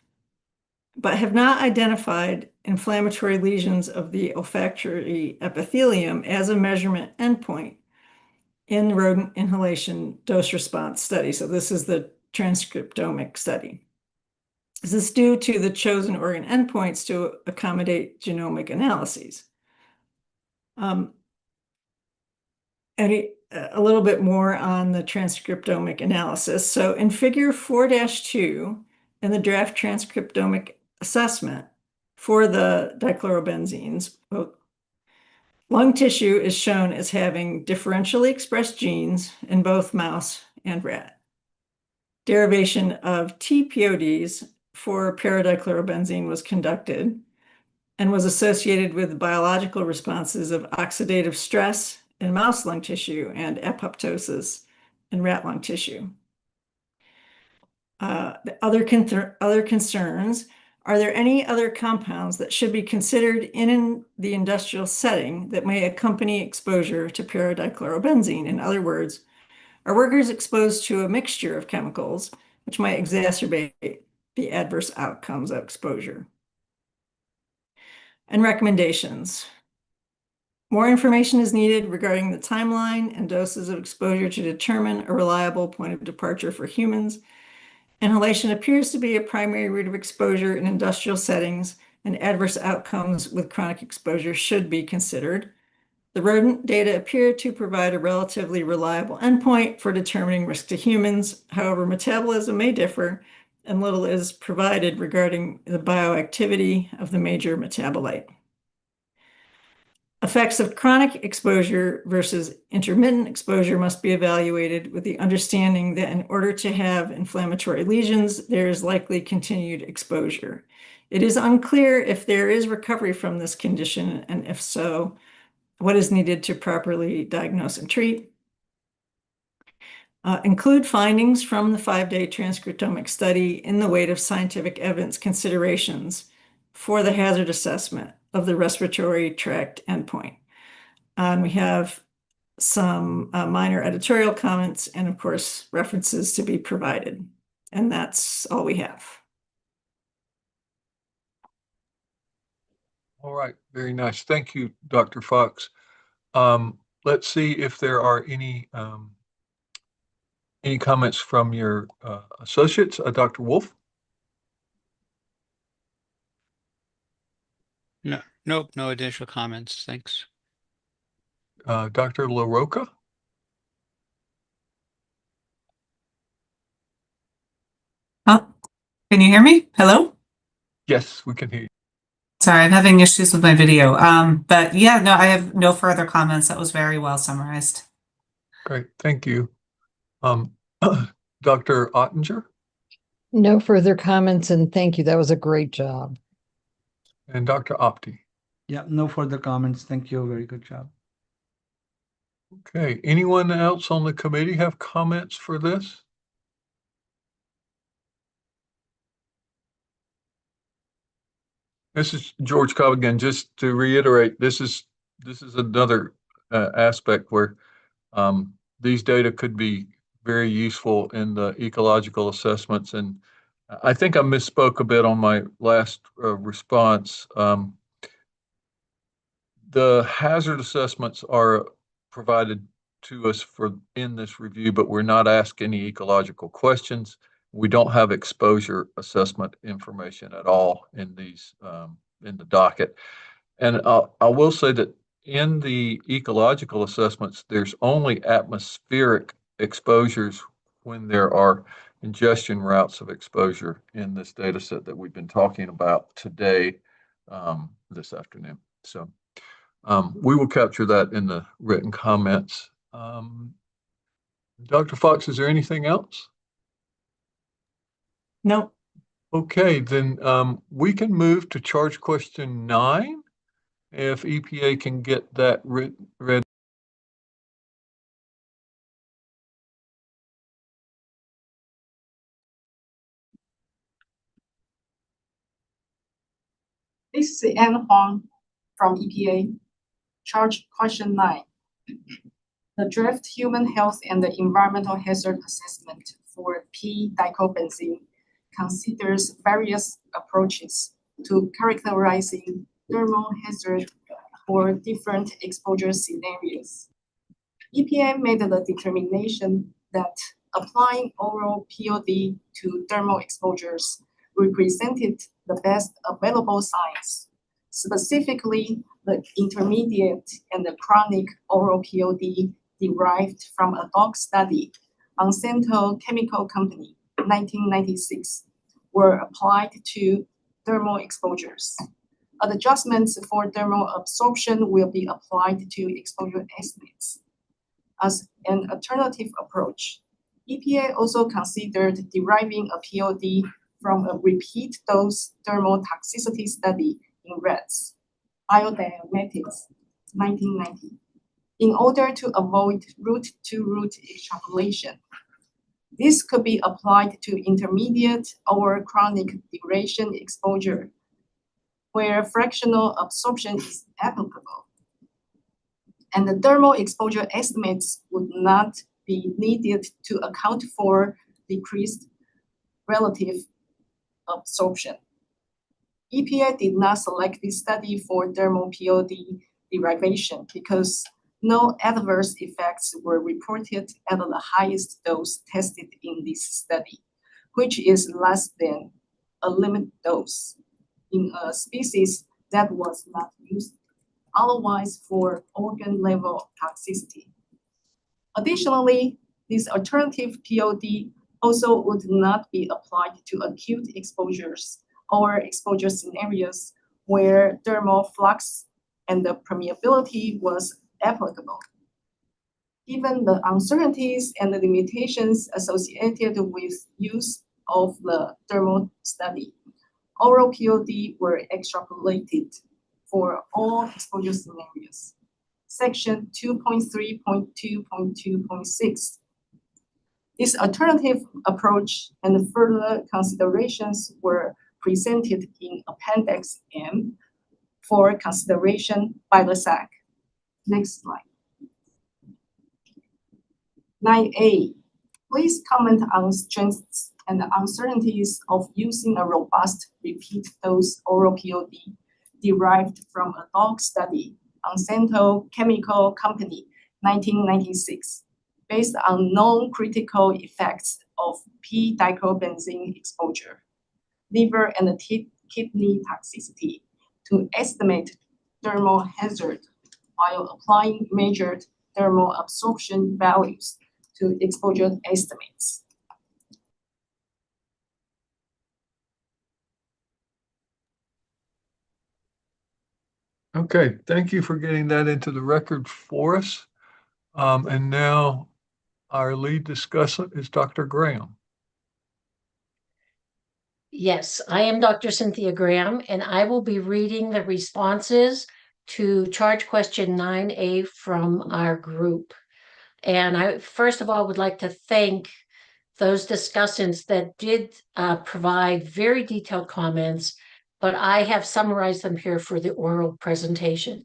Speaker 19: but have not identified inflammatory lesions of the olfactory epithelium as a measurement endpoint in the rodent inhalation dose response study. So this is the transcriptomic study. This is due to the chosen organ endpoints to accommodate genomic analyses. And a little bit more on the transcriptomic analysis. So in figure 4-2 in the draft transcriptomic assessment for the dichlorobenzenes, lung tissue is shown as having differentially expressed genes in both mouse and rat. Derivation of TPODs for paradichlorobenzene was conducted and was associated with biological responses of oxidative stress in mouse lung tissue and apoptosis in rat lung tissue. The other concerns, are there any other compounds that should be considered in the industrial setting that may accompany exposure to paradichlorobenzene? In other words, are workers exposed to a mixture of chemicals which might exacerbate the adverse outcomes of exposure? And recommendations. More information is needed regarding the timeline and doses of exposure to determine a reliable point of departure for humans. Inhalation appears to be a primary route of exposure in industrial settings, and adverse outcomes with chronic exposure should be considered. The rodent data appear to provide a relatively reliable endpoint for determining risk to humans. However, metabolism may differ, and little is provided regarding the bioactivity of the major metabolite. Effects of chronic exposure versus intermittent exposure must be evaluated with the understanding that in order to have inflammatory lesions, there is likely continued exposure. It is unclear if there is recovery from this condition, and if so, what is needed to properly diagnose and treat. Include findings from the 5-day transcriptomic study in the weight of scientific evidence considerations for the hazard assessment of the respiratory tract endpoint. And we have some minor editorial comments and, of course, references to be provided. And that's all we have.
Speaker 3: All right, very nice. Thank you, Dr. Fox. Let's see if there are any Any comments from your associates, Dr. Wolf?
Speaker 15: No, nope, no additional comments. Thanks.
Speaker 3: Dr. LaRocca?
Speaker 16: Huh? Can you hear me? Hello?
Speaker 3: Yes, we can hear you.
Speaker 16: Sorry, I'm having issues with my video. But yeah, no, I have no further comments. That was very well summarized.
Speaker 3: Great, thank you. Dr. Ottinger?
Speaker 7: No further comments, and thank you. That was a great job.
Speaker 3: And Dr. Opti?
Speaker 21: Yeah, no further comments. Thank you. Very good job.
Speaker 3: Okay, anyone else on the committee have comments for this? This is George Cobb again. Just to reiterate, this is another aspect where these data could be very useful in the ecological assessments. And I think I misspoke a bit on my last response. The hazard assessments are provided to us in this review, but we're not asked any ecological questions. We don't have exposure assessment information at all in these in the docket. And I will say that in the ecological assessments, there's only atmospheric exposures when there are ingestion routes of exposure in this data set that we've been talking about today, this afternoon. So we will capture that in the written comments. Dr. Fox, is there anything else?
Speaker 19: No.
Speaker 3: Okay, then we can move to charge question 9. If EPA can get that read.
Speaker 12: This is Anne Huang from EPA. Charge question 9. The draft human health and the environmental hazard assessment for p-dichlorobenzene considers various approaches to characterizing thermal hazard for different exposure scenarios. EPA made the determination that applying oral POD to thermal exposures represented the best available science. Specifically, the intermediate and the chronic oral POD derived from a dog study, Monsanto Chemical Company, 1996, were applied to thermal exposures. Adjustments for thermal absorption will be applied to exposure estimates. As an alternative approach, EPA also considered deriving a POD from a repeat dose thermal toxicity study in rats, Biodiametics, 1990, in order to avoid root-to-root extrapolation. This could be applied to intermediate or chronic duration exposure, where fractional absorption is applicable. And the thermal exposure estimates would not be needed to account for decreased relative absorption. EPA did not select this study for thermal POD derivation because no adverse effects were reported at the highest dose tested in this study, which is less than a limit dose in a species that was not used otherwise for organ level toxicity. Additionally, this alternative POD also would not be applied to acute exposures or exposure scenarios where thermal flux and the permeability was applicable. Given the uncertainties and the limitations associated with use of the thermal study, oral POD were extrapolated for all exposure scenarios. Section 2.3.2.2.6. This alternative approach and further considerations were presented in Appendix M for consideration by the SACC. Next slide. 9A, please comment on strengths and uncertainties of using a robust repeat dose oral POD derived from a dog study, Monsanto Chemical Company, 1996. based on known critical effects of p-dichlorobenzene exposure, liver and kidney toxicity to estimate thermal hazard while applying measured thermal absorption values to exposure estimates.
Speaker 3: Okay, thank you for getting that into the record for us. And now our lead discussant is Dr. Graham.
Speaker 23: Yes, I am Dr. Cynthia Graham, and I will be reading the responses to charge question 9A from our group. And I, first of all, would like to thank those discussants that did provide very detailed comments, but I have summarized them here for the oral presentation.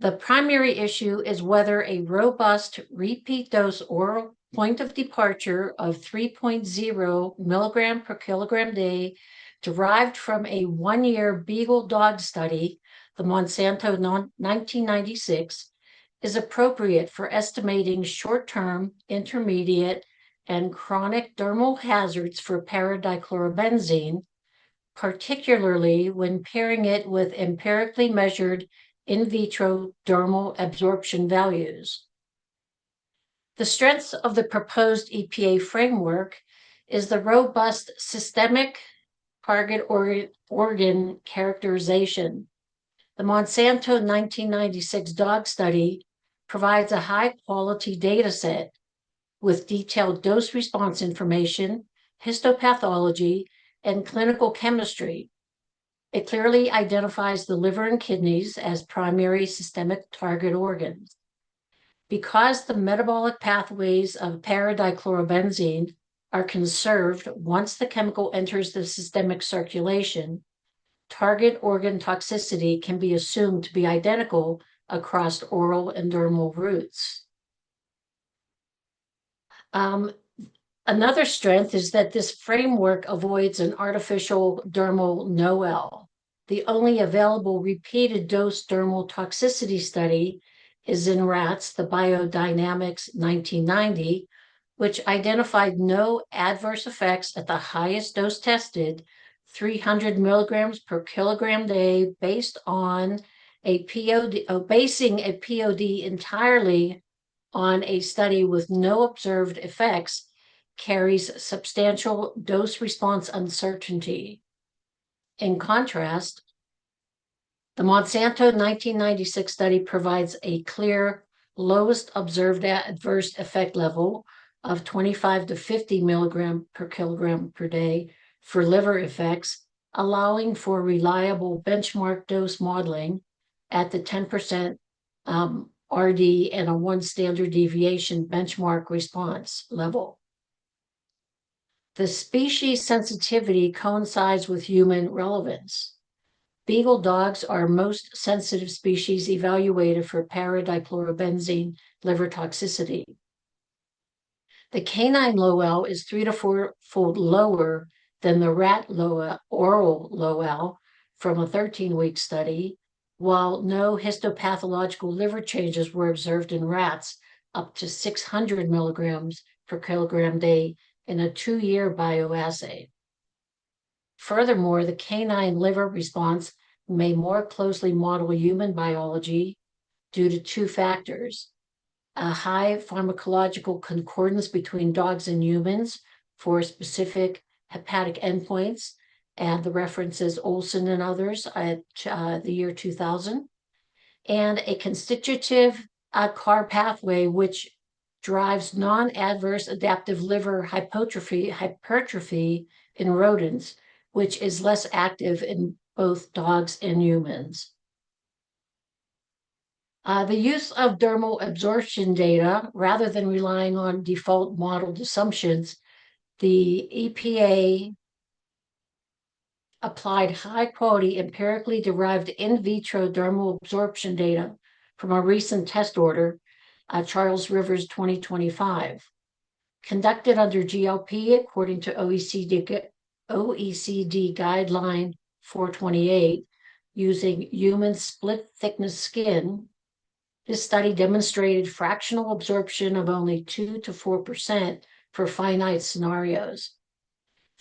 Speaker 23: The primary issue is whether a robust repeat dose oral point of departure of 3.0 milligram per kilogram day derived from a one-year beagle dog study, the Monsanto 1996, is appropriate for estimating short-term, intermediate, and chronic dermal hazards for para-dichlorobenzene, particularly when pairing it with empirically measured in vitro dermal absorption values. The strengths of the proposed EPA framework is the robust systemic target organ characterization. The Monsanto 1996 dog study provides a high-quality data set with detailed dose response information, histopathology, and clinical chemistry. It clearly identifies the liver and kidneys as primary systemic target organs. Because the metabolic pathways of para-dichlorobenzene are conserved once the chemical enters the systemic circulation, target organ toxicity can be assumed to be identical across oral and dermal routes. Another strength is that this framework avoids an artificial dermal NOEL. The only available repeated dose dermal toxicity study is in rats, the Biodynamics 1990, which identified no adverse effects at the highest dose tested, 300 milligrams per kilogram day, based on a basing a POD entirely on a study with no observed effects carries substantial dose response uncertainty. In contrast, the Monsanto 1996 study provides a clear lowest observed adverse effect level of 25 to 50 milligram per kilogram per day for liver effects, allowing for reliable benchmark dose modeling at the 10% RD and a 1 standard deviation benchmark response level. The species sensitivity coincides with human relevance. Beagle dogs are most sensitive species evaluated for para-dichlorobenzene liver toxicity. The canine LOEL is 3 to 4-fold lower than the rat oral LOEL from a 13-week study, while no histopathological liver changes were observed in rats up to 600 milligrams per kilogram day in a 2-year bioassay. Furthermore, the canine liver response may more closely model human biology due to 2 factors: a high pharmacological concordance between dogs and humans for specific hepatic endpoints, and the references Olson and others at the year 2000, and a constitutive CAR pathway which drives non-adverse adaptive liver hypertrophy in rodents, which is less active in both dogs and humans. The use of dermal absorption data, rather than relying on default modeled assumptions, the EPA applied high-quality empirically derived in vitro dermal absorption data from a recent test order, Charles Rivers 2025, conducted under GLP according to OECD guideline 428, using human split thickness skin This study demonstrated fractional absorption of only 2 to 4% for finite scenarios.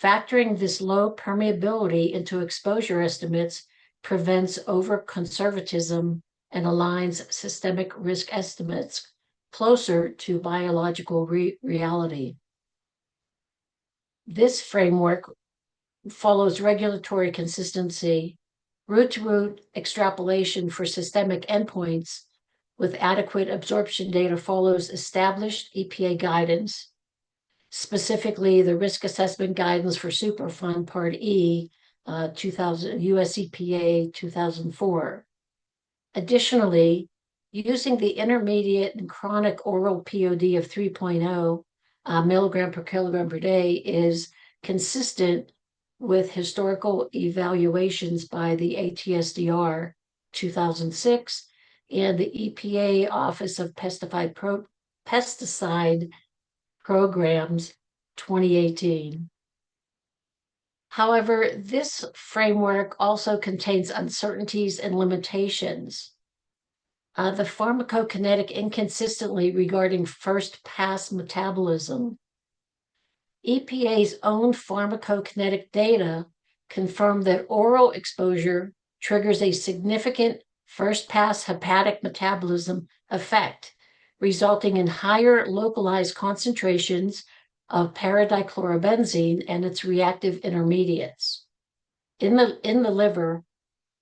Speaker 23: Factoring this low permeability into exposure estimates prevents over-conservatism and aligns systemic risk estimates closer to biological reality. This framework follows regulatory consistency, root-to-root extrapolation for systemic endpoints with adequate absorption data follows established EPA guidance, specifically the risk assessment guidance for Superfund Part E, 2000 US EPA 2004. Additionally, using the intermediate and chronic oral POD of 3.0 milligram per kilogram per day is consistent with historical evaluations by the ATSDR 2006 and the EPA Office of Pesticide Programs 2018. However, this framework also contains uncertainties and limitations. The pharmacokinetic inconsistently regarding first pass metabolism. EPA's own pharmacokinetic data confirm that oral exposure triggers a significant first pass hepatic metabolism effect, resulting in higher localized concentrations of para-dichlorobenzene and its reactive intermediates in the liver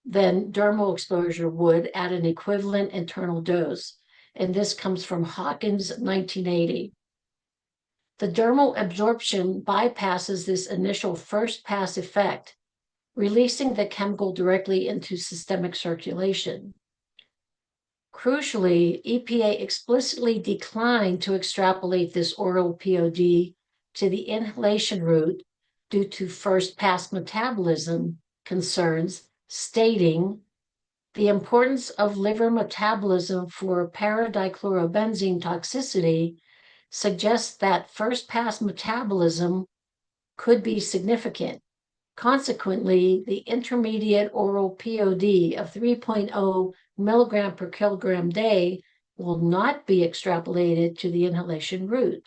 Speaker 23: than dermal exposure would at an equivalent internal dose. And this comes from Hawkins, 1980. The dermal absorption bypasses this initial first pass effect, releasing the chemical directly into systemic circulation. Crucially, EPA explicitly declined to extrapolate this oral POD to the inhalation route due to first pass metabolism concerns, stating the importance of liver metabolism for para-dichlorobenzene toxicity suggests that first pass metabolism could be significant. Consequently, the intermediate oral POD of 3.0 milligram per kilogram day will not be extrapolated to the inhalation route.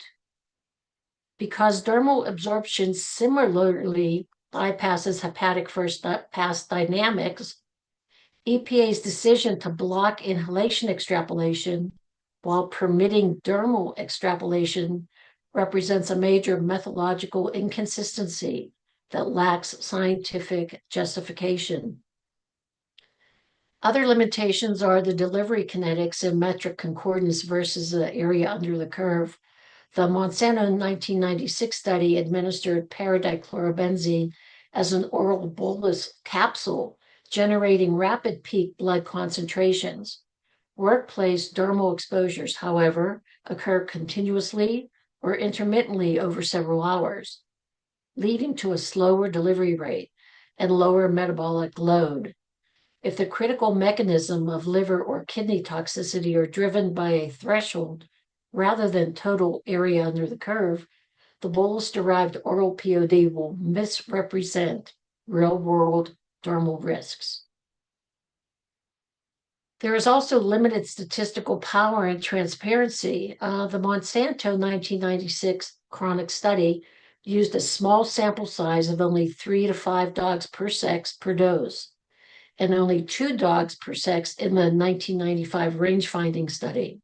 Speaker 23: Because dermal absorption similarly bypasses hepatic first pass dynamics, EPA's decision to block inhalation extrapolation while permitting dermal extrapolation represents a major methodological inconsistency that lacks scientific justification. Other limitations are the delivery kinetics and metric concordance versus the area under the curve. The Monsanto 1996 study administered para-dichlorobenzene as an oral bolus capsule, generating rapid peak blood concentrations. Workplace dermal exposures, however, occur continuously or intermittently over several hours, leading to a slower delivery rate and lower metabolic load. If the critical mechanism of liver or kidney toxicity are driven by a threshold rather than total area under the curve, the bolus-derived oral POD will misrepresent real-world dermal risks. There is also limited statistical power and transparency. The Monsanto 1996 chronic study used a small sample size of only 3 to 5 dogs per sex per dose, and only 2 dogs per sex in the 1995 range-finding study.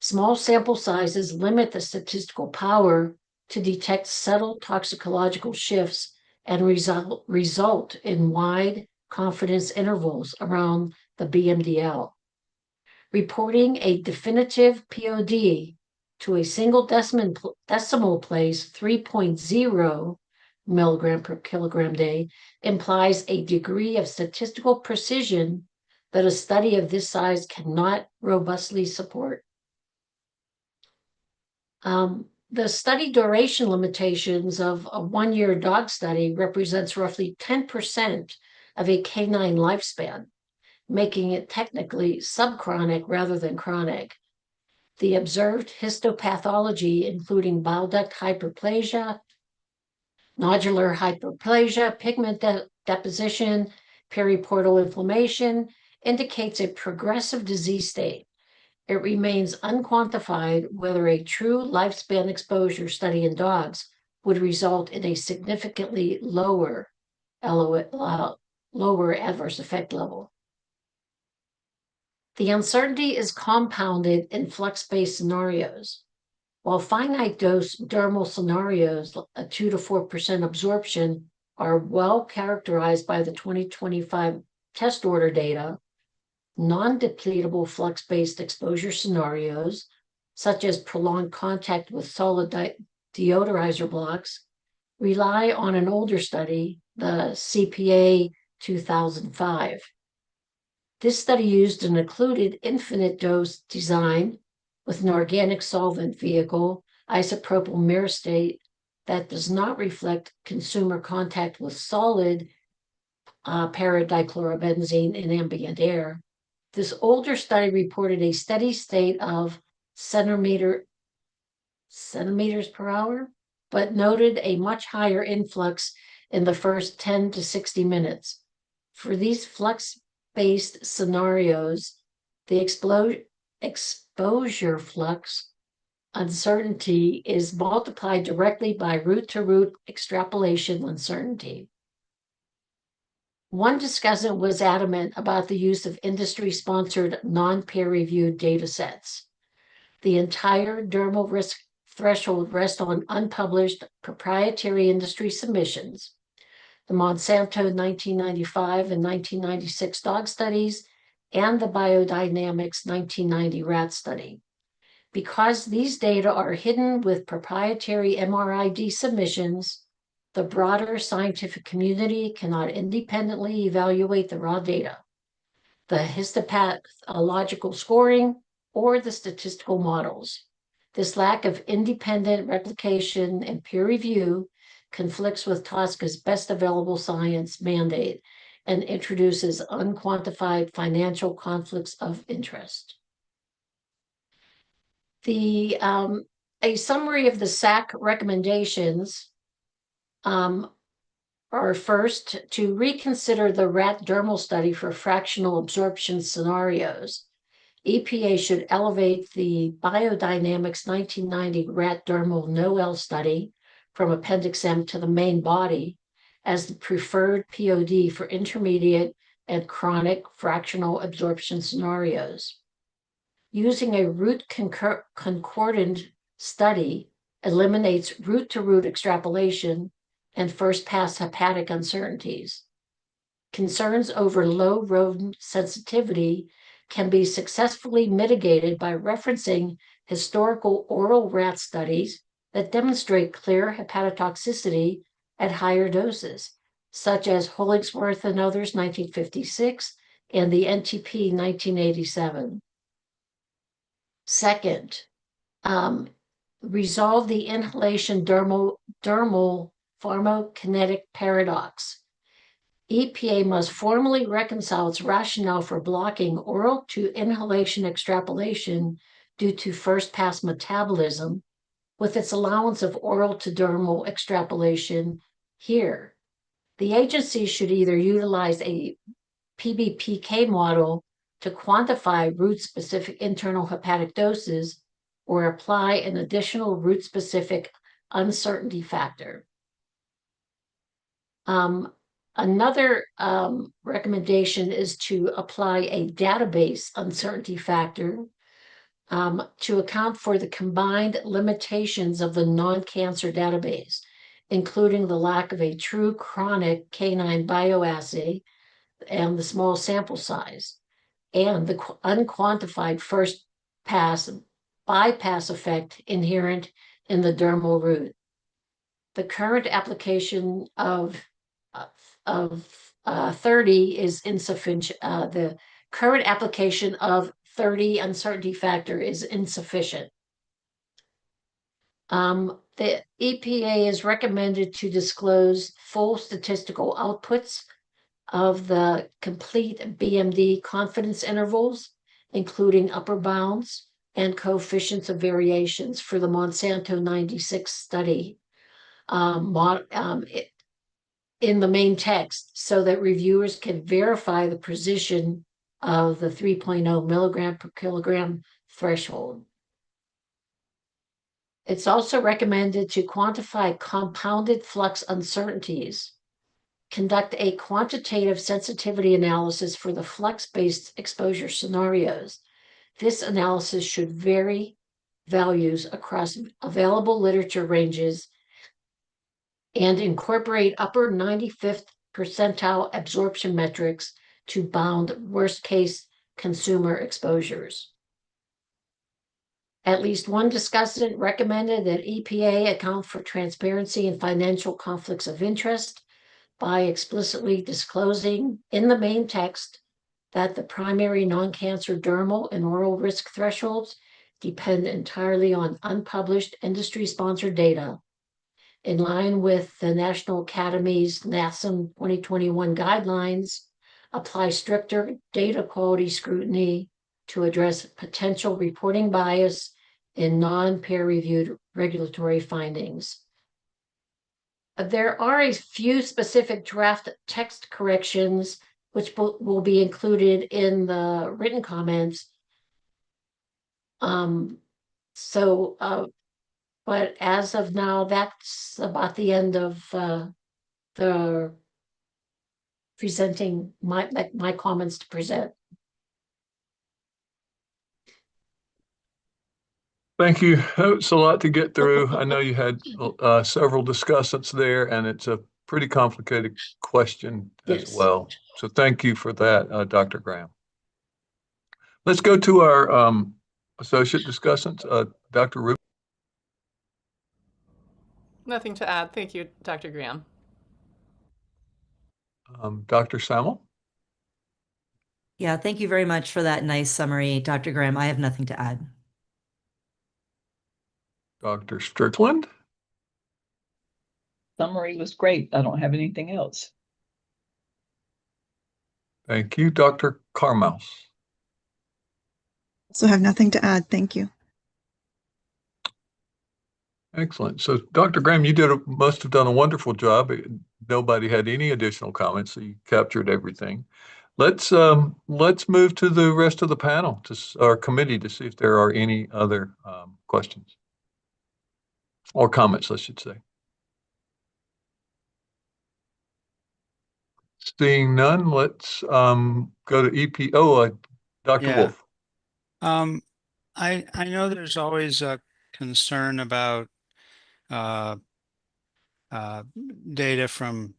Speaker 23: Small sample sizes limit the statistical power to detect subtle toxicological shifts and result in wide confidence intervals around the BMDL. Reporting a definitive POD to a single decimal place 3.0 milligram per kilogram day implies a degree of statistical precision that a study of this size cannot robustly support. The study duration limitations of a 1-year dog study represents roughly 10% of a canine lifespan, making it technically subchronic rather than chronic. The observed histopathology, including bile duct hyperplasia, nodular hyperplasia, pigment deposition, periportal inflammation, indicates a progressive disease state. It remains unquantified whether a true lifespan exposure study in dogs would result in a significantly lower adverse effect level. The uncertainty is compounded in flux-based scenarios. While finite dose dermal scenarios, a 2 to 4% absorption, are well characterized by the 2025 test order data, non-depletable flux-based exposure scenarios, such as prolonged contact with solid deodorizer blocks, rely on an older study, the CPA 2005. This study used an occluded infinite dose design with an organic solvent vehicle, isopropyl myristate, that does not reflect consumer contact with solid para-dichlorobenzene in ambient air. This older study reported a steady state of centimeters per hour, but noted a much higher influx in the first 10 to 60 minutes. For these flux-based scenarios, the exposure flux uncertainty is multiplied directly by root-to-root extrapolation uncertainty. One discussant was adamant about the use of industry-sponsored non-peer-reviewed data sets. The entire dermal risk threshold rests on unpublished proprietary industry submissions, the Monsanto 1995 and 1996 dog studies, and the Biodynamics 1990 rat study. Because these data are hidden with proprietary MRID submissions, the broader scientific community cannot independently evaluate the raw data, the histopathological scoring, or the statistical models. This lack of independent replication and peer review conflicts with TSCA's best available science mandate and introduces unquantified financial conflicts of interest. A summary of the SACC recommendations are first, to reconsider the rat dermal study for fractional absorption scenarios. EPA should elevate the Biodynamics 1990 rat dermal NOEL study from Appendix M to the main body as the preferred POD for intermediate and chronic fractional absorption scenarios. Using a root concordant study eliminates root-to-root extrapolation and first-pass hepatic uncertainties. Concerns over low rodent sensitivity can be successfully mitigated by referencing historical oral rat studies that demonstrate clear hepatotoxicity at higher doses, such as Hollingsworth and others, 1956, and the NTP 1987. Second, resolve the inhalation dermal pharmacokinetic paradox. EPA must formally reconcile its rationale for blocking oral to inhalation extrapolation due to first-pass metabolism with its allowance of oral to dermal extrapolation here. The agency should either utilize a PBPK model to quantify route-specific internal hepatic doses or apply an additional route-specific uncertainty factor. Another recommendation is to apply a database uncertainty factor to account for the combined limitations of the non-cancer database, including the lack of a true chronic canine bioassay and the small sample size, and the unquantified first pass bypass effect inherent in the dermal route. The current application of 30 is insufficient. The current application of 30 uncertainty factor is insufficient. The EPA is recommended to disclose full statistical outputs of the complete BMD confidence intervals, including upper bounds and coefficients of variations for the Monsanto 96 study in the main text, so that reviewers can verify the precision of the 3.0 milligram per kilogram threshold. It's also recommended to quantify compounded flux uncertainties, conduct a quantitative sensitivity analysis for the flux-based exposure scenarios. This analysis should vary values across available literature ranges and incorporate upper 95th percentile absorption metrics to bound worst-case consumer exposures. At least one discussant recommended that EPA account for transparency and financial conflicts of interest by explicitly disclosing in the main text that the primary non-cancer dermal and oral risk thresholds depend entirely on unpublished industry-sponsored data. In line with the National Academy's NASM 2021 guidelines, apply stricter data quality scrutiny to address potential reporting bias in non-peer-reviewed regulatory findings. There are a few specific draft text corrections which will be included in the written comments. But as of now, that's about the end of the presenting my comments to present.
Speaker 3: Thank you. It's a lot to get through. I know you had several discussants there, and it's a pretty complicated question as well. So thank you for that, Dr. Graham. Let's go to our associate discussants, Dr. Rubin.
Speaker 8: Nothing to add. Thank you, Dr. Graham.
Speaker 3: Dr. Samuel.
Speaker 4: Yeah, thank you very much for that nice summary, Dr. Graham. I have nothing to add.
Speaker 3: Dr. Strickland.
Speaker 20: Summary was great. I don't have anything else.
Speaker 3: Thank you, Dr. Carmouse.
Speaker 9: Also have nothing to add. Thank you.
Speaker 3: Excellent. So, Dr. Graham, you must have done a wonderful job. Nobody had any additional comments, so you captured everything. Let's move to the rest of the panel, to our committee, to see if there are any other questions or comments, I should say. Seeing none, let's go to EP. Dr. Wolf.
Speaker 15: I know there's always a concern about data from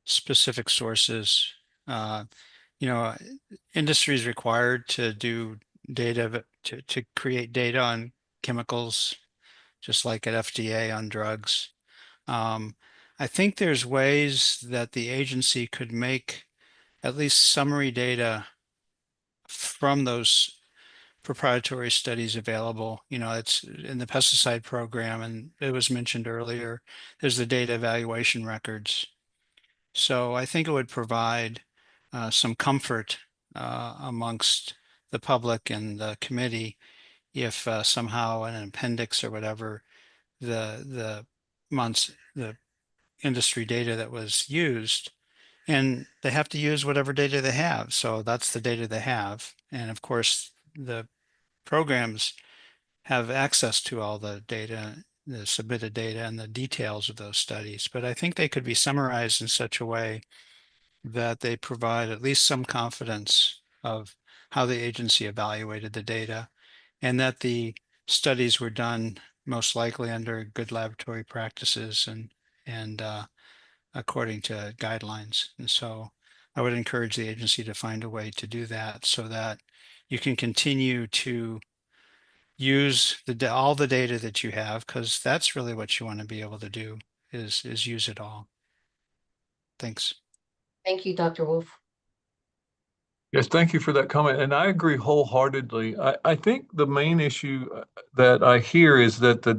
Speaker 15: specific sources. Industry is required to do data to create data on chemicals, just like at FDA on drugs. I think there's ways that the agency could make at least summary data from those proprietary studies available. It's in the pesticide program, and it was mentioned earlier, there's the data evaluation records. So I think it would provide some comfort amongst the public and the committee if somehow in an appendix or whatever, the industry data that was used, and they have to use whatever data they have. So that's the data they have. And of course, the programs have access to all the data, the submitted data and the details of those studies. But I think they could be summarized in such a way that they provide at least some confidence of how the agency evaluated the data, and that the studies were done most likely under good laboratory practices and according to guidelines. And so I would encourage the agency to find a way to do that so that you can continue to use all the data that you have, because that's really what you want to be able to do is use it all. Thanks.
Speaker 23: Thank you, Dr. Wolf.
Speaker 3: Yes, thank you for that comment. And I agree wholeheartedly. I think the main issue that I hear is that the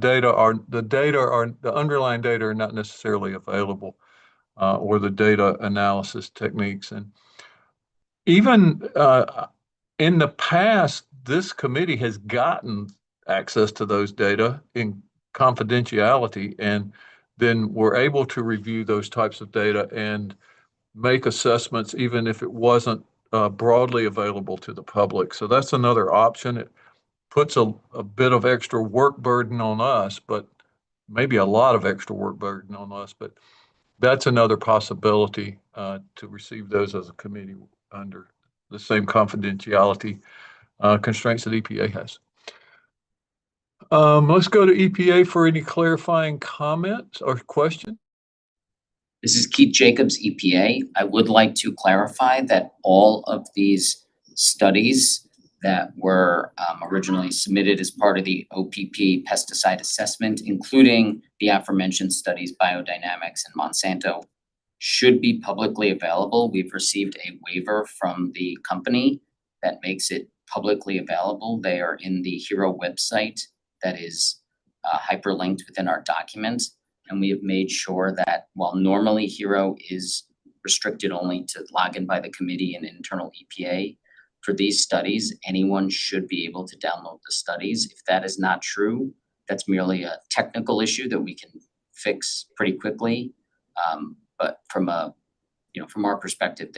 Speaker 3: underlying data are not necessarily available, or the data analysis techniques. And even in the past, this committee has gotten access to those data in confidentiality, and then we're able to review those types of data and make assessments, even if it wasn't broadly available to the public. So that's another option. It puts a bit of extra work burden on us, but maybe a lot of extra work burden on us, but that's another possibility to receive those as a committee under the same confidentiality constraints that EPA has. Let's go to EPA for any clarifying comments or questions.
Speaker 17: This is Keith Jacobs, EPA. I would like to clarify that all of these studies that were originally submitted as part of the OPP pesticide assessment, including the aforementioned studies, biodynamics and Monsanto, should be publicly available. We've received a waiver from the company that makes it publicly available. They are in the HERO website that is hyperlinked within our document. And we have made sure that while normally HERO is restricted only to login by the committee and internal EPA, for these studies, anyone should be able to download the studies. If that is not true, that's merely a technical issue that we can fix pretty quickly. But from our perspective,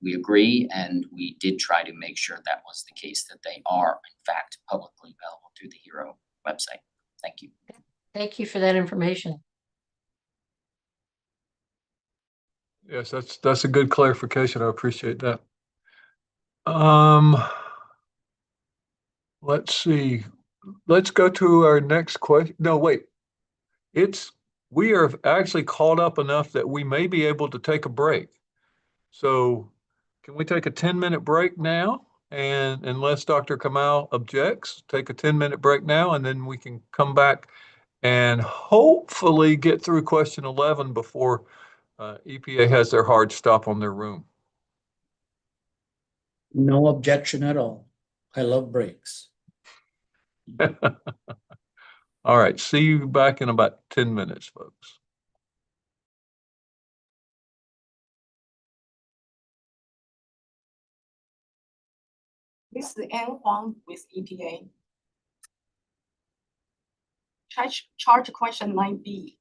Speaker 17: we agree, and we did try to make sure that was the case, that they are in fact publicly available through the HERO website. Thank you.
Speaker 23: Thank you for that information.
Speaker 3: Yes, that's a good clarification. I appreciate that. Let's see. Let's go to our next question. No, wait. We are actually caught up enough that we may be able to take a break. So can we take a 10-minute break now? And unless Dr. Kamal objects, take a 10-minute break now, and then we can come back and hopefully get through question 11 before EPA has their hard stop on their room.
Speaker 1: No objection at all. I love breaks.
Speaker 3: All right, see you back in about 10 minutes, folks.
Speaker 12: This is Anne Huang with EPA. Charge question 9B.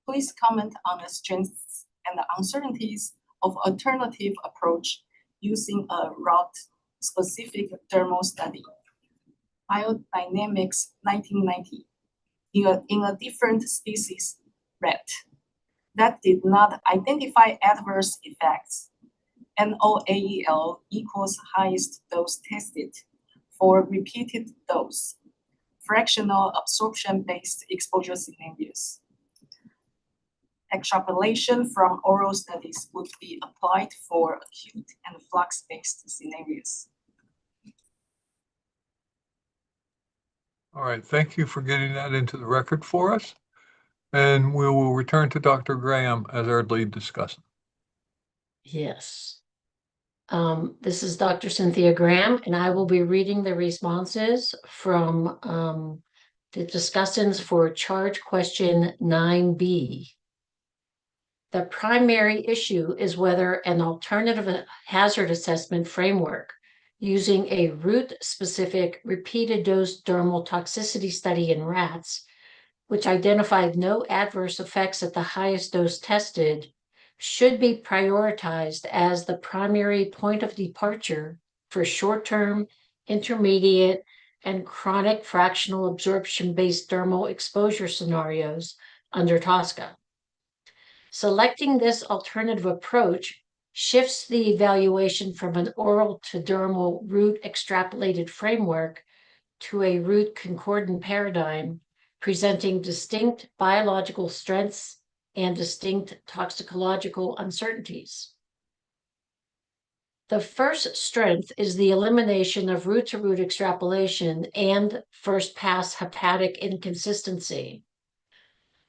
Speaker 12: Please comment on the strengths and the uncertainties of alternative approach using a route-specific thermal study. Biodynamics 1990. In a different species, rat, that did not identify adverse effects. NOAEL equals highest dose tested for repeated dose. Fractional absorption-based exposure scenarios. Extrapolation from oral studies would be applied for acute and flux-based scenarios.
Speaker 3: All right, thank you for getting that into the record for us. And we will return to Dr. Graham as our lead discussant.
Speaker 23: Yes. This is Dr. Cynthia Graham, and I will be reading the responses from the discussants for charge question 9B. The primary issue is whether an alternative hazard assessment framework using a route-specific repeated dose dermal toxicity study in rats, which identified no adverse effects at the highest dose tested, should be prioritized as the primary point of departure for short-term, intermediate, and chronic fractional absorption-based dermal exposure scenarios under TSCA. Selecting this alternative approach shifts the evaluation from an oral to dermal route extrapolated framework to a route concordant paradigm, presenting distinct biological strengths and distinct toxicological uncertainties. The first strength is the elimination of route-to-route extrapolation and first-pass hepatic inconsistency.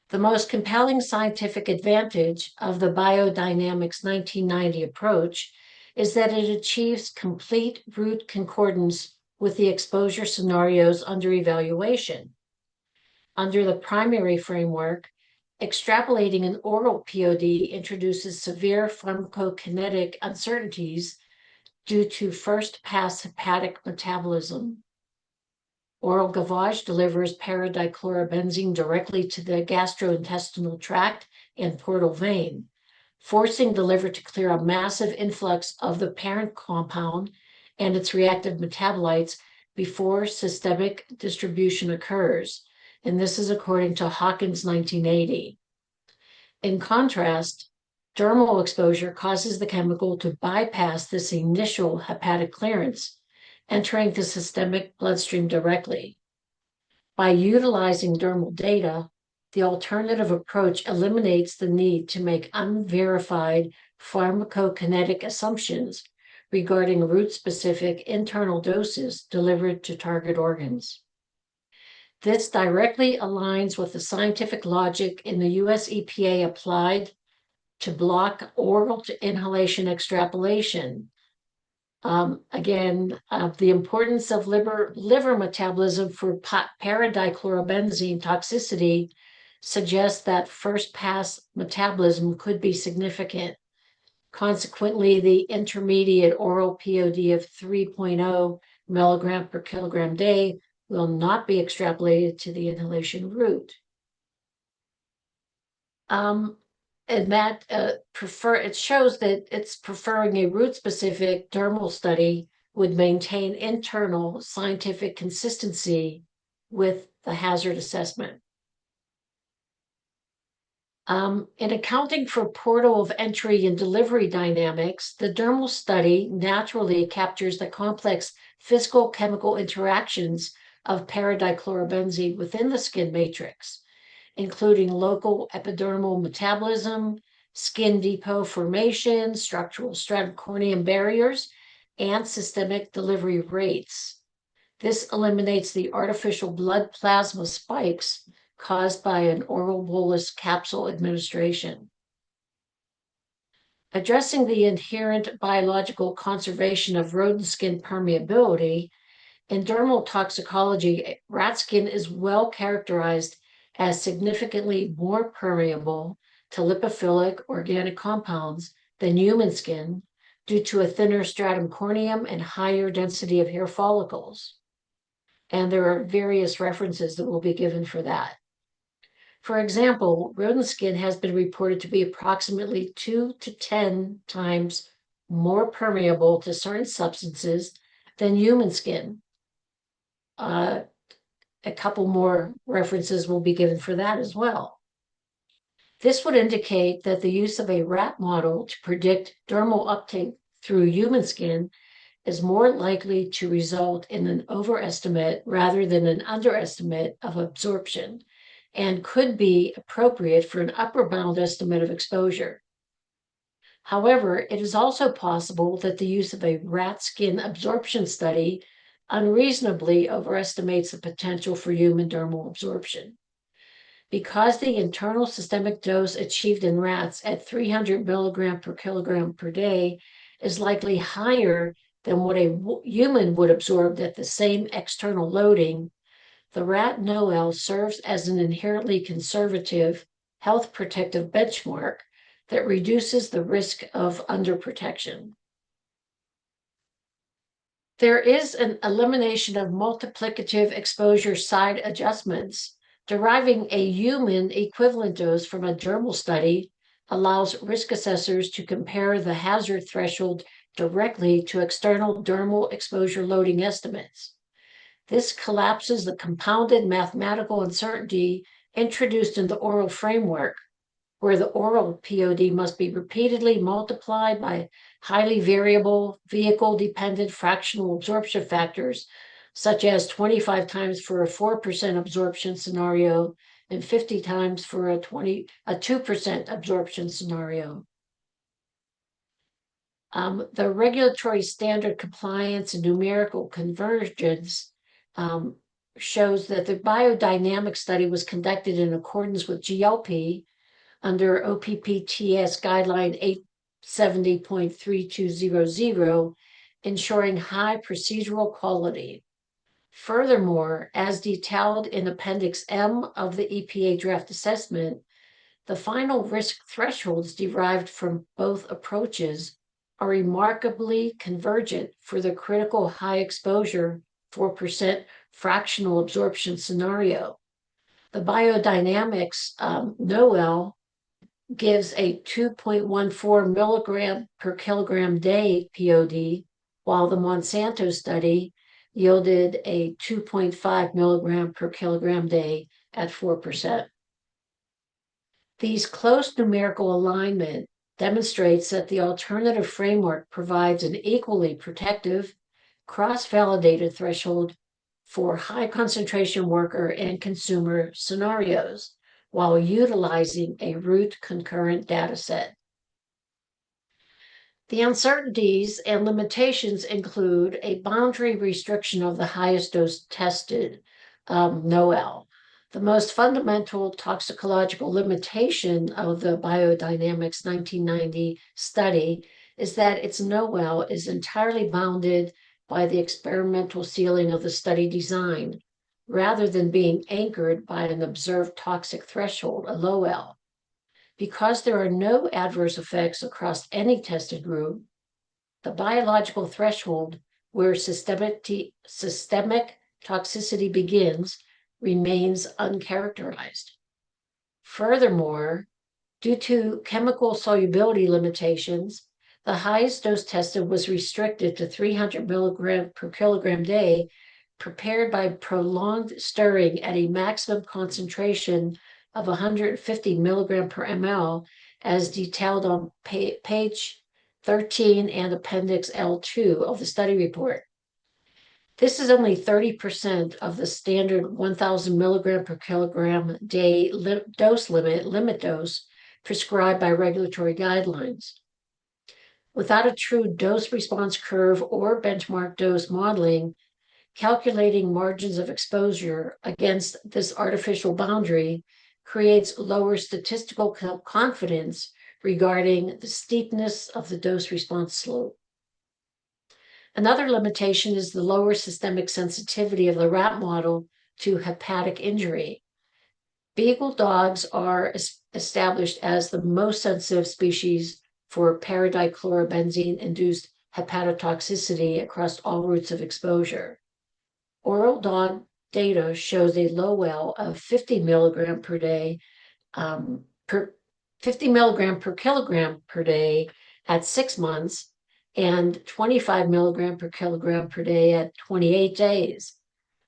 Speaker 23: The most compelling scientific advantage of the Biodynamics 1990 approach is that it achieves complete route concordance with the exposure scenarios under evaluation. Under the primary framework, extrapolating an oral POD introduces severe pharmacokinetic uncertainties due to first-pass hepatic metabolism. Oral gavage delivers paradichlorobenzene directly to the gastrointestinal tract and portal vein, forcing the liver to clear a massive influx of the parent compound and its reactive metabolites before systemic distribution occurs. And this is according to Hawkins 1980. In contrast, dermal exposure causes the chemical to bypass this initial hepatic clearance, entering the systemic bloodstream directly. By utilizing dermal data, the alternative approach eliminates the need to make unverified pharmacokinetic assumptions regarding route-specific internal doses delivered to target organs. This directly aligns with the scientific logic in the US EPA applied to block oral to inhalation extrapolation. The importance of liver metabolism for para-dichlorobenzene toxicity suggests that first pass metabolism could be significant. Consequently, the intermediate oral POD of 3.0 milligram per kilogram day will not be extrapolated to the inhalation route. And that it shows that it's preferring a route-specific dermal study would maintain internal scientific consistency with the hazard assessment. In accounting for portal of entry and delivery dynamics, the dermal study naturally captures the complex physical-chemical interactions of para-dichlorobenzene within the skin matrix, including local epidermal metabolism, skin depot formation, structural stratum corneum barriers, and systemic delivery rates. This eliminates the artificial blood plasma spikes caused by an oral bolus capsule administration. Addressing the inherent biological conservation of rodent skin permeability, in dermal toxicology, rat skin is well characterized as significantly more permeable to lipophilic organic compounds than human skin due to a thinner stratum corneum and higher density of hair follicles. And there are various references that will be given for that. For example, rodent skin has been reported to be approximately 2 to 10 times more permeable to certain substances than human skin. A couple more references will be given for that as well. This would indicate that the use of a rat model to predict dermal uptake through human skin is more likely to result in an overestimate rather than an underestimate of absorption, and could be appropriate for an upper bound estimate of exposure. However, it is also possible that the use of a rat skin absorption study unreasonably overestimates the potential for human dermal absorption. Because the internal systemic dose achieved in rats at 300 milligram per kilogram per day is likely higher than what a human would absorb at the same external loading, the rat NOEL serves as an inherently conservative health protective benchmark that reduces the risk of underprotection. There is an elimination of multiplicative exposure side adjustments. Deriving a human equivalent dose from a dermal study allows risk assessors to compare the hazard threshold directly to external dermal exposure loading estimates. This collapses the compounded mathematical uncertainty introduced in the oral framework, where the oral POD must be repeatedly multiplied by highly variable vehicle-dependent fractional absorption factors, such as 25 times for a 4% absorption scenario and 50 times for a 2% absorption scenario. The regulatory standard compliance and numerical convergence shows that the biodynamic study was conducted in accordance with GLP under OPPTS guideline 870.3200, ensuring high procedural quality. Furthermore, as detailed in Appendix M of the EPA draft assessment, the final risk thresholds derived from both approaches are remarkably convergent for the critical high exposure 4% fractional absorption scenario. The biodynamics NOEL gives a 2.14 milligram per kilogram day POD, while the Monsanto study yielded a 2.5 milligram per kilogram day at 4%. These close numerical alignment demonstrates that the alternative framework provides an equally protective, cross-validated threshold for high concentration worker and consumer scenarios while utilizing a root concurrent data set. The uncertainties and limitations include a boundary restriction of the highest dose tested, NOEL. The most fundamental toxicological limitation of the Biodynamics 1990 study is that its NOEL is entirely bounded by the experimental ceiling of the study design, rather than being anchored by an observed toxic threshold, a low L. Because there are no adverse effects across any tested group, the biological threshold where systemic toxicity begins remains uncharacterized. Furthermore, due to chemical solubility limitations, the highest dose tested was restricted to 300 milligram per kilogram day, prepared by prolonged stirring at a maximum concentration of 150 milligram per ml, as detailed on page 13 and Appendix L2 of the study report. This is only 30% of the standard 1,000 milligram per kilogram day dose limit dose prescribed by regulatory guidelines. Without a true dose response curve or benchmark dose modeling, calculating margins of exposure against this artificial boundary creates lower statistical confidence regarding the steepness of the dose response slope. Another limitation is the lower systemic sensitivity of the rat model to hepatic injury. Beagle dogs are established as the most sensitive species for paradichlorobenzene-induced hepatotoxicity across all routes of exposure. Oral dog data shows a low L of 50 milligram per day, 50 milligram per kilogram per day at 6 months, and 25 milligram per kilogram per day at 28 days,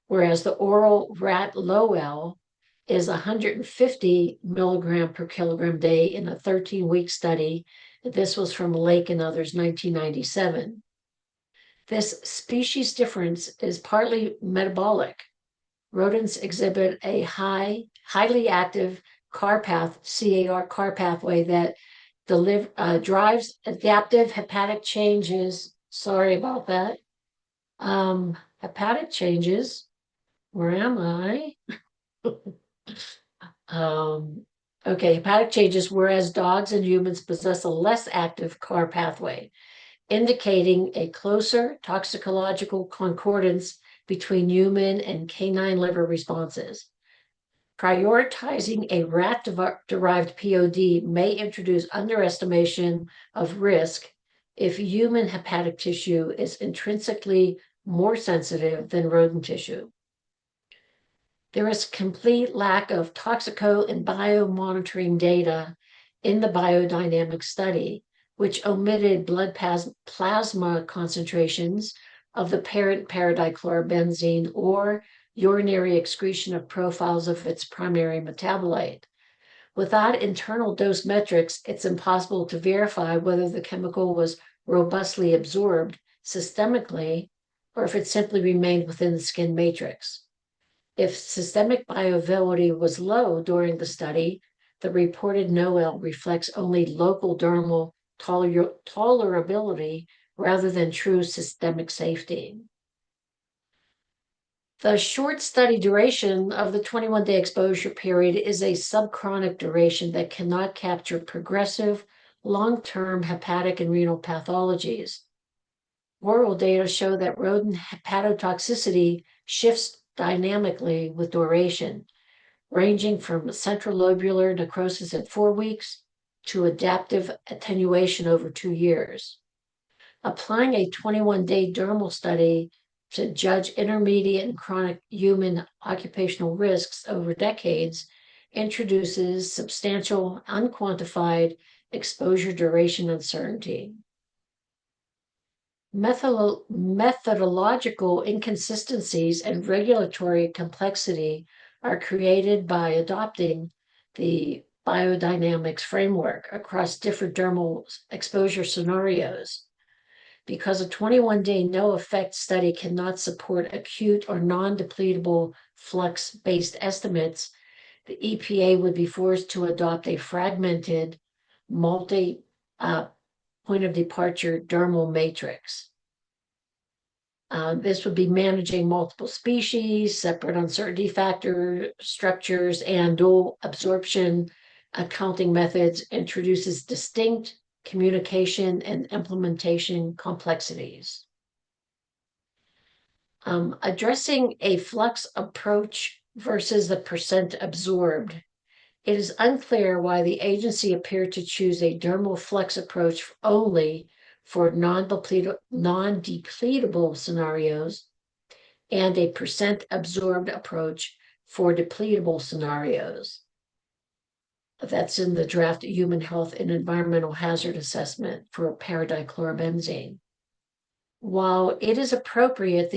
Speaker 23: whereas the oral rat low L is 150 milligram per kilogram day in a 13-week study. This was from Lake and others, 1997. This species difference is partly metabolic. Rodents exhibit a highly active CAR pathway that drives adaptive hepatic changes. Sorry about that. Hepatic changes. Where am I? Okay, hepatic changes, whereas dogs and humans possess a less active CAR pathway, indicating a closer toxicological concordance between human and canine liver responses. Prioritizing a rat-derived POD may introduce underestimation of risk if human hepatic tissue is intrinsically more sensitive than rodent tissue. There is complete lack of toxico and biomonitoring data in the biodynamic study, which omitted blood plasma concentrations of the parent paradichlorobenzene or urinary excretion of profiles of its primary metabolite. Without internal dose metrics, it's impossible to verify whether the chemical was robustly absorbed systemically or if it simply remained within the skin matrix. If systemic bioavailability was low during the study, the reported NOEL reflects only local dermal tolerability rather than true systemic safety. The short study duration of the 21-day exposure period is a subchronic duration that cannot capture progressive, long-term hepatic and renal pathologies. Oral data show that rodent hepatotoxicity shifts dynamically with duration, ranging from central lobular necrosis at 4 weeks to adaptive attenuation over 2 years. Applying a 21-day dermal study to judge intermediate and chronic human occupational risks over decades introduces substantial unquantified exposure duration uncertainty. Methodological inconsistencies and regulatory complexity are created by adopting the biodynamics framework across different dermal exposure scenarios. Because a 21-day no-effect study cannot support acute or non-depletable flux-based estimates, the EPA would be forced to adopt a fragmented, multi point of departure dermal matrix. This would be managing multiple species, separate uncertainty factor structures, and dual absorption accounting methods, introduces distinct communication and implementation complexities. Addressing a flux approach versus the percent absorbed. It is unclear why the agency appeared to choose a dermal flux approach only for non-depletable scenarios and a percent absorbed approach for depletable scenarios. That's in the draft Human Health and Environmental Hazard Assessment for paradichlorobenzene. While it is appropriate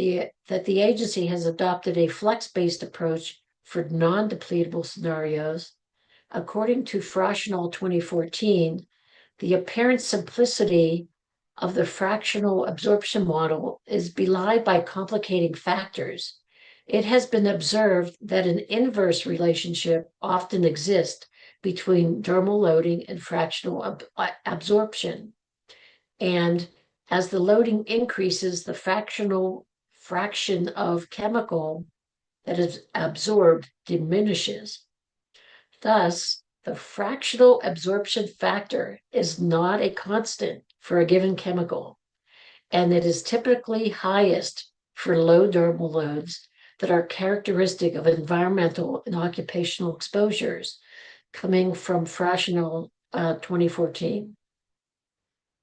Speaker 23: that the agency has adopted a flex-based approach for non-depletable scenarios, according to Fractional 2014, the apparent simplicity of the fractional absorption model is belied by complicating factors. It has been observed that an inverse relationship often exists between dermal loading and fractional absorption. And as the loading increases, the fractional fraction of chemical that is absorbed diminishes. Thus, the fractional absorption factor is not a constant for a given chemical, and it is typically highest for low dermal loads that are characteristic of environmental and occupational exposures coming from Fractional 2014.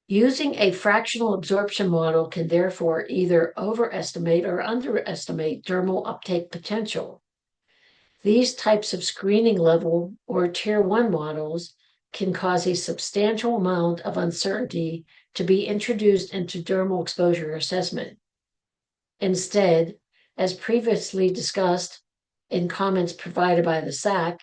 Speaker 23: Using a fractional absorption model can therefore either overestimate or underestimate dermal uptake potential. These types of screening level or tier 1 models can cause a substantial amount of uncertainty to be introduced into dermal exposure assessment. Instead, as previously discussed in comments provided by the SACC,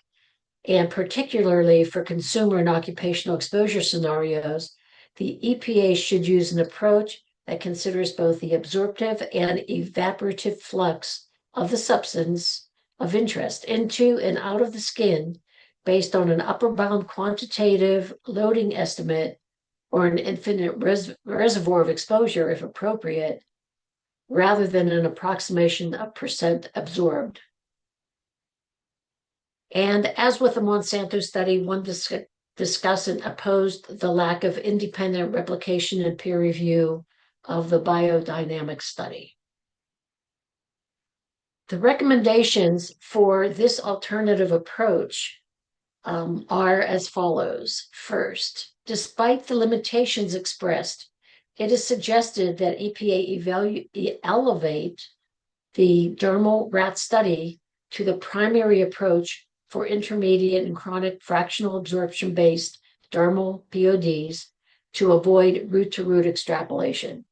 Speaker 23: and particularly for consumer and occupational exposure scenarios, the EPA should use an approach that considers both the absorptive and evaporative flux of the substance of interest into and out of the skin based on an upper bound quantitative loading estimate or an infinite reservoir of exposure, if appropriate, rather than an approximation of percent absorbed. And as with the Monsanto study, one discussant opposed the lack of independent replication and peer review of the biodynamics study. The recommendations for this alternative approach are as follows. First, despite the limitations expressed, it is suggested that EPA elevate the dermal rat study to the primary approach for intermediate and chronic fractional absorption-based dermal PODs to avoid root-to-root extrapolation.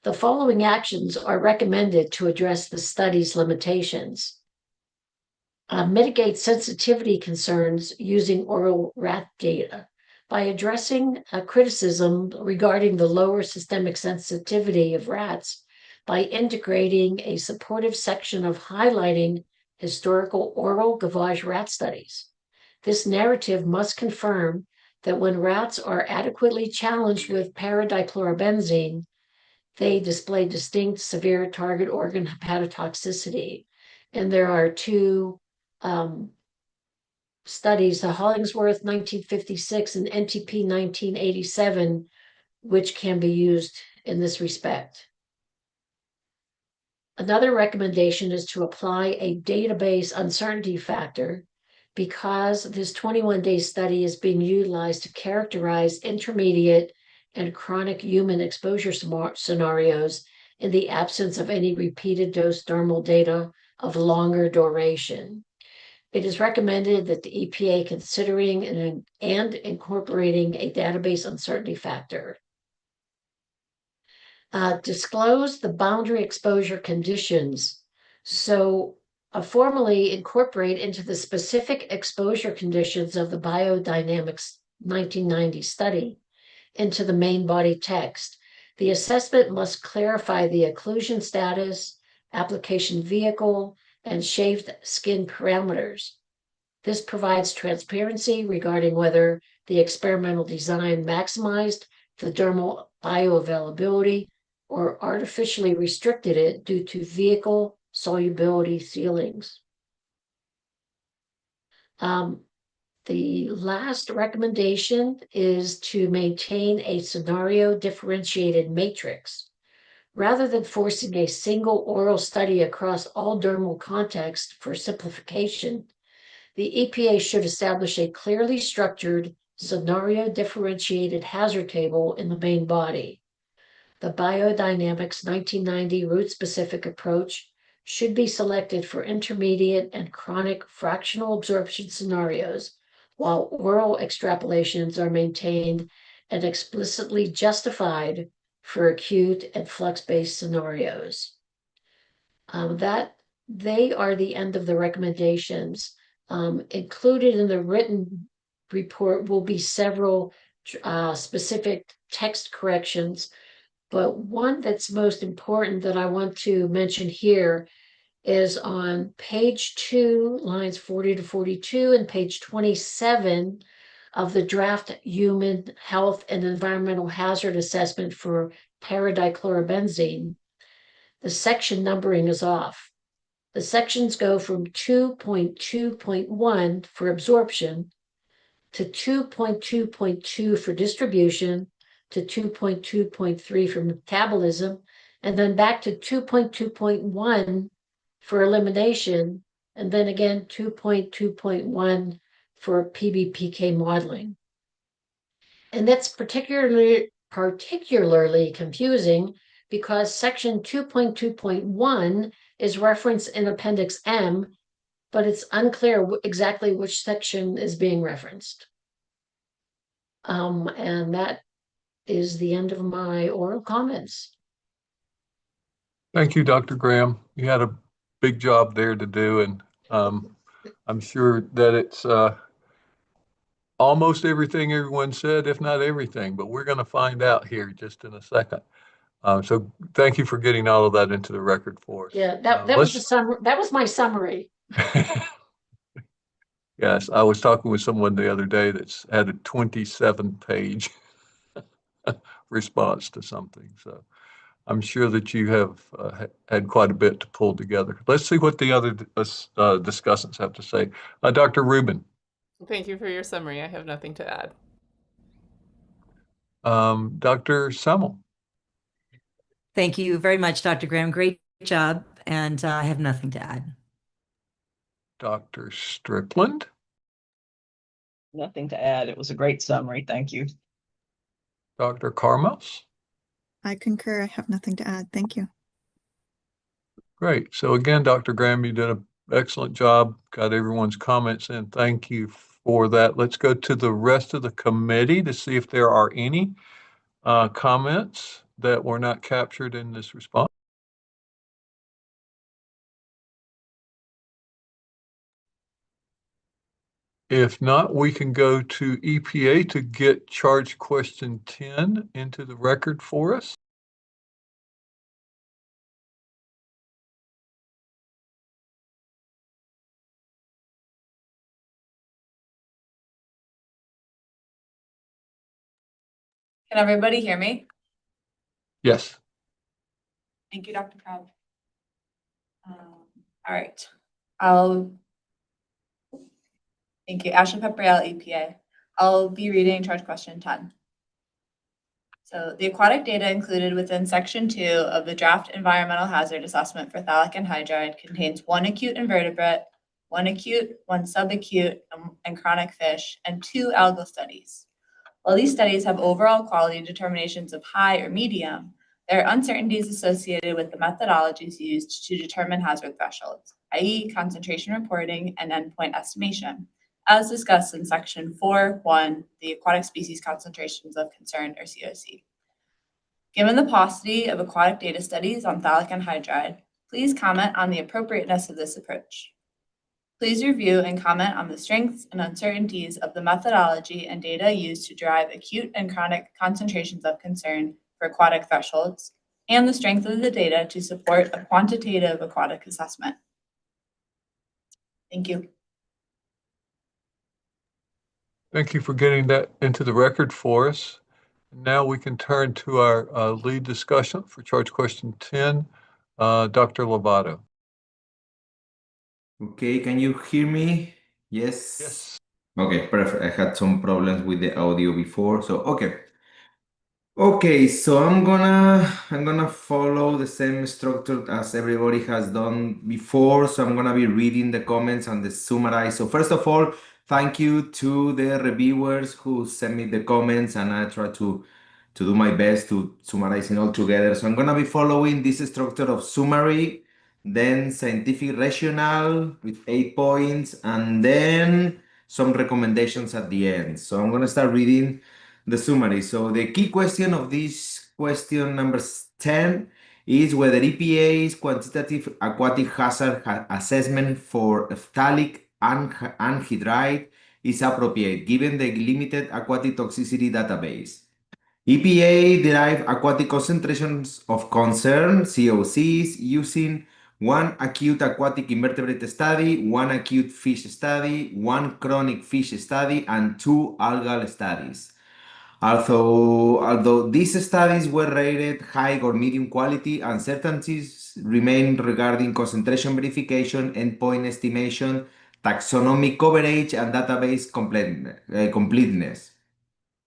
Speaker 23: The following actions are recommended to address the study's limitations. Mitigate sensitivity concerns using oral rat data by addressing criticism regarding the lower systemic sensitivity of rats by integrating a supportive section of highlighting historical oral gavage rat studies. This narrative must confirm that when rats are adequately challenged with paradichlorobenzene, they display distinct severe target organ hepatotoxicity. And there are two studies, the Hollingsworth 1956 and NTP 1987, which can be used in this respect. Another recommendation is to apply a database uncertainty factor because this 21-day study is being utilized to characterize intermediate and chronic human exposure scenarios in the absence of any repeated dose dermal data of longer duration. It is recommended that the EPA considering and incorporating a database uncertainty factor. Disclose the boundary exposure conditions. So formally incorporate into the specific exposure conditions of the biodynamics 1990 study into the main body text. The assessment must clarify the occlusion status, application vehicle, and shaved skin parameters. This provides transparency regarding whether the experimental design maximized the dermal bioavailability or artificially restricted it due to vehicle solubility ceilings. The last recommendation is to maintain a scenario differentiated matrix. Rather than forcing a single oral study across all dermal contexts for simplification, the EPA should establish a clearly structured scenario differentiated hazard table in the main body. The biodynamics 1990 route-specific approach should be selected for intermediate and chronic fractional absorption scenarios, while oral extrapolations are maintained and explicitly justified for acute and flux-based scenarios. They are the end of the recommendations. Included in the written report will be several specific text corrections, but one that's most important that I want to mention here is on page 2, lines 40 to 42, and page 27 of the draft human health and environmental hazard assessment for paradichlorobenzene. The section numbering is off. The sections go from 2.2.1 for absorption to 2.2.2 for distribution to 2.2.3 for metabolism, and then back to 2.2.1 for elimination, and then again 2.2.1 for PBPK modeling. And that's particularly confusing because section 2.2.1 is referenced in Appendix M, but it's unclear exactly which section is being referenced. And that is the end of my oral comments.
Speaker 3: Thank you, Dr. Graham. You had a big job there to do, and I'm sure that it's almost everything everyone said, if not everything, but we're going to find out here just in a second. So thank you for getting all of that into the record for us.
Speaker 23: Yeah, that was the summary. That was my summary.
Speaker 3: Yes, I was talking with someone the other day that's had a 27-page response to something. So I'm sure that you have had quite a bit to pull together. Let's see what the other discussants have to say. Dr. Rubin.
Speaker 8: Thank you for your summary. I have nothing to add.
Speaker 3: Dr. Semmel.
Speaker 4: Thank you very much, Dr. Graham. Great job. And I have nothing to add.
Speaker 3: Dr. Strickland.
Speaker 20: Nothing to add. It was a great summary. Thank you.
Speaker 3: Dr. Karmos.
Speaker 9: I concur. I have nothing to add. Thank you.
Speaker 3: Great. So again, Dr. Graham, you did an excellent job. Got everyone's comments in. Thank you for that. Let's go to the rest of the committee to see if there are any comments that were not captured in this response. If not, we can go to EPA to get charge question 10 into the record for us.
Speaker 10: Can everybody hear me?
Speaker 3: Yes.
Speaker 10: Thank you, Dr. Proud. All right. Thank you. Ashley Pepperell, EPA. I'll be reading charge question 10. So the aquatic data included within section 2 of the draft environmental hazard assessment for phthalic anhydride contains 1 acute invertebrate, 1 acute, 1 subacute, and chronic fish, and 2 algal studies. While these studies have overall quality determinations of high or medium, There are uncertainties associated with the methodologies used to determine hazard thresholds, i.e. concentration reporting and endpoint estimation, as discussed in section 4.1, the aquatic species concentrations of concern, or COC. Given the paucity of aquatic data studies on phthalic anhydride, please comment on the appropriateness of this approach. Please review and comment on the strengths and uncertainties of the methodology and data used to derive acute and chronic concentrations of concern for aquatic thresholds, and the strength of the data to support a quantitative aquatic assessment. Thank you.
Speaker 3: Thank you for getting that into the record for us. Now we can turn to our lead discussion for charge question 10, Dr. Lovato.
Speaker 11: Okay, can you hear me? Yes? Yes. Okay, perfect. I had some problems with the audio before, so okay. Okay, so I'm gonna follow the same structure as everybody has done before. So I'm gonna be reading the comments and the summarize. So first of all, thank you to the reviewers who sent me the comments, and I try to do my best to summarize it all together. So I'm gonna be following this structure of summary, then scientific rationale with 8 points, and then some recommendations at the end. So I'm gonna start reading the summary. So the key question of this question number 10 is whether EPA's quantitative aquatic hazard assessment for phthalic anhydride is appropriate given the limited aquatic toxicity database. EPA derived aquatic concentrations of concern, COCs, using one acute aquatic invertebrate study, one acute fish study, one chronic fish study, and 2 algal studies. Although these studies were rated high or medium quality, uncertainties remain regarding concentration verification, endpoint estimation, taxonomic coverage, and database completeness.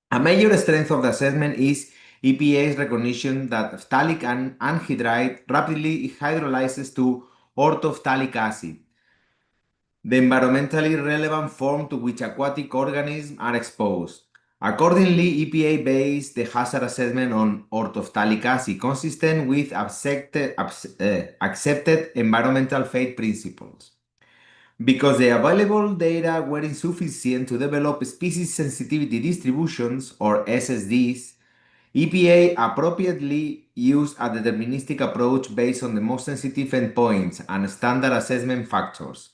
Speaker 11: A major strength of the assessment is EPA's recognition that phthalic anhydride rapidly hydrolyzes to orthophthalic acid, the environmentally relevant form to which aquatic organisms are exposed. Accordingly, EPA based the hazard assessment on orthophthalic acid, consistent with accepted environmental fate principles. Because the available data were insufficient to develop species sensitivity distributions, or SSDs, EPA appropriately used a deterministic approach based on the most sensitive endpoints and standard assessment factors.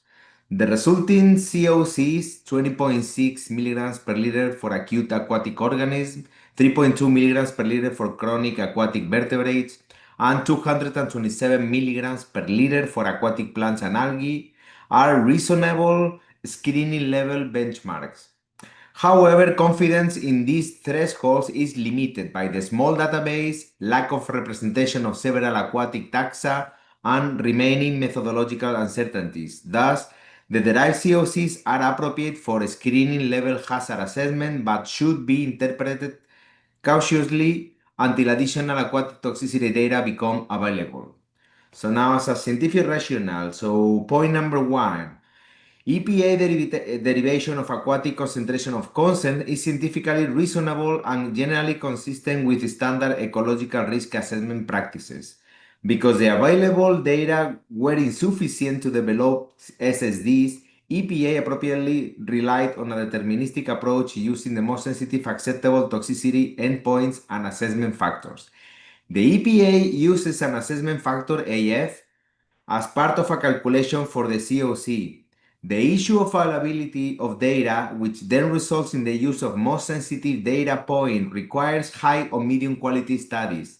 Speaker 11: The resulting COC is 20.6 milligrams per liter for acute aquatic organisms, 3.2 milligrams per liter for chronic aquatic vertebrates, and 227 milligrams per liter for aquatic plants and algae are reasonable screening level benchmarks. However, confidence in these thresholds is limited by the small database, lack of representation of several aquatic taxa, and remaining methodological uncertainties. Thus, the derived COCs are appropriate for screening level hazard assessment, but should be interpreted cautiously until additional aquatic toxicity data become available. So now as a scientific rationale, so point number 1, EPA derivation of aquatic concentration of concern is scientifically reasonable and generally consistent with standard ecological risk assessment practices. Because the available data were insufficient to develop SSDs, EPA appropriately relied on a deterministic approach using the most sensitive acceptable toxicity endpoints and assessment factors. The EPA uses an assessment factor AF as part of a calculation for the COC. The issue of availability of data, which then results in the use of most sensitive data point, requires high or medium quality studies.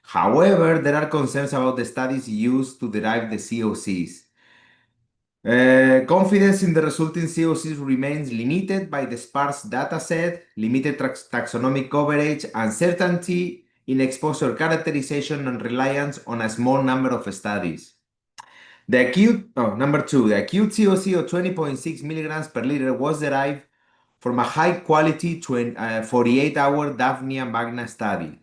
Speaker 11: However, there are concerns about the studies used to derive the COCs. Confidence in the resulting COCs remains limited by the sparse dataset, limited taxonomic coverage, uncertainty in exposure characterization, and reliance on a small number of studies. Number 2, the acute COC of 20.6 milligrams per liter was derived from a high-quality 48-hour Daphnia magna study.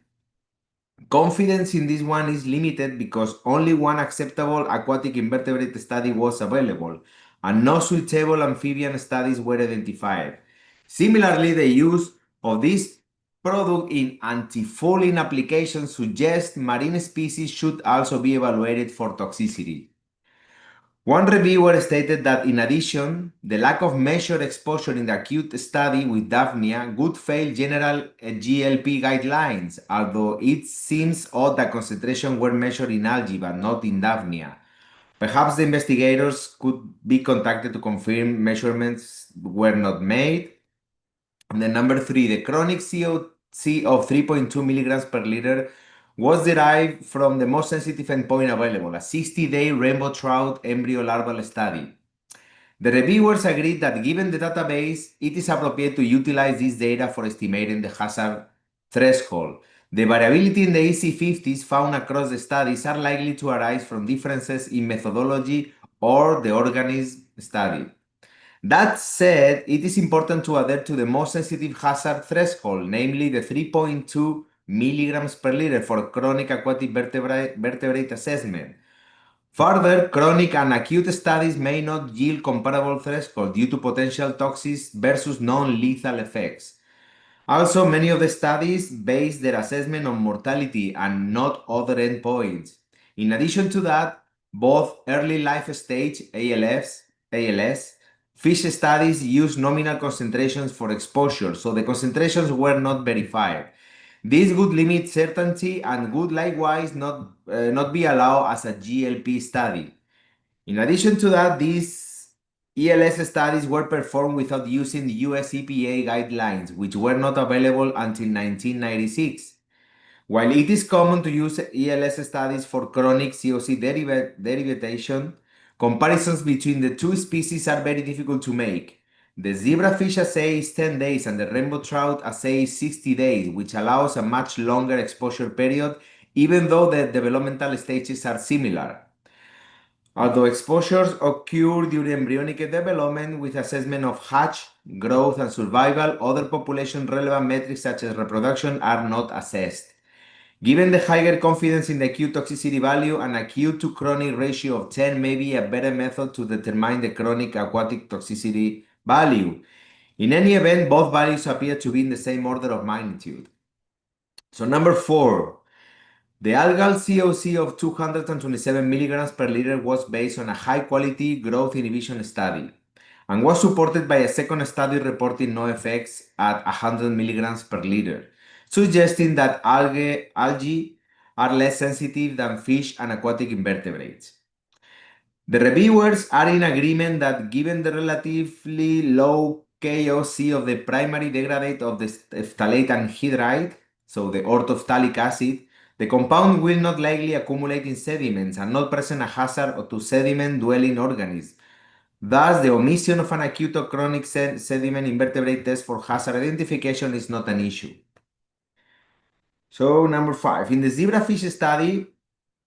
Speaker 11: Confidence in this one is limited because only one acceptable aquatic invertebrate study was available, and no suitable amphibian studies were identified. Similarly, the use of this product in antifouling applications suggests marine species should also be evaluated for toxicity. One reviewer stated that in addition, the lack of measured exposure in the acute study with Daphnia would fail general GLP guidelines, although it seems odd that concentrations were measured in algae but not in Daphnia. Perhaps the investigators could be contacted to confirm measurements were not made. And then number 3, the chronic COC of 3.2 milligrams per liter was derived from the most sensitive endpoint available, a 60-day rainbow trout embryo larval study. The reviewers agreed that given the database, it is appropriate to utilize this data for estimating the hazard threshold. The variability in the EC50s found across the studies are likely to arise from differences in methodology or the organism studied. That said, it is important to adhere to the most sensitive hazard threshold, namely the 3.2 milligrams per liter for chronic aquatic vertebrate assessment. Further, chronic and acute studies may not yield comparable thresholds due to potential toxic versus non-lethal effects. Also, many of the studies base their assessment on mortality and not other endpoints. In addition to that, both early life stage ALS, fish studies use nominal concentrations for exposure, so the concentrations were not verified. This would limit certainty and would likewise not be allowed as a GLP study. In addition to that, these ELS studies were performed without using the US EPA guidelines, which were not available until 1996. While it is common to use ELS studies for chronic COC derivation, comparisons between the two species are very difficult to make. The zebrafish assay is 10 days and the rainbow trout assay is 60 days, which allows a much longer exposure period, even though the developmental stages are similar. Although exposures occur during embryonic development with assessment of hatch, growth, and survival, other population-relevant metrics such as reproduction are not assessed. Given the higher confidence in the acute toxicity value, an acute to chronic ratio of 10 may be a better method to determine the chronic aquatic toxicity value. In any event, both values appear to be in the same order of magnitude. So number 4, the algal COC of 227 milligrams per liter was based on a high-quality growth inhibition study and was supported by a second study reporting no effects at 100 milligrams per liter, suggesting that algae are less sensitive than fish and aquatic invertebrates. The reviewers are in agreement that given the relatively low KOC of the primary degradate of the phthalate anhydride, so the orthophthalic acid, the compound will not likely accumulate in sediments and not present a hazard to sediment-dwelling organisms. Thus, the omission of an acute or chronic sediment invertebrate test for hazard identification is not an issue. So, number 5, in the zebrafish study,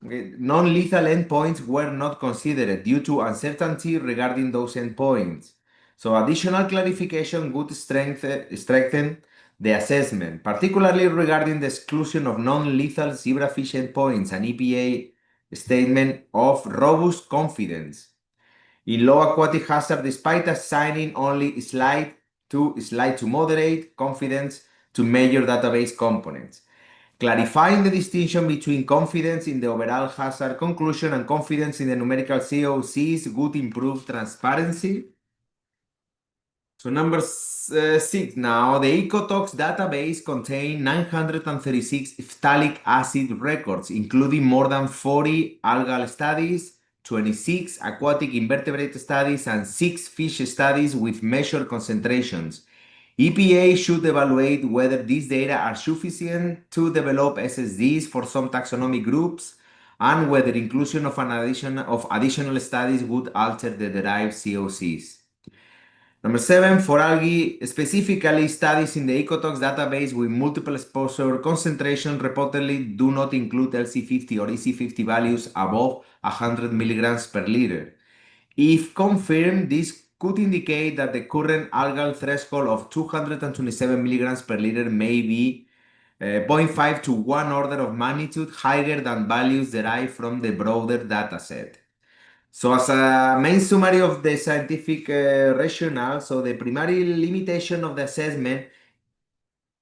Speaker 11: non-lethal endpoints were not considered due to uncertainty regarding those endpoints. So additional clarification would strengthen the assessment, particularly regarding the exclusion of non-lethal zebrafish endpoints and EPA statement of robust confidence in low aquatic hazard despite assigning only slight to moderate confidence to major database components. Clarifying the distinction between confidence in the overall hazard conclusion and confidence in the numerical COCs would improve transparency. So number 6 now, the Ecotox database contained 936 phthalic acid records, including more than 40 algal studies, 26 aquatic invertebrate studies, and 6 fish studies with measured concentrations. EPA should evaluate whether these data are sufficient to develop SSDs for some taxonomic groups and whether inclusion of additional studies would alter the derived COCs. Number 7, for algae, specifically studies in the Ecotox database with multiple exposure concentration reportedly do not include LC50 or EC50 values above 100 milligrams per liter. If confirmed, this could indicate that the current algal threshold of 227 milligrams per liter may be 0.5 to 1 order of magnitude higher than values derived from the broader dataset. So as a main summary of the scientific rationale, so the primary limitation of the assessment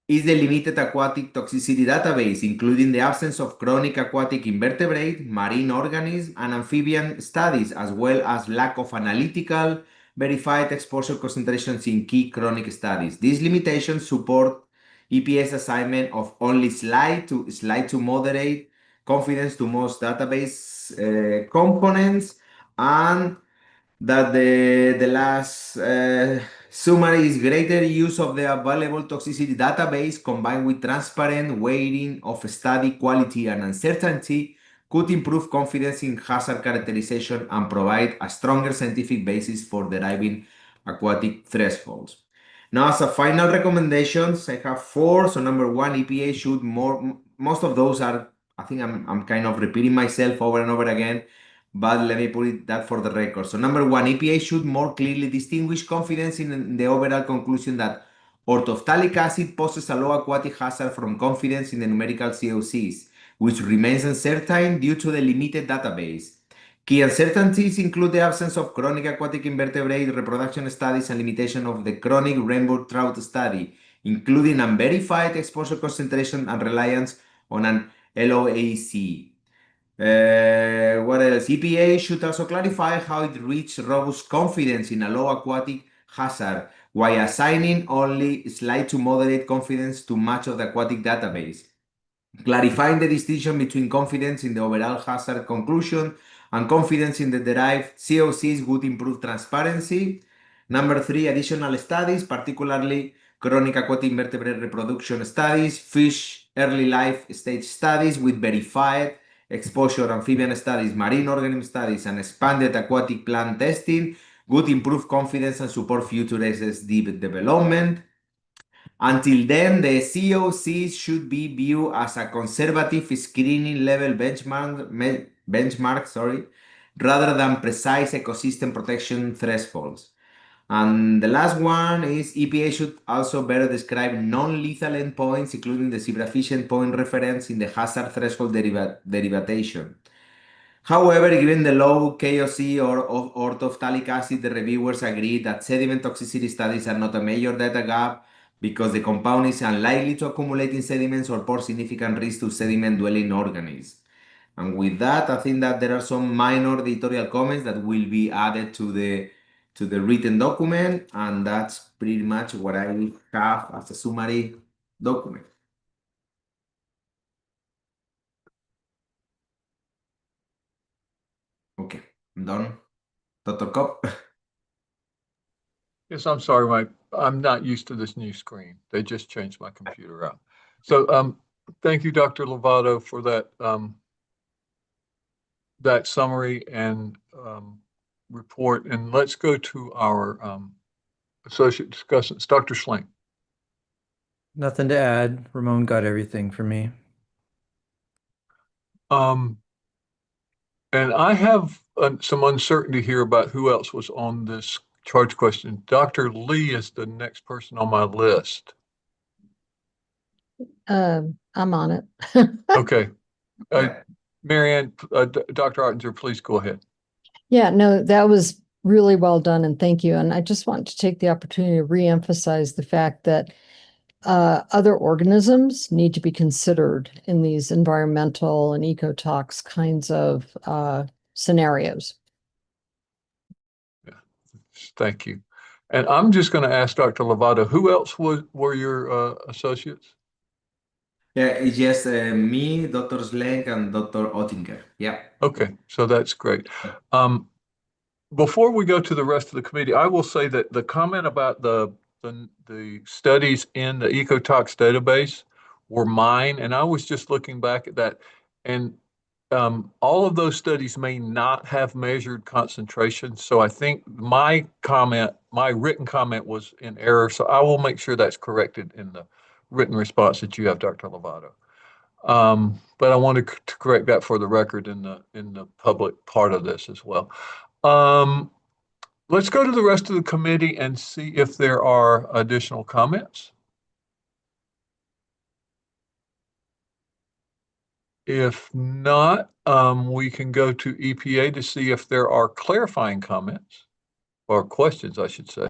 Speaker 11: is the limited aquatic toxicity database, including the absence of chronic aquatic invertebrate, marine organisms, and amphibian studies, as well as lack of analytical verified exposure concentrations in key chronic studies. These limitations support EPA's assignment of only slight to moderate confidence to most database components, and that the last summary is greater use of the available toxicity database combined with transparent weighting of study quality and uncertainty could improve confidence in hazard characterization and provide a stronger scientific basis for deriving aquatic thresholds. Now, as a final recommendations, I have 4. So number 1, EPA should most of those are, I think I'm kind of repeating myself over and over again, but let me put it that for the record. So number 1, EPA should more clearly distinguish confidence in the overall conclusion that orthophthalic acid poses a low aquatic hazard from confidence in the numerical COCs, which remains uncertain due to the limited database. Key uncertainties include the absence of chronic aquatic invertebrate reproduction studies and limitation of the chronic rainbow trout study, including unverified exposure concentration and reliance on an LOAC. What else? EPA should also clarify how it reached robust confidence in a low aquatic hazard while assigning only slight to moderate confidence to much of the aquatic database. Clarifying the distinction between confidence in the overall hazard conclusion and confidence in the derived COCs would improve transparency. Number 3, additional studies, particularly chronic aquatic invertebrate reproduction studies, fish early life stage studies with verified exposure, amphibian studies, marine organism studies, and expanded aquatic plant testing would improve confidence and support future SSD development. Until then, the COCs should be viewed as a conservative screening level benchmark, rather than precise ecosystem protection thresholds. And the last one is EPA should also better describe non-lethal endpoints, including the zebrafish endpoint reference in the hazard threshold derivation. However, given the low KOC or orthophthalic acid, the reviewers agreed that sediment toxicity studies are not a major data gap because the compound is unlikely to accumulate in sediments or pose significant risk to sediment-dwelling organisms. And with that, I think that there are some minor editorial comments that will be added to the written document, and that's pretty much what I have as a summary document. Okay, I'm done. Dr. Kopp.
Speaker 3: Yes, I'm sorry, I'm not used to this new screen. They just changed my computer out. So thank you, Dr. Lovato, for that that summary and report. And let's go to our associate discussants. Dr. Schlenk.
Speaker 13: Nothing to add. Ramon got everything for me.
Speaker 3: And I have some uncertainty here about who else was on this charge question. Dr. Lee is the next person on my list.
Speaker 7: I'm on it.
Speaker 3: Okay. Marianne, Dr. Ottinger, please go ahead.
Speaker 7: Yeah, no, that was really well done, and thank you. And I just want to take the opportunity to reemphasize the fact that other organisms need to be considered in these environmental and ecotox kinds of scenarios.
Speaker 3: Yeah, thank you. And I'm just going to ask Dr. Lovato, who else were your associates?
Speaker 11: Yeah, it's just me, Dr. Schlenk, and Dr. Ottinger. Yeah.
Speaker 3: Okay, so that's great. Before we go to the rest of the committee, I will say that the comment about the studies in the ecotox database were mine, and I was just looking back at that, and all of those studies may not have measured concentration. So I think my written comment was in error. So I will make sure that's corrected in the written response that you have, Dr. Lovato. But I wanted to correct that for the record in the public part of this as well. Let's go to the rest of the committee and see if there are additional comments. If not, we can go to EPA to see if there are clarifying comments or questions, I should say.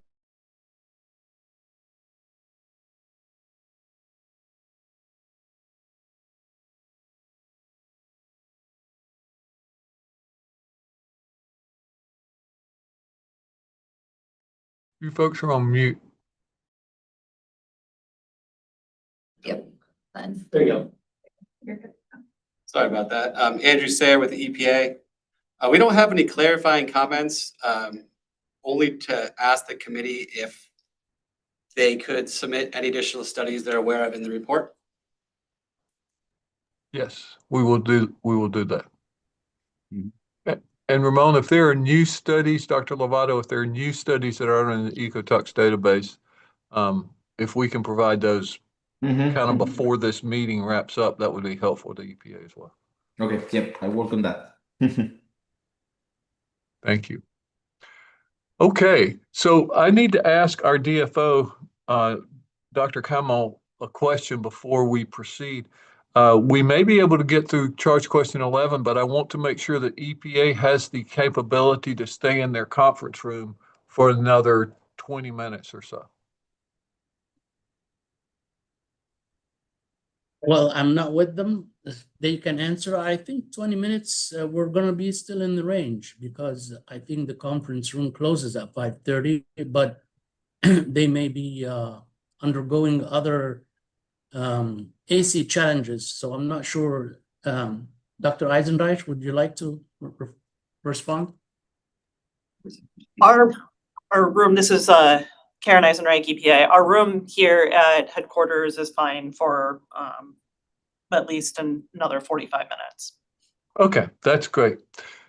Speaker 3: You folks are on mute.
Speaker 10: Yep. Then.
Speaker 6: There you go.
Speaker 10: You're good.
Speaker 6: Sorry about that. Andrew Sayre with the EPA. We don't have any clarifying comments, only to ask the committee if they could submit any additional studies they're aware of in the report.
Speaker 3: Yes, we will do that. And Ramon, if there are new studies, Dr. Lovato, if there are new studies that are in the Ecotox database, if we can provide those kind of before this meeting wraps up, that would be helpful to EPA as well.
Speaker 11: Okay, yep, I work on that.
Speaker 3: Thank you. Okay, so I need to ask our DFO, Dr. Kamal, a question before we proceed. We may be able to get through charge question 11, but I want to make sure that EPA has the capability to stay in their conference room for another 20 minutes or so.
Speaker 1: Well, I'm not with them. They can answer. I think 20 minutes, we're going to be still in the range because I think the conference room closes at 5:30, but they may be undergoing other AC challenges. So I'm not sure. Dr. Eisenreich, would you like to respond?
Speaker 5: Our room, this is Karen Eisenreich, EPA. Our room here at headquarters is fine for at least another 45 minutes.
Speaker 3: Okay, that's great.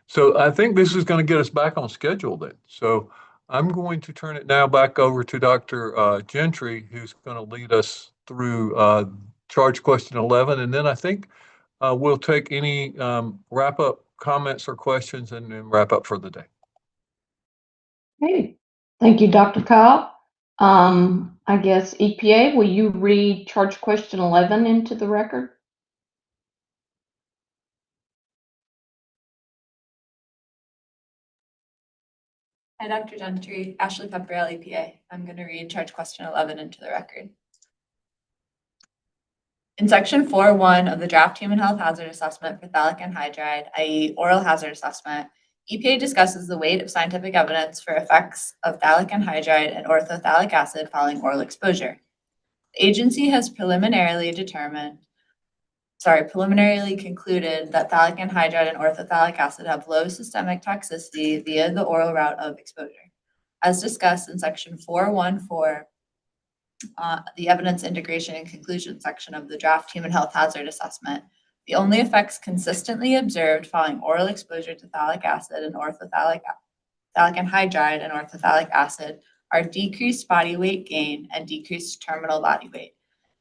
Speaker 3: So I think this is going to get us back on schedule then. So I'm going to turn it now back over to Dr. Gentry, who's going to lead us through charge question 11. And then I think we'll take any wrap-up comments or questions and then wrap up for the day.
Speaker 2: Hey, thank you, Dr. Cobb. I guess EPA, will you read charge question 11 into the record?
Speaker 10: Hi, Dr. Gentry, Ashley Pepperell, EPA. I'm going to read charge question 11 into the record. In section 4.1 of the draft human health hazard assessment for phthalic anhydride, i.e. oral hazard assessment, EPA discusses the weight of scientific evidence for effects of phthalic anhydride and orthophthalic acid following oral exposure. The agency has preliminarily concluded that phthalic anhydride and orthophthalic acid have low systemic toxicity via the oral route of exposure. As discussed in section 4.1.4, the evidence integration and conclusion section of the draft human health hazard assessment, the only effects consistently observed following oral exposure to phthalic acid and phthalic anhydride and orthophthalic acid are decreased body weight gain and decreased terminal body weight.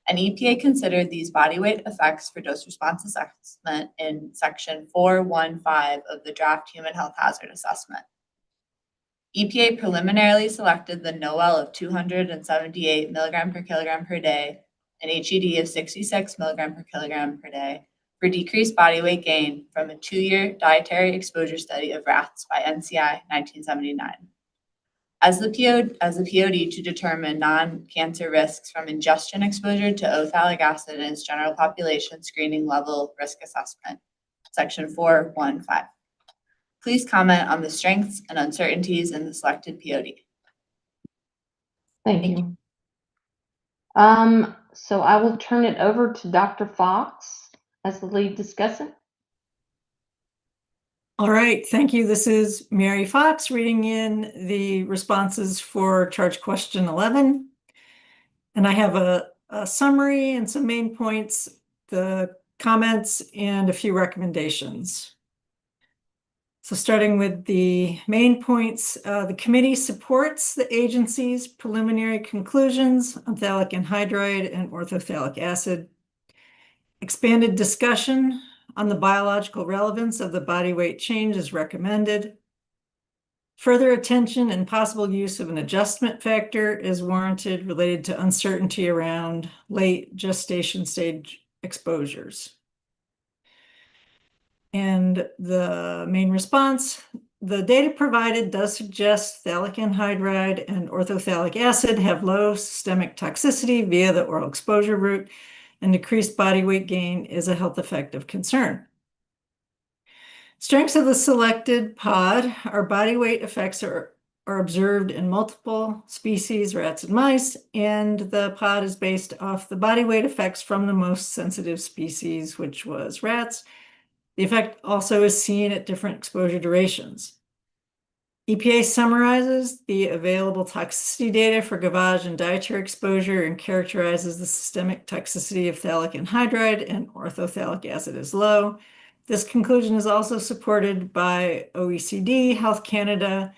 Speaker 10: And EPA considered these body weight effects for dose response assessment in section 4.1.5 of the draft human health hazard assessment. EPA preliminarily selected the NOEL of 278 milligram per kilogram per day and HED of 66 milligram per kilogram per day for decreased body weight gain from a 2-year dietary exposure study of rats by NCI 1979. As the POD to determine non-cancer risks from ingestion exposure to ophthalic acid in its general population screening level risk assessment, section 4.1.5. Please comment on the strengths and uncertainties in the selected POD.
Speaker 2: Thank you. So I will turn it over to Dr. Fox as the lead discussant.
Speaker 19: All right, thank you. This is Mary Fox reading in the responses for charge question 11. And I have a summary and some main points, the comments, and a few recommendations. So starting with the main points, the committee supports the agency's preliminary conclusions on phthalic anhydride and orthophthalic acid. Expanded discussion on the biological relevance of the body weight change is recommended. Further attention and possible use of an adjustment factor is warranted related to uncertainty around late gestation stage exposures. And the main response, the data provided does suggest phthalic anhydride and orthophthalic acid have low systemic toxicity via the oral exposure route, and decreased body weight gain is a health effect of concern. Strengths of the selected pod, our body weight effects are are observed in multiple species, rats and mice, and the pod is based off the body weight effects from the most sensitive species, which was rats. The effect also is seen at different exposure durations. EPA summarizes the available toxicity data for gavage and dietary exposure and characterizes the systemic toxicity of phthalic anhydride and orthophthalic acid as low. This conclusion is also supported by OECD, Health Canada,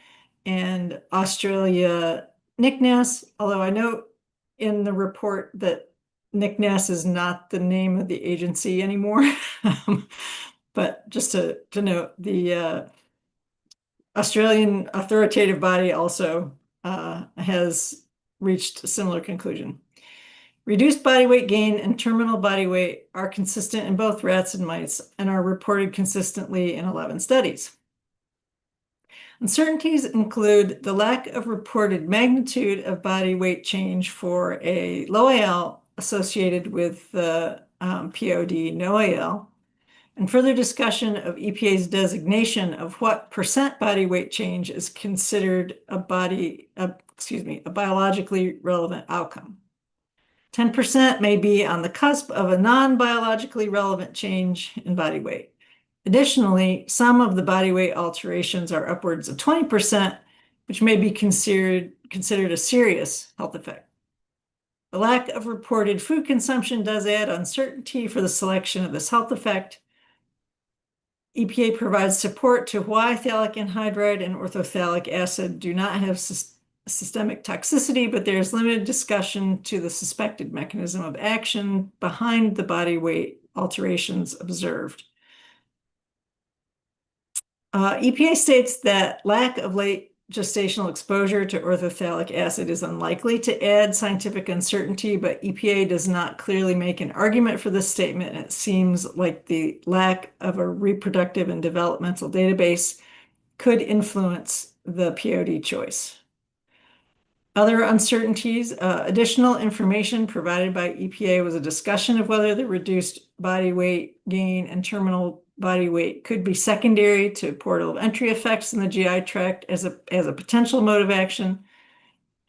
Speaker 19: and Australia NICNAS, although I note in the report that NICNAS is not the name of the agency anymore. But just to note, the Australian authoritative body also has reached a similar conclusion. Reduced body weight gain and terminal body weight are consistent in both rats and mice and are reported consistently in 11 studies. Uncertainties include the lack of reported magnitude of body weight change for a low AL associated with the POD no AL, and further discussion of EPA's designation of what percent body weight change is considered a biologically relevant outcome. 10% may be on the cusp of a non-biologically relevant change in body weight. Additionally, some of the body weight alterations are upwards of 20%, which may be considered a serious health effect. The lack of reported food consumption does add uncertainty for the selection of this health effect. EPA provides support to why phthalic anhydride and orthophthalic acid do not have systemic toxicity, but there's limited discussion to the suspected mechanism of action behind the body weight alterations observed. EPA states that lack of late gestational exposure to orthophthalic acid is unlikely to add scientific uncertainty, but EPA does not clearly make an argument for this statement. And it seems like the lack of a reproductive and developmental database could influence the POD choice. Other uncertainties, additional information provided by EPA was a discussion of whether the reduced body weight gain and terminal body weight could be secondary to portal of entry effects in the GI tract as a potential mode of action.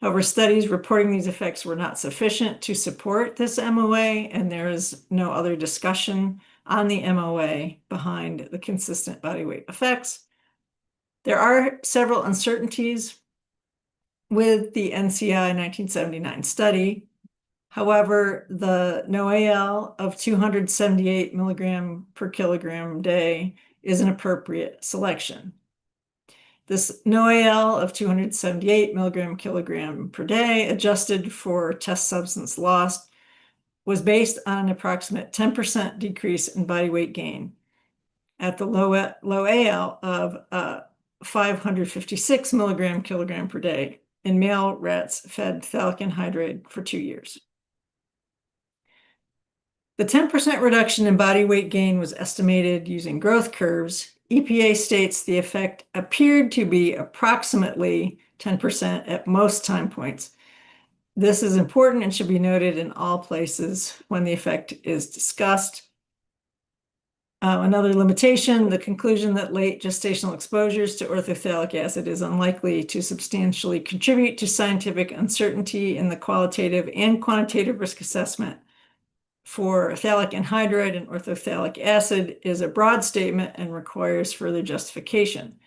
Speaker 19: However, studies reporting these effects were not sufficient to support this MOA, and there is no other discussion on the MOA behind the consistent body weight effects. There are several uncertainties with the NCI 1979 study. However, the NOAL of 278 milligram per kilogram day is an appropriate selection. This NOAL of 278 milligram kilogram per day, adjusted for test substance loss, was based on an approximate 10% decrease in body weight gain at the low AL of 556 milligram kilogram per day in male rats fed phthalic anhydride for 2 years. The 10% reduction in body weight gain was estimated using growth curves. EPA states the effect appeared to be approximately 10% at most time points. This is important and should be noted in all places when the effect is discussed. Another limitation, the conclusion that late gestational exposures to orthophthalic acid is unlikely to substantially contribute to scientific uncertainty in the qualitative and quantitative risk assessment for phthalic anhydride and orthophthalic acid is a broad statement and requires further justification.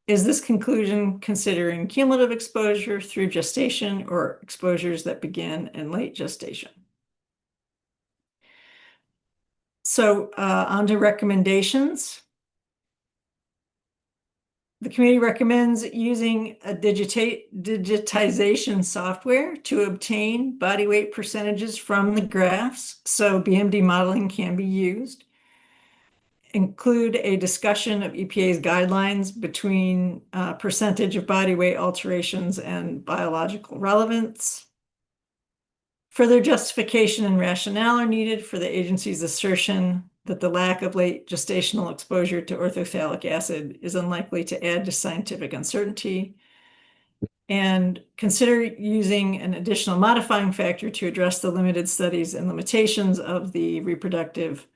Speaker 19: Is this conclusion considering cumulative exposure through gestation or exposures that begin in late gestation? So on to recommendations. The committee recommends using a digitization software to obtain body weight percentages from the graphs, so BMD modeling can be used. Include a discussion of EPA's guidelines between percentage of body weight alterations and biological relevance. Further justification and rationale are needed for the agency's assertion that the lack of late gestational exposure to orthophthalic acid is unlikely to add to scientific uncertainty. And consider using an additional modifying factor to address the limited studies and limitations of the reproductive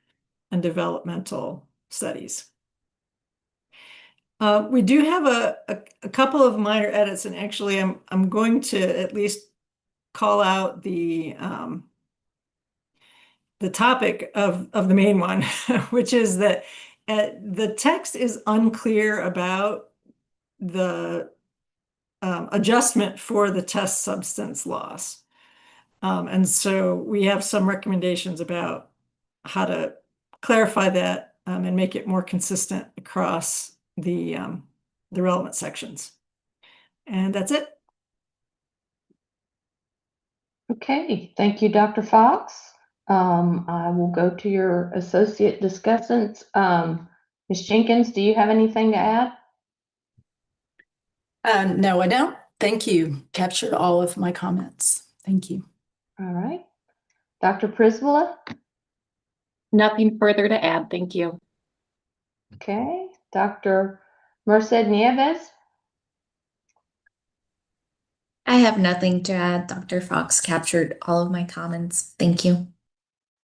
Speaker 19: and developmental studies. We do have a couple of minor edits, and actually I'm going to at least call out the topic of the main one, which is that the text is unclear about the adjustment for the test substance loss. And so we have some recommendations about how to clarify that and make it more consistent across the relevant sections. And that's it.
Speaker 2: Okay, thank you, Dr. Fox. I will go to your associate discussants. Ms. Jenkins, do you have anything to add?
Speaker 12: No, I don't. Thank you. Captured all of my comments. Thank you.
Speaker 2: All right. Dr. Prisvilla?
Speaker 23: Nothing further to add. Thank you.
Speaker 2: Okay. Dr. Merced Nieves?
Speaker 14: I have nothing to add. Dr. Fox captured all of my comments. Thank you.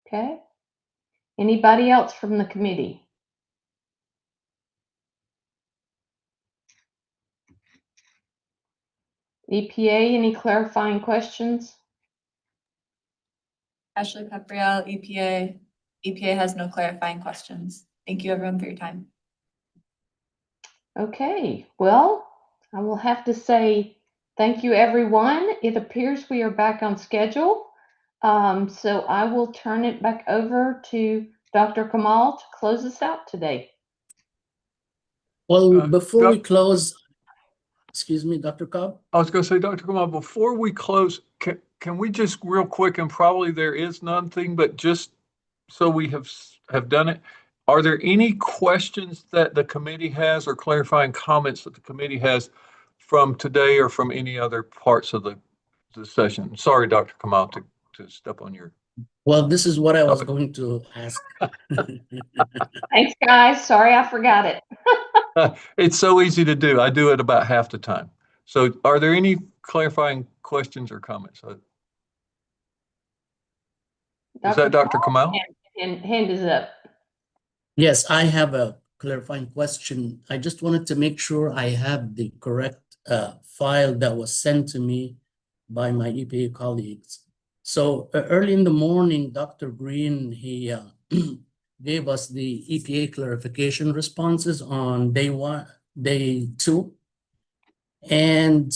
Speaker 2: Okay. Anybody else from the committee? EPA, any clarifying questions?
Speaker 10: Ashley Pepperell, EPA. EPA has no clarifying questions. Thank you everyone for your time.
Speaker 2: Okay, well, I will have to say thank you everyone. It appears we are back on schedule. So I will turn it back over to Dr. Kamal to close us out today.
Speaker 1: Well, before we close, excuse me, Dr. Cobb?
Speaker 3: I was going to say, Dr. Kamal, before we close, can we just real quick, and probably there is nothing, but just so we have done it, are there any questions that the committee has or clarifying comments that the committee has from today or from any other parts of the session? Sorry, Dr. Kamal, to step on your...
Speaker 1: Well, this is what I was going to ask.
Speaker 2: Thanks, guys. Sorry, I forgot it.
Speaker 3: It's so easy to do. I do it about half the time. So are there any clarifying questions or comments? Is that Dr. Kamal?
Speaker 2: Hand is up.
Speaker 1: Yes, I have a clarifying question. I just wanted to make sure I have the correct file that was sent to me by my EPA colleagues. So early in the morning, Dr. Green, he gave us the EPA clarification responses on day 2. And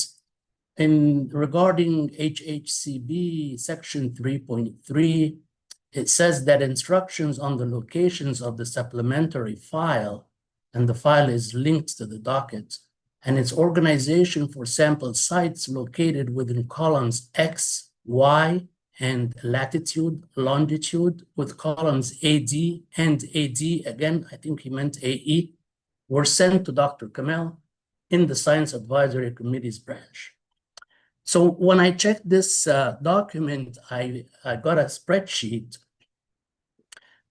Speaker 1: regarding HHCB section 3.3, it says that instructions on the locations of the supplementary file, and the file is linked to the docket, and its organization for sample sites located within columns X, Y, and latitude, longitude, with columns AD and AD, again, I think he meant AE, were sent to Dr. Kamel in the Science Advisory Committee's branch. So when I checked this document, I got a spreadsheet,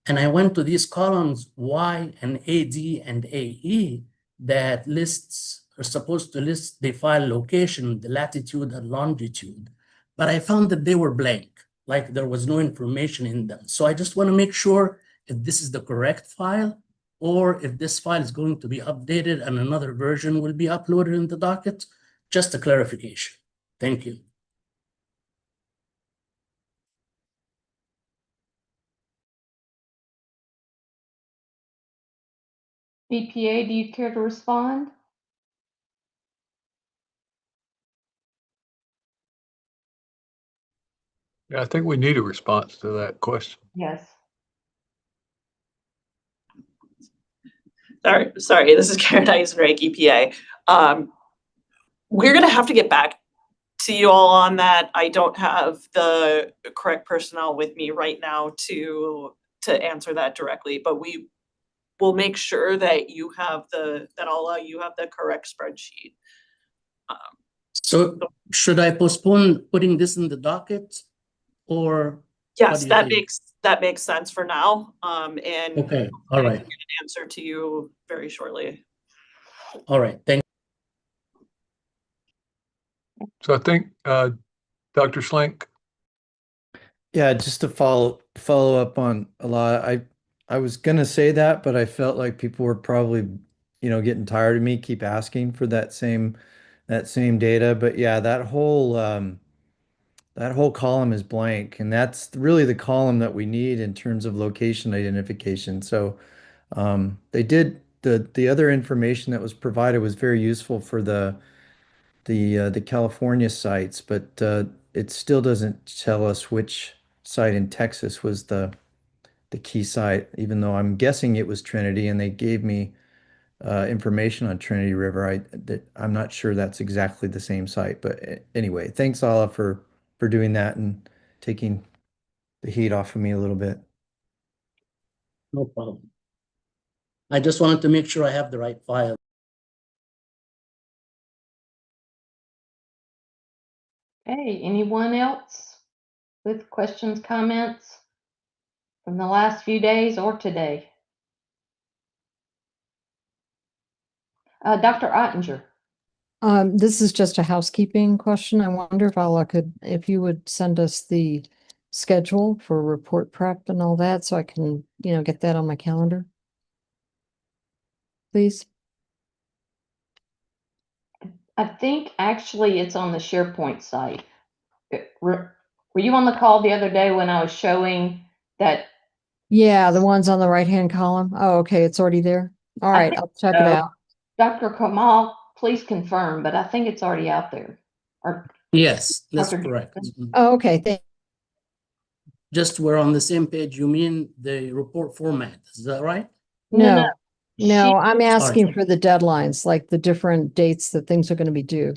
Speaker 1: and I went to these columns Y and AD and AE that are supposed to list the file location, the latitude and longitude, but I found that they were blank, like there was no information in them. So I just want to make sure if this is the correct file, or if this file is going to be updated and another version will be uploaded in the docket. Just a clarification. Thank you.
Speaker 2: EPA, do you care to respond?
Speaker 3: Yeah, I think we need a response to that question.
Speaker 2: Yes.
Speaker 5: Sorry, this is Karen Eisenreich, EPA. We're going to have to get back to you all on that. I don't have the correct personnel with me right now to answer that directly, but we will make sure that you have you have the correct spreadsheet.
Speaker 1: So should I postpone putting this in the docket, or?
Speaker 5: Yes, that makes sense for now. And
Speaker 1: okay, all right.
Speaker 5: I'll get an answer to you very shortly.
Speaker 1: All right, thank you.
Speaker 3: So I think Dr. Schlenk.
Speaker 13: Yeah, just to follow up on a lot. I was gonna say that, but I felt like people were probably getting tired of me keep asking for that same data. But yeah, that whole column is blank, and that's really the column that we need in terms of location identification. So they did the other information that was provided was very useful for the California sites, but it still doesn't tell us which site in Texas was the key site, even though I'm guessing it was Trinity, and they gave me information on Trinity River. I'm not sure that's exactly the same site, but anyway, thanks Ala for doing that and taking the heat off of me a little bit.
Speaker 1: No problem. I just wanted to make sure I have the right file.
Speaker 2: Okay, anyone else with questions, comments from the last few days or today? Dr. Ottinger.
Speaker 7: This is just a housekeeping question. I wonder if Ala if you would send us the schedule for report prep and all that, so I can, get that on my calendar, please.
Speaker 2: I think actually it's on the SharePoint site. Were you on the call the other day when I was showing that?
Speaker 7: Yeah, the ones on the right-hand column. Oh, okay, it's already there. All right, I'll check it out.
Speaker 2: Dr. Kamal, please confirm, but I think it's already out there.
Speaker 1: Yes, that's correct.
Speaker 7: Oh, okay.
Speaker 1: Just we're on the same page. You mean the report format? Is that right?
Speaker 7: No, I'm asking for the deadlines, like the different dates that things are going to be due.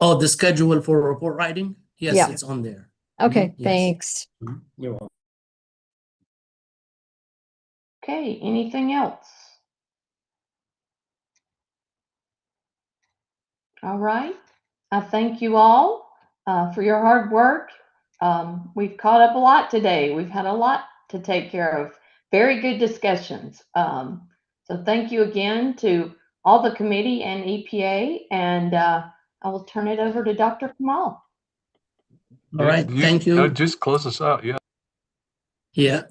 Speaker 1: Oh, the schedule for report writing? Yes,
Speaker 7: Yeah.
Speaker 1: it's on there.
Speaker 7: Okay,
Speaker 1: Yes.
Speaker 7: thanks.
Speaker 1: You're welcome.
Speaker 2: Okay, anything else? All right. I thank you all for your hard work. We've caught up a lot today. We've had a lot to take care of. Very good discussions. So thank you again to all the committee and EPA, and I will turn it over to Dr. Kamal.
Speaker 1: All right, thank you.
Speaker 3: Just close us out, yeah.
Speaker 1: Yeah.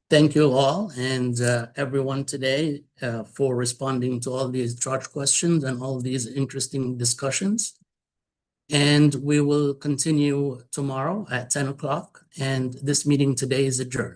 Speaker 1: Thank you all and everyone today for responding to all these charge questions and all these interesting discussions. And we will continue tomorrow at 10 o'clock. And this meeting today is adjourned.